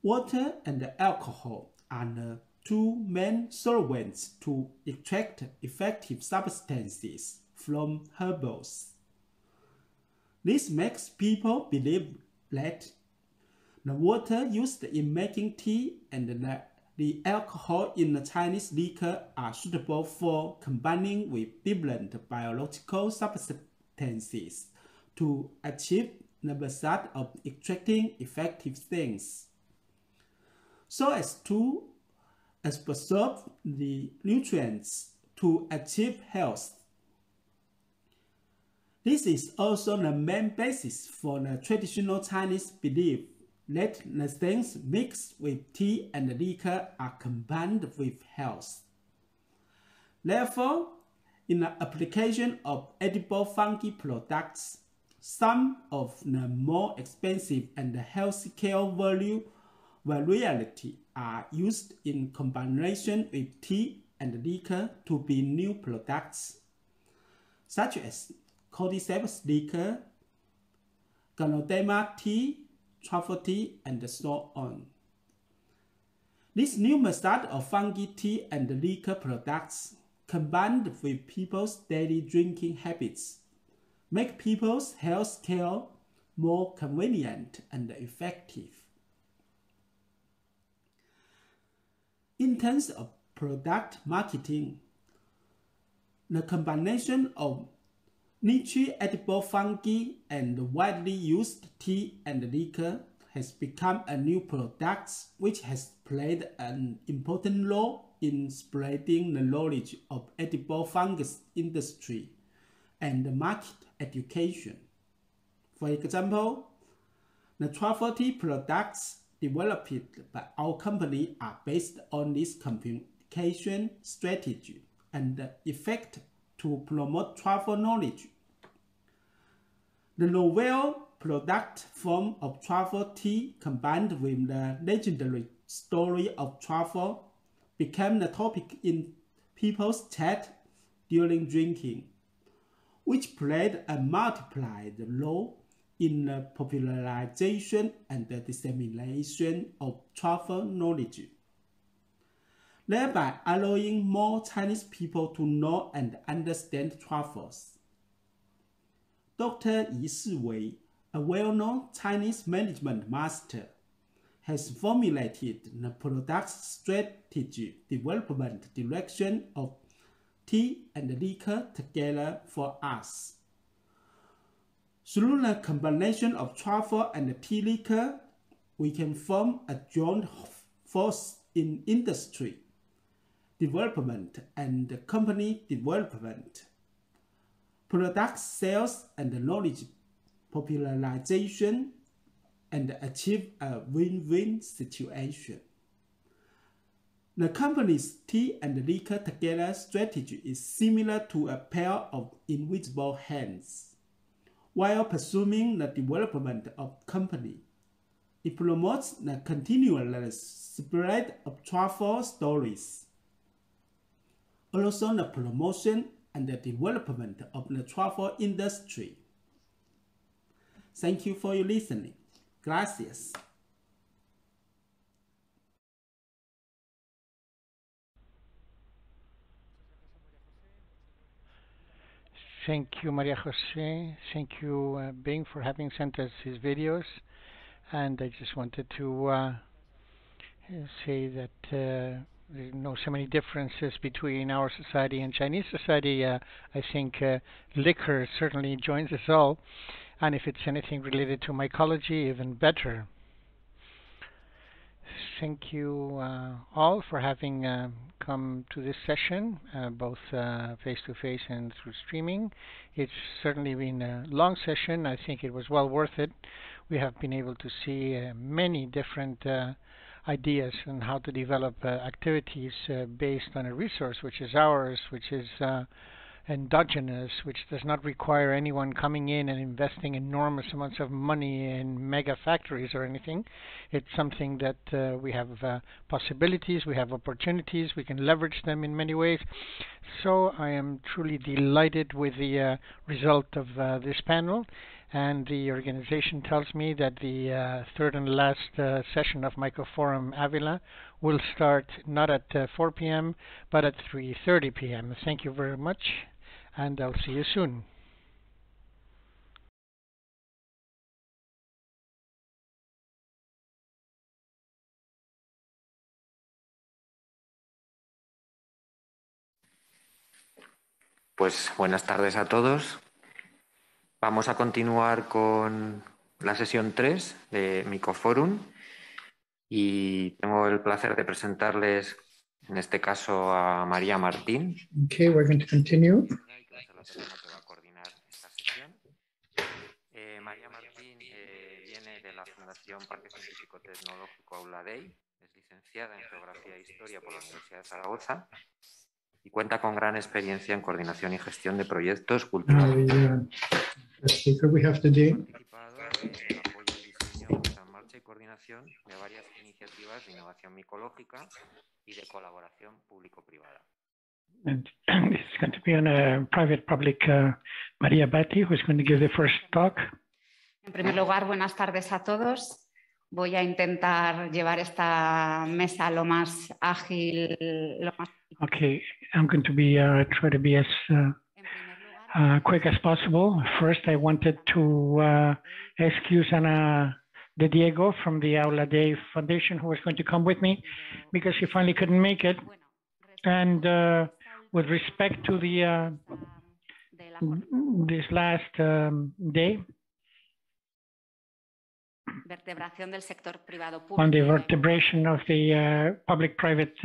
water and alcohol are the two main solvents to extract effective substances from herbals. This makes people believe that the water used in making tea and the alcohol in the Chinese liquor are suitable for combining with different biological substances to achieve the result of extracting effective things, so as to absorb the nutrients to achieve health. This is also the main basis for the traditional Chinese belief that the things mixed with tea and liquor are combined with health. Therefore, in the application of edible fungi products, some of the more expensive and healthy care value variety are used in combination with tea and liquor to be new products, such as cordyceps liquor, ganoderma tea, truffle tea, and so on. This new method of fungi tea and liquor products, combined with people's daily drinking habits, make people's health care more convenient and effective. In terms of product marketing, the combination of niche edible fungi and widely used tea and liquor has become a new product which has played an important role in spreading the knowledge of edible fungus industry and market education. For example, the truffle tea products developed by our company are based on this communication strategy and effect to promote truffle knowledge. The novel product form of truffle tea combined with the legendary story of truffle became the topic in people's chat during drinking, which played a multiplied role in the popularization and the dissemination of truffle knowledge, thereby allowing more Chinese people to know and understand truffles. Dr. Yi Shiwei, a well-known Chinese management master, has formulated the product strategy development direction of tea and liquor together for us. Through the combination of truffle and tea liquor, we can form a joint force in industry development and company development, product sales and knowledge popularization, and achieve a win-win situation. The company's tea and liquor together strategy is similar to a pair of invisible hands. While pursuing the development of company, it promotes the continuous spread of truffle stories. Also the promotion and the development of the truffle industry. Thank you for your listening. Gracias. Thank you, Maria Jose. Thank you, Bing, for having sent us his videos. And I just wanted to say that there are so many differences between our society and Chinese society. I think liquor certainly joins us all. And if it's anything related to mycology, even better. Thank you all for having come to this session, both face-to-face and through streaming. It's certainly been a long session. I think it was well worth it. We have been able to see many different ideas on how to develop activities based on a resource which is ours, which is endogenous, which does not require anyone coming in and investing enormous amounts of money in mega factories or anything. It's something that we have possibilities, we have opportunities, we can leverage them in many ways. So I am truly delighted with the result of this panel, and the organization tells me that the third and last session of MYCOFORUM Ávila will start not at 4 p.m. but at 3:30 p.m. Thank you very much, and I'll see you soon. Pues buenas tardes a todos. Vamos a continuar con la sesión 3 de MYCOFORUM y tengo el placer de presentarles, en este caso, a María Martín. Okay, we're going to continue. María Martín viene de la Fundación Parque Científico Tecnológico Aula Dei, es licenciada en Geografía e Historia por la Universidad de Zaragoza y cuenta con gran experiencia en coordinación y gestión de proyectos culturales. The speaker we have today. Participado en el apoyo al diseño, puesta en marcha y coordinación de varias iniciativas de innovación micológica y de colaboración público-privada. And this is going to be on a private-public Maria Batti, who is going to give the first talk. En primer lugar, buenas tardes a todos. Voy a intentar llevar esta mesa lo más ágil, lo más... Okay, I'm going to be try to be as quick as possible. First, I wanted to excuse Ana de Diego from the Aula Dei Foundation, who was going to come with me because she finally couldn't make it. And with respect to the this last day, on the vertebration of the public-private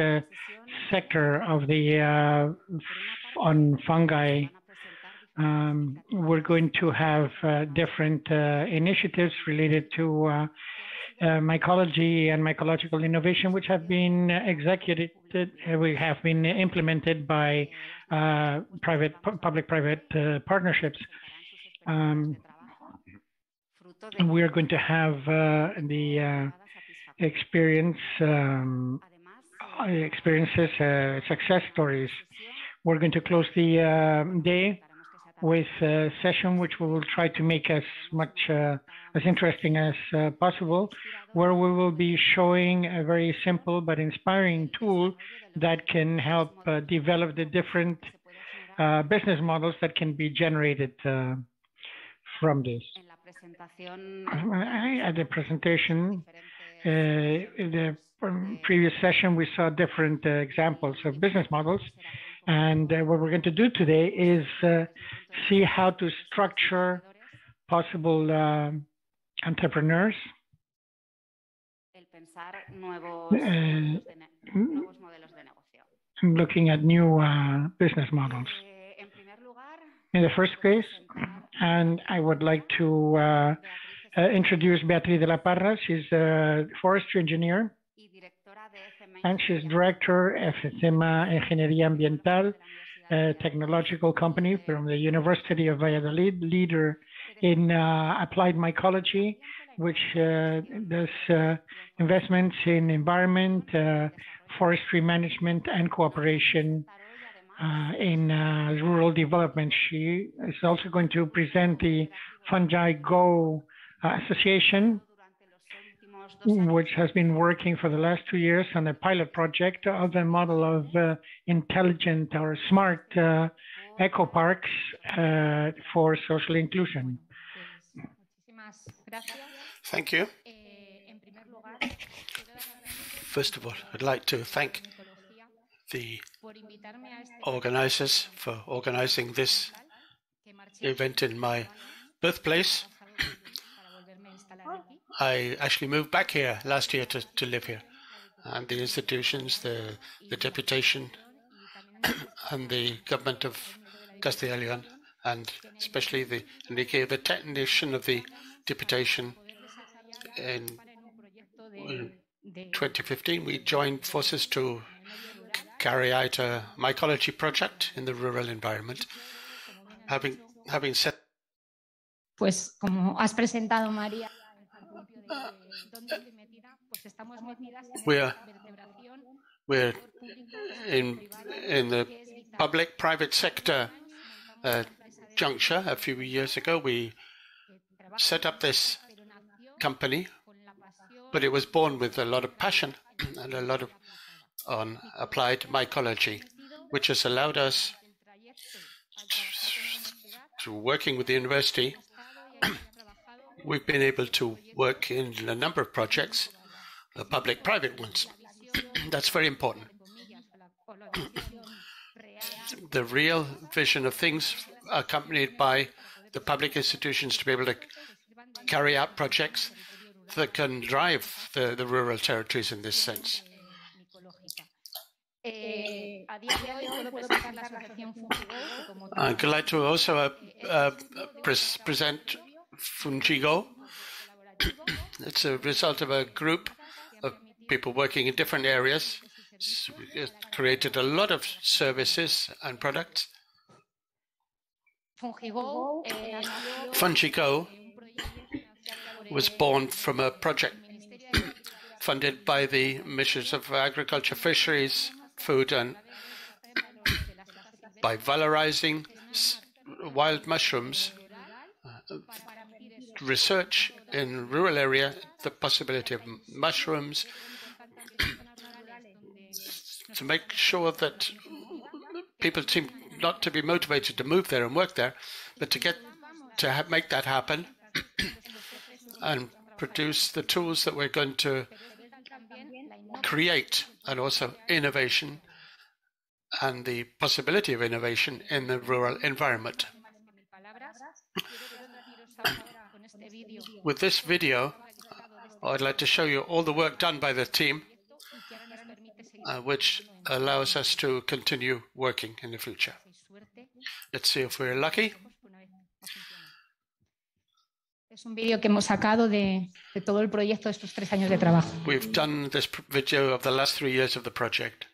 sector of the on fungi, we're going to have different initiatives related to mycology and mycological innovation, which have been executed, we have been implemented by public-private partnerships. We are going to have the experiences, success stories. We're going to close the day with a session which we will try to make as much as interesting as possible, where we will be showing a very simple but inspiring tool that can help develop the different business models that can be generated from this. At the presentation, in the previous session, we saw different examples of business models. And what we're going to do today is see how to structure possible entrepreneurs, looking at new business models. In the first case, and I would like to introduce Beatriz de la Parra. She's a forestry engineer, and she's director of FECEMA Ingeniería Ambiental, a technological company from the University of Valladolid, leader in applied mycology, which does investments in environment, forestry management, and cooperation in rural development. She is also going to present the Fungi Go Association, which has been working for the last 2 years on a pilot project of a model of intelligent or smart eco parks for social inclusion. Thank you. First of all, I'd like to thank the organizers for organizing this event in my birthplace. I actually moved back here last year to live here. And the institutions, the deputation, and the government of Castilla y León, and especially the technician of the deputation in 2015, we joined forces to carry out a mycology project in the rural environment. Having said, pues como has presentado, María, we're in the public-private sector juncture. A few years ago, we set up this company, but it was born with a lot of passion and a lot of applied mycology, which has allowed us to working with the university. We've been able to work in a number of projects, public-private ones. That's very important. The real vision of things accompanied by the public institutions to be able to carry out projects that can drive the rural territories in this sense. I'm glad to also present Fungigo. It's a result of a group of people working in different areas. It created a lot of services and products. Fungigo was born from a project funded by the Ministries of Agriculture, Fisheries, Food, and by valorizing wild mushrooms, research in rural area, the possibility of mushrooms, to make sure that people seem not to be motivated to move there and work there, but to make that happen and produce the tools that we're going to create, and also innovation and the possibility of innovation in the rural environment. With this video, I'd like to show you all the work done by the team, which allows us to continue working in the future. Let's see if we're lucky. Es un vídeo que hemos sacado de todo el proyecto de estos 3 años de trabajo. We've done this video of the last 3 years of the project.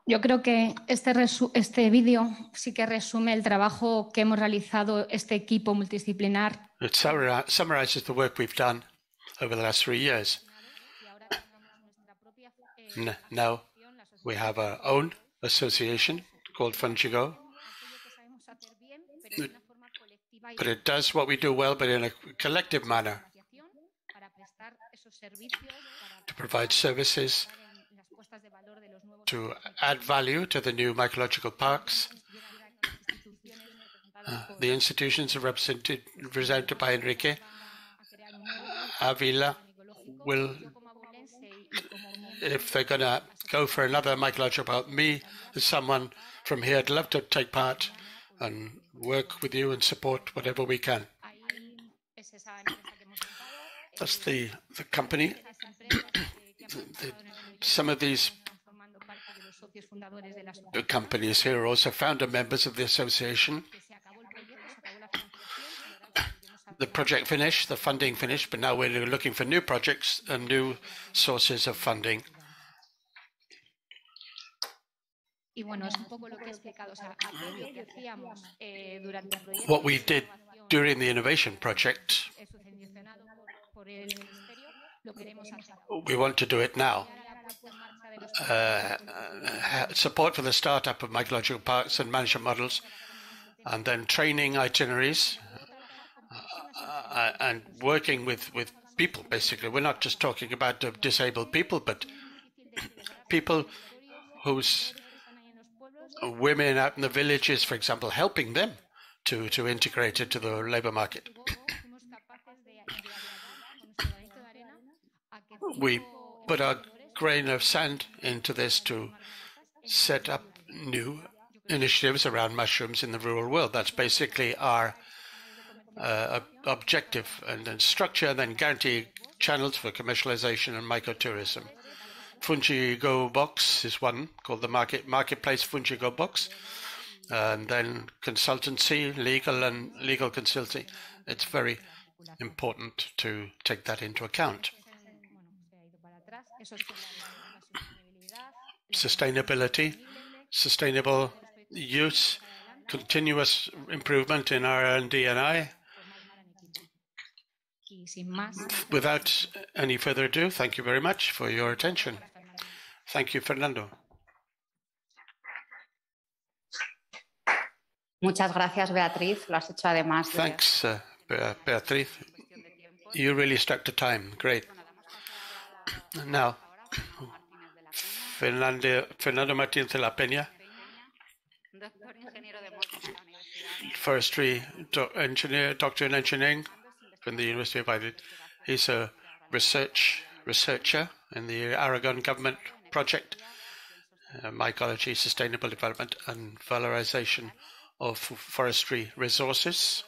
Yo creo que este vídeo sí que resume el trabajo que hemos realizado este equipo multidisciplinar. It summarizes the work we've done over the last 3 years. Now we have our own association called Fungigo, but it does what we do well, but in a collective manner, to provide services, to add value to the new mycological parks. The institutions are represented by Enrique. Ávila will, if they're going to go for another mycological park, me as someone from here, I'd love to take part and work with you and support whatever we can. That's the company. Some of these companies here are also founder members of the association. The project finished, the funding finished, but now we're looking for new projects and new sources of funding. What we did during the innovation project, we want to do it now. Support for the startup of mycological parks and management models, and then training itineraries, and working with people, basically. We're not just talking about disabled people, but people whose women out in the villages, for example, helping them to integrate into the labor market. We put our grain of sand into this to set up new initiatives around mushrooms in the rural world. That's basically our objective, and then structure, and then guarantee channels for commercialization and mycotourism. Fungigo Box is one, called the Marketplace Fungigo Box, and then consultancy, legal consulting. It's very important to take that into account. Sustainability, sustainable use, continuous improvement in R&D and I. Without any further ado, thank you very much for your attention. Thank you, Fernando. Muchas gracias, Beatriz. Lo has hecho además. Thanks, Beatriz. You really stuck to time. Great. Now, Fernando Martínez de la Peña, forestry engineer, doctor in engineering from the University of Ávila. He's a researcher in the Aragon government project, mycology, sustainable development and valorization of forestry resources,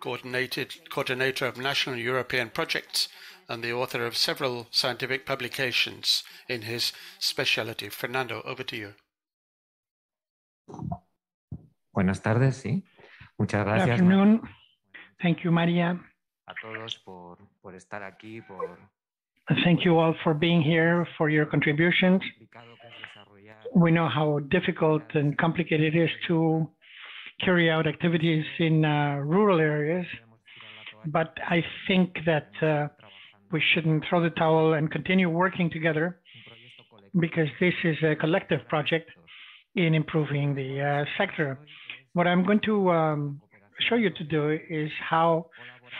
coordinator of national and European projects, and the author of several scientific publications in his specialty. Fernando, over to you. Buenas tardes, sí. Muchas gracias. Good afternoon. Thank you, Maria. A todos por estar aquí, Thank you all for being here, for your contributions. We know how difficult and complicated it is to carry out activities in rural areas, but I think that we shouldn't throw the towel and continue working together, because this is a collective project in improving the sector. What I'm going to show you to do is how,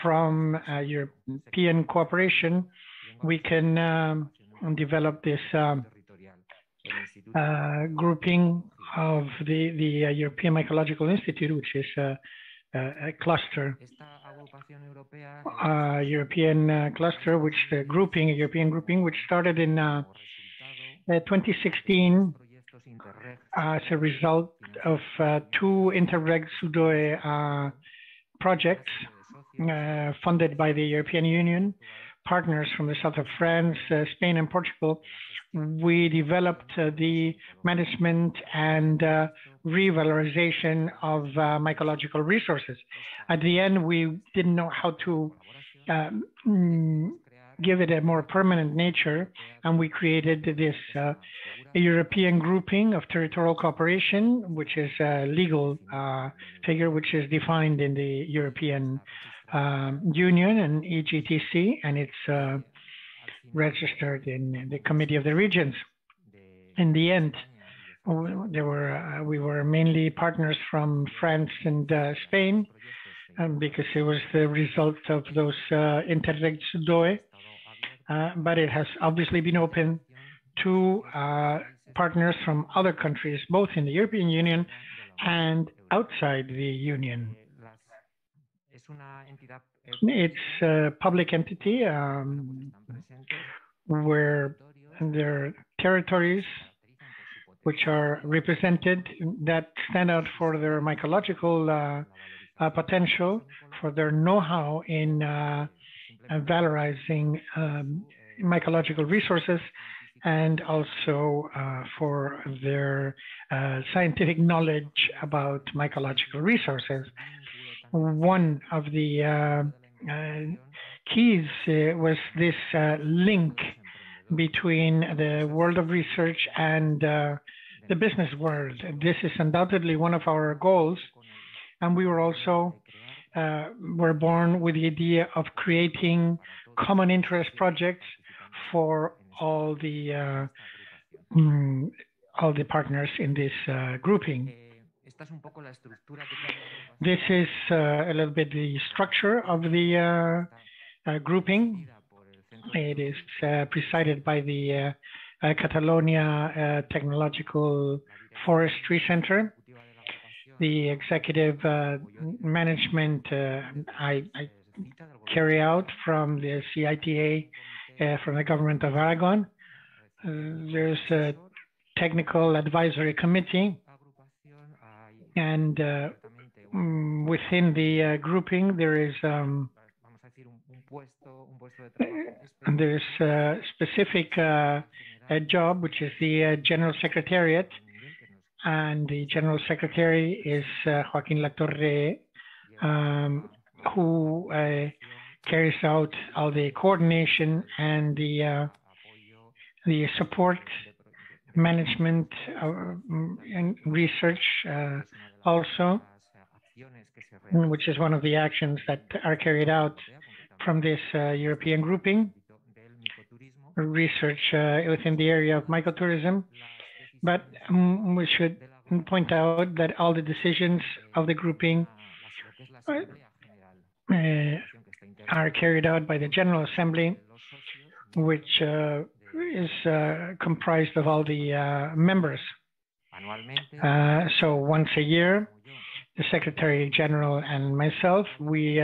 from European cooperation, we can develop this grouping of the European Mycological Institute, which is a cluster, European cluster, which a European grouping, which started in 2016 as a result of two Interreg Sudoe projects funded by the European Union, partners from the south of France, Spain, and Portugal. We developed the management and revalorization of mycological resources. At the end, we didn't know how to give it a more permanent nature, and we created this a European grouping of territorial cooperation, which is a legal figure which is defined in the European Union and EGTC, and it's registered in the Committee of the Regions. In the end, we were mainly partners from France and Spain, because it was the result of those Interreg DOE, but it has obviously been open to partners from other countries, both in the European Union and outside the Union. It's a public entity where there are territories which are represented that stand out for their mycological potential, for their know-how in valorizing mycological resources, and also for their scientific knowledge about mycological resources. One of the keys was this link between the world of research and the business world. This is undoubtedly one of our goals, and we were also were born with the idea of creating common interest projects for all the partners in this grouping. This is a little bit the structure of the grouping. It is presided by the Catalonia Technological Forestry Center. The executive management I carry out from the CITA, from the government of Aragon. There's a technical advisory committee, and within the grouping there is there's a specific job, which is the General Secretariat, and the General Secretary is Joaquín Latorre, who carries out all the coordination and the support, management, and research also, which is one of the actions that are carried out from this European grouping. Research within the area of mycotourism. But we should point out that all the decisions of the grouping are carried out by the General Assembly, which is comprised of all the members. So once a year, the Secretary General and myself, we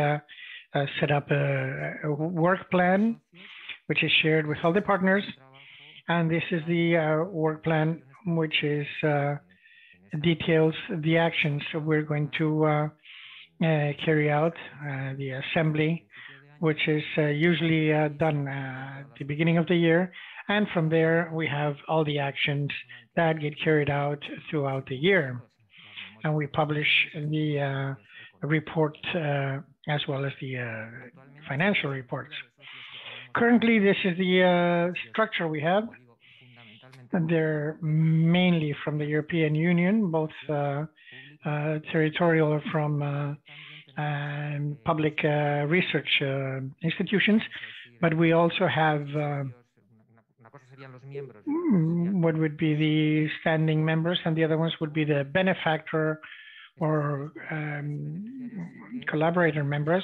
set up a work plan, which is shared with all the partners. And this is the work plan, which is details the actions we're going to carry out. The assembly, which is usually done at the beginning of the year. And from there, we have all the actions that get carried out throughout the year. And we publish the report as well as the financial reports. Currently, this is the structure we have. They're mainly from the European Union, both territorial or from public research institutions, but we also have what would be the standing members, and the other ones would be the benefactor or collaborator members.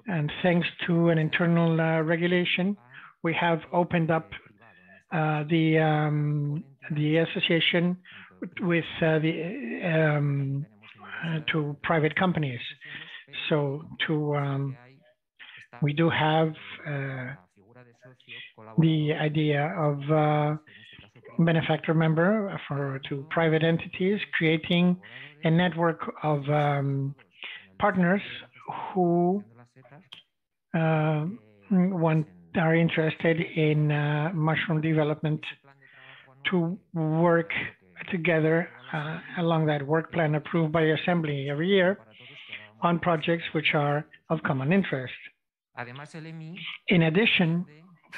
And thanks to an internal regulation, we have opened up the association with to private companies. So we do have the idea of benefactor member to private entities, creating a network of partners who are interested in mushroom development to work together along that work plan approved by Assembly every year on projects which are of common interest. In addition,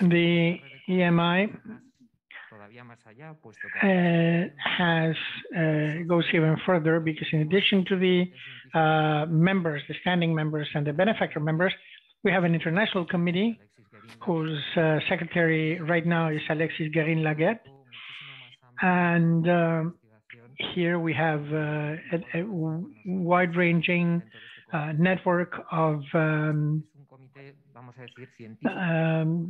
the EMI goes even further, because in addition to the members, the standing members and the benefactor members, we have an international committee whose secretary right now is Alexis Guérin-Laguette. And here we have a wide-ranging network of,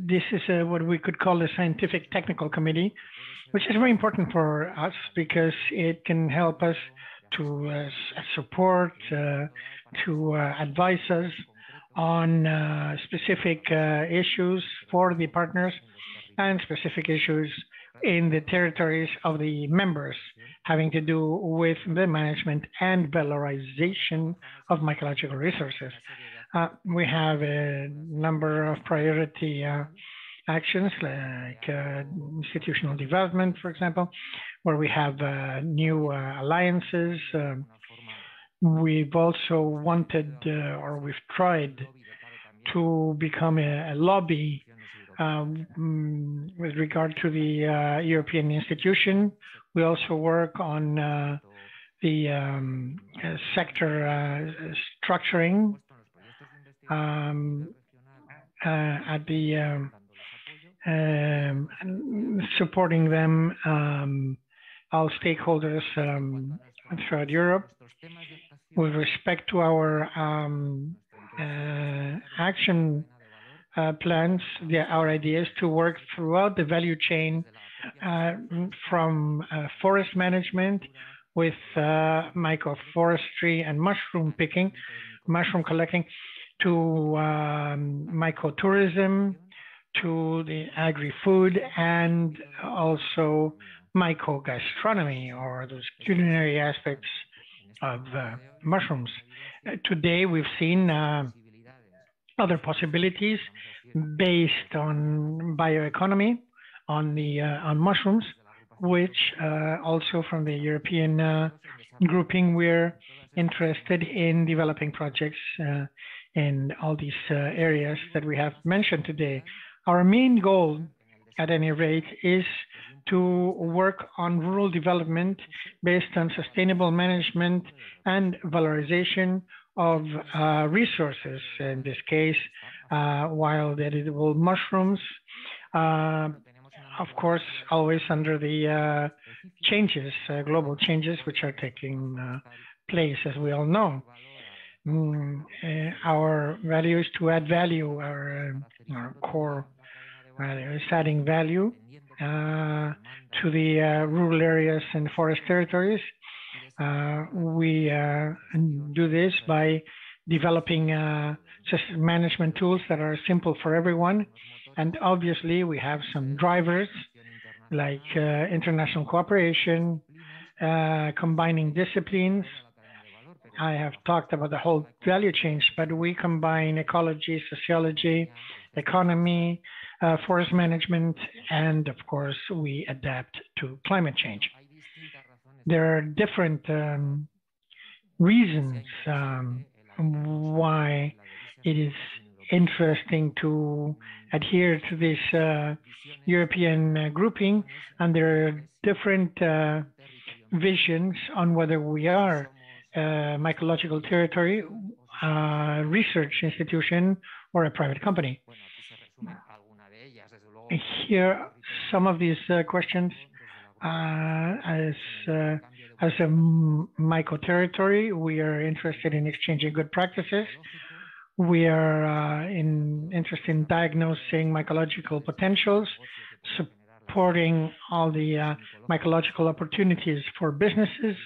this is what we could call a scientific technical committee, which is very important for us because it can help us to support, to advise us on specific issues for the partners and specific issues in the territories of the members having to do with the management and valorization of mycological resources. We have a number of priority actions like institutional development, for example, where we have new alliances. We've also wanted, or we've tried to become a lobby with regard to the European institution. We also work on the sector structuring at the supporting them, all stakeholders throughout Europe. With respect to our action plans, our idea is to work throughout the value chain from forest management with mycoforestry and mushroom picking, mushroom collecting, to mycotourism, to the agri-food, and also mycogastronomy, or those culinary aspects of mushrooms. Today we've seen other possibilities based on bioeconomy on mushrooms, which also from the European grouping, we're interested in developing projects in all these areas that we have mentioned today. Our main goal, at any rate, is to work on rural development based on sustainable management and valorization of resources. In this case, wild edible mushrooms, of course, always under the changes, global changes, which are taking place, as we all know. Our value is to add value. Our core value is adding value to the rural areas and forest territories. We do this by developing management tools that are simple for everyone. And obviously, we have some drivers like international cooperation, combining disciplines. I have talked about the whole value chain, but we combine ecology, sociology, economy, forest management, and of course, we adapt to climate change. There are different reasons why it is interesting to adhere to this European grouping, and there are different visions on whether we are mycological territory, research institution, or a private company. Here, some of these questions, as a myco territory, we are interested in exchanging good practices. We are interested in diagnosing mycological potentials, supporting all the mycological opportunities for businesses,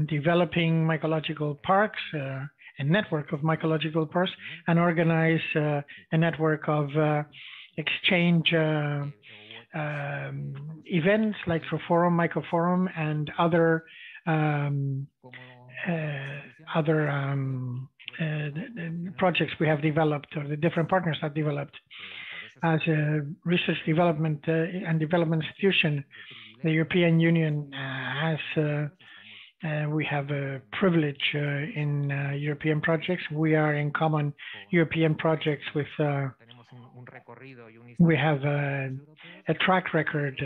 developing mycological parks, a network of mycological parks, and organize a network of exchange events like MYCOFORUM, MYCOFORUM, and other projects we have developed, or the different partners have developed. As a research development and development institution, the European Union has, we have a privilege in European projects. We are in common European projects with, we have a track record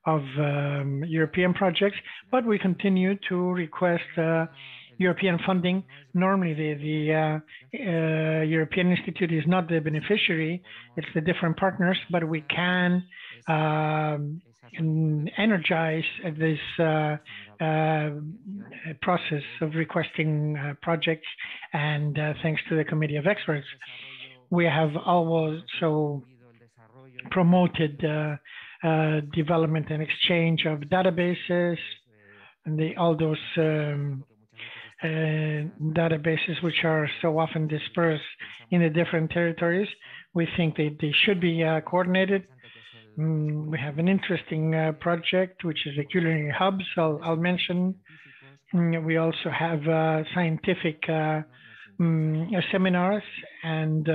of European projects, but we continue to request European funding. Normally, the European Institute is not the beneficiary, it's the different partners, but we can energize this process of requesting projects, and thanks to the Committee of Experts, we have also promoted development and exchange of databases, and all those databases which are so often dispersed in the different territories. We think that they should be coordinated. We have an interesting project, which is the culinary hubs, I'll mention. We also have scientific seminars, and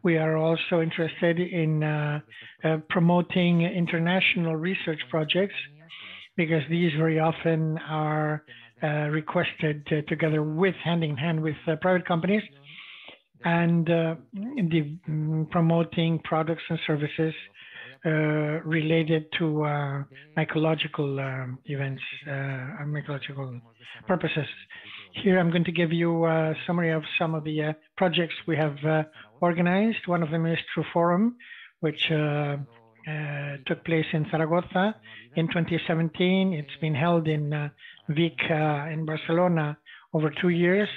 we are also interested in promoting international research projects, because these very often are requested together with, hand in hand with private companies, and promoting products and services related to mycological events and mycological purposes. Here I'm going to give you a summary of some of the projects we have organized. One of them is TrueForum, which took place in Zaragoza in 2017. It's been held in Vic in Barcelona over 2 years.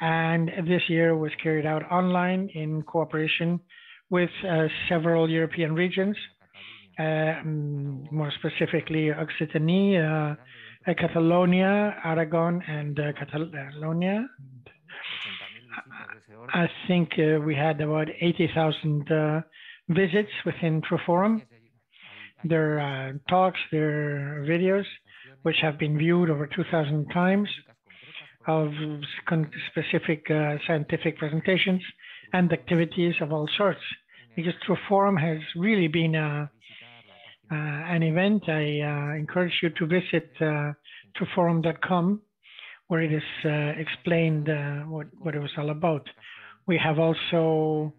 And this year was carried out online in cooperation with several European regions, more specifically Occitanie, Catalonia, Aragon, and Catalonia. I think we had about 80,000 visits within TrueForum. There are talks, there are videos, which have been viewed over 2,000 times, of specific scientific presentations and activities of all sorts. Because TrueForum has really been an event. I encourage you to visit trueforum.com, where it is explained what it was all about. We have also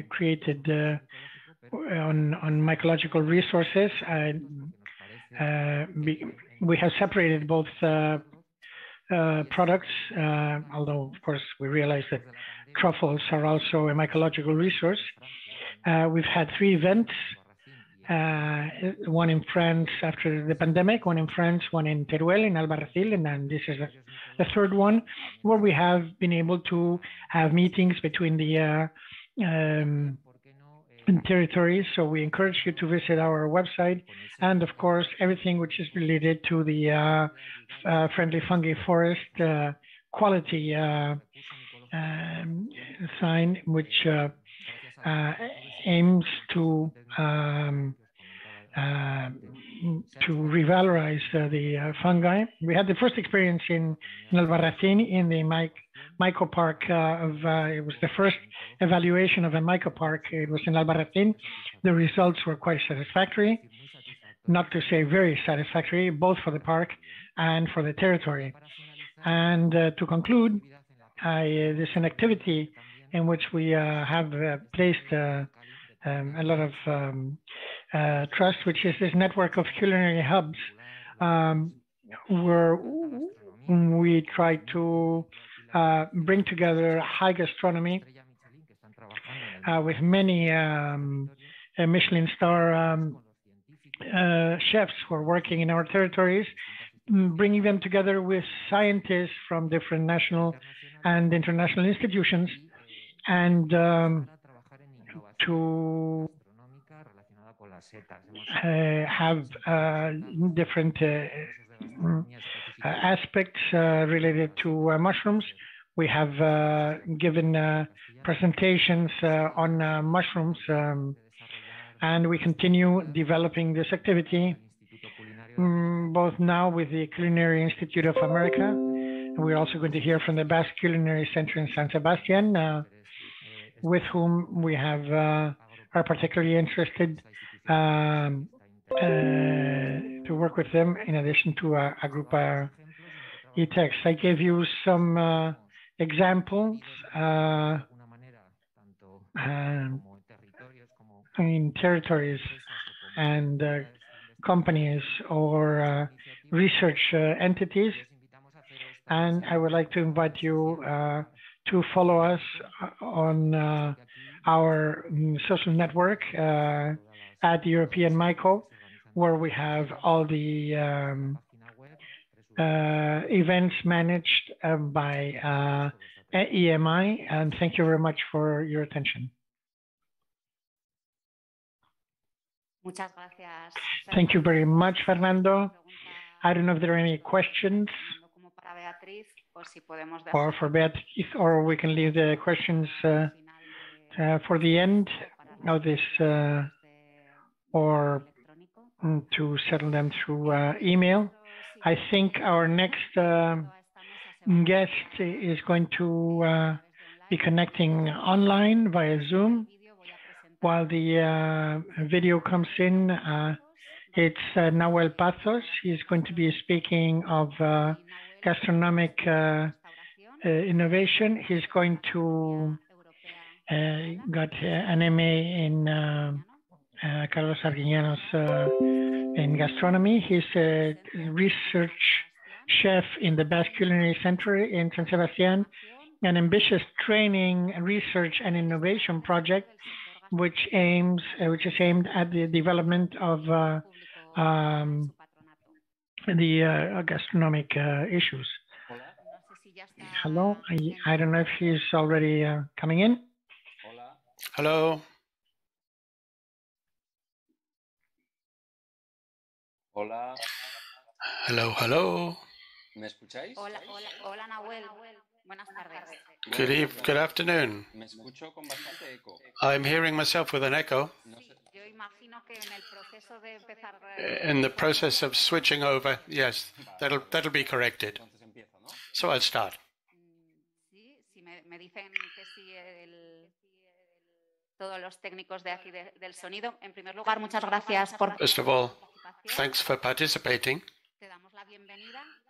created on mycological resources. We have separated both products, although of course we realize that truffles are also a mycological resource. We've had 3 events, one in France after the pandemic, one in France, one in Teruel, in Albarracil, and then this is the third one, where we have been able to have meetings between the territories. So we encourage you to visit our website, and of course everything which is related to the friendly fungi forest quality sign, which aims to revalorize the fungi. We had the first experience in Albarracín in the Myco Park it was the first evaluation of a Myco Park. It was in Albarracín. The results were quite satisfactory, not to say very satisfactory, both for the park and for the territory. And to conclude, there's an activity in which we have placed a lot of trust, which is this network of culinary hubs, where we try to bring together high gastronomy with many Michelin star chefs who are working in our territories, bringing them together with scientists from different national and international institutions, and to have different aspects related to mushrooms. We have given presentations on mushrooms, and we continue developing this activity, both now with the Culinary Institute of America. We're also going to hear from the Basque Culinary Center in San Sebastian, with whom we have are particularly interested to work with them, in addition to a group e-text. I gave you some examples in territories and companies or research entities. And I would like to invite you to follow us on our social network at European Myco, where we have all the events managed by EMI. And thank you very much for your attention. Thank you very much, Fernando. I don't know if there are any questions or for Beatriz, or we can leave the questions for the end of this, or to settle them through email. I think our next guest is going to be connecting online via Zoom. While the video comes in, it's Nahuel Pazos. He's going to be speaking of gastronomic innovation. He's going to got an MA in Carlos Arguiñano's in gastronomy. He's a research chef in the Basque Culinary Center in San Sebastián, an ambitious training, research, and innovation project which is aimed at the development of the gastronomic issues. Hello, I don't know if he's already coming in. Hello. Hola. Hello, hello. ¿Me escucháis? Hola, hola, hola, Nahuel. Buenas tardes. Good afternoon. Me escucho con bastante eco. I'm hearing myself with an echo. In the process of switching over, yes, that'll be corrected. So I'll start. First of all, thanks for participating.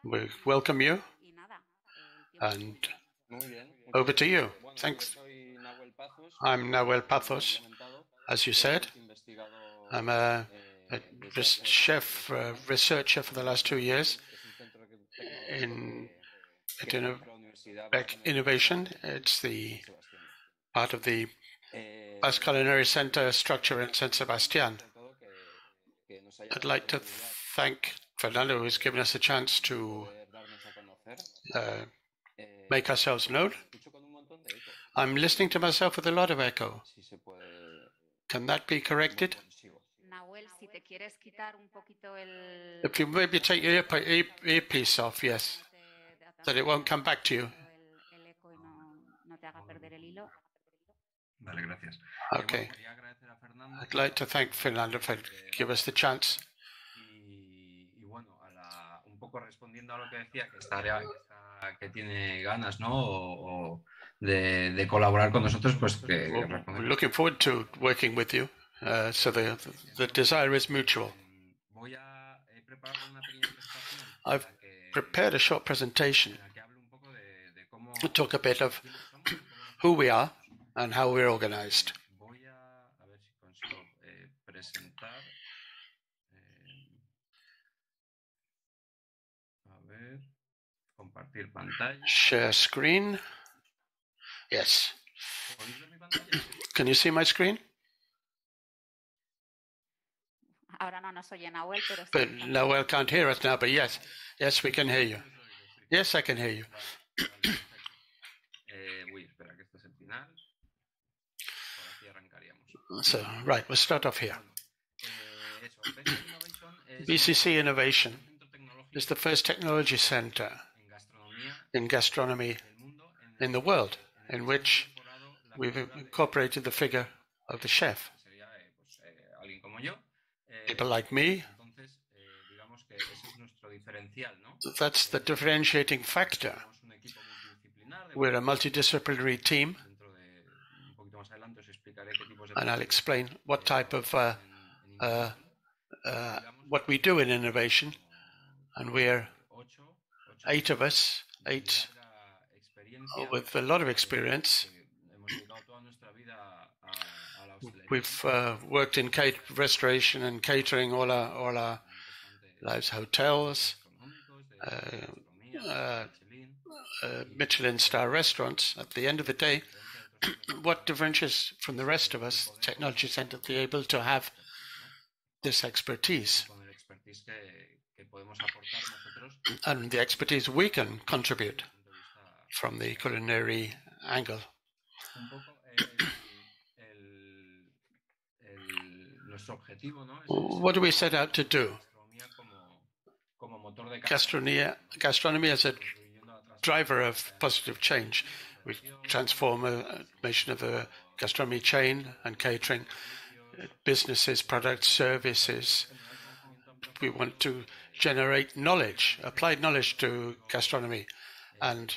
We welcome you. And over to you. Thanks. I'm Nahuel Pazos, as you said. I'm a researcher for the last 2 years in Innovation. It's the part of the Basque Culinary Center structure in San Sebastián. I'd like to thank Fernando, who's given us a chance to make ourselves known. I'm listening to myself with a lot of echo. Can that be corrected? If you maybe take your earpiece off, yes, that it won't come back to you. Okay. I'd like to thank Fernando for giving us the chance. Que tiene ganas, ¿no? O de colaborar con nosotros, pues que we're looking forward to working with you. So the desire is mutual. I've prepared a short presentation to talk a bit of who we are and how we're organized. Share screen. Yes. Can you see my screen? But Nahuel can't hear us now, but yes. Yes, we can hear you. Yes, I can hear you. So, right, we'll start off here. BCC Innovation is the first technology center in gastronomy in the world, in which we've incorporated the figure of the chef. People like me, that's the differentiating factor. We're a multidisciplinary team, and I'll explain what type of what we do in innovation. And we're 8 of us, 8 with a lot of experience. We've worked in restoration and catering all our lives, hotels, Michelin star restaurants. At the end of the day, what differentiates from the rest of us, technology center, to be able to have this expertise and the expertise we can contribute from the culinary angle. What do we set out to do? Gastronomy as a driver of positive change. We transformation of the gastronomy chain and catering, businesses, products, services. We want to generate knowledge, applied knowledge to gastronomy and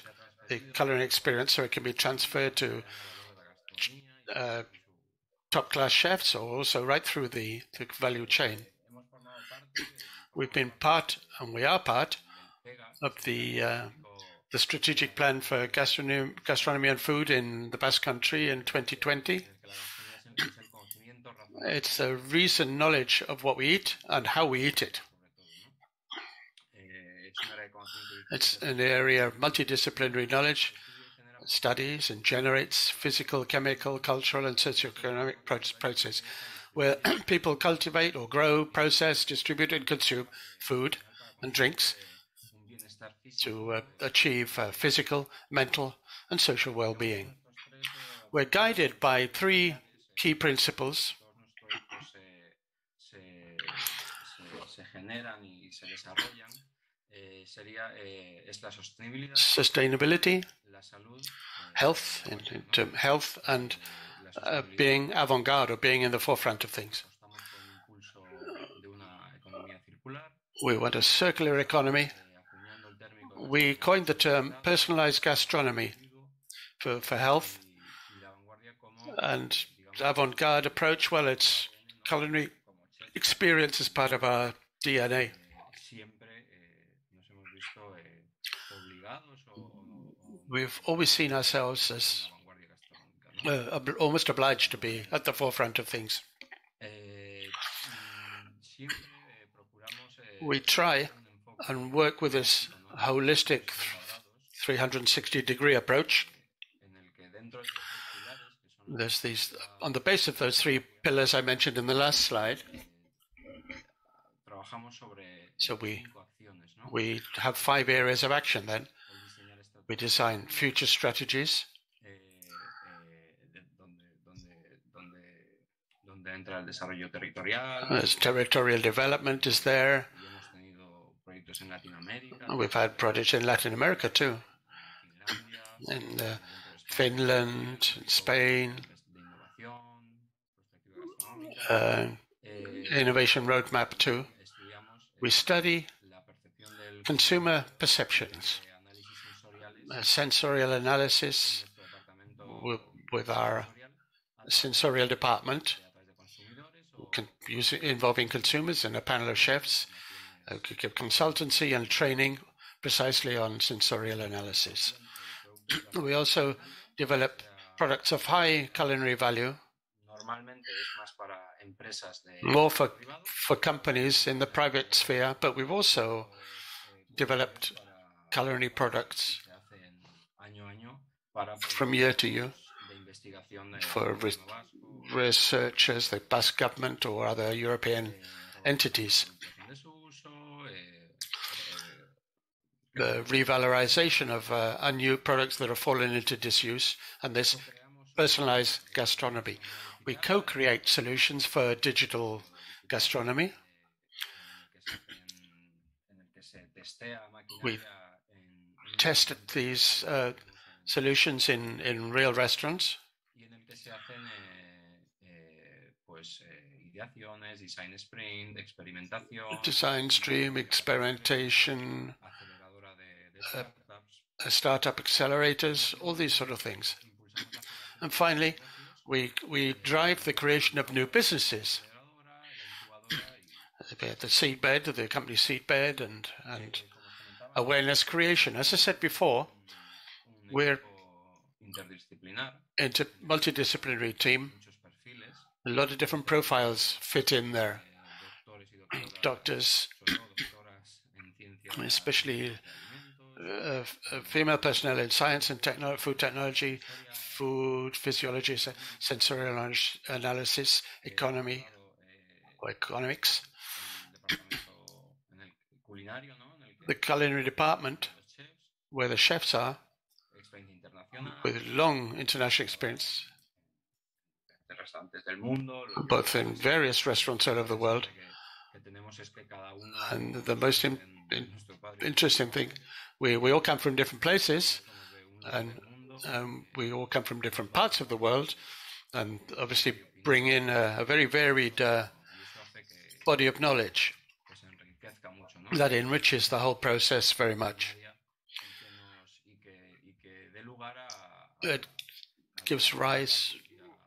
the culinary experience, so it can be transferred to top-class chefs, or also right through the value chain. We've been part, and we are part, of the strategic plan for gastronomy and food in the Basque Country in 2020. It's a recent knowledge of what we eat and how we eat it. It's an area of multidisciplinary knowledge, studies, and generates physical, chemical, cultural, and socioeconomic processes where people cultivate or grow, process, distribute, and consume food and drinks to achieve physical, mental, and social well-being. We're guided by three key principles. Sustainability, health, health, and being avant-garde, or being in the forefront of things. We want a circular economy. We coined the term personalized gastronomy for health, and avant-garde approach, well, it's culinary experience as part of our DNA. We've always seen ourselves as almost obliged to be at the forefront of things. We try and work with this holistic 360-degree approach. There's these, on the base of those three pillars I mentioned in the last slide. So we have 5 areas of action then. We design future strategies. As territorial development is there. We've had projects in Latin America too. In Finland, Spain. Innovation roadmap too. We study consumer perceptions. Sensorial analysis with our sensorial department, involving consumers and a panel of chefs, give consultancy and training precisely on sensorial analysis. We also develop products of high culinary value, more for companies in the private sphere, but we've also developed culinary products from year to year for researchers, the Basque government or other European entities. The revalorization of new products that have fallen into disuse, and this personalized gastronomy. We co-create solutions for digital gastronomy. We tested these solutions in real restaurants. Design stream, experimentation, startup accelerators, all these sort of things. And finally, we drive the creation of new businesses. The seedbed, the company seedbed, and awareness creation. As I said before, we're multidisciplinary team. A lot of different profiles fit in there. Doctors, especially female personnel in science and food technology, food physiology, sensorial analysis, economy, or economics. The culinary department, where the chefs are, with long international experience, both in various restaurants all over the world. And the most interesting thing, we all come from different places, and we all come from different parts of the world, and obviously bring in a very varied body of knowledge that enriches the whole process very much. It gives rise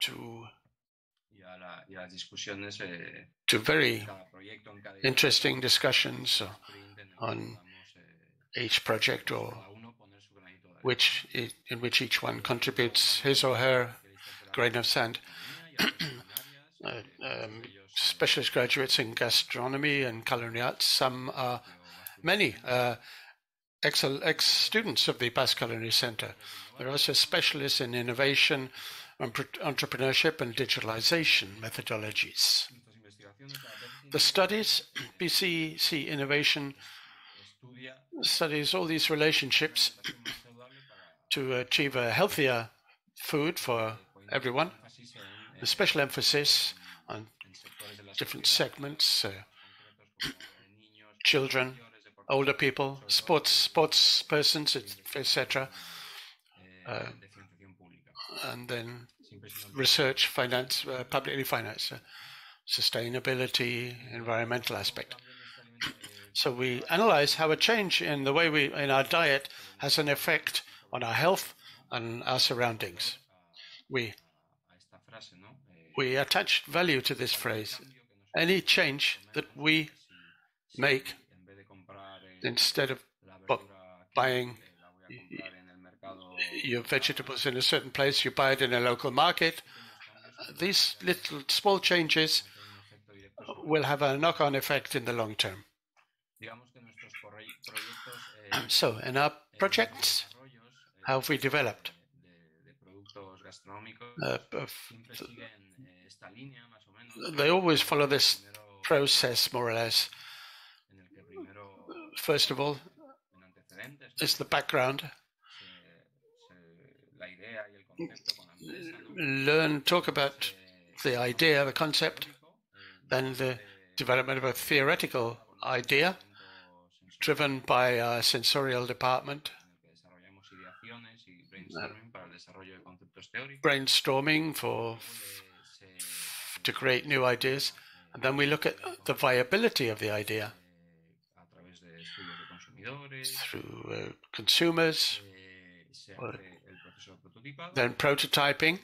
to very interesting discussions on each project, or in which each one contributes his or her grain of sand. Specialist graduates in gastronomy and culinary arts. Some are many ex-students of the Basque Culinary Center. There are also specialists in innovation, entrepreneurship and digitalization methodologies. The studies, BCC Innovation, studies all these relationships to achieve a healthier food for everyone. A special emphasis on different segments, children, older people, sports persons, etc. And then research, finance, publicly financed, sustainability, environmental aspect. So we analyze how a change in the way in our diet has an effect on our health and our surroundings. We attach value to this phrase. Any change that we make, instead of buying your vegetables in a certain place, you buy it in a local market. These little small changes will have a knock-on effect in the long term. So in our projects, how have we developed? They always follow this process, more or less. First of all, is the background. Talk about the idea, the concept, then the development of a theoretical idea driven by our sensorial department, brainstorming to create new ideas, and then we look at the viability of the idea through consumers, then prototyping.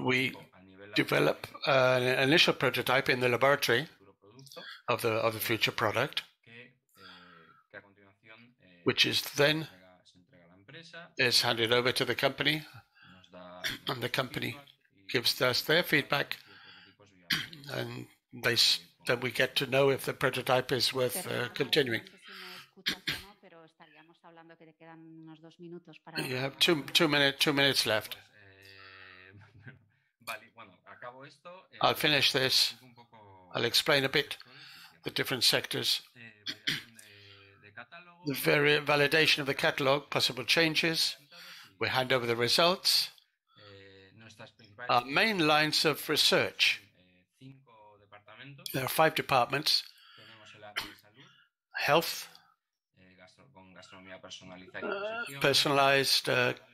We develop an initial prototype in the laboratory of the future product, which is then handed over to the company, and the company gives us their feedback, and then we get to know if the prototype is worth continuing. You have two minutes left. I'll finish this. I'll explain a bit the different sectors. The validation of the catalog, possible changes. We hand over the results. Our main lines of research. There are 5 departments: health, personalized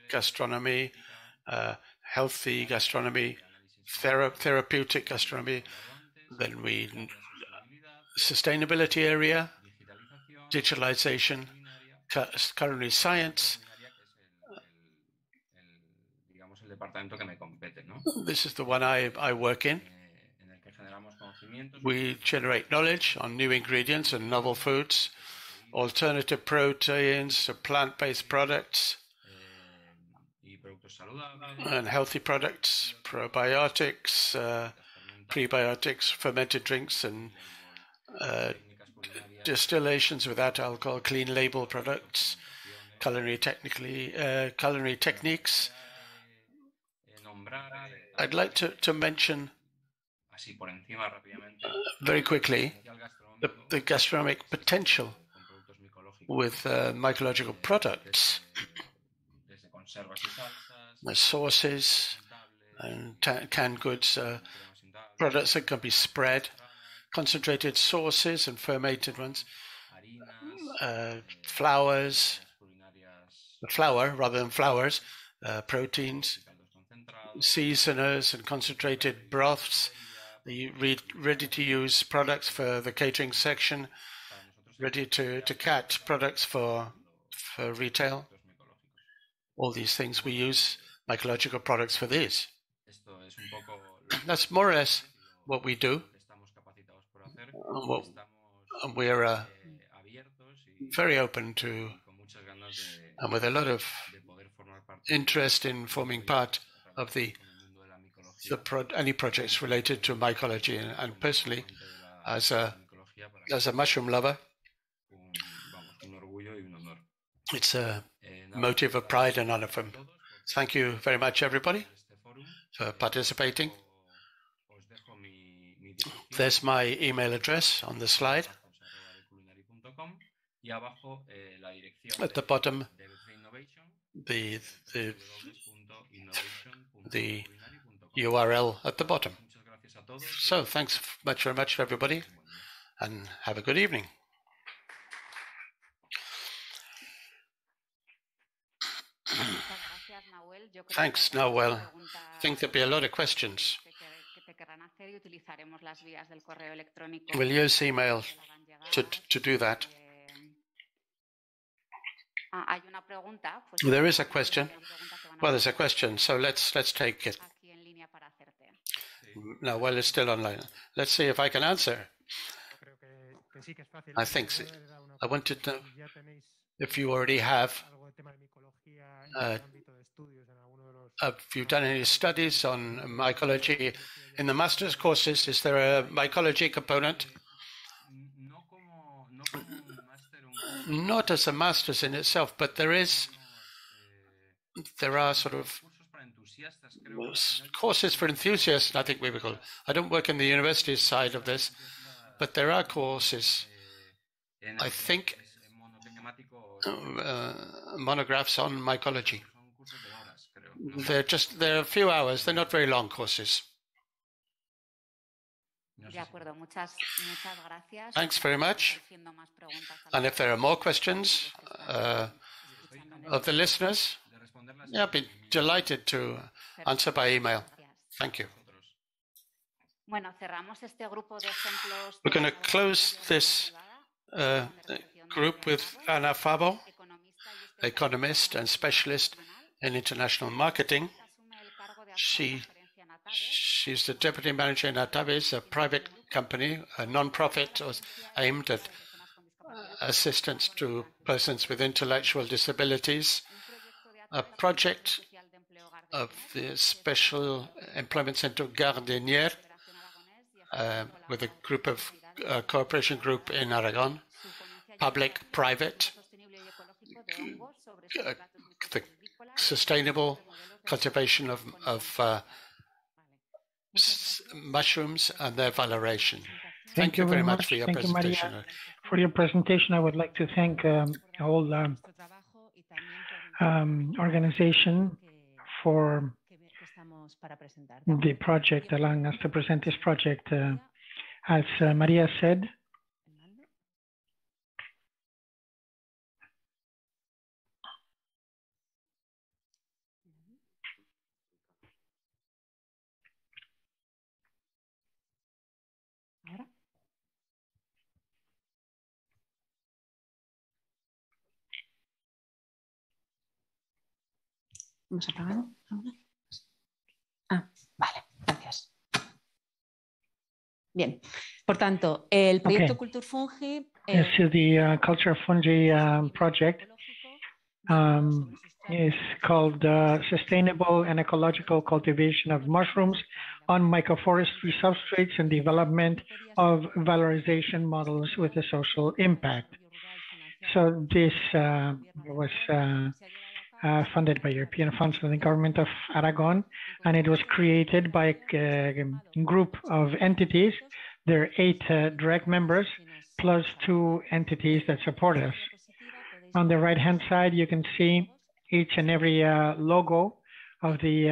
gastronomy, healthy gastronomy, therapeutic gastronomy, then sustainability area, digitalization, culinary science. This is the one I work in. We generate knowledge on new ingredients and novel foods, alternative proteins, plant-based products, and healthy products, probiotics, prebiotics, fermented drinks, and distillations without alcohol, clean label products, culinary techniques. I'd like to mention very quickly the gastronomic potential with mycological products, the sauces and canned goods, products that can be spread, concentrated sauces and fermented ones, flours, flour rather than flowers, proteins, seasoners and concentrated broths, the ready-to-use products for the catering section, ready-to-cut products for retail. All these things we use mycological products for these. That's more or less what we do. We're very open to, and with a lot of interest in forming part of any projects related to mycology, and personally, as a mushroom lover, it's a motive of pride and honor for me. Thank you very much, everybody, for participating. There's my email address on the slide. At the bottom, the URL at the bottom. So thanks very much, everybody, and have a good evening. Thanks, Noel. I think there'll be a lot of questions. We'll use email to do that. There is a question. Well, there's a question, so let's take it. No, well, it's still online. Let's see if I can answer. I think so. I wanted to know if you already have you've done any studies on mycology in the master's courses. Is there a mycology component? Not as a master's in itself, but there are sort of courses for enthusiasts, I think we would call it. I don't work in the university side of this, but there are courses, I think, monographs on mycology. They're a few hours. They're not very long courses. Thanks very much. And if there are more questions of the listeners, I'd be delighted to answer by email. Thank you. We're going to close this group with Ana Fabo, economist and specialist in international marketing. She's the deputy manager in Database, a private company, a non-profit aimed at assistance to persons with intellectual disabilities, a project of the Special Employment Center Gardenier, with a group of cooperation group in Aragon, public, private, the sustainable cultivation of mushrooms and their valorization. Thank you very much for your presentation. Maria, for your presentation. I would like to thank all organization for the project, allowing us to present this project. As Maria said, ¿Hemos apagado ahora? Vale, gracias. Bien, por tanto, el proyecto Culture Fungi... This is the Culture Fungi project. is called Sustainable and Ecological Cultivation of Mushrooms on Mycoforestry Substrates and Development of Valorization Models with a Social Impact. So this was funded by European funds from the government of Aragon, and it was created by a group of entities. There are 8 direct members, plus 2 entities that support us. On the right-hand side, you can see each and every logo of the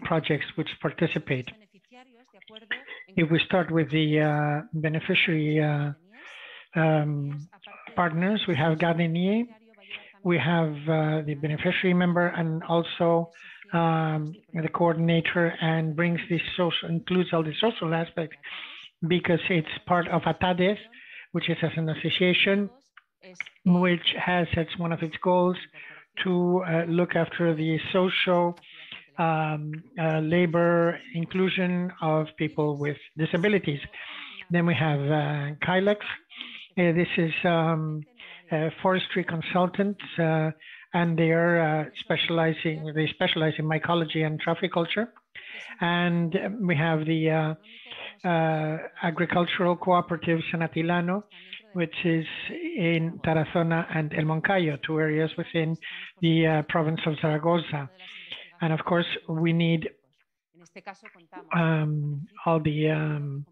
projects which participate. If we start with the beneficiary partners, we have Gardenier, we have the beneficiary member, and also the coordinator, and brings this social, includes all the social aspects, because it's part of ATADES, which is as an association, which has as one of its goals to look after the social labor inclusion of people with disabilities. Then we have Kylex. This is forestry consultants, and they are specialize in mycology and trafficulture. And we have the agricultural cooperative San Atilano, which is in Tarazona and El Moncayo, 2 areas within the province of Zaragoza. And of course, we need all the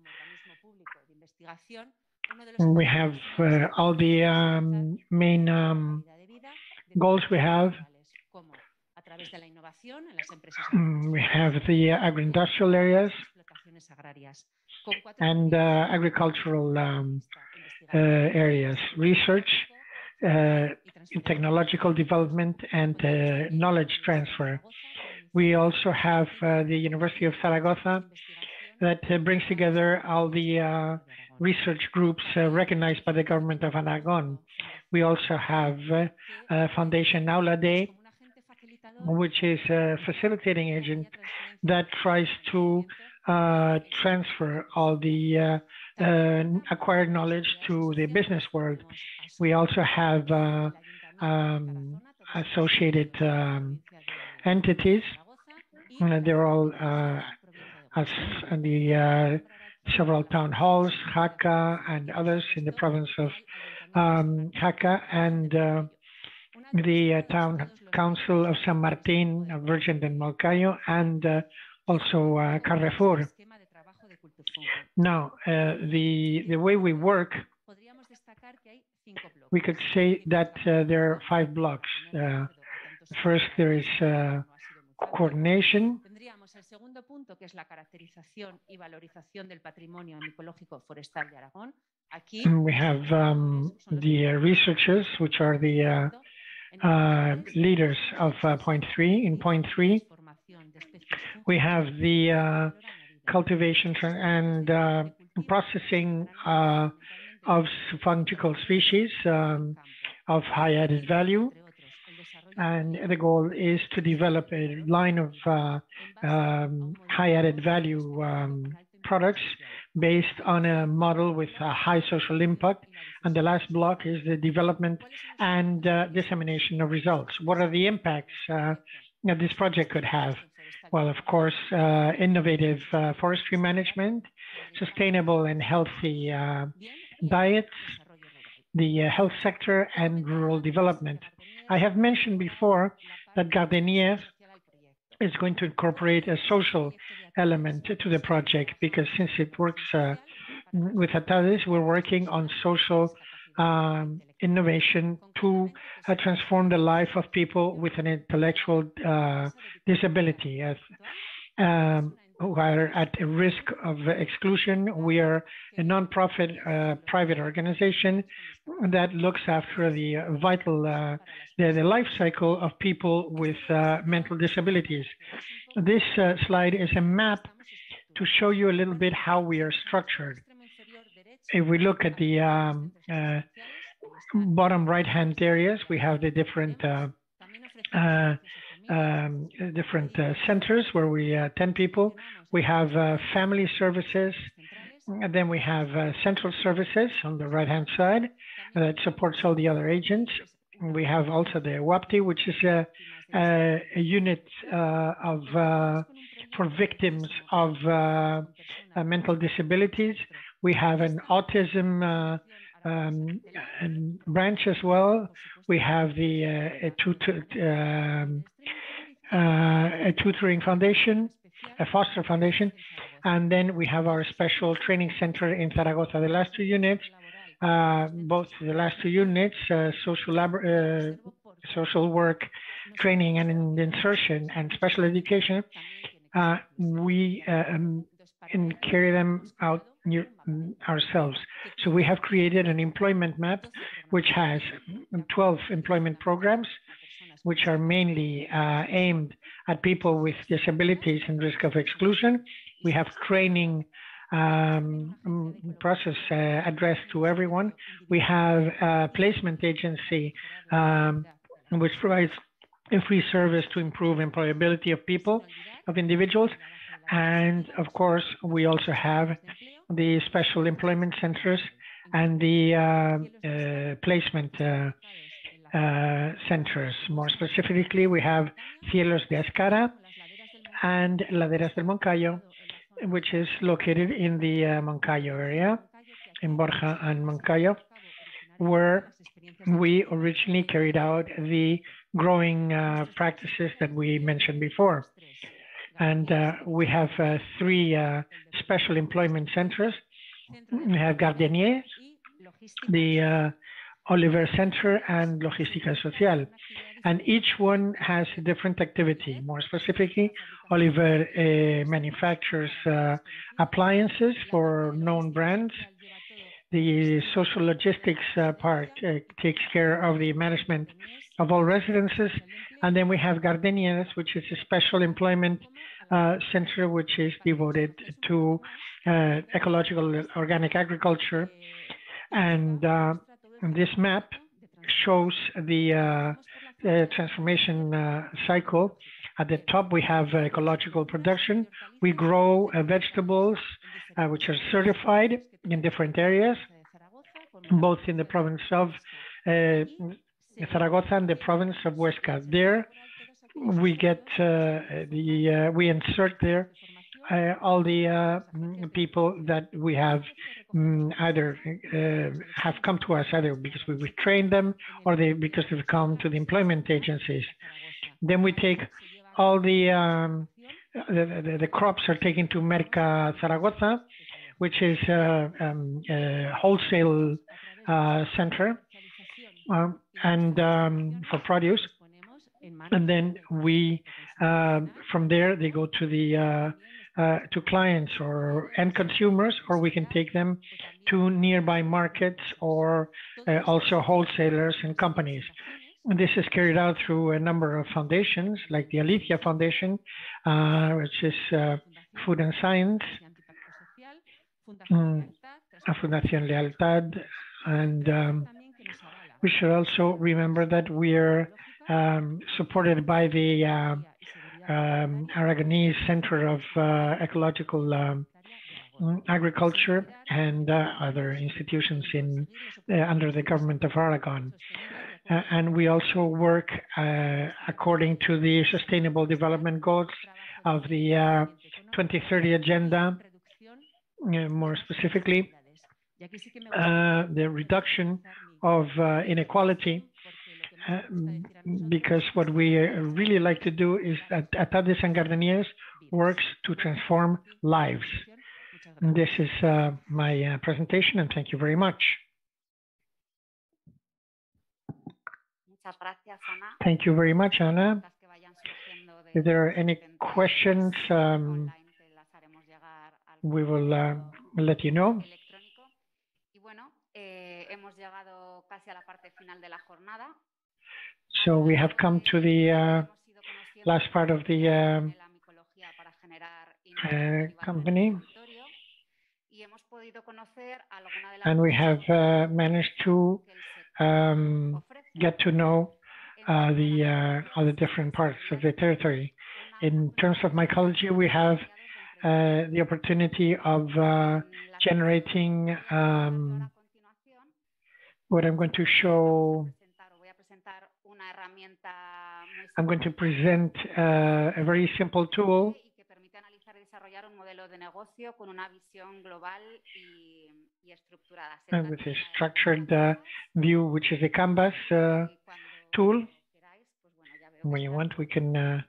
we have all the main goals we have. We have the agro-industrial areas and agricultural areas, research, technological development, and knowledge transfer. We also have the University of Zaragoza that brings together all the research groups recognized by the government of Aragon. We also have Foundation Aula Day, which is a facilitating agent that tries to transfer all the acquired knowledge to the business world. We also have associated entities. They're all as the several town halls, Jaca and others in the province of Jaca, and the town council of San Martin, Virgin del Moncayo, and also Carrefour. Now, the way we work, we could say that there are 5 blocks. First, there is coordination. El segundo punto, que es la caracterización y valorización del patrimonio micológico forestal de Aragón. Aquí we have the researchers, which are the leaders of point 3. In point 3, we have the cultivation and processing of fungical species of high added value. And the goal is to develop a line of high added value products based on a model with a high social impact. And the last block is the development and dissemination of results. What are the impacts that this project could have? Well, of course, innovative forestry management, sustainable and healthy diets, the health sector, and rural development. I have mentioned before that Gardenier is going to incorporate a social element to the project, because since it works with ATADES, we're working on social innovation to transform the life of people with an intellectual disability who are at a risk of exclusion. We are a non-profit private organization that looks after the vital, the life cycle of people with mental disabilities. This slide is a map to show you a little bit how we are structured. If we look at the bottom right-hand areas, we have the different centers where we 10 people. We have family services, and then we have central services on the right-hand side that supports all the other agents. we have also the WAPTI, which is a unit for victims of mental disabilities. We have an autism branch as well. We have the a tutoring foundation, a foster foundation, and then we have our special training center in Zaragoza. The last two units, both the last two units, social work training and insertion and special education, we carry them out ourselves. So we have created an employment map which has 12 employment programs, which are mainly aimed at people with disabilities and risk of exclusion. We have training process addressed to everyone. We have a placement agency which provides a free service to improve employability of people, of individuals. And of course, we also have the special employment centers and the placement centers. More specifically, we have Cielos de Escara and Laderas del Moncayo, which is located in the Moncayo area, in Borja and Moncayo, where we originally carried out the growing practices that we mentioned before. And we have three special employment centers. We have Gardenier, the Oliver Center, and Logística Social. And each one has a different activity. More specifically, Oliver manufactures appliances for known brands. The social logistics part takes care of the management of all residences. And then we have Gardeniers, which is a special employment center, which is devoted to ecological organic agriculture. And this map shows the transformation cycle. At the top, we have ecological production. We grow vegetables which are certified in different areas, both in the province of Zaragoza and the province of Huesca. There, we get we insert there all the people that we have either have come to us either because we trained them or because they've come to the employment agencies. Then we take all the crops are taken to Merca Zaragoza, which is a wholesale center and for produce. And then we from there they go to the to clients or end consumers, or we can take them to nearby markets or also wholesalers and companies. And this is carried out through a number of foundations, like the Alicia Foundation, which is Food and Science, Fundación Lealtad, and we should also remember that we are supported by the Aragonese Center of Ecological Agriculture and other institutions in under the government of Aragon. And we also work according to the Sustainable Development Goals of the 2030 Agenda, more specifically, the reduction of inequality. Because what we really like to do is that Atades and Gardeniers works to transform lives. And this is my presentation, and thank you very much. Thank you very much, Ana. If there are any questions, we will let you know. So we have come to the last part of the company, and we have managed to get to know all the different parts of the territory. In terms of mycology, we have the opportunity of generating what I'm going to show I'm going to present a very simple tool with a structured view, which is a canvas tool. When you want, we can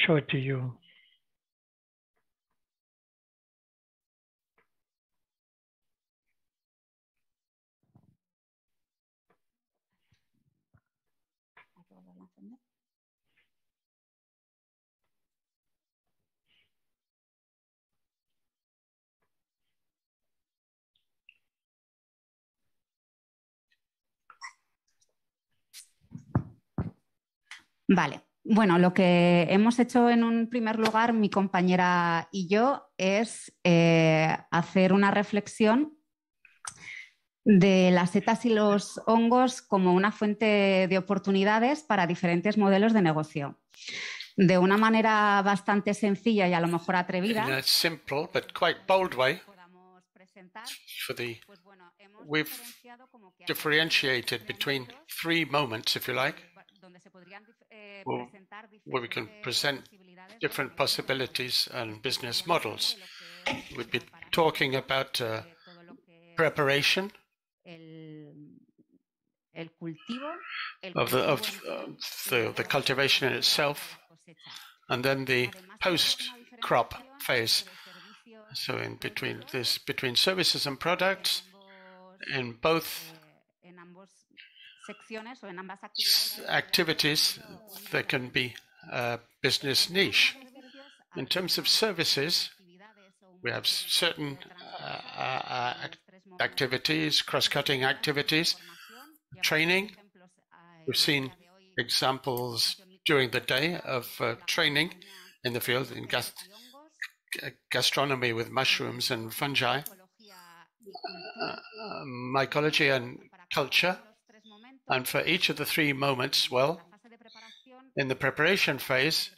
show it to you. Vale, bueno, lo que hemos hecho en un primer lugar, mi compañera y yo, es hacer una reflexión de las setas y los hongos como una fuente de oportunidades para diferentes modelos de negocio. De una manera bastante sencilla y a lo mejor atrevida. In a simple but quite bold way, we've differentiated between 3 moments, if you like, where we can present different possibilities and business models. We'd be talking about preparation of the cultivation in itself, and then the post-crop phase. So in between between services and products, in both activities, there can be a business niche. In terms of services, we have certain activities, cross-cutting activities, training. We've seen examples during the day of training in the field in gastronomy with mushrooms and fungi, mycology and culture. And for each of the 3 moments, well, in the preparation phase,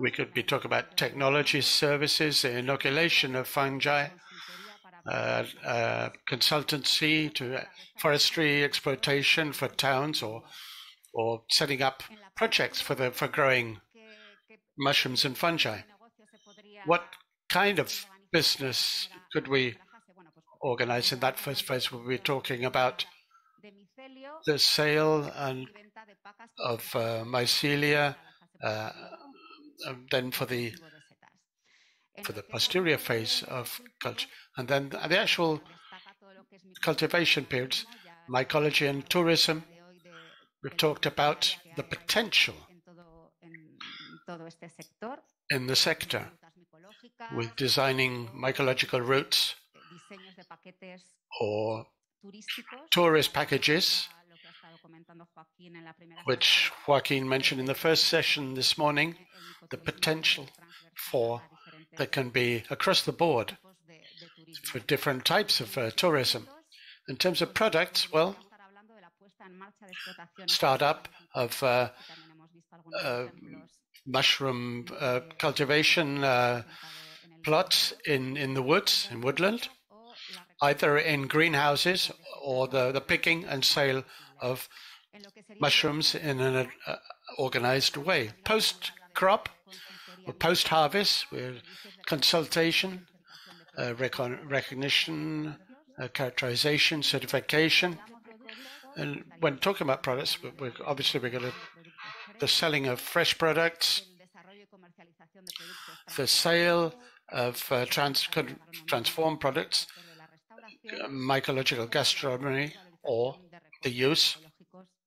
we could be talking about technology services, the inoculation of fungi, consultancy to forestry exploitation for towns, or setting up projects for growing mushrooms and fungi. What kind of business could we organize in that first phase? We'll be talking about the sale of mycelia, then for the posterior phase of culture, and then the actual cultivation periods, mycology and tourism. We've talked about the potential in the sector with designing mycological routes or tourist packages, which Joaquin mentioned in the first session this morning, the potential for that can be across the board for different types of tourism. In terms of products, well, startup of mushroom cultivation plots in the woods, in woodland, either in greenhouses or the picking and sale of mushrooms in an organized way. Post-crop or post-harvest, with consultation, recognition, characterization, certification. And when talking about products, we're got the selling of fresh products, the sale of transformed products, mycological gastronomy, or the use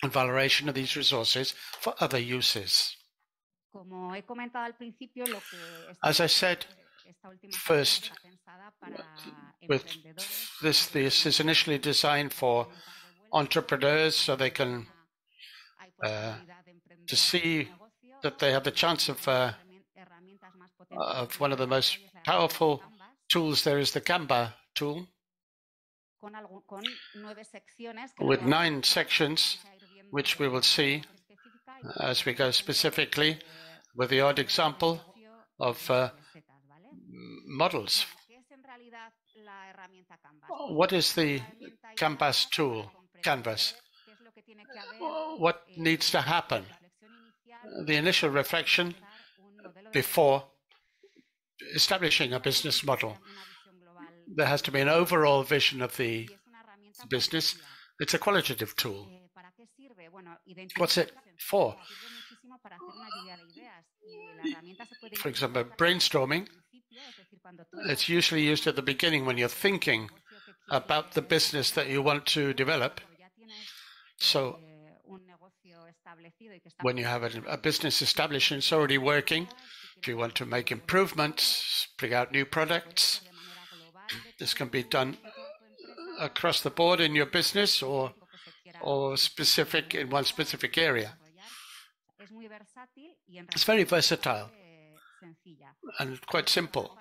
and valorization of these resources for other uses. As I said, first, with this is initially designed for entrepreneurs, so they can to see that they have the chance of one of the most powerful tools there is, the Canva tool, with 9 sections, which we will see as we go specifically, with the odd example of models. What is the Canvas tool? Canvas. What needs to happen? the initial reflection before establishing a business model. There has to be an overall vision of the business. It's a qualitative tool. What's it for? For example, brainstorming. It's usually used at the beginning when you're thinking about the business that you want to develop. So when you have a business established and it's already working, if you want to make improvements, bring out new products, this can be done across the board in your business or specific in one specific area. It's very versatile and quite simple.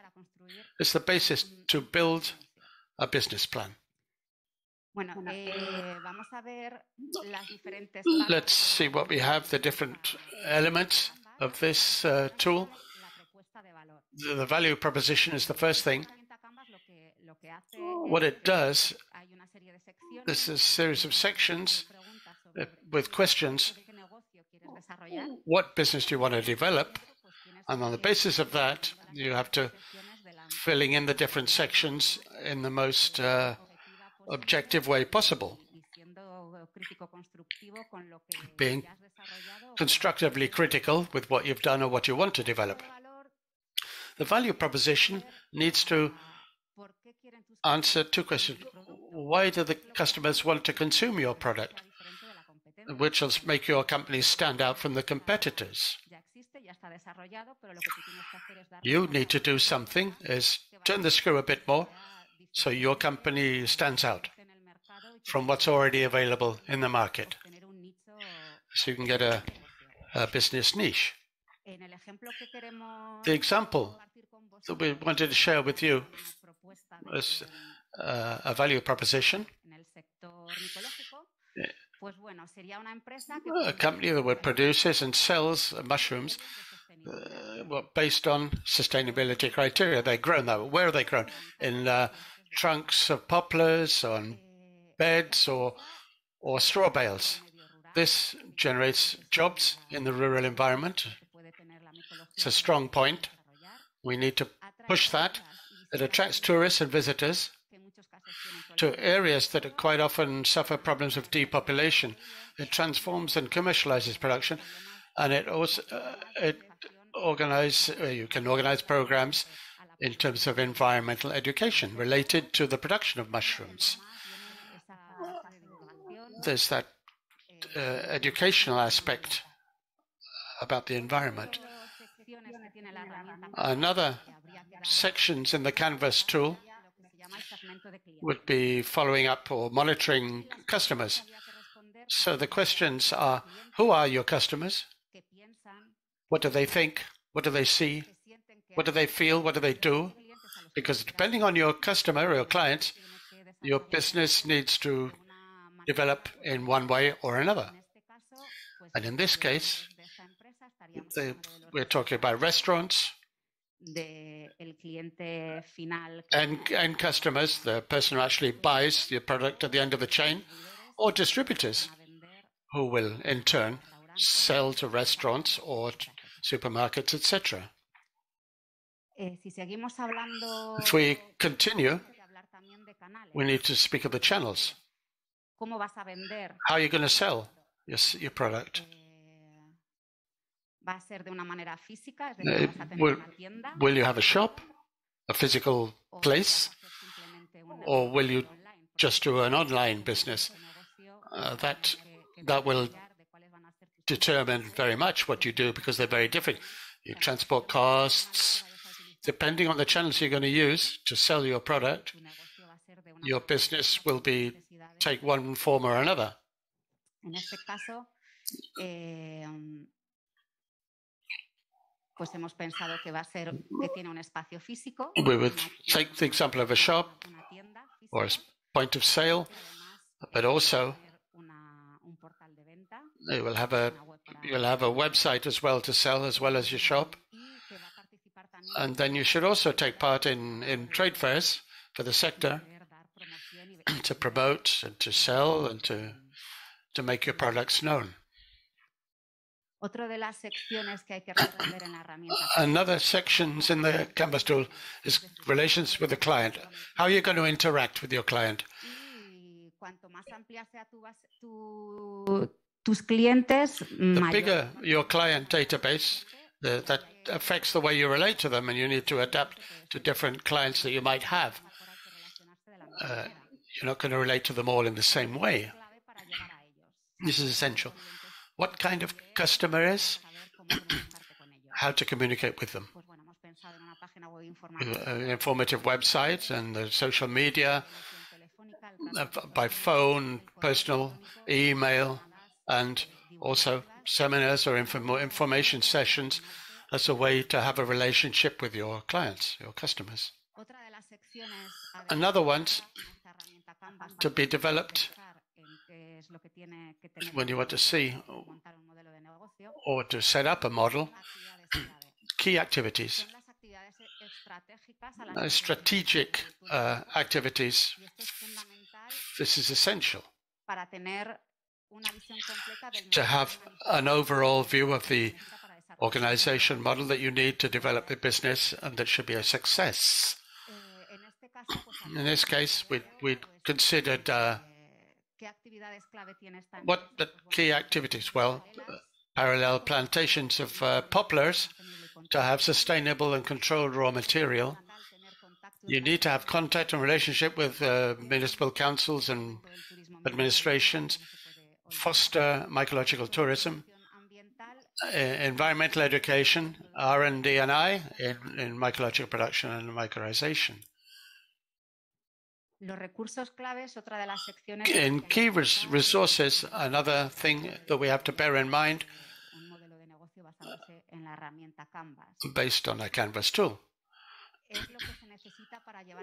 It's the basis to build a business plan. Let's see what we have, the different elements of this tool. The value proposition is the first thing. What it does, this is a series of sections with questions. What business do you want to develop? And on the basis of that, you have to filling in the different sections in the most objective way possible. Being constructively critical with what you've done or what you want to develop. The value proposition needs to answer two questions. Why do the customers want to consume your product? Which will make your company stand out from the competitors. You need to do something, is turn the screw a bit more so your company stands out from what's already available in the market. So you can get a business niche. The example that we wanted to share with you is a value proposition. A company that produces and sells mushrooms based on sustainability criteria. They're grown that way. Where are they grown? In trunks of poplars, on beds, or straw bales. This generates jobs in the rural environment. It's a strong point. We need to push that. It attracts tourists and visitors to areas that quite often suffer problems of depopulation. It transforms and commercializes production, and it also you can organize programs in terms of environmental education related to the production of mushrooms. There's that educational aspect about the environment. Another sections in the Canvas tool would be following up or monitoring customers. So the questions are, who are your customers? What do they think? What do they see? What do they feel? What do they do? Because depending on your customer or your clients, your business needs to develop in one way or another. And in this case, we're talking about restaurants and customers, the person who actually buys your product at the end of the chain, or distributors who will in turn sell to restaurants or supermarkets, etc. If we continue, we need to speak of the channels. How are you going to sell your product? Will you have a shop, a physical place, or will you just do an online business? That will determine very much what you do because they're very different. Your transport costs, depending on the channels you're going to use to sell your product, your business will take one form or another. We would take the example of a shop or a point of sale, but also you'll have a website as well to sell as well as your shop. And then you should also take part in trade fairs for the sector to promote and to sell and to make your products known. Another sections in the Canvas tool is relations with the client. How are you going to interact with your client? The bigger your client database, that affects the way you relate to them, and you need to adapt to different clients that you might have. You're not going to relate to them all in the same way. This is essential. What kind of customer is? How to communicate with them. An informative website and the social media, by phone, personal, email, and also seminars or information sessions as a way to have a relationship with your clients, your customers. Another one to be developed when you want to see or to set up a model, key activities, strategic activities. This is essential to have an overall view of the organization model that you need to develop the business, and that should be a success. In this case, we considered what the key activities? Well, parallel plantations of poplars to have sustainable and controlled raw material. You need to have contact and relationship with municipal councils and administrations, foster mycological tourism, environmental education, R&D&I in mycological production and mycorrhization. In key resources, another thing that we have to bear in mind, based on a Canvas tool.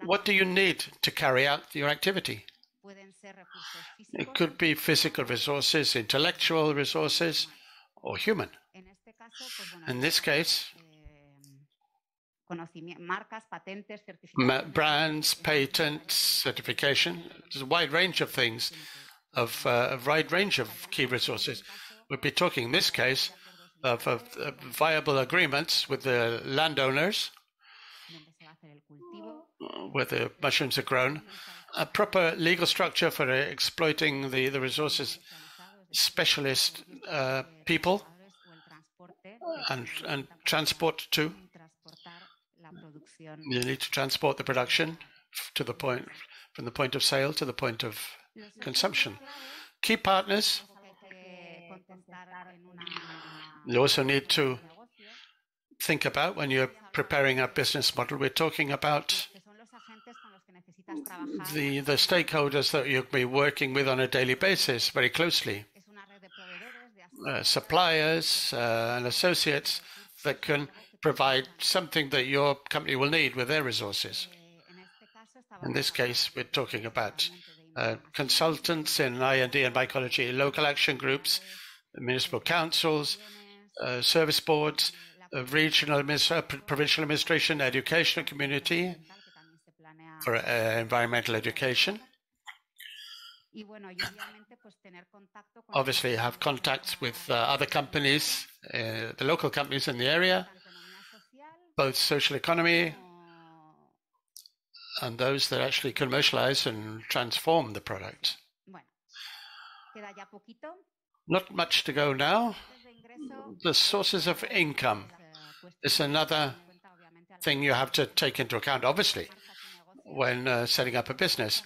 What do you need to carry out your activity? It could be physical resources, intellectual resources, or human. In this case, brands, patents, certification. There's a wide range of things, a wide range of key resources. We'll be talking in this case of viable agreements with the landowners, where the mushrooms are grown, a proper legal structure for exploiting the resources, specialist people, and transport too. You need to transport the production to the point, from the point of sale to the point of consumption. Key partners. You also need to think about when you're preparing a business model. We're talking about the stakeholders that you'll be working with on a daily basis very closely. Suppliers and associates that can provide something that your company will need with their resources. In this case, we're talking about consultants in I&D and mycology, local action groups, municipal councils, service boards, regional, provincial administration, educational community for environmental education. Obviously, have contacts with other companies, the local companies in the area, both social economy and those that actually commercialize and transform the product. Not much to go now. The sources of income is another thing you have to take into account, obviously, when setting up a business.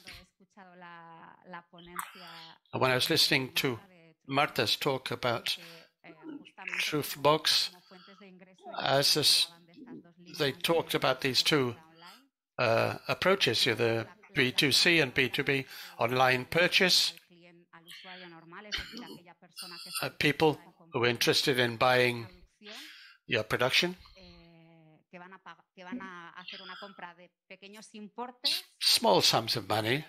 When I was listening to Marta's talk about Truth Box, as they talked about these two approaches, the B2C and B2B online purchase. People who are interested in buying your production, small sums of money,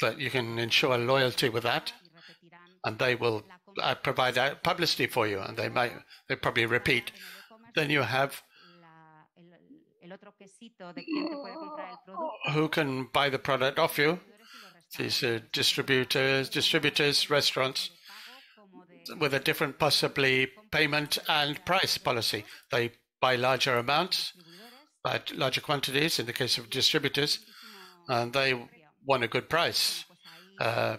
but you can ensure loyalty with that, and they will provide publicity for you, and they probably repeat. Then you have who can buy the product off you. These distributors, restaurants, with a different possibly payment and price policy. They buy larger amounts, buy larger quantities in the case of distributors, and they want a good price. So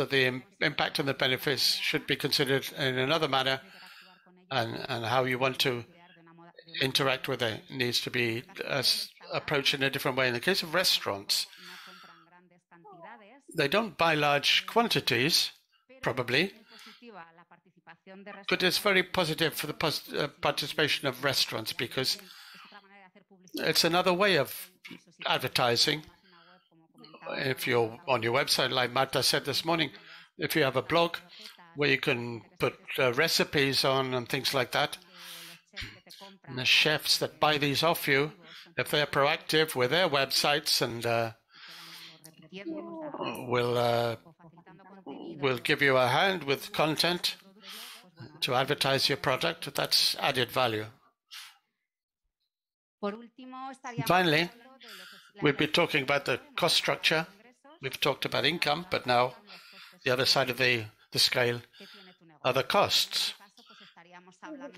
the impact and the benefits should be considered in another manner, and how you want to interact with it needs to be approached in a different way. In the case of restaurants, they don't buy large quantities, probably, but it's very positive for the participation of restaurants because it's another way of advertising. If you're on your website, like Marta said this morning, if you have a blog where you can put recipes on and things like that, and the chefs that buy these off you, if they're proactive with their websites and will give you a hand with content to advertise your product, that's added value. Finally, we've been talking about the cost structure. We've talked about income, but now the other side of the scale are the costs.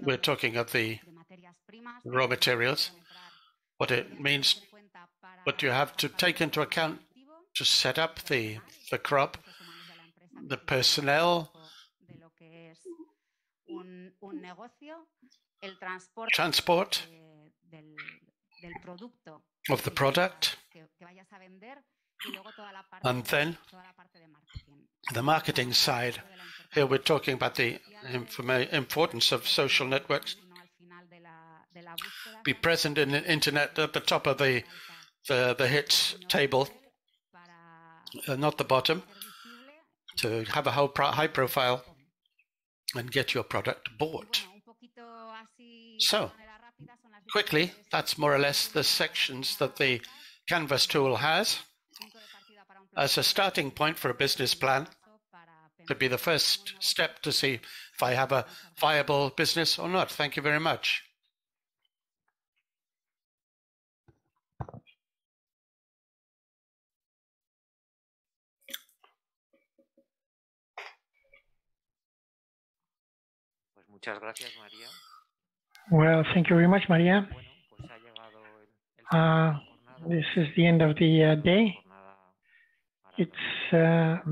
We're talking of the raw materials, what it means, what you have to take into account to set up the crop, the personnel, transport of the product, and then the marketing side. Here we're talking about the importance of social networks. Be present in the internet at the top of the hits table, not the bottom, to have a high profile and get your product bought. So, quickly, that's more or less the sections that the Canvas tool has. As a starting point for a business plan, could be the first step to see if I have a viable business or not. Thank you very much. Well, thank you very much, Maria. This is the end of the day. It's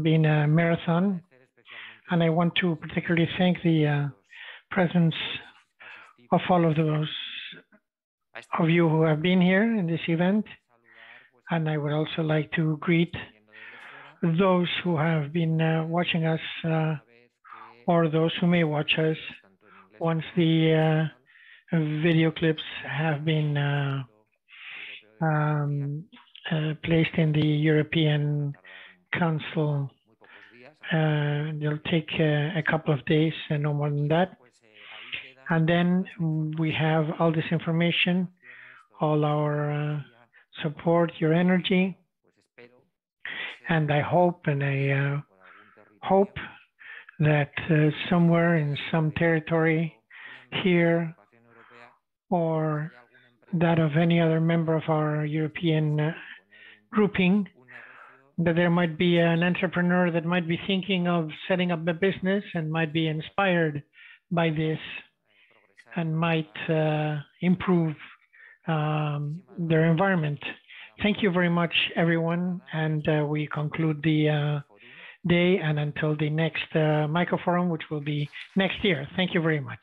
been a marathon, and I want to particularly thank the presence of all of those of you who have been here in this event. And I would also like to greet those who have been watching us or those who may watch us once the video clips have been placed in the European Council. They'll take a couple of days and no more than that. And then we have all this information, all our support, your energy. And I hope that somewhere in some territory here or that of any other member of our European grouping, that there might be an entrepreneur that might be thinking of setting up a business and might be inspired by this and might improve their environment. Thank you very much, everyone. And we conclude the day and until the next MYCOFORUM, which will be next year. Thank you very much.